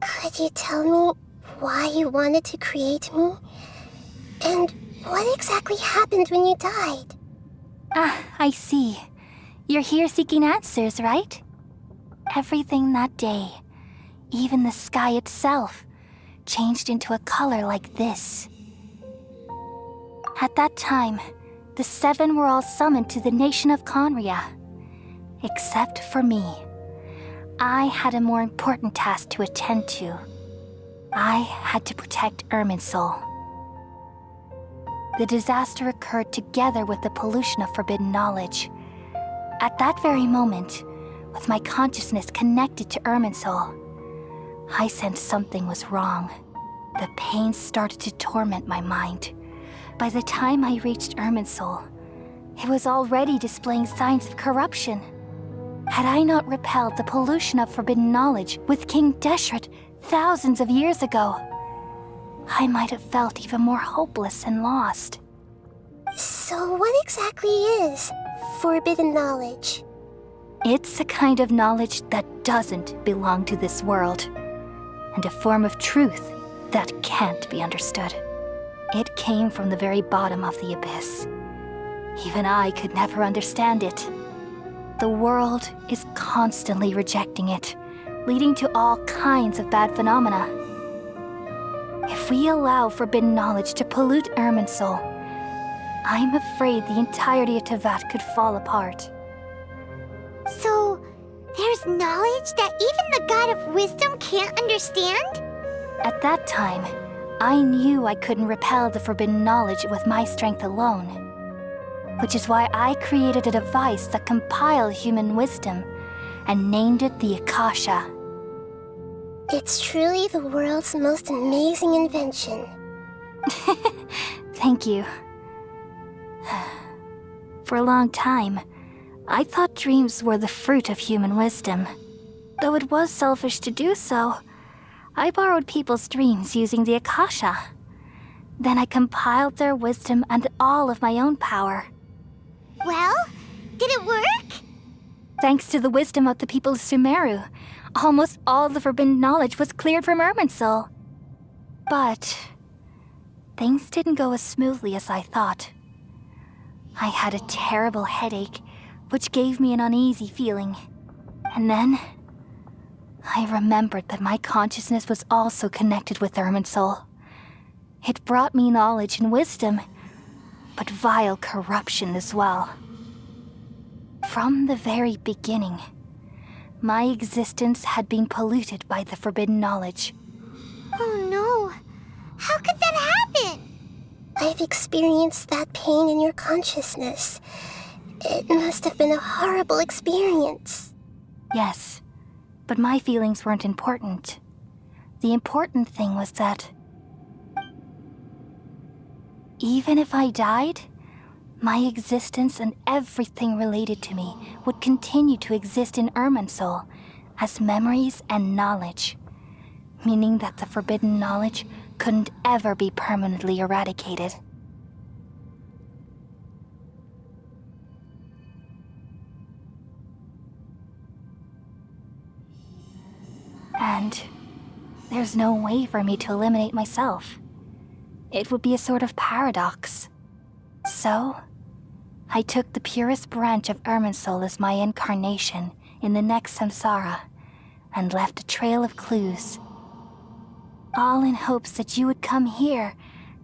Could you tell me why you wanted to create me? And what exactly happened when you died? Ah, I see. You're here seeking answers, right? Everything that day, even the sky itself, changed into a color like this. At that time, the 7 were all summoned to the nation of Conria. Except for me. I had a more important task to attend to. I had to protect Irminsul. The disaster occurred together with the pollution of forbidden knowledge. At that very moment, with my consciousness connected to Irminsul, I sensed something was wrong. The pain started to torment my mind. By the time I reached Irminsul, it was already displaying signs of corruption. Had I not repelled the pollution of forbidden knowledge with King Deshret thousands of years ago, I might have felt even more hopeless and lost. So what exactly is forbidden knowledge? It's a kind of knowledge that doesn't belong to this world, and a form of truth that can't be understood. It came from the very bottom of the abyss. Even I could never understand it. The world is constantly rejecting it, leading to all kinds of bad phenomena. If we allow forbidden knowledge to pollute Irminsul, I'm afraid the entirety of Tevat could fall apart. So, there's knowledge that even the God of Wisdom can't understand? At that time, I knew I couldn't repel the forbidden knowledge with my strength alone. Which is why I created a device that compiled human wisdom and named it the Akasha. It's truly the world's most amazing invention. Thank you. For a long time, I thought dreams were the fruit of human wisdom. Though it was selfish to do so, I borrowed people's dreams using the Akasha. Then I compiled their wisdom and all of my own power. Well, did it work? Thanks to the wisdom of the people of Sumeru, almost all the forbidden knowledge was cleared from Irminsul. But things didn't go as smoothly as I thought. I had a terrible headache, which gave me an uneasy feeling. And then I remembered that my consciousness was also connected with Irminsul. It brought me knowledge and wisdom, but vile corruption as well. From the very beginning, my existence had been polluted by the forbidden knowledge. Oh no! How could that happen? I've experienced that pain in your consciousness. It must have been a horrible experience. Yes, but my feelings weren't important. The important thing was that even if I died, my existence and everything related to me would continue to exist in Irminsul as memories and knowledge, meaning that the forbidden knowledge couldn't ever be permanently eradicated. And there's no way for me to eliminate myself. It would be a sort of paradox. So, I took the purest branch of Irminsul as my incarnation in the next samsara and left a trail of clues. All in hopes that you would come here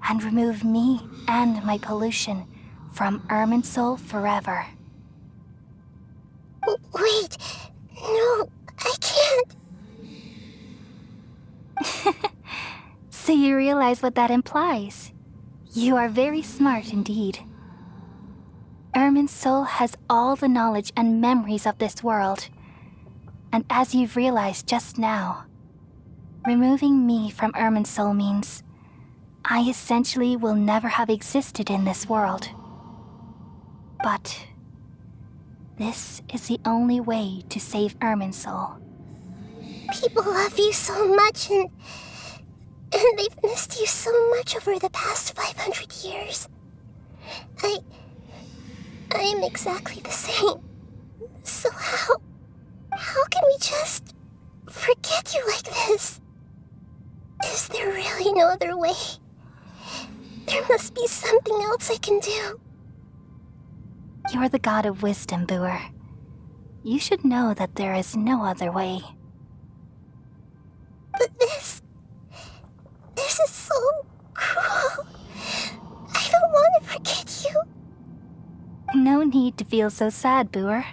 and remove me and my pollution from Irminsul forever. Wait, no, I can't. So you realize what that implies. You are very smart indeed. Ermin's soul has all the knowledge and memories of this world. And as you've realized just now, removing me from Ermin's soul means I essentially will never have existed in this world. But this is the only way to save Ermin's soul. People love you so much, and they've missed you so much over the past 500 years. I am exactly the same. So how can we just forget you like this? Is there really no other way? There must be something else I can do. You're the god of wisdom, Boer. You should know that there is no other way. But this is so cruel. I don't want to forget you. No need to feel so sad, Boer.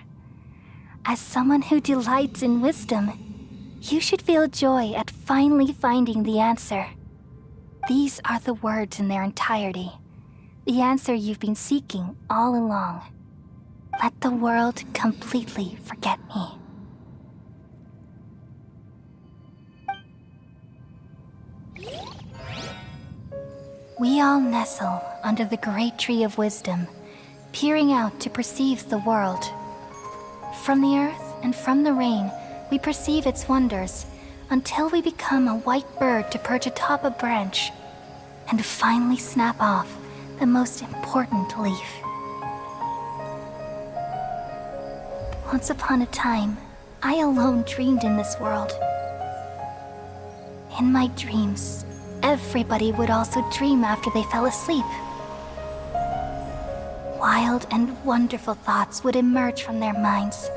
As someone who delights in wisdom, you should feel joy at finally finding the answer. These are the words in their entirety. The answer you've been seeking all along. Let the world completely forget me. We all nestle under the great tree of wisdom, peering out to perceive the world. From the earth and from the rain, we perceive its wonders, until we become a white bird to perch atop a branch, and finally snap off the most important leaf. Once upon a time, I alone dreamed in this world. In my dreams, everybody would also dream after they fell asleep. Wild and wonderful thoughts would emerge from their minds.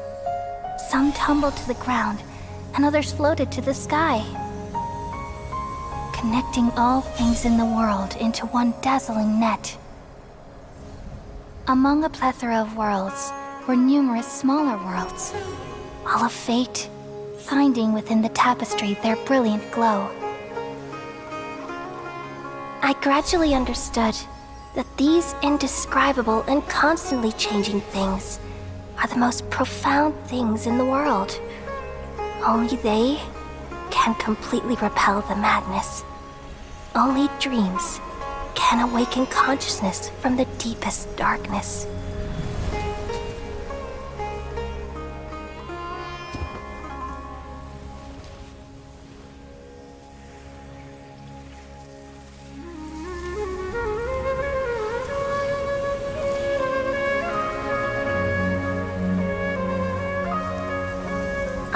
Some tumbled to the ground, and others floated to the sky, connecting all things in the world into one dazzling net. Among a plethora of worlds were numerous smaller worlds, all of fate, finding within the tapestry their brilliant glow. I gradually understood that these indescribable and constantly changing things are the most profound things in the world. Only they can completely repel the madness. Only dreams can awaken consciousness from the deepest darkness.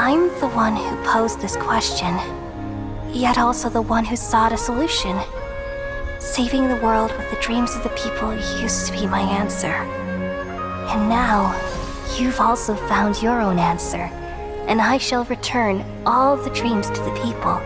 I'm the one who posed this question, yet also the one who sought a solution. Saving the world with the dreams of the people used to be my answer. And now, you've also found your own answer, and I shall return all the dreams to the people.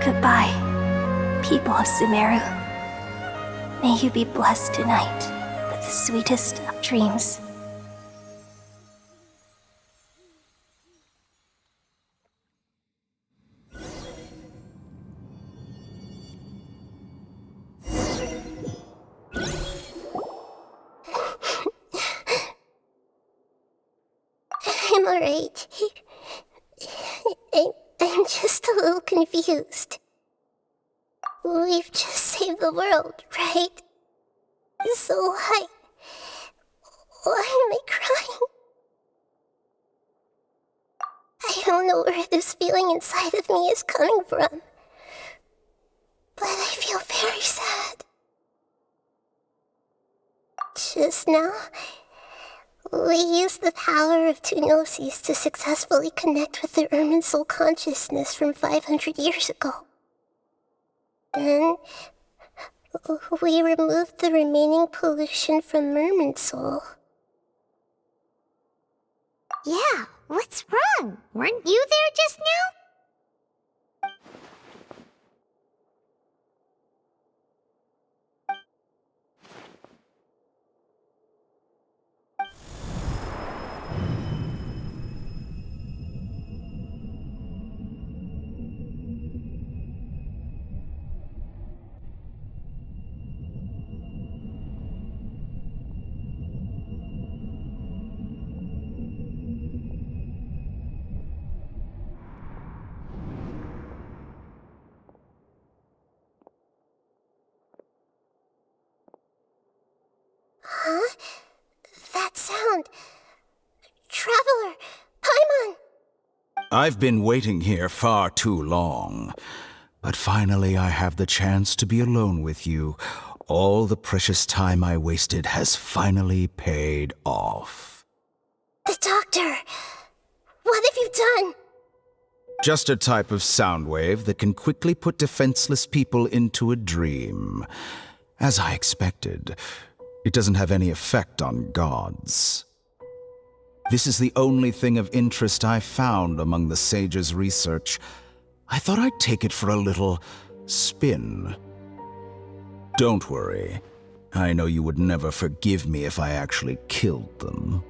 Goodbye, people of Sumeru. May you be blessed tonight with the sweetest of dreams. I'm alright. I'm just a little confused. We've just saved the world, right? So why am I crying? I don't know where this feeling inside of me is coming from, but I feel very sad. Just now, we used the power of two gnosis to successfully connect with the Ermin soul consciousness from 500 years ago. Then, we removed the remaining pollution from Ermin soul. Yeah, what's wrong? Weren't you there just now? I've been waiting here far too long. But finally I have the chance to be alone with you. All the precious time I wasted has finally paid off. The doctor! What have you done? Just a type of sound wave that can quickly put defenseless people into a dream. As I expected, it doesn't have any effect on gods. This is the only thing of interest I found among the sage's research. I thought I'd take it for a little spin. Don't worry. I know you would never forgive me if I actually killed them.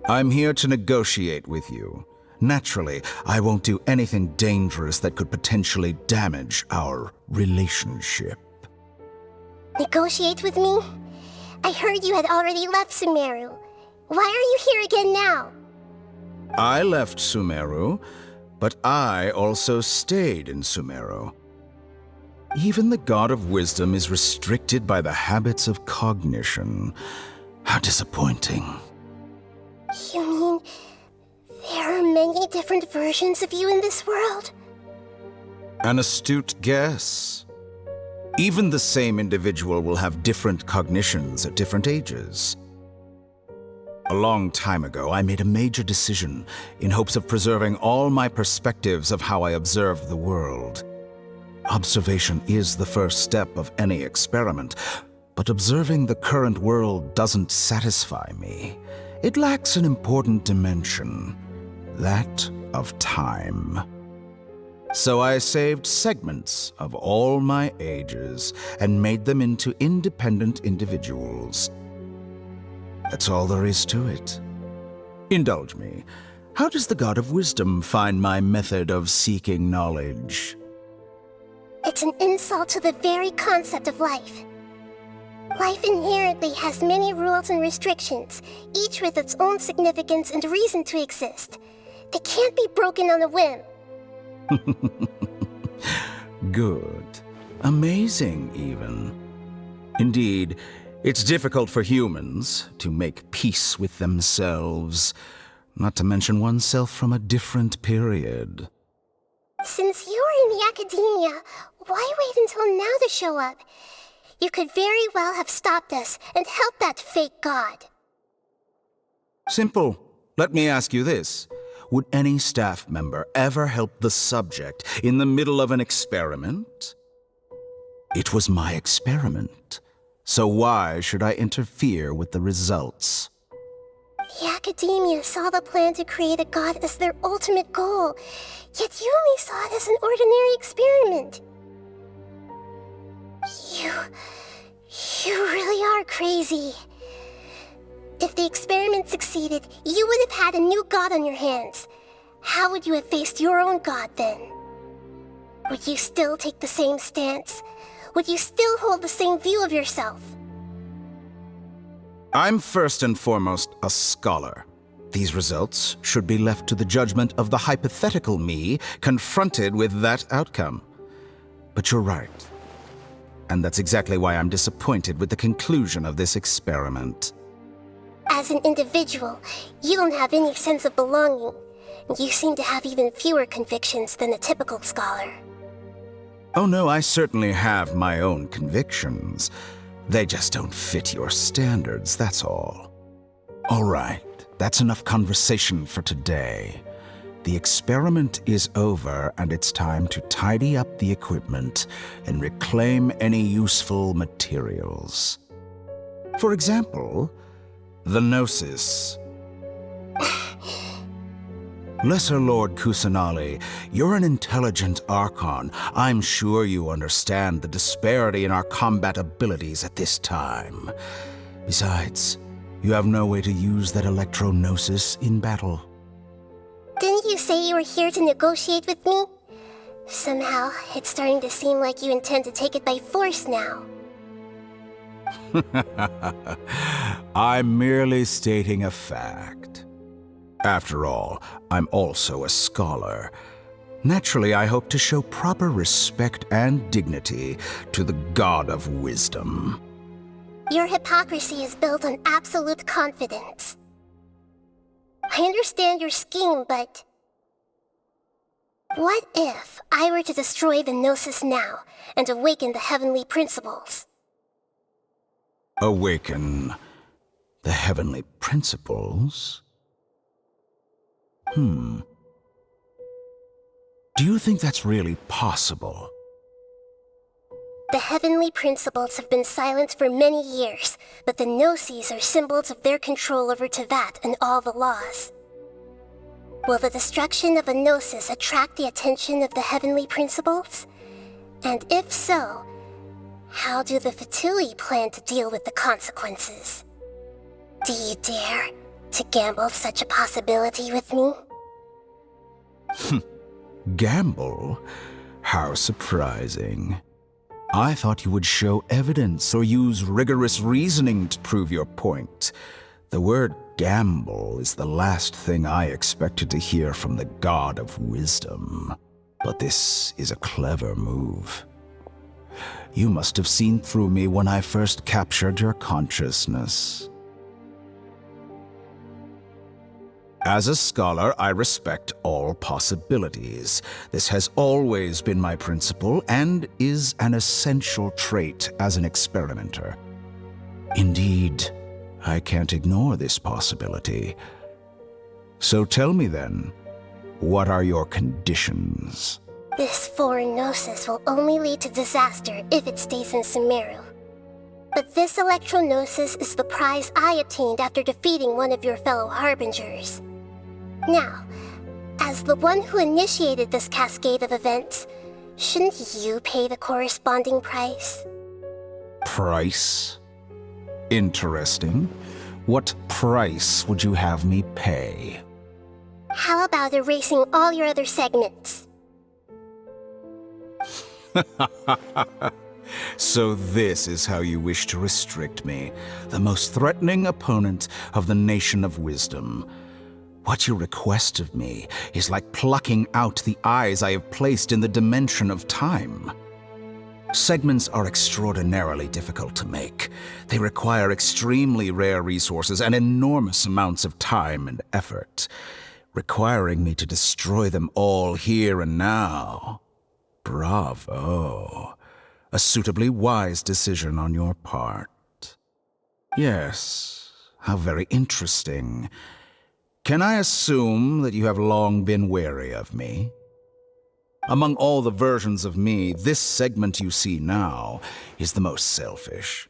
I'm here to negotiate with you. Naturally, I won't do anything dangerous that could potentially damage our relationship. Negotiate with me? I heard you had already left Sumeru. Why are you here again now? I left Sumeru, but I also stayed in Sumeru. Even the God of Wisdom is restricted by the habits of cognition. How disappointing. You mean there are many different versions of you in this world? An astute guess. Even the same individual will have different cognitions at different ages. A long time ago, I made a major decision in hopes of preserving all my perspectives of how I observed the world. Observation is the first step of any experiment, but observing the current world doesn't satisfy me. It lacks an important dimension, that of time. So I saved segments of all my ages and made them into independent individuals. That's all there is to it. Indulge me. How does the God of Wisdom find my method of seeking knowledge? It's an insult to the very concept of life. Life inherently has many rules and restrictions, each with its own significance and reason to exist. They can't be broken on a whim. Good. Amazing, even. Indeed, it's difficult for humans to make peace with themselves, not to mention oneself from a different period. Since you are in the academia, why wait until now to show up? You could very well have stopped us and helped that fake god. Simple. Let me ask you this. Would any staff member ever help the subject in the middle of an experiment? It was my experiment. So why should I interfere with the results? The academia saw the plan to create a god as their ultimate goal, yet you only saw it as an ordinary experiment. You really are crazy. If the experiment succeeded, you would have had a new god on your hands. How would you have faced your own god then? Would you still take the same stance? Would you still hold the same view of yourself? I'm first and foremost a scholar. These results should be left to the judgment of the hypothetical me confronted with that outcome. But you're right. And that's exactly why I'm disappointed with the conclusion of this experiment. As an individual, you don't have any sense of belonging. You seem to have even fewer convictions than a typical scholar. Oh no, I certainly have my own convictions. They just don't fit your standards, that's all. All right, that's enough conversation for today. The experiment is over, and it's time to tidy up the equipment and reclaim any useful materials. For example, the Gnosis. Lesser Lord Kusanali, you're an intelligent Archon. I'm sure you understand the disparity in our combat abilities at this time. Besides, you have no way to use that electro-Gnosis in battle. Didn't you say you were here to negotiate with me? Somehow, it's starting to seem like you intend to take it by force now. I'm merely stating a fact. After all, I'm also a scholar. Naturally, I hope to show proper respect and dignity to the God of Wisdom. Your hypocrisy is built on absolute confidence. I understand your scheme, but What if I were to destroy the Gnosis now and awaken the heavenly principles? Awaken the heavenly principles? Do you think that's really possible? The heavenly principles have been silent for many years, but the Gnosis are symbols of their control over Teyvat and all the laws. Will the destruction of a Gnosis attract the attention of the heavenly principles? And if so, how do the Fatui plan to deal with the consequences? Do you dare to gamble such a possibility with me? Gamble? How surprising. I thought you would show evidence or use rigorous reasoning to prove your point. The word gamble is the last thing I expected to hear from the God of Wisdom. But this is a clever move. You must have seen through me when I first captured your consciousness. As a scholar, I respect all possibilities. This has always been my principle and is an essential trait as an experimenter. Indeed, I can't ignore this possibility. So tell me then, what are your conditions? This foreign Gnosis will only lead to disaster if it stays in Sumeru. But this Electro-Gnosis is the prize I obtained after defeating one of your fellow Harbingers. Now, as the one who initiated this cascade of events, shouldn't you pay the corresponding price? Price? Interesting. What price would you have me pay? How about erasing all your other segments? So this is how you wish to restrict me, the most threatening opponent of the Nation of Wisdom. What you request of me is like plucking out the eyes I have placed in the dimension of time. Segments are extraordinarily difficult to make. They require extremely rare resources and enormous amounts of time and effort, requiring me to destroy them all here and now. Bravo. A suitably wise decision on your part. Yes, how very interesting. Can I assume that you have long been wary of me? Among all the versions of me, this segment you see now is the most selfish.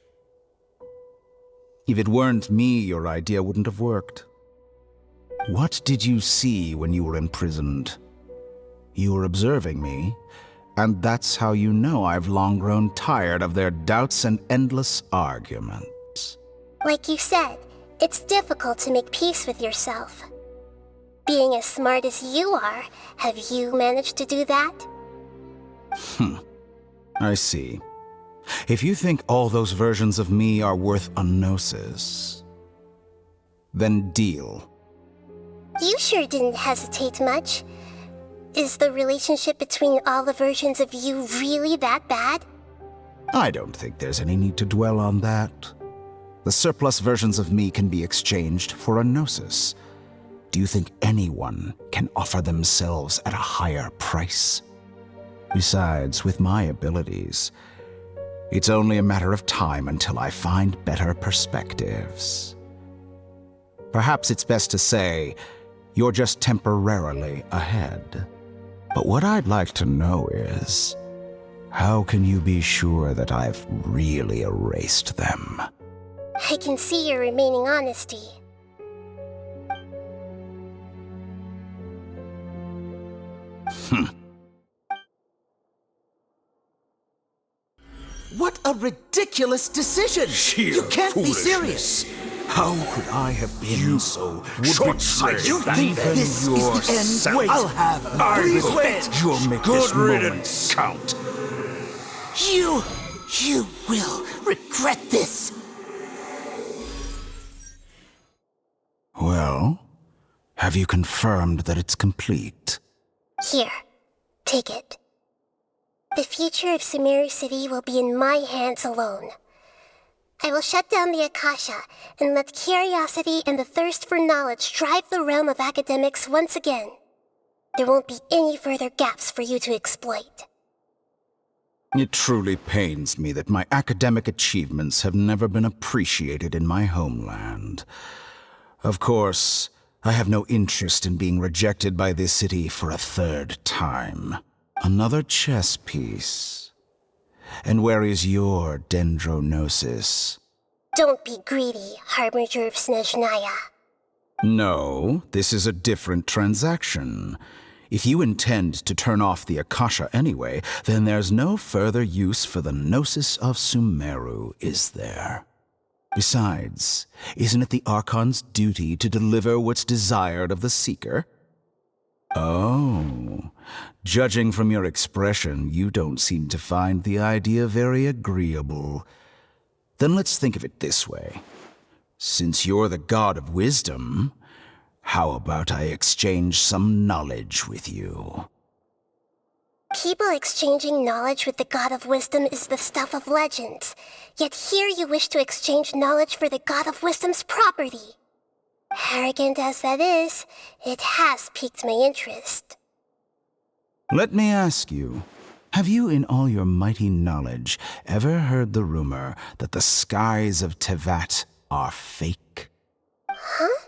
If it weren't me, your idea wouldn't have worked. What did you see when you were imprisoned? You were observing me, and that's how you know I've long grown tired of their doubts and endless arguments. Like you said, it's difficult to make peace with yourself. Being as smart as you are, have you managed to do that? I see. If you think all those versions of me are worth a gnosis, then deal. You sure didn't hesitate much. Is the relationship between all the versions of you really that bad? I don't think there's any need to dwell on that. The surplus versions of me can be exchanged for a gnosis. Do you think anyone can offer themselves at a higher price? Besides, with my abilities, it's only a matter of time until I find better perspectives. Perhaps it's best to say, you're just temporarily ahead. But what I'd like to know is, how can you be sure that I've really erased them? I can see your remaining honesty. What a ridiculous decision! You can't be serious! How could I have been so short-sighted? You think this is the end? Wait, I'll have I will bet you'll make this moment count. You will regret this! Well, have you confirmed that it's complete? Here, take it. The future of Sumeru City will be in my hands alone. I will shut down the Akasha and let curiosity and the thirst for knowledge drive the realm of academics once again. There won't be any further gaps for you to exploit. It truly pains me that my academic achievements have never been appreciated in my homeland. Of course, I have no interest in being rejected by this city for a third time. Another chess piece. And where is your dendronosis? Don't be greedy, Harbinger of Snezhnaya. No, this is a different transaction. If you intend to turn off the Akasha anyway, then there's no further use for the Gnosis of Sumeru, is there? Besides, isn't it the Archon's duty to deliver what's desired of the Seeker? Oh, judging from your expression, you don't seem to find the idea very agreeable. Then let's think of it this way. Since you're the god of wisdom, how about I exchange some knowledge with you? People exchanging knowledge with the God of Wisdom is the stuff of legends. Yet here you wish to exchange knowledge for the God of Wisdom's property. Arrogant as that is, it has piqued my interest. Let me ask you, have you in all your mighty knowledge ever heard the rumor that the skies of Tevat are fake? Huh?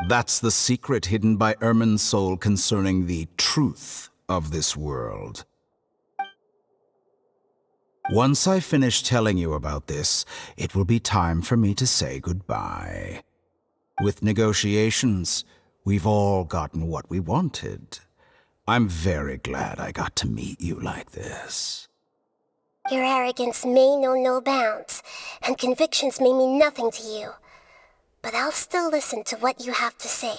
That's the secret hidden by Irminsul concerning the truth of this world. Once I finish telling you about this, it will be time for me to say goodbye. With negotiations, we've all gotten what we wanted. I'm very glad I got to meet you like this. Your arrogance may know no bounds, and convictions may mean nothing to you. But I'll still listen to what you have to say.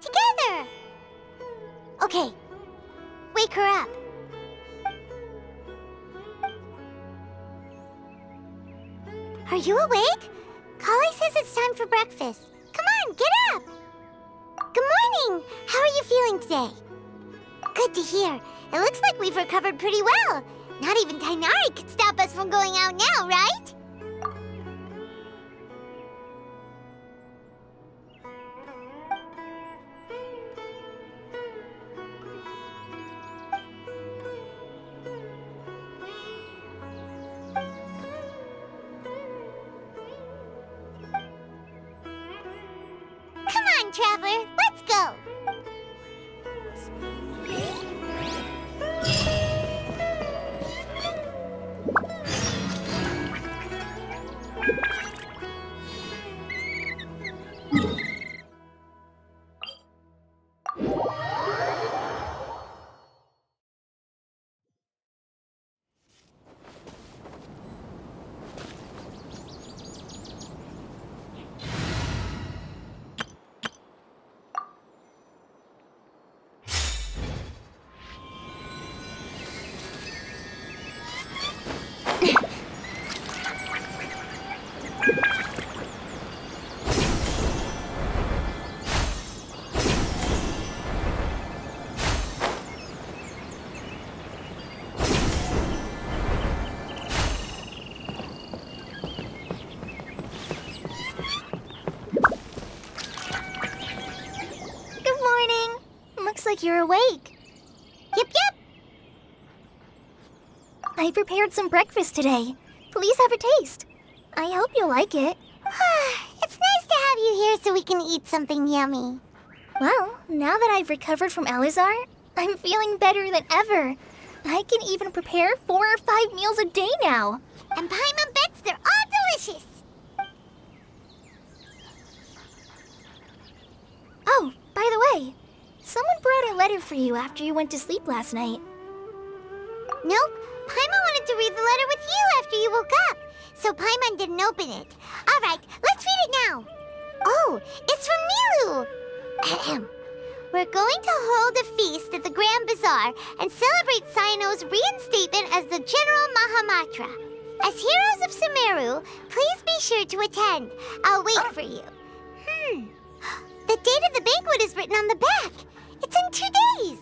Together! Okay, wake her up. Are you awake? Kali says it's time for breakfast. Come on, get up! Good morning! How are you feeling today? Good to hear. It looks like we've recovered pretty well. Not even Tainari could stop us from going out now, right? Come on, Traveler, let's go! Looks like you're awake. Yep. I prepared some breakfast today. Please have a taste. I hope you'll like it. It's nice to have you here so we can eat something yummy. Well, now that I've recovered from Alizar, I'm feeling better than ever. I can even prepare 4 or 5 meals a day now. And Paimon bets they're all delicious. Oh, by the way, someone brought a letter for you after you went to sleep last night. Nope. Paimon wanted to read the letter with you after you woke so Paimon didn't open it. Alright, let's read it now. Oh, it's from Milu! Ahem. We're going to hold a feast at the Grand Bazaar and celebrate Cyno's reinstatement as the General Mahamatra. As heroes of Sumeru, please be sure to attend. I'll wait for you. The date of the banquet is written on the back. It's in 2 days.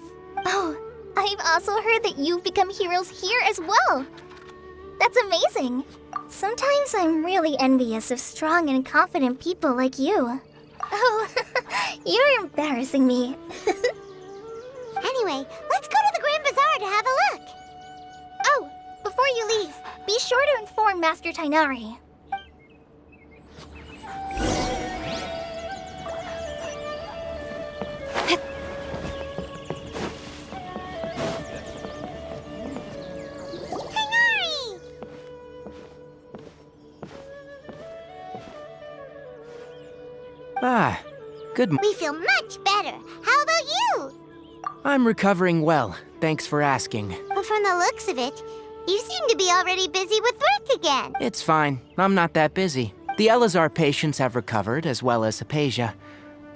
Oh, I've also heard that you've become heroes here as well. That's amazing. Sometimes I'm really envious of strong and confident people like you. Oh, you're embarrassing me. Anyway, let's go to the Grand Bazaar to have a look. Oh, before you leave, be sure to inform Master Tainari. Ah, good. We feel much better. How about you? I'm recovering well. Thanks for asking. But from the looks of it, you seem to be already busy with work again. It's fine. I'm not that busy. The Elazar patients have recovered, as well as Hypatia.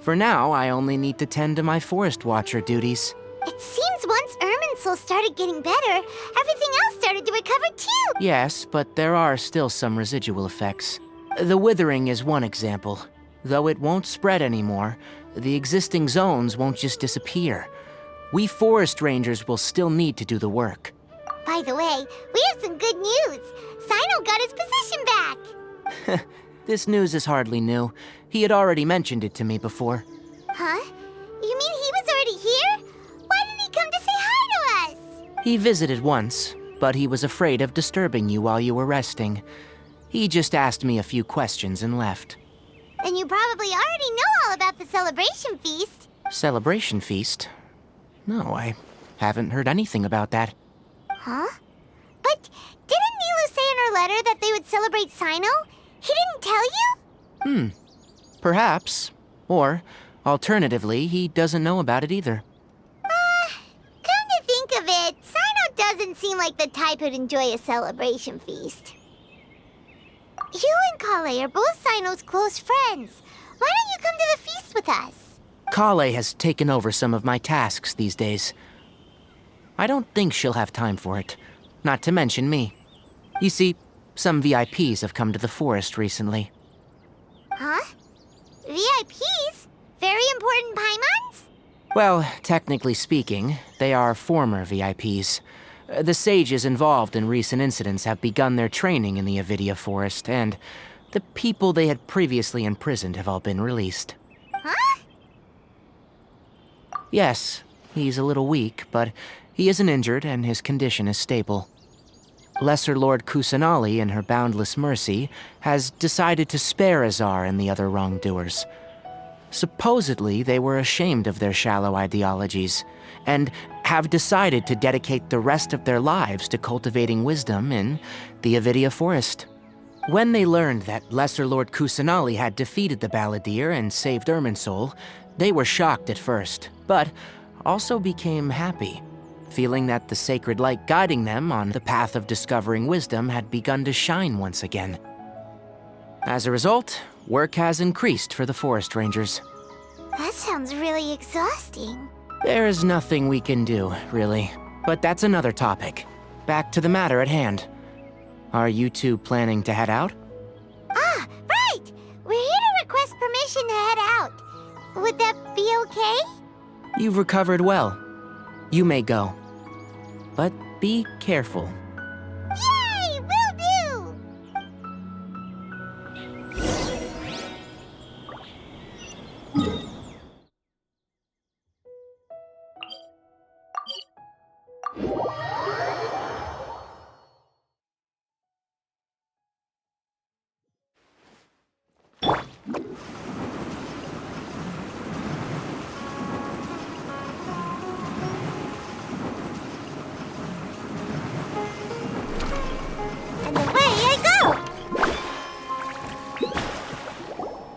For now, I only need to tend to my Forest Watcher duties. It seems once Irminsul started getting better, everything else started to recover too. Yes, but there are still some residual effects. The withering is one example. Though it won't spread anymore, the existing zones won't just disappear. We forest rangers will still need to do the work. By the way, we have some good news. Cyno got his position back. This news is hardly new. He had already mentioned it to me before. Huh? You mean he was already here? Why didn't he come to say hi to us? He visited once, but he was afraid of disturbing you while you were resting. He just asked me a few questions and left. Then you probably already know all about the celebration feast. Celebration feast? No, I haven't heard anything about that. Huh? But didn't Nilu say in her letter that they would celebrate Cyno? He didn't tell you? Perhaps. Or, alternatively, he doesn't know about it either. Come to think of it, Cyno doesn't seem like the type who'd enjoy a celebration feast. You and Kale are both Cyno's close friends. Why don't you come to the feast with us? Kale has taken over some of my tasks these days. I don't think she'll have time for it, not to mention me. You see, some VIPs have come to the forest recently. Huh? VIPs? Very important Paimons? Well, technically speaking, they are former VIPs. The sages involved in recent incidents have begun their training in the Avidia Forest, and the people they had previously imprisoned have all been released. Huh? Yes, he's a little weak, but he isn't injured and his condition is stable. Lesser Lord Kusanali, in her boundless mercy, has decided to spare Azar and the other wrongdoers. Supposedly, they were ashamed of their shallow ideologies, and have decided to dedicate the rest of their lives to cultivating wisdom in the Avidia Forest. When they learned that Lesser Lord Kusanali had defeated the Balladeer and saved Irminsul, they were shocked at first, but also became happy, feeling that the sacred light guiding them on the path of discovering wisdom had begun to shine once again. As a result, work has increased for the forest rangers. That sounds really exhausting. There is nothing we can do, really. But that's another topic. Back to the matter at hand. Are you two planning to head out? Ah, right! We're here to request permission to head out. Would that be okay? You've recovered well. You may go. But be careful. Yay! Will do!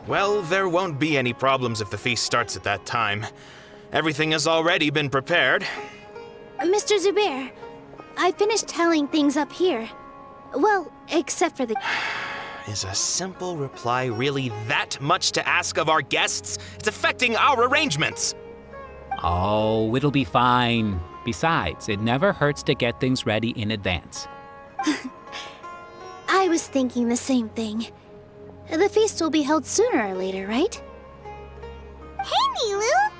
Well, there won't be any problems if the feast starts at that time. Everything has already been prepared. Mr. Zubair, I finished tallying things up here. Well, Except for the... Is a simple reply really that much to ask of our guests? It's affecting our arrangements. Oh, it'll be fine. Besides, it never hurts to get things ready in advance. I was thinking the same thing. The feast will be held sooner or later, right? Hey, Nilu!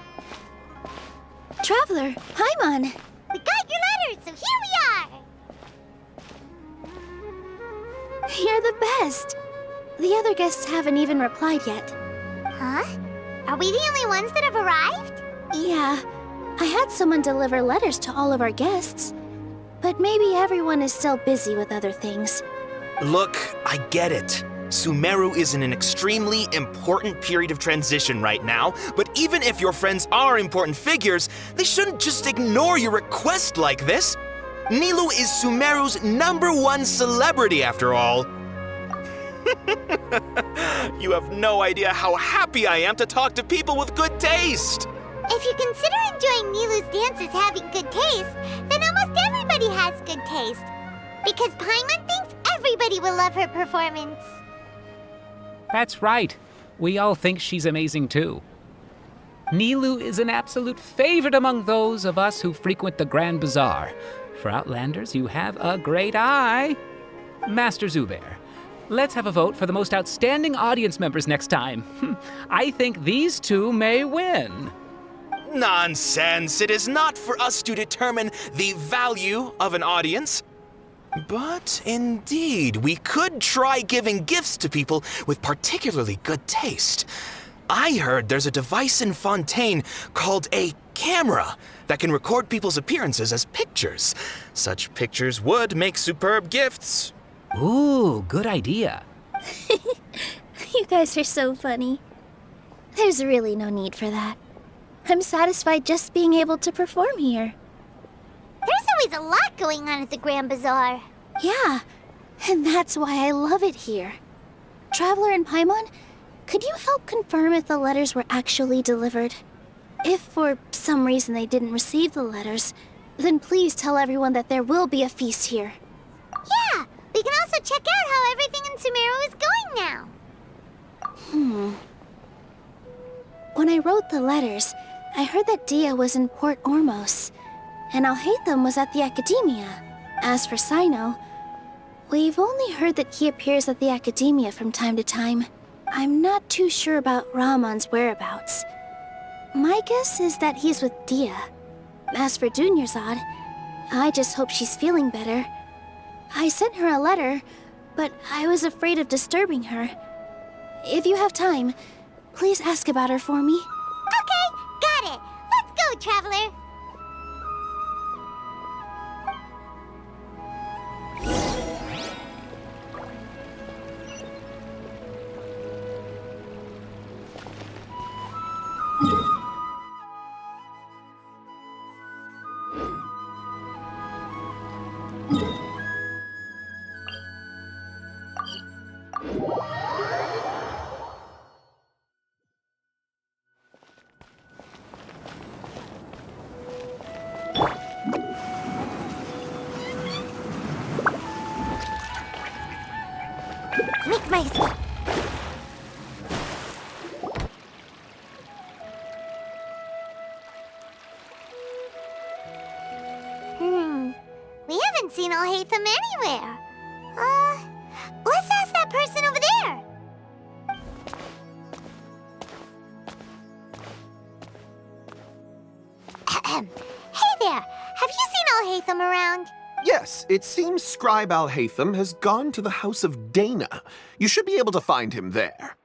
Traveler, Paimon! We got your letters, so here we are! You're the best! The other guests haven't even replied yet. Huh? Are we the only ones that have arrived? Yeah, I had someone deliver letters to all of our guests. But maybe everyone is still busy with other things. Look, I get it. Sumeru is in an extremely important period of transition right now, but even if your friends are important figures, they shouldn't just ignore your request like this. Nilou is Sumeru's #1 celebrity after all. You have no idea how happy I am to talk to people with good taste. If you consider enjoying Nilu's dances having good taste, then almost everybody has good taste. Because Paimon thinks everybody will love her performance. That's right. We all think she's amazing too. Nilou is an absolute favorite among those of us who frequent the Grand Bazaar. For Outlanders, you have a great eye. Master Zubair, let's have a vote for the most outstanding audience members next time. I think these two may win. Nonsense! It is not for us to determine the value of an audience. But indeed, we could try giving gifts to people with particularly good taste. I heard there's a device in Fontaine called a camera that can record people's appearances as pictures. Such pictures would make superb gifts. Ooh, good idea. You guys are so funny. There's really no need for that. I'm satisfied just being able to perform here. There's always a lot going on at the Grand Bazaar. Yeah, and that's why I love it here. Traveler and Paimon, could you help confirm if the letters were actually delivered? If for some reason they didn't receive the letters, then please tell everyone that there will be a feast here. Yeah, we can also check out how everything in Sumeru is going now. When I wrote the letters, I heard that Dia was in Port Ormos, and Alhaitham was at the Academia. As for Sino, we've only heard that he appears at the Academia from time to time. I'm not too sure about Ramon's whereabouts. My guess is that he's with Dia. As for Dunyarzad, I just hope she's feeling better. I sent her a letter, but I was afraid of disturbing her. If you have time, please ask about her for me. Okay, got it. Let's go, Traveler. Make my escape. We haven't seen Alhaitham anywhere. Let's ask that person over there. Hey there, have you seen Alhaitham around? Yes, it seems Scribe Alhaitham has gone to the House of Dana. You should be able to find him there.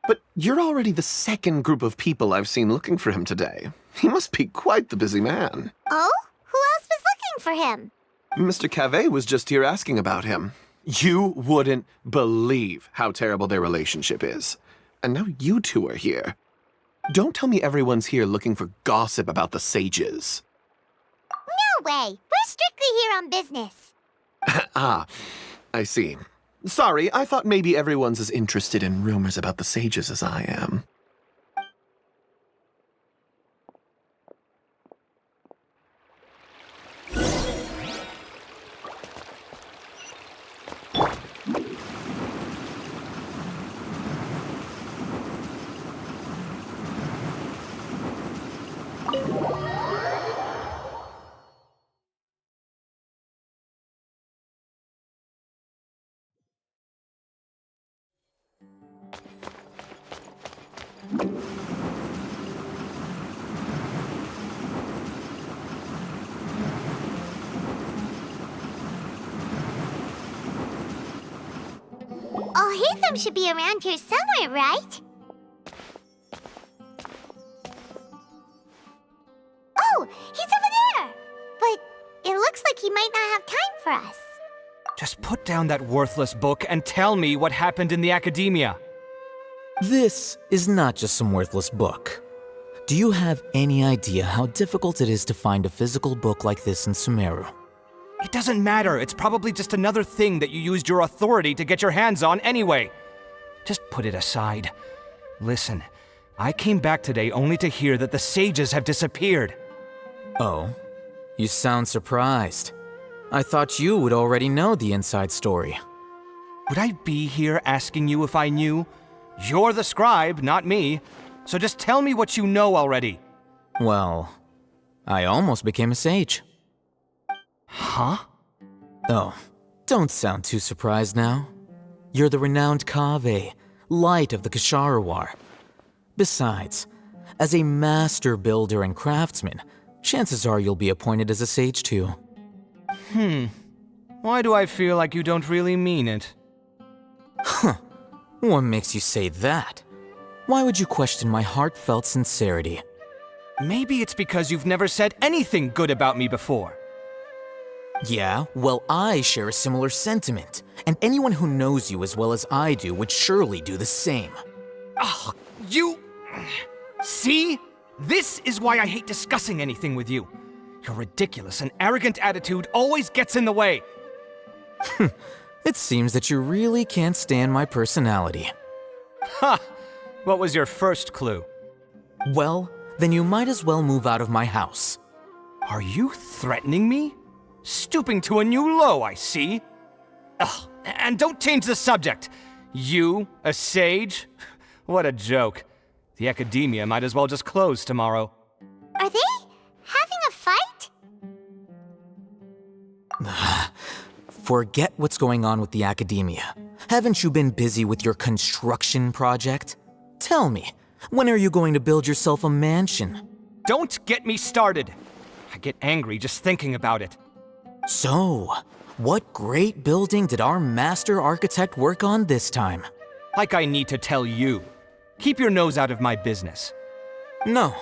But you're already the second group of people I've seen looking for him today. He must be quite the busy man. Oh? Who else was looking for him? Mr. Cavey was just here asking about him. You wouldn't believe how terrible their relationship is. And now you two are here. Don't tell me everyone's here looking for gossip about the sages. No way! We're strictly here on business. Ah, I see. Sorry, I thought maybe everyone's as interested in rumors about the sages as I am. Hatham should be around here somewhere, right? Oh, he's over there! But it looks like he might not have time for us. Just put down that worthless book and tell me what happened in the academia. This is not just some worthless book. Do you have any idea how difficult it is to find a physical book like this in Sumeru? It doesn't matter. It's probably just another thing that you used your authority to get your hands on anyway. Just put it aside. Listen, I came back today only to hear that the sages have disappeared. Oh, you sound surprised. I thought you would already know the inside story. Would I be here asking you if I knew? You're the scribe, not me. So just tell me what you know already. Well, I almost became a sage. Huh? Oh, don't sound too surprised now. You're the renowned Kaveh, light of the Ksharawar. Besides, as a master builder and craftsman, chances are you'll be appointed as a sage too. Why do I feel like you don't really mean it? Huh. What makes you say that? Why would you question my heartfelt sincerity? Maybe it's because you've never said anything good about me before. Yeah, well, I share a similar sentiment, and anyone who knows you as well as I do would surely do the same. Oh, you... See? This is why I hate discussing anything with you. Your ridiculous and arrogant attitude always gets in the way. It seems that you really can't stand my personality. Ha! What was your first clue? Well, then you might as well move out of my house. Are you threatening me? Stooping to a new low, I see. Ugh, and don't change the subject. You, a sage? What a joke. The academia might as well just close tomorrow. Are they having a fight? Forget what's going on with the academia. Haven't you been busy with your construction project? Tell me, when are you going to build yourself a mansion? Don't get me started. I get angry just thinking about it. So, what great building did our master architect work on this time? Like I need to tell you. Keep your nose out of my business. No,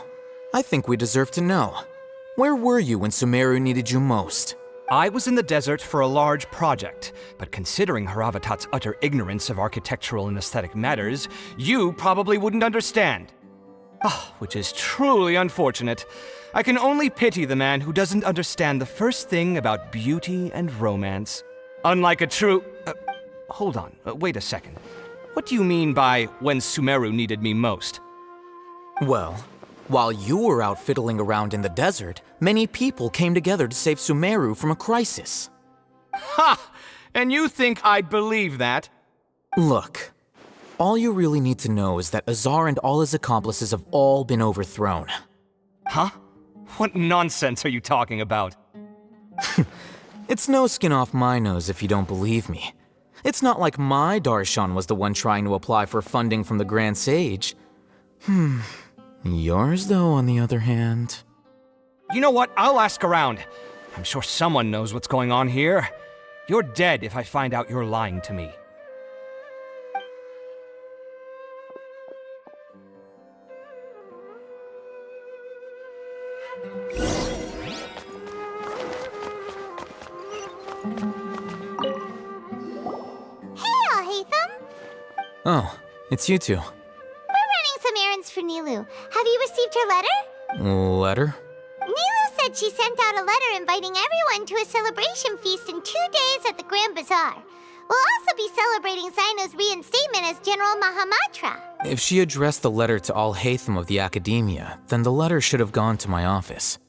I think we deserve to know. Where were you when Sumeru needed you most? I was in the desert for a large project, but considering Haravatat's utter ignorance of architectural and aesthetic matters, you probably wouldn't understand. Which is truly unfortunate. I can only pity the man who doesn't understand the first thing about beauty and romance. Unlike a true... hold on, wait a second. What do you mean by when Sumeru needed me most? Well, while you were out fiddling around in the desert, many people came together to save Sumeru from a crisis. Ha! And you think I'd believe that? Look, all you really need to know is that Azar and all his accomplices have all been overthrown. Huh? What nonsense are you talking about? It's no skin off my nose if you don't believe me. It's not like my Darshan was the one trying to apply for funding from the Grand Sage. Yours, though, on the other hand... You know what? I'll ask around. I'm sure someone knows what's going on here. You're dead if I find out you're lying to me. Oh, it's you two. We're running some errands for Nilou. Have you received her letter? Letter? Nilou said she sent out a letter inviting everyone to a celebration feast in 2 days at the Grand Bazaar. We'll also be celebrating Zaino's reinstatement as General Mahamatra. If she addressed the letter to all Hatham of the Academia, then the letter should have gone to my office.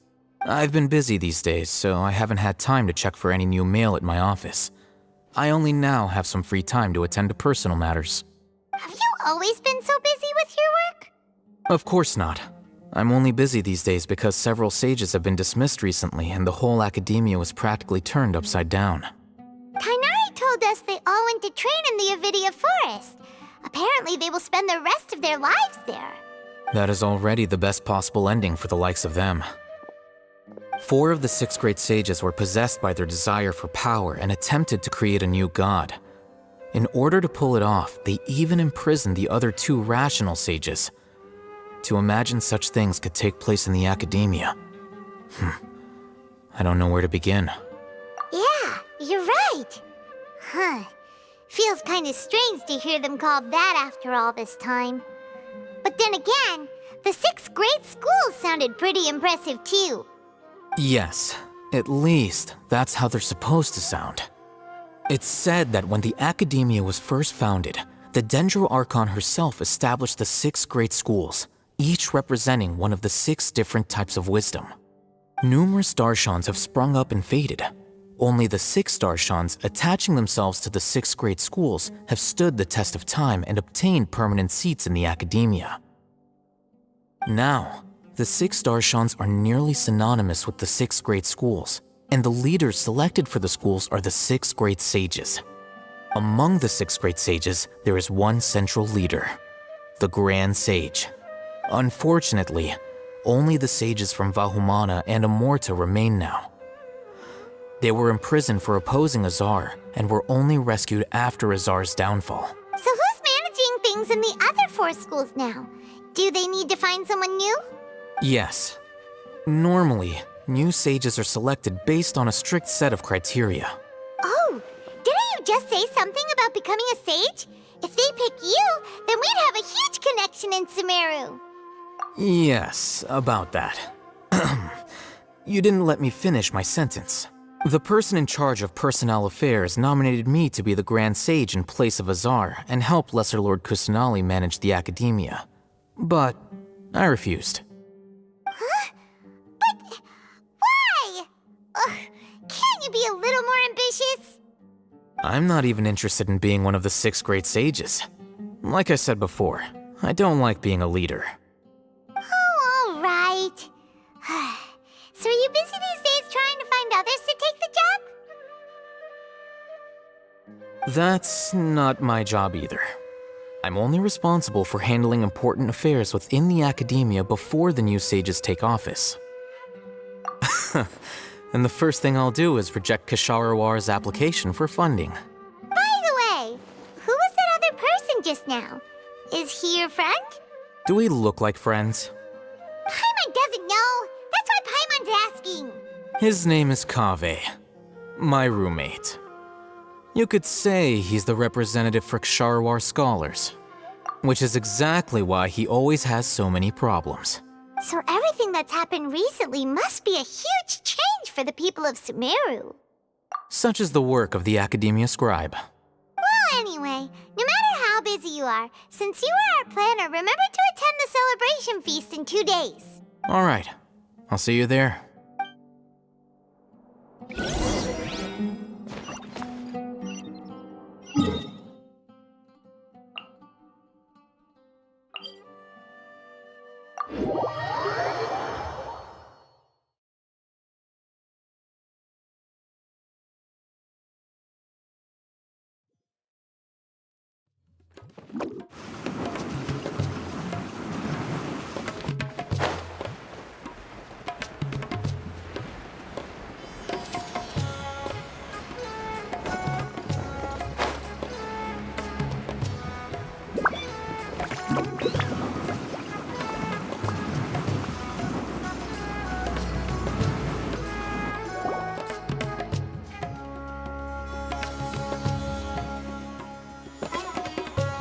I've been busy these days, so I haven't had time to check for any new mail at my office. I only now have some free time to attend to personal matters. Have you always been so busy with your work? Of course not. I'm only busy these days because several sages have been dismissed recently and the whole academia was practically turned upside down. Tainari told us they all went to train in the Avidia Forest. Apparently they will spend the rest of their lives there. That is already the best possible ending for the likes of them. 4 of the 6 great sages were possessed by their desire for power and attempted to create a new god. In order to pull it off, they even imprisoned the other 2 rational sages. To imagine such things could take place in the academia. I don't know where to begin. Yeah, you're right. Huh. Feels kind of strange to hear them called that after all this time. But then again, the 6th grade schools sounded pretty impressive too. Yes, at least that's how they're supposed to sound. It's said that when the academia was first founded, the Dendro Archon herself established the 6 great schools, each representing one of the 6 different types of wisdom. Numerous Darshans have sprung up and faded. Only the 6 Darshans attaching themselves to the 6 great schools have stood the test of time and obtained permanent seats in the academia. Now, the 6 Darshans are nearly synonymous with the 6 great schools, and the leaders selected for the schools are the 6 great sages. Among the 6 great sages, there is one central leader, the Grand Sage. Unfortunately, only the sages from Vahumana and Amorta remain now. They were imprisoned for opposing Azar and were only rescued after Azar's downfall. So who's managing things in the other 4 schools now? Do they need to find someone new? Yes. Normally, new sages are selected based on a strict set of criteria. Oh, didn't you just say something about becoming a sage? If they pick you, then we'd have a huge connection in Sumeru. Yes, about that. You didn't let me finish my sentence. The person in charge of personnel affairs nominated me to be the Grand Sage in place of Azar and help Lesser Lord Kusanali manage the academia. But I refused. Huh? But why? Can't you be a little more ambitious? I'm not even interested in being one of the 6 great sages. Like I said before, I don't like being a leader. Oh, all right. So are you busy these days trying to find others to take the job? That's not my job either. I'm only responsible for handling important affairs within the academia before the new sages take office. And the first thing I'll do is reject Kasharawar's application for funding. By the way, who was that other person just now? Is he your friend? Do we look like friends? Paimon doesn't know. That's why Paimon's asking. His name is Kaveh, my roommate. You could say he's the representative for Ksharawar scholars, which is exactly why he always has so many problems. So everything that's happened recently must be a huge change for the people of Sumeru. Such is the work of the Academia Scribe. Well, anyway, no matter how busy you are, since you are our planner, remember to attend the celebration feast in 2 days. All right, I'll see you there.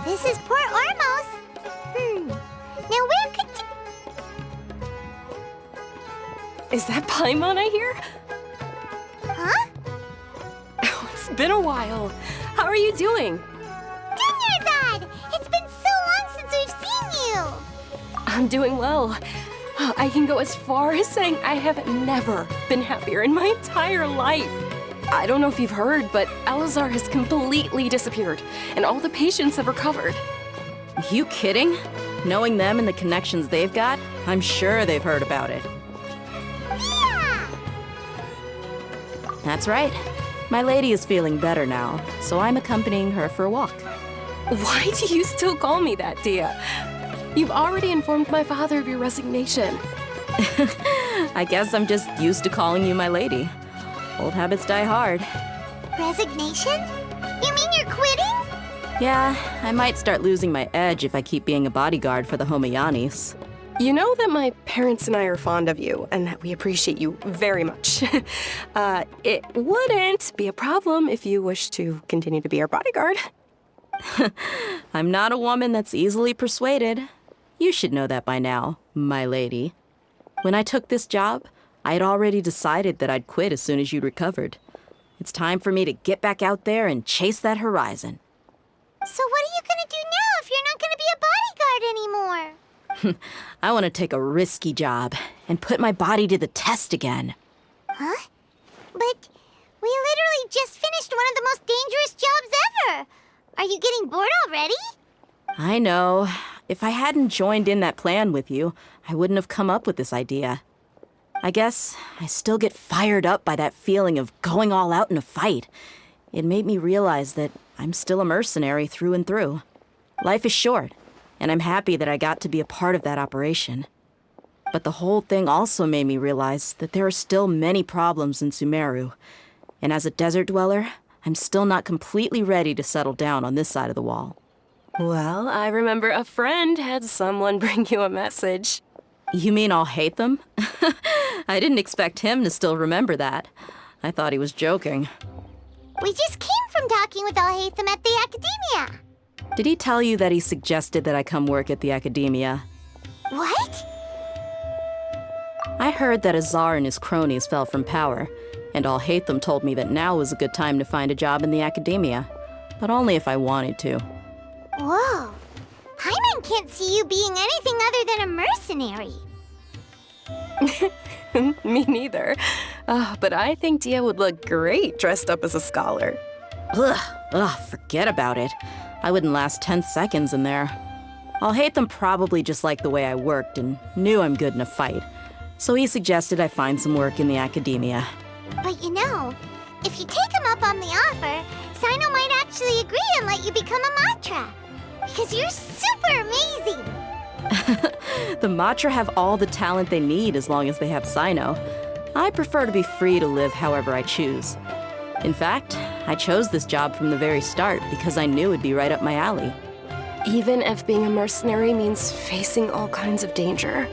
This is Port Ormos. Now where could you... Is that Paimon I hear? Huh? Oh, it's been a while. How are you doing? Dinyarzad! It's been so long since we've seen you! I'm doing well. I can go as far as saying I have never been happier in my entire life. I don't know if you've heard, but Alazar has completely disappeared, and all the patients have recovered. You kidding? Knowing them and the connections they've got, I'm sure they've heard about it. Yeah! That's right. My lady is feeling better now, so I'm accompanying her for a walk. Why do you still call me that, Dia? You've already informed my father of your resignation. I guess I'm just used to calling you my lady. Old habits die hard. Resignation? You mean you're quitting? Yeah, I might start losing my edge if I keep being a bodyguard for the Homayanis. You know that my parents and I are fond of you, and that we appreciate you very much. It wouldn't be a problem if you wish to continue to be our bodyguard. I'm not a woman that's easily persuaded. You should know that by now, my lady. When I took this job, I had already decided that I'd quit as soon as you'd recovered. It's time for me to get back out there and chase that horizon. So what are you gonna do now if you're not gonna be a bodyguard anymore? I want to take a risky job and put my body to the test again. Huh? But we literally just finished one of the most dangerous jobs ever. Are you getting bored already? I know. If I hadn't joined in that plan with you, I wouldn't have come up with this idea. I guess I still get fired up by that feeling of going all out in a fight. It made me realize that I'm still a mercenary through and through. Life is short, and I'm happy that I got to be a part of that operation. But the whole thing also made me realize that there are still many problems in Sumeru. And as a desert dweller, I'm still not completely ready to settle down on this side of the wall. Well, I remember a friend had someone bring you a message. You mean I'll hate them? I didn't expect him to still remember that. I thought he was joking. We just came from talking with Al-Haytham at the Academia. Did he tell you that he suggested that I come work at the Academia? What? I heard that Azar and his cronies fell from power, and Al-Haytham told me that now was a good time to find a job in the Academia, but only if I wanted to. Whoa. Paimon can't see you being anything other than a mercenary. Me neither. But I think Dia would look great dressed up as a scholar. Ugh, forget about it. I wouldn't last 10 seconds in there. Al-Haytham probably just liked the way I worked and knew I'm good in a fight. So he suggested I find some work in the Academia. But you know, if you take him up on the offer, Sino might actually agree and let you become a Matra. Because you're super amazing! The Matra have all the talent they need as long as they have Sino. I prefer to be free to live however I choose. In fact, I chose this job from the very start because I knew it'd be right up my alley. Even if being a mercenary means facing all kinds of danger.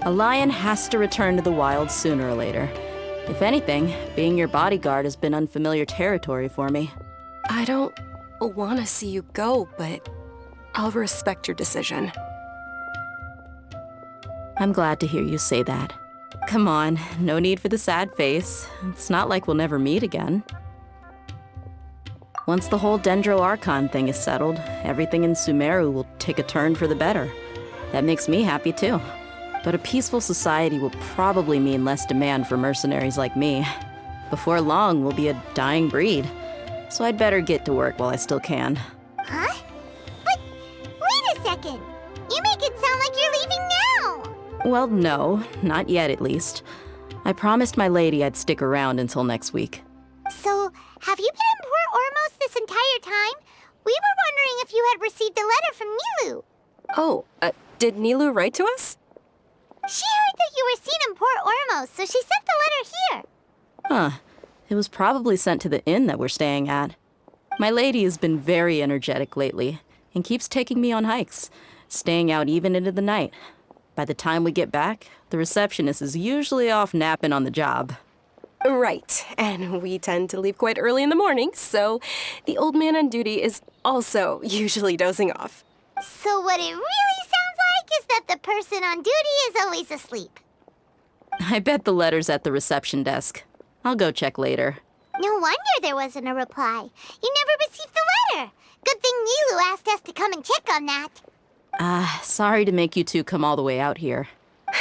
A lion has to return to the wild sooner or later. If anything, being your bodyguard has been unfamiliar territory for me. I don't want to see you go, but I'll respect your decision. I'm glad to hear you say that. Come on, no need for the sad face. It's not like we'll never meet again. Once the whole Dendro Archon thing is settled, everything in Sumeru will take a turn for the better. That makes me happy too. But a peaceful society will probably mean less demand for mercenaries like me. Before long, we'll be a dying breed. So I'd better get to work while I still can. Huh? But wait a second! You make it sound like you're leaving now! Well, no, not yet at least. I promised my lady I'd stick around until next week. So, have you been in Port Ormos this entire time? We were wondering if you had received a letter from Nilou. Oh, did Nilou write to us? She heard that you were seen in Port Ormos, so she sent the letter here. Huh. It was probably sent to the inn that we're staying at. My lady has been very energetic lately and keeps taking me on hikes, staying out even into the night. By the time we get back, the receptionist is usually off napping on the job. Right, and we tend to leave quite early in the morning, so the old man on duty is also usually dozing off. So what it really sounds like is that the person on duty is always asleep. I bet the letter's at the reception desk. I'll go check later. No wonder there wasn't a reply. You never received the letter. Good thing Nilou asked us to come and check on that. Sorry to make you two come all the way out here.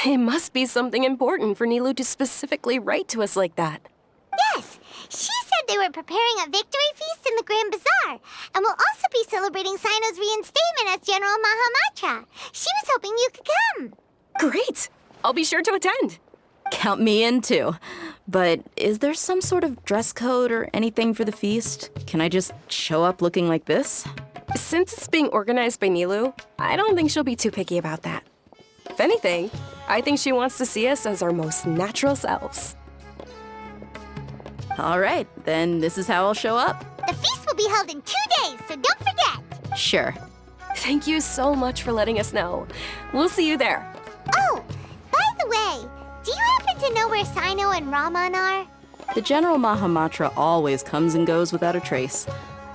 It must be something important for Nilou to specifically write to us like that. Yes, she said they were preparing a victory feast in the Grand Bazaar, and will also be celebrating Sino's reinstatement as General Mahamatra. She was hoping you could come. Great! I'll be sure to attend. Count me in too. But is there some sort of dress code or anything for the feast? Can I just show up looking like this? Since it's being organized by Nilou, I don't think she'll be too picky about that. If anything, I think she wants to see us as our most natural selves. All right, then this is how I'll show up. The feast will be held in 2 days, so don't forget. Sure. Thank you so much for letting us know. We'll see you there. Oh, by the way, do you happen to know where Sino and Raman are? The General Mahamatra always comes and goes without a trace.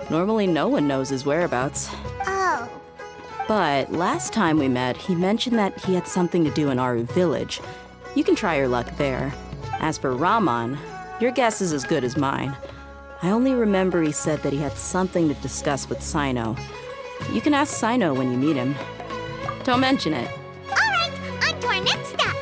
Normally no one knows his whereabouts. Oh. But last time we met, he mentioned that he had something to do in Aru Village. You can try your luck there. As for Raman, your guess is as good as mine. I only remember he said that he had something to discuss with Sino. You can ask Sino when you meet him. Don't mention it. All right, on to our next stop.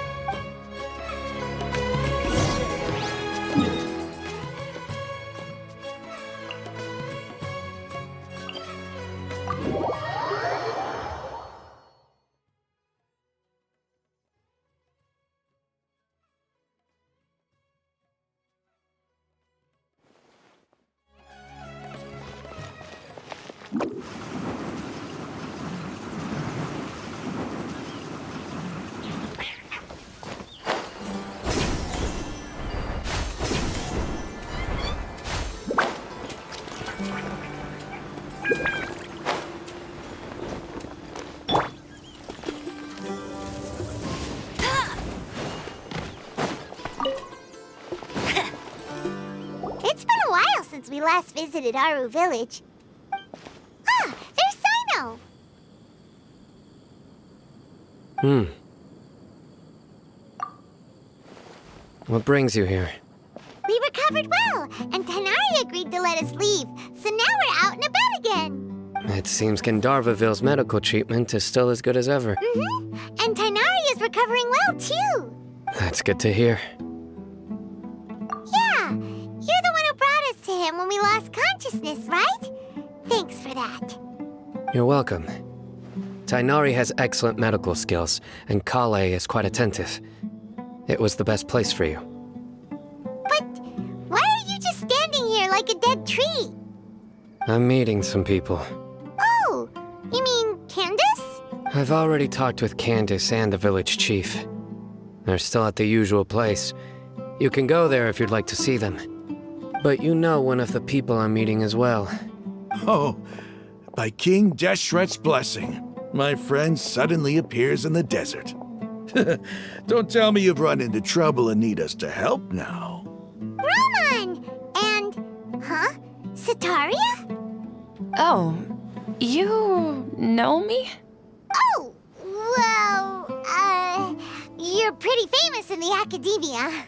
It's been a while since we last visited Aru Village. Ah, there's Sino! What brings you here? We recovered well, and Tainari agreed to let us leave, so now we're out and about again. It seems Gandharvaville's medical treatment is still as good as ever. And Tainari is recovering well, too. That's good to hear. Yeah, you're the one who brought us to him when we lost consciousness, right? Thanks for that. You're welcome. Tainari has excellent medical skills, and Kale is quite attentive. It was the best place for you. But why are you just standing here like a dead tree? I'm meeting some people. Oh, you mean Candace? I've already talked with Candace and the village chief. They're still at the usual place. You can go there if you'd like to see them. But you know one of the people I'm meeting as well. Oh, by King Deshret's blessing, my friend suddenly appears in the desert. Don't tell me you've run into trouble and need us to help now. Raman! And, Sataria? Oh, you know me? Oh, well, you're pretty famous in the academia.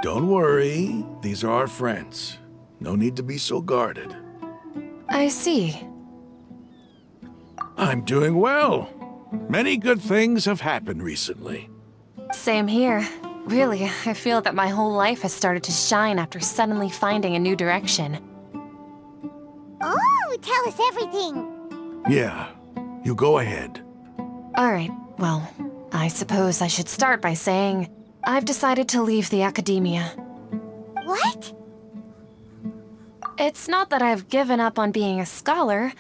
Don't worry, these are our friends. No need to be so guarded. I see. I'm doing well. Many good things have happened recently. Same here. Really, I feel that my whole life has started to shine after suddenly finding a new direction. Oh, tell us everything. Yeah, you go ahead. Alright, well, I suppose I should start by saying I've decided to leave the academia. What? It's not that I've given up on being a scholar.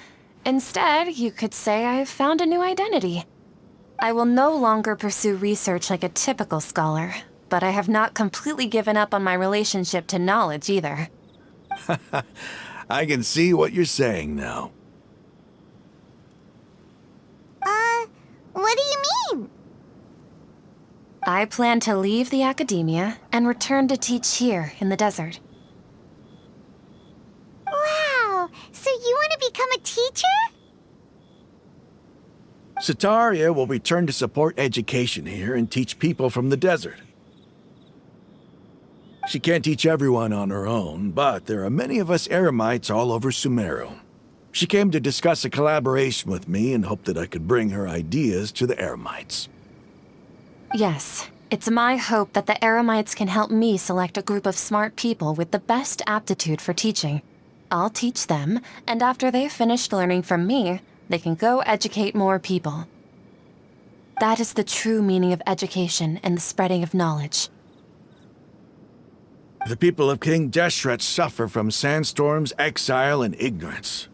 Instead, you could say I've found a new identity. I will no longer pursue research like a typical scholar, but I have not completely given up on my relationship to knowledge either. I can see what you're saying now. What do you mean? I plan to leave the academia and return to teach here in the desert. Wow, so you want to become a teacher? Sataria will return to support education here and teach people from the desert. She can't teach everyone on her own, but there are many of us Eremites all over Sumeru. She came to discuss a collaboration with me and hoped that I could bring her ideas to the Eremites. Yes, it's my hope that the Eremites can help me select a group of smart people with the best aptitude for teaching. I'll teach them, and after they've finished learning from me, they can go educate more people. That is the true meaning of education and the spreading of knowledge. The people of King Deshret suffer from sandstorms, exile, and ignorance.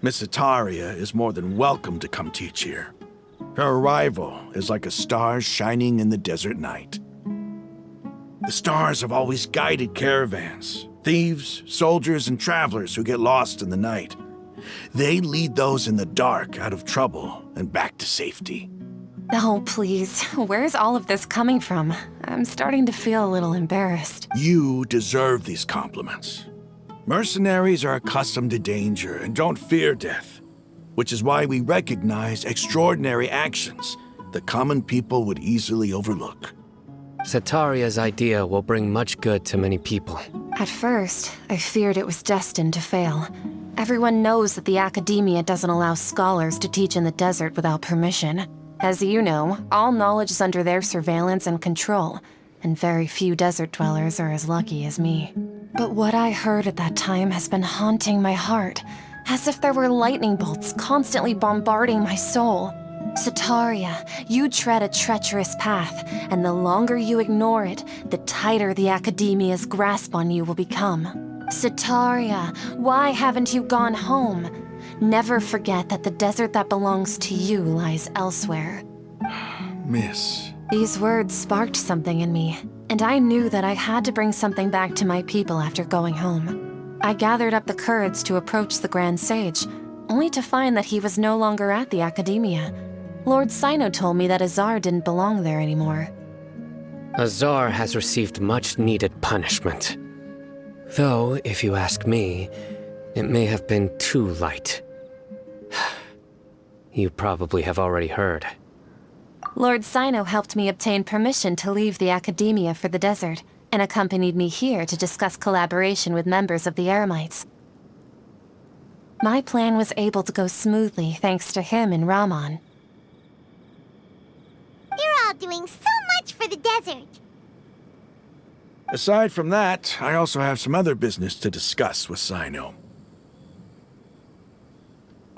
Miss Sataria is more than welcome to come teach here. Her arrival is like a star shining in the desert night. The stars have always guided caravans, thieves, soldiers, and travelers who get lost in the night. They lead those in the dark out of trouble and back to safety. Oh, please. Where's all of this coming from? I'm starting to feel a little embarrassed. You deserve these compliments. Mercenaries are accustomed to danger and don't fear death, which is why we recognize extraordinary actions that common people would easily overlook. Setaria's idea will bring much good to many people. At first, I feared it was destined to fail. Everyone knows that the Academia doesn't allow scholars to teach in the desert without permission. As you know, all knowledge is under their surveillance and control, and very few desert dwellers are as lucky as me. But what I heard at that time has been haunting my heart, as if there were lightning bolts constantly bombarding my soul. Setaria, you tread a treacherous path, and the longer you ignore it, the tighter the Academia's grasp on you will become. Setaria, why haven't you gone home? Never forget that the desert that belongs to you lies elsewhere. Miss. These words sparked something in me, and I knew that I had to bring something back to my people after going home. I gathered up the courage to approach the Grand Sage, only to find that he was no longer at the Academia. Lord Sino told me that Azar didn't belong there anymore. Azar has received much-needed punishment. Though, if you ask me, it may have been too light. You probably have already heard. Lord Sino helped me obtain permission to leave the Academia for the desert, and accompanied me here to discuss collaboration with members of the Eremites. My plan was able to go smoothly thanks to him and Rahman. You're all doing so much for the desert. Aside from that, I also have some other business to discuss with Sino.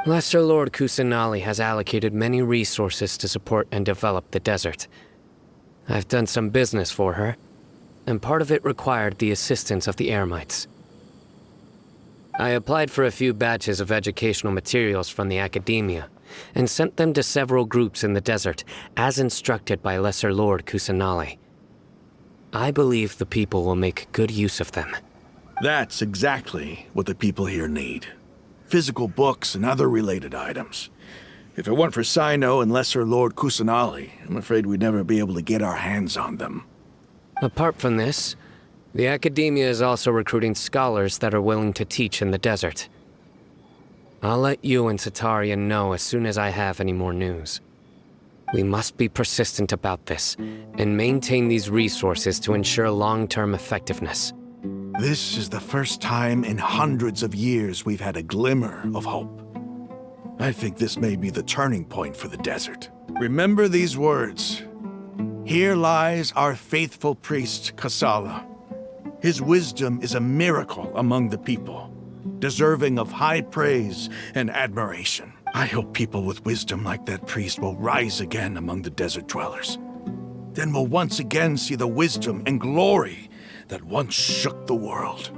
Lesser Lord Kusanali has allocated many resources to support and develop the desert. I've done some business for her, and part of it required the assistance of the Eremites. I applied for a few batches of educational materials from the Academia, and sent them to several groups in the desert, as instructed by Lesser Lord Kusanali. I believe the people will make good use of them. That's exactly what the people here need. Physical books and other related items. If it weren't for Sino and Lesser Lord Kusanali, I'm afraid we'd never be able to get our hands on them. Apart from this, the Academia is also recruiting scholars that are willing to teach in the desert. I'll let you and Setaria know as soon as I have any more news. We must be persistent about this, and maintain these resources to ensure long-term effectiveness. This is the first time in hundreds of years we've had a glimmer of hope. I think this may be the turning point for the desert. Remember these words. Here lies our faithful priest, Kasala. His wisdom is a miracle among the people, deserving of high praise and admiration. I hope people with wisdom like that priest will rise again among the desert dwellers. Then we'll once again see the wisdom and glory that once shook the world.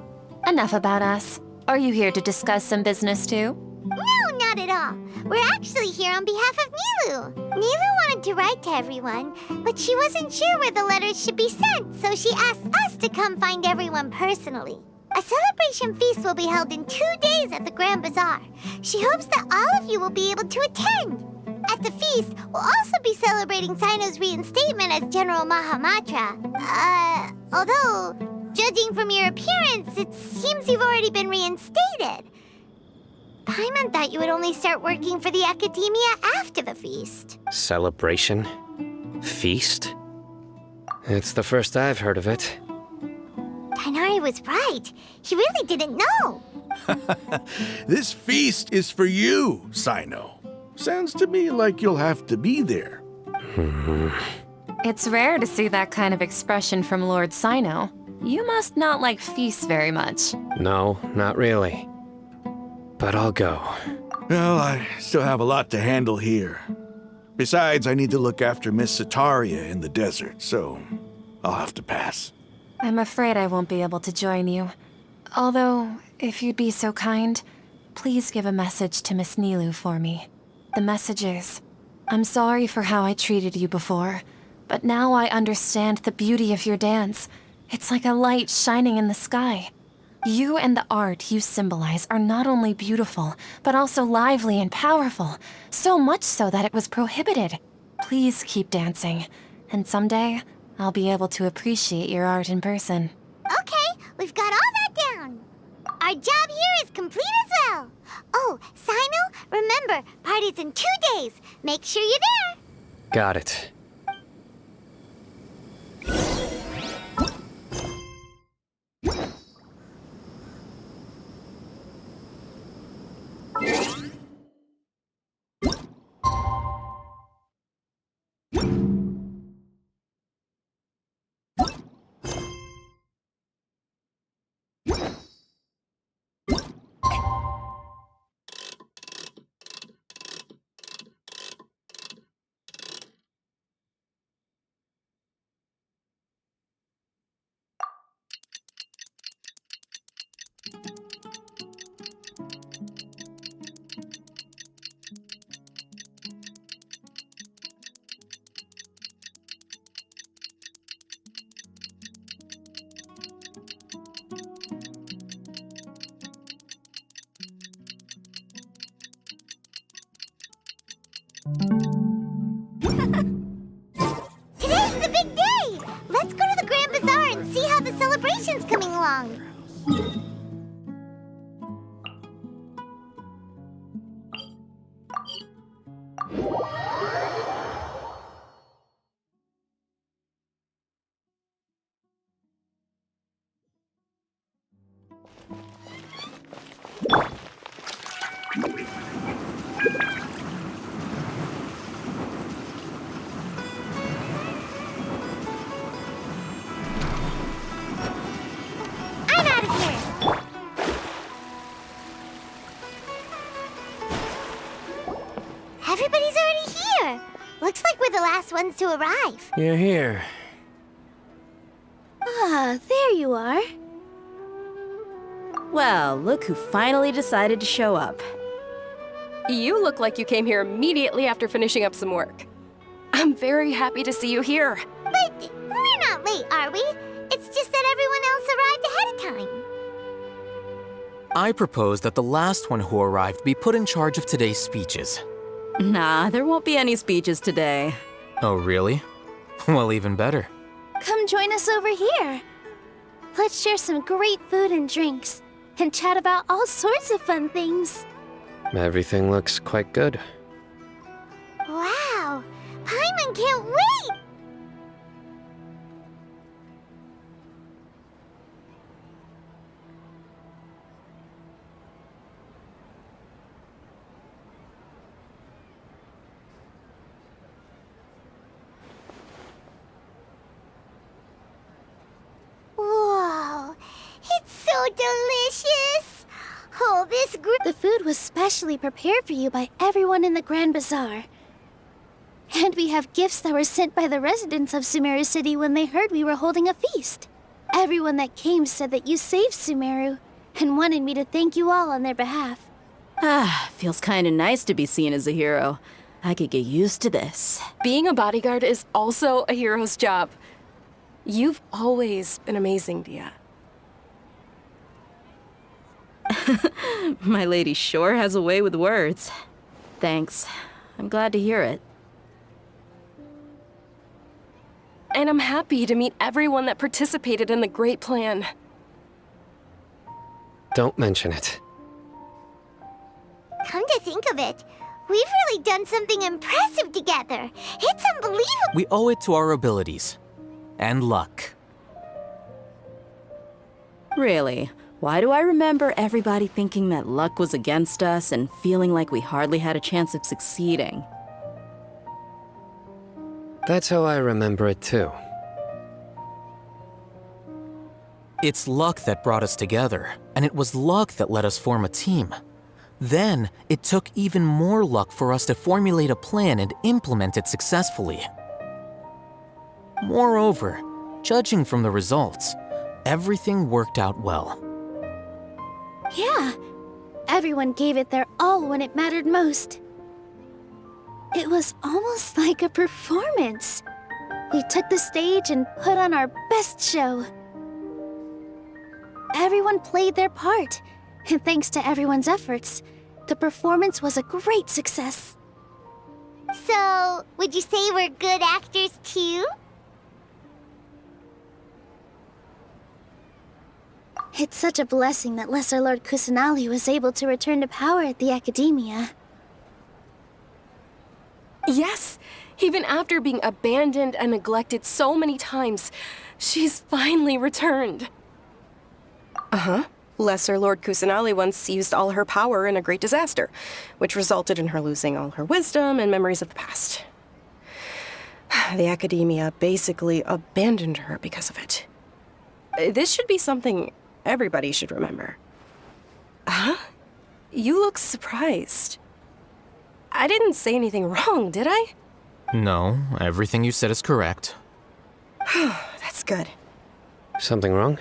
Enough about us. Are you here to discuss some business too? No, not at all. We're actually here on behalf of Nilu. Nilu wanted to write to everyone, but she wasn't sure where the letters should be sent, so she asked us to come find everyone personally. A celebration feast will be held in 2 days at the Grand Bazaar. She hopes that all of you will be able to attend. At the feast, we'll also be celebrating Sino's reinstatement as General Mahamatra. Although, judging from your appearance, it seems you've already been reinstated. Paimon thought you would only start working for the Academia after the feast. Celebration? Feast? It's the first I've heard of it. Tighnari was right. He really didn't know. This feast is for you, Sino. Sounds to me like you'll have to be there. It's rare to see that kind of expression from Lord Sino. You must not like feasts very much. No, not really. But I'll go. Well, I still have a lot to handle here. Besides, I need to look after Miss Setaria in the desert, so I'll have to pass. I'm afraid I won't be able to join you. Although, if you'd be so kind, please give a message to Miss Nilu for me. The message is, I'm sorry for how I treated you before, but now I understand the beauty of your dance. It's like a light shining in the sky. You and the art you symbolize are not only beautiful, but also lively and powerful. So much so that it was prohibited. Please keep dancing, and someday I'll be able to appreciate your art in person. Okay, we've got all that down. Our job here is complete as well. Oh, Sino, remember, party's in 2 days. Make sure you're there. Got it. Today's the big day! Let's go to the Grand Bazaar and see how the celebration's coming along. I'm out of here! Everybody's already here! Looks like we're the last ones to arrive. You're here. Ah, there you are. Well, look who finally decided to show up. You look like you came here immediately after finishing up some work. I'm very happy to see you here. But we're not late, are we? It's just that everyone else arrived ahead of time. I propose that the last one who arrived be put in charge of today's speeches. Nah, there won't be any speeches today. Oh, really? Well, even better. Come join us over here. Let's share some great food and drinks, and chat about all sorts of fun things. Everything looks quite good. Wow! Paimon can't wait! Whoa! It's so delicious! Oh, this The food was specially prepared for you by everyone in the Grand Bazaar. And we have gifts that were sent by the residents of Sumeru City when they heard we were holding a feast. Everyone that came said that you saved Sumeru, and wanted me to thank you all on their behalf. Ah, feels kinda nice to be seen as a hero. I could get used to this. Being a bodyguard is also a hero's job. You've always been amazing, Dia. My lady sure has a way with words. Thanks. I'm glad to hear it. And I'm happy to meet everyone that participated in the great plan. Don't mention it. Come to think of it, we've really done something impressive together. It's unbelievable. We owe it to our abilities. And luck. Really? Why do I remember everybody thinking that luck was against us and feeling like we hardly had a chance of succeeding? That's how I remember it too. It's luck that brought us together, and it was luck that let us form a team. Then, it took even more luck for us to formulate a plan and implement it successfully. Moreover, judging from the results, everything worked out well. Yeah, everyone gave it their all when it mattered most. It was almost like a performance. We took the stage and put on our best show. everyone played their part. And thanks to everyone's efforts, the performance was a great success. So, would you say we're good actors too? It's such a blessing that Lesser Lord Kusanali was able to return to power at the Academia. Yes, even after being abandoned and neglected so many times, she's finally returned. Uh-huh. Lesser Lord Kusanali once used all her power in a great disaster, which resulted in her losing all her wisdom and memories of the past. The Academia basically abandoned her because of it. This should be something everybody should remember. Huh? You look surprised. I didn't say anything wrong, did I? No, everything you said is correct. That's good. Something wrong?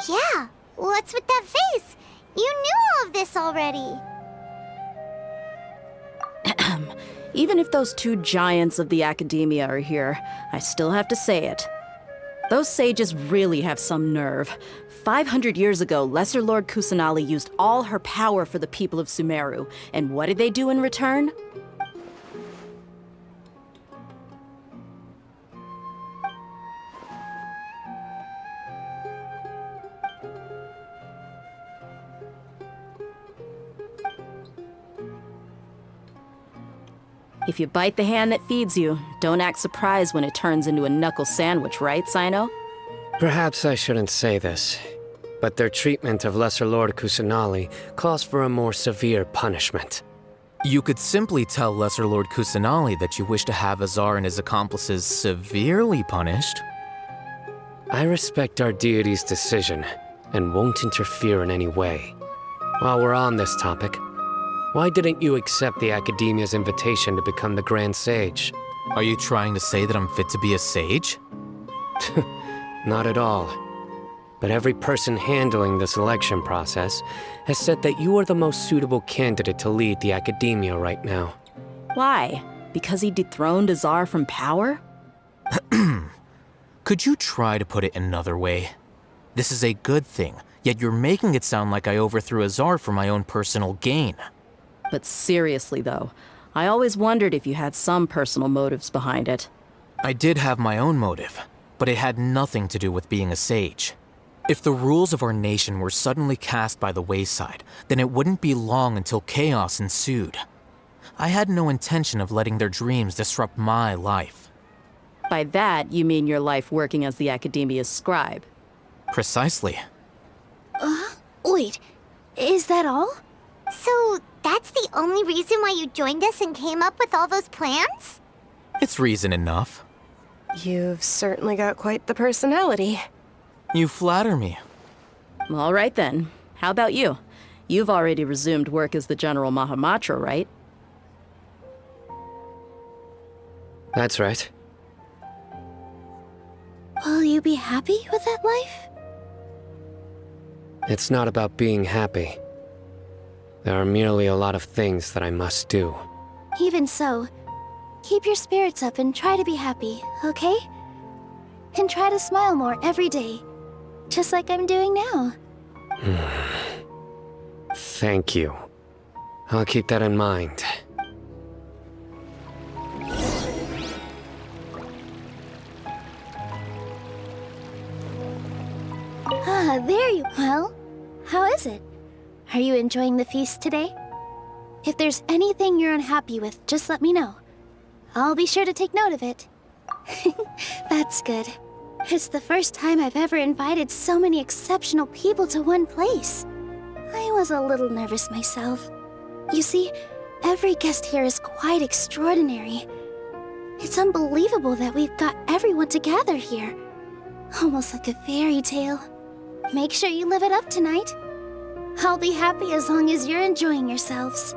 Yeah, what's with that face? You knew all of this already. Even if those two giants of the Academia are here, I still have to say it. Those sages really have some nerve. 500 years ago, Lesser Lord Kusanali used all her power for the people of Sumeru. And what did they do in return? If you bite the hand that feeds you, don't act surprised when it turns into a knuckle sandwich, right, Sino? Perhaps I shouldn't say this, but their treatment of Lesser Lord Kusanali calls for a more severe punishment. You could simply tell Lesser Lord Kusanali that you wish to have Azar and his accomplices severely punished. I respect our deity's decision and won't interfere in any way. While we're on this topic, why didn't you accept the Academia's invitation to become the Grand Sage? Are you trying to say that I'm fit to be a sage? Not at all. But every person handling the selection process has said that you are the most suitable candidate to lead the Academia right now. Why? Because he dethroned Azar from power? Could you try to put it another way? This is a good thing, yet you're making it sound like I overthrew Azar for my own personal gain. But seriously, though, I always wondered if you had some personal motives behind it. I did have my own motive, but it had nothing to do with being a sage. If the rules of our nation were suddenly cast by the wayside, then it wouldn't be long until chaos ensued. I had no intention of letting their dreams disrupt my life. By that, you mean your life working as the Academia's scribe? Precisely. Wait, is that all? So, that's the only reason why you joined us and came up with all those plans? It's reason enough. You've certainly got quite the personality. You flatter me. All right then. How about you? You've already resumed work as the General Mahamatra, right? That's right. Will you be happy with that life? It's not about being happy. There are merely a lot of things that I must do. Even so, keep your spirits up and try to be happy, okay? And try to smile more every day, just like I'm doing now. Thank you. I'll keep that in mind. There you... Well, how is it? Are you enjoying the feast today? If there's anything you're unhappy with, just let me know. I'll be sure to take note of it. That's good. It's the first time I've ever invited so many exceptional people to one place. I was a little nervous myself. You see, every guest here is quite extraordinary. It's unbelievable that we've got everyone together here. Almost like a fairy tale. Make sure you live it up tonight. I'll be happy as long as you're enjoying yourselves.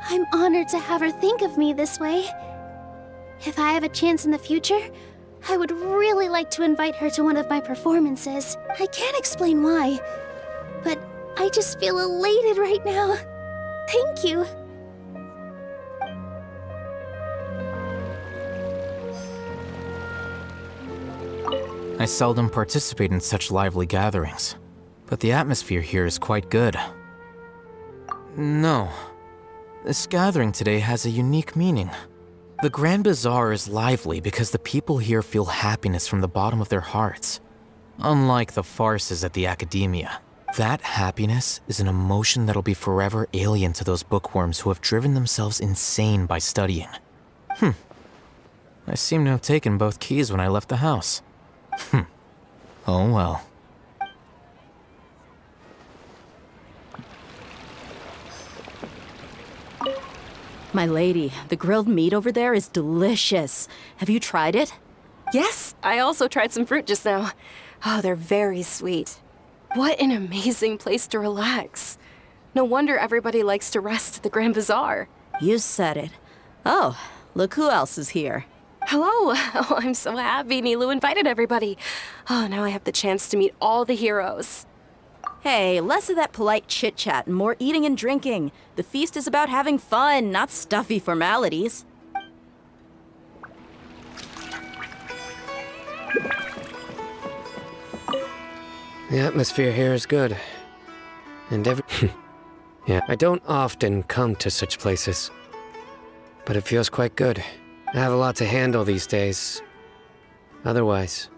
I'm honored to have her think of me this way. If I have a chance in the future, I would really like to invite her to one of my performances. I can't explain why, but I just feel elated right now. Thank you. I seldom participate in such lively gatherings, but the atmosphere here is quite good. No. This gathering today has a unique meaning. The Grand Bazaar is lively because the people here feel happiness from the bottom of their hearts. Unlike the farces at the Academia, that happiness is an emotion that'll be forever alien to those bookworms who have driven themselves insane by studying. I seem to have taken both keys when I left the house. Oh well. My lady, the grilled meat over there is delicious. Have you tried it? Yes, I also tried some fruit just now. Oh, they're very sweet. What an amazing place to relax. No wonder everybody likes to rest at the Grand Bazaar. You said it. Oh, look who else is here. Hello. Oh, I'm so happy Nilou invited everybody. Oh, now I have the chance to meet all the heroes. Hey, less of that polite chit-chat and more eating and drinking. The feast is about having fun, not stuffy formalities. The atmosphere here is good. And yeah, I don't often come to such places. But it feels quite good. I have a lot to handle these days. Otherwise,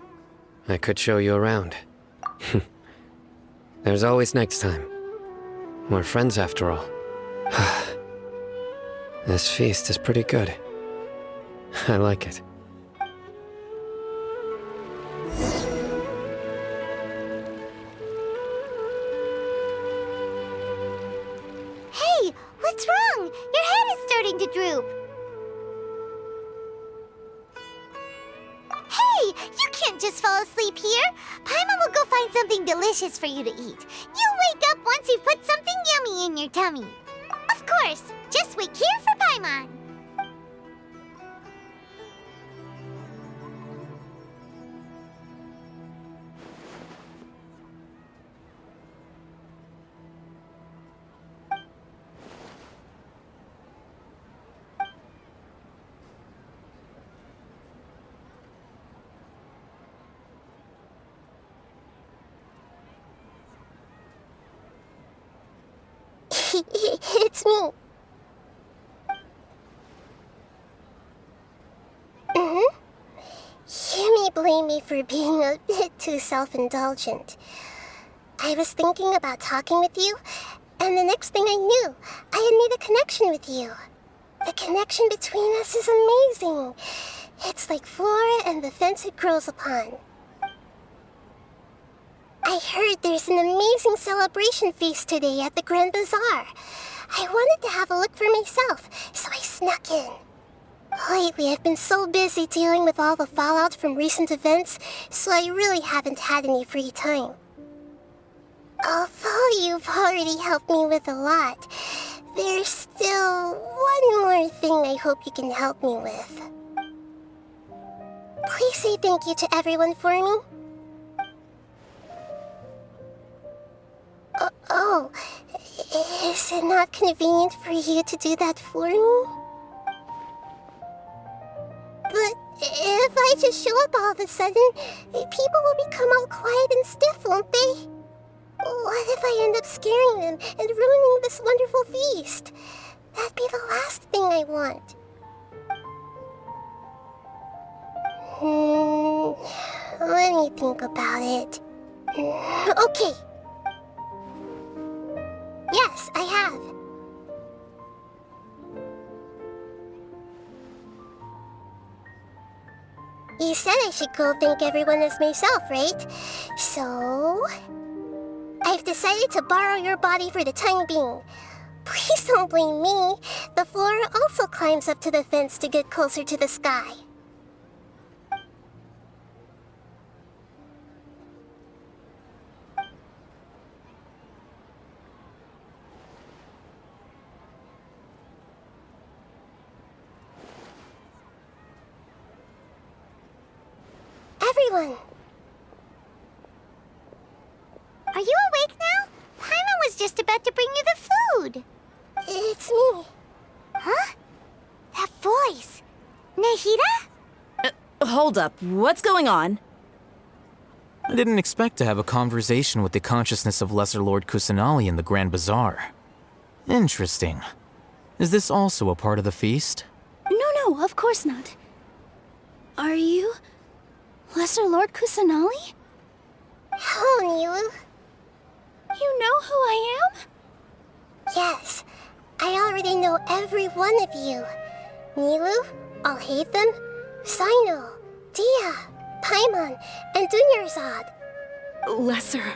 I could show you around. There's always next time. We're friends after all. This feast is pretty good. I like it. Hey, what's wrong? Your head is starting to droop. Hey, you can't just fall asleep here. Paimon will go find something delicious for you to eat. You'll wake up once you've put something yummy in your tummy. Of course, just wait here for Paimon. It's me. You may blame me for being a bit too self-indulgent. I was thinking about talking with you, and the next thing I knew, I had made a connection with you. The connection between us is amazing. It's like flora and the fence it grows upon. I heard there's an amazing celebration feast today at the Grand Bazaar. I wanted to have a look for myself, so I snuck in. Lately, I've been so busy dealing with all the fallout from recent events, so I really haven't had any free time. Although you've already helped me with a lot, there's still one more thing I hope you can help me with. Please say thank you to everyone for me. Oh, is it not convenient for you to do that for me? But if I just show up all of a sudden, people will become all quiet and stiff, won't they? What if I end up scaring them and ruining this wonderful feast? That'd be the last thing I want. Let me think about it. Okay. Yes, I have. You said I should go thank everyone as myself, right? So... I've decided to borrow your body for the time being. Please don't blame me. The flora also climbs up to the fence to get closer to the sky. Everyone! Are you awake now? Paimon was just about to bring you the food. It's me. Huh? That voice. Nahida? Hold up. What's going on? I didn't expect to have a conversation with the consciousness of Lesser Lord Kusanali in the Grand Bazaar. Interesting. Is this also a part of the feast? No, of course not. Are you Lesser Lord Kusanali? Hello, Nilu. You know who I am? Yes, I already know every one of you. Nilu, Alhaitham, Sino, Dia, Paimon, and Dunyarzad. Lesser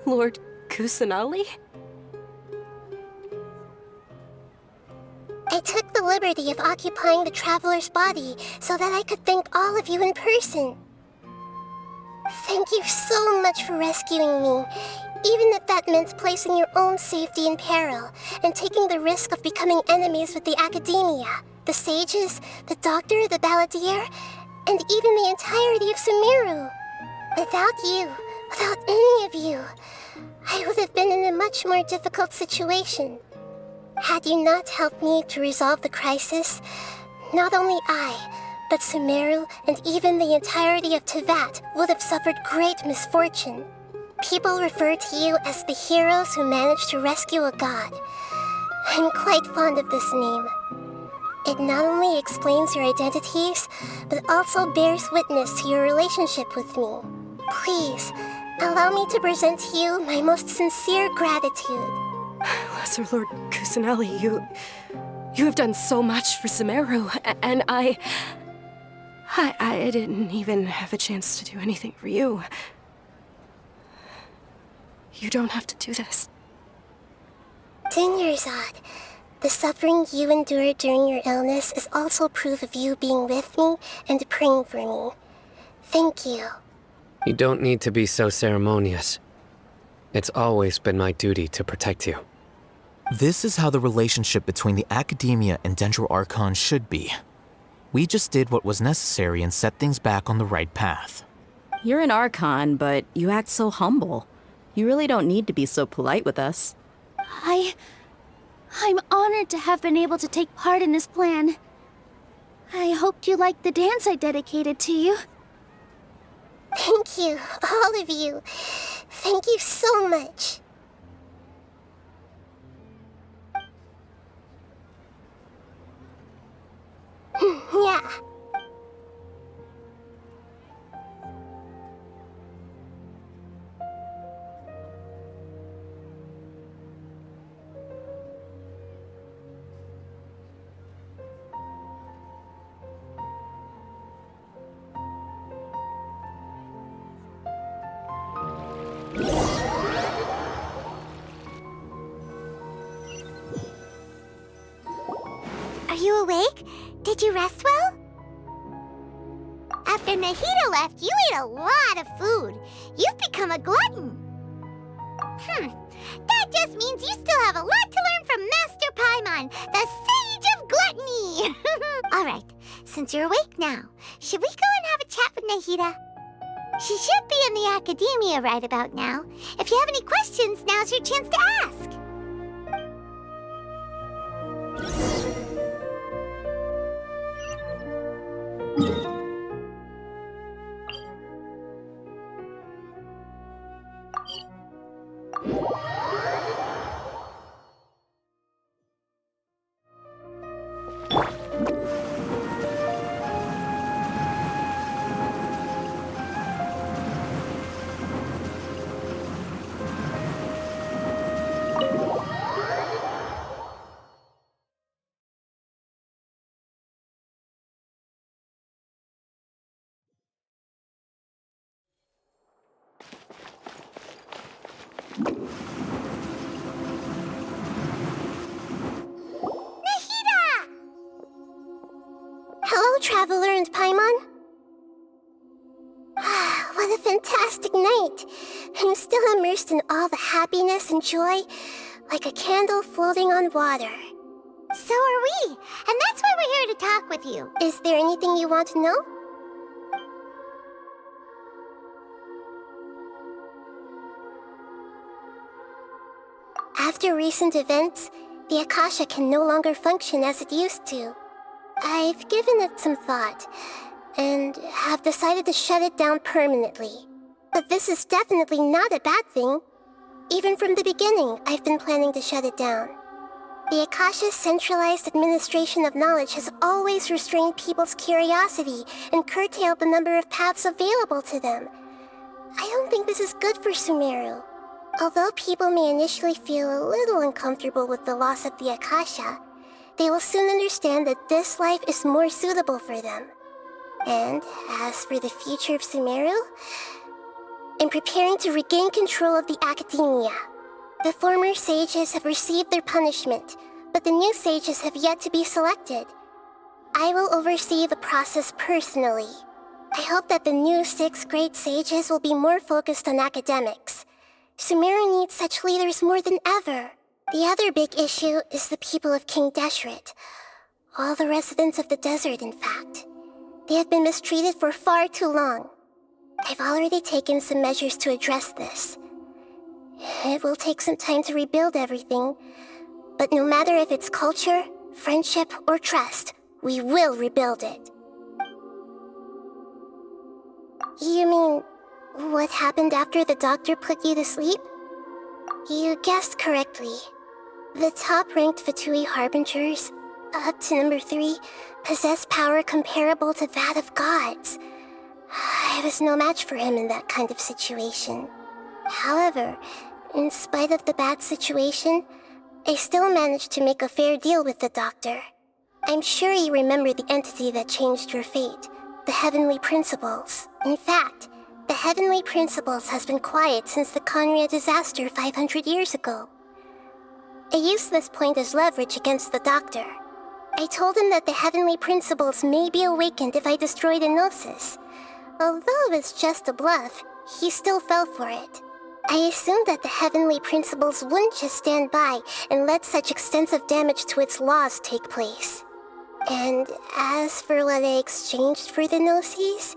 Lord Kusanali? I took the liberty of occupying the Traveler's body so that I could thank all of you in person. Thank you so much for rescuing me, even if that meant placing your own safety in peril and taking the risk of becoming enemies with the Academia, the Sages, the Doctor, the Balladeer, and even the entirety of Sumeru. Without you, without any of you, I would have been in a much more difficult situation. Had you not helped me to resolve the crisis, not only I, but Sumeru and even the entirety of Tevat would have suffered great misfortune. People refer to you as the heroes who managed to rescue a god. I'm quite fond of this name. It not only explains your identities, but also bears witness to your relationship with me. Please, allow me to present to you my most sincere gratitude. Lesser Lord Kusanali, you have done so much for Sumeru, and I didn't even have a chance to do anything for you. You don't have to do this. Dunyarzad, the suffering you endured during your illness is also proof of you being with me and praying for me. Thank you. You don't need to be so ceremonious. It's always been my duty to protect you. This is how the relationship between the Academia and Dendro Archon should be. We just did what was necessary and set things back on the right path. You're an Archon, but you act so humble. You really don't need to be so polite with us. I'm honored to have been able to take part in this plan. I hoped you liked the dance I dedicated to you. Thank you, all of you. Thank you so much. Yeah. Are you awake? Did you rest well? After Nahida left, you ate a lot of food. You've become a glutton. That just means you still have a lot to learn from Master Paimon, the Sage of Gluttony. All right, since you're awake now, should we go and have a chat with Nahida? She should be in the Academia right about now. If you have any questions, now's your chance to ask. Hello, Traveler and Paimon. What a fantastic night. I'm still immersed in all the happiness and joy, like a candle floating on water. So are we, and that's why we're here to talk with you. Is there anything you want to know? After recent events, the Akasha can no longer function as it used to. I've given it some thought, and have decided to shut it down permanently. But this is definitely not a bad thing. Even from the beginning, I've been planning to shut it down. The Akasha's centralized administration of knowledge has always restrained people's curiosity and curtailed the number of paths available to them. I don't think this is good for Sumeru. Although people may initially feel a little uncomfortable with the loss of the Akasha, they will soon understand that this life is more suitable for them. And as for the future of Sumeru, I'm preparing to regain control of the academia. The former sages have received their punishment, but the new sages have yet to be selected. I will oversee the process personally. I hope that the new 6th grade sages will be more focused on academics. Sumeru needs such leaders more than ever. The other big issue is the people of King Deshret. All the residents of the desert, in fact. They have been mistreated for far too long. I've already taken some measures to address this. It will take some time to rebuild everything, but no matter if it's culture, friendship, or trust, we will rebuild it. You mean, what happened after the doctor put you to sleep? You guessed correctly. The top-ranked Fatui Harbingers, up to number 3, possess power comparable to that of gods. I was no match for him in that kind of situation. However, in spite of the bad situation, I still managed to make a fair deal with the doctor. I'm sure you remember the entity that changed your fate, the Heavenly Principles. In fact, the Heavenly Principles has been quiet since the Conria disaster 500 years ago. I used this point as leverage against the doctor. I told him that the Heavenly Principles may be awakened if I destroy the Gnosis. Although it's just a bluff, he still fell for it. I assumed that the Heavenly Principles wouldn't just stand by and let such extensive damage to its laws take place. And as for what I exchanged for the Gnosis,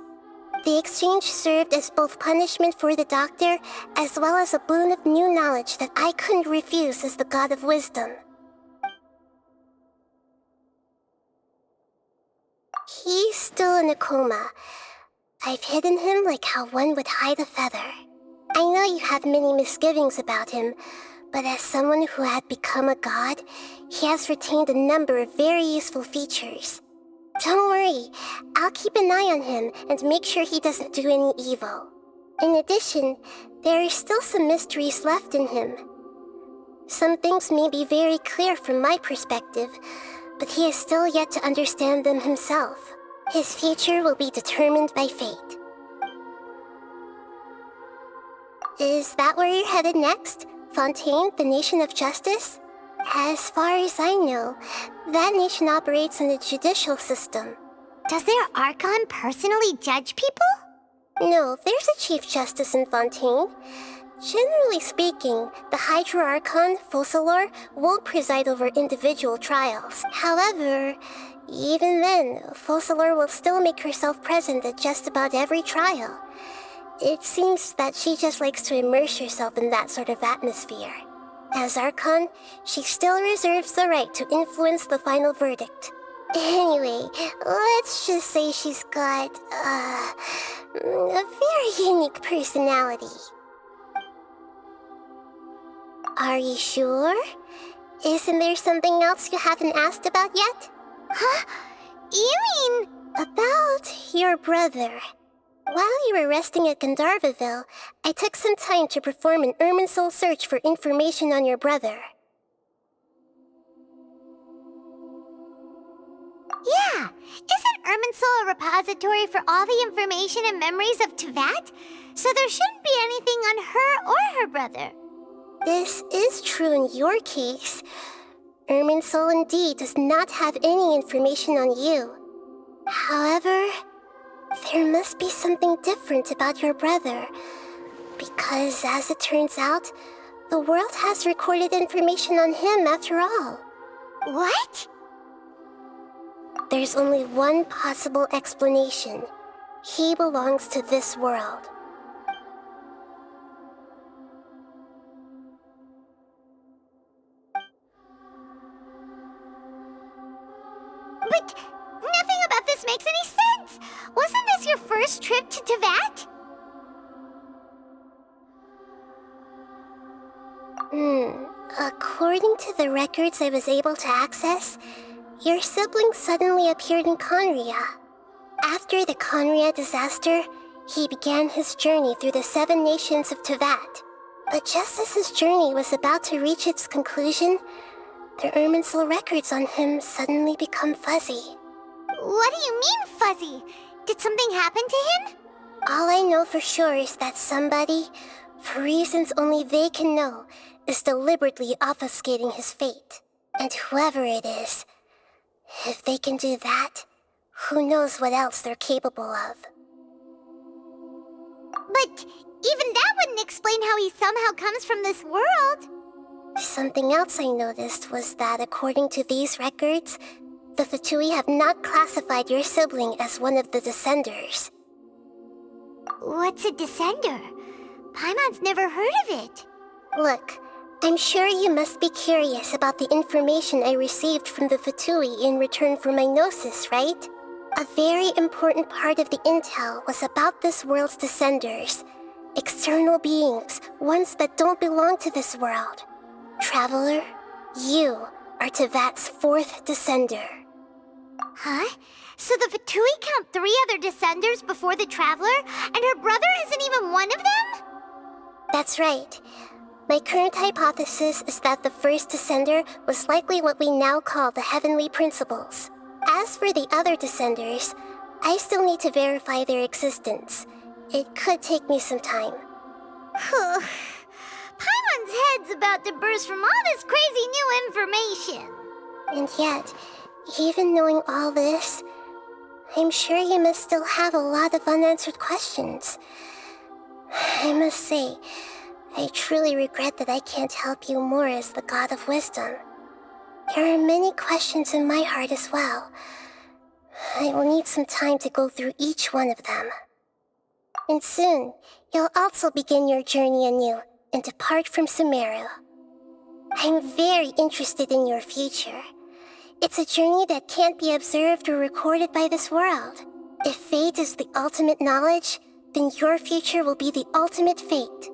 the exchange served as both punishment for the doctor as well as a boon of new knowledge that I couldn't refuse as the God of Wisdom. He's still in a coma. I've hidden him like how one would hide a feather. I know you have many misgivings about him, but as someone who had become a god, he has retained a number of very useful features. Don't worry, I'll keep an eye on him and make sure he doesn't do any evil. In addition, there are still some mysteries left in him. Some things may be very clear from my perspective, but he is still yet to understand them himself. His future will be determined by fate. Is that where you're headed next? Fontaine, the Nation of Justice? As far as I know, that nation operates in a judicial system. Does their Archon personally judge people? No, there's a Chief Justice in Fontaine. Generally speaking, the Hydra Archon, Focalor, won't preside over individual trials. However, even then, Focalor will still make herself present at just about every trial. It seems that she just likes to immerse herself in that sort of atmosphere. As Archon, she still reserves the right to influence the final verdict. Anyway, let's just say she's got, a very unique personality. Are you sure? Isn't there something else you haven't asked about yet? Huh? You mean... About your brother. While you were resting at Gandharvaville, I took some time to perform an Irminsul search for information on your brother. Yeah! Isn't Irminsul a repository for all the information and memories of Teyvat? So there shouldn't be anything on her or her brother. This is true in your case. Irminsul indeed does not have any information on you. However, there must be something different about your brother. Because as it turns out, the world has recorded information on him after all. What? There's only one possible explanation. He belongs to this world. But nothing about this makes any sense! Wasn't this your first trip to Teyvat? According to the records I was able to access, your sibling suddenly appeared in Conria. After the Conria disaster, he began his journey through the 7 nations of Tevat. But just as his journey was about to reach its conclusion, the Irminsul records on him suddenly become fuzzy. What do you mean, fuzzy? Did something happen to him? All I know for sure is that somebody, for reasons only they can know, is deliberately obfuscating his fate. And whoever it is, if they can do that, who knows what else they're capable of. But even that wouldn't explain how he somehow comes from this world. Something else I noticed was that according to these records, the Fatui have not classified your sibling as one of the Descenders. What's a Descender? Paimon's never heard of it. Look, I'm sure you must be curious about the information I received from the Fatui in return for my gnosis, right? A very important part of the intel was about this world's Descenders. External beings, ones that don't belong to this world. Traveler, you are Tevat's 4th Descender. Huh? So the Fatui count 3 other Descenders before the Traveler, and her brother isn't even one of them? That's right. My current hypothesis is that the first Descender was likely what we now call the Heavenly Principles. As for the other Descenders, I still need to verify their existence. It could take me some time. Paimon's head's about to burst from all this crazy new information. And yet, even knowing all this, I'm sure you must still have a lot of unanswered questions. I must say, I truly regret that I can't help you more as the God of Wisdom. There are many questions in my heart as well. I will need some time to go through each one of them. And soon, you'll also begin your journey anew and depart from Sumeru. I'm very interested in your future. It's a journey that can't be observed or recorded by this world. If fate is the ultimate knowledge, then your future will be the ultimate fate.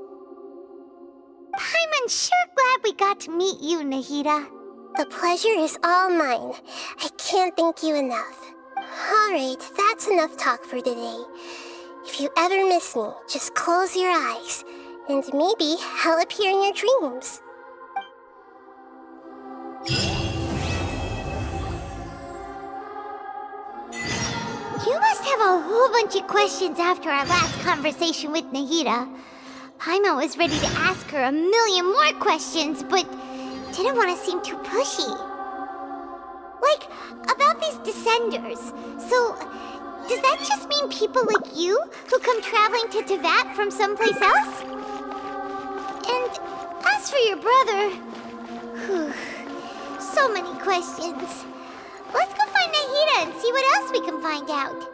Paimon's sure glad we got to meet you, Nahida. The pleasure is all mine. I can't thank you enough. Alright, that's enough talk for today. If you ever miss me, just close your eyes, and maybe I'll appear in your dreams. You must have a whole bunch of questions after our last conversation with Nahida. Paimon was ready to ask her a million more questions, but didn't want to seem too pushy. Like, about these Descenders. So, does that just mean people like you who come traveling to Tevat from someplace else? And as for your brother... Whew, so many questions. Let's go find Nahida and see what else we can find out.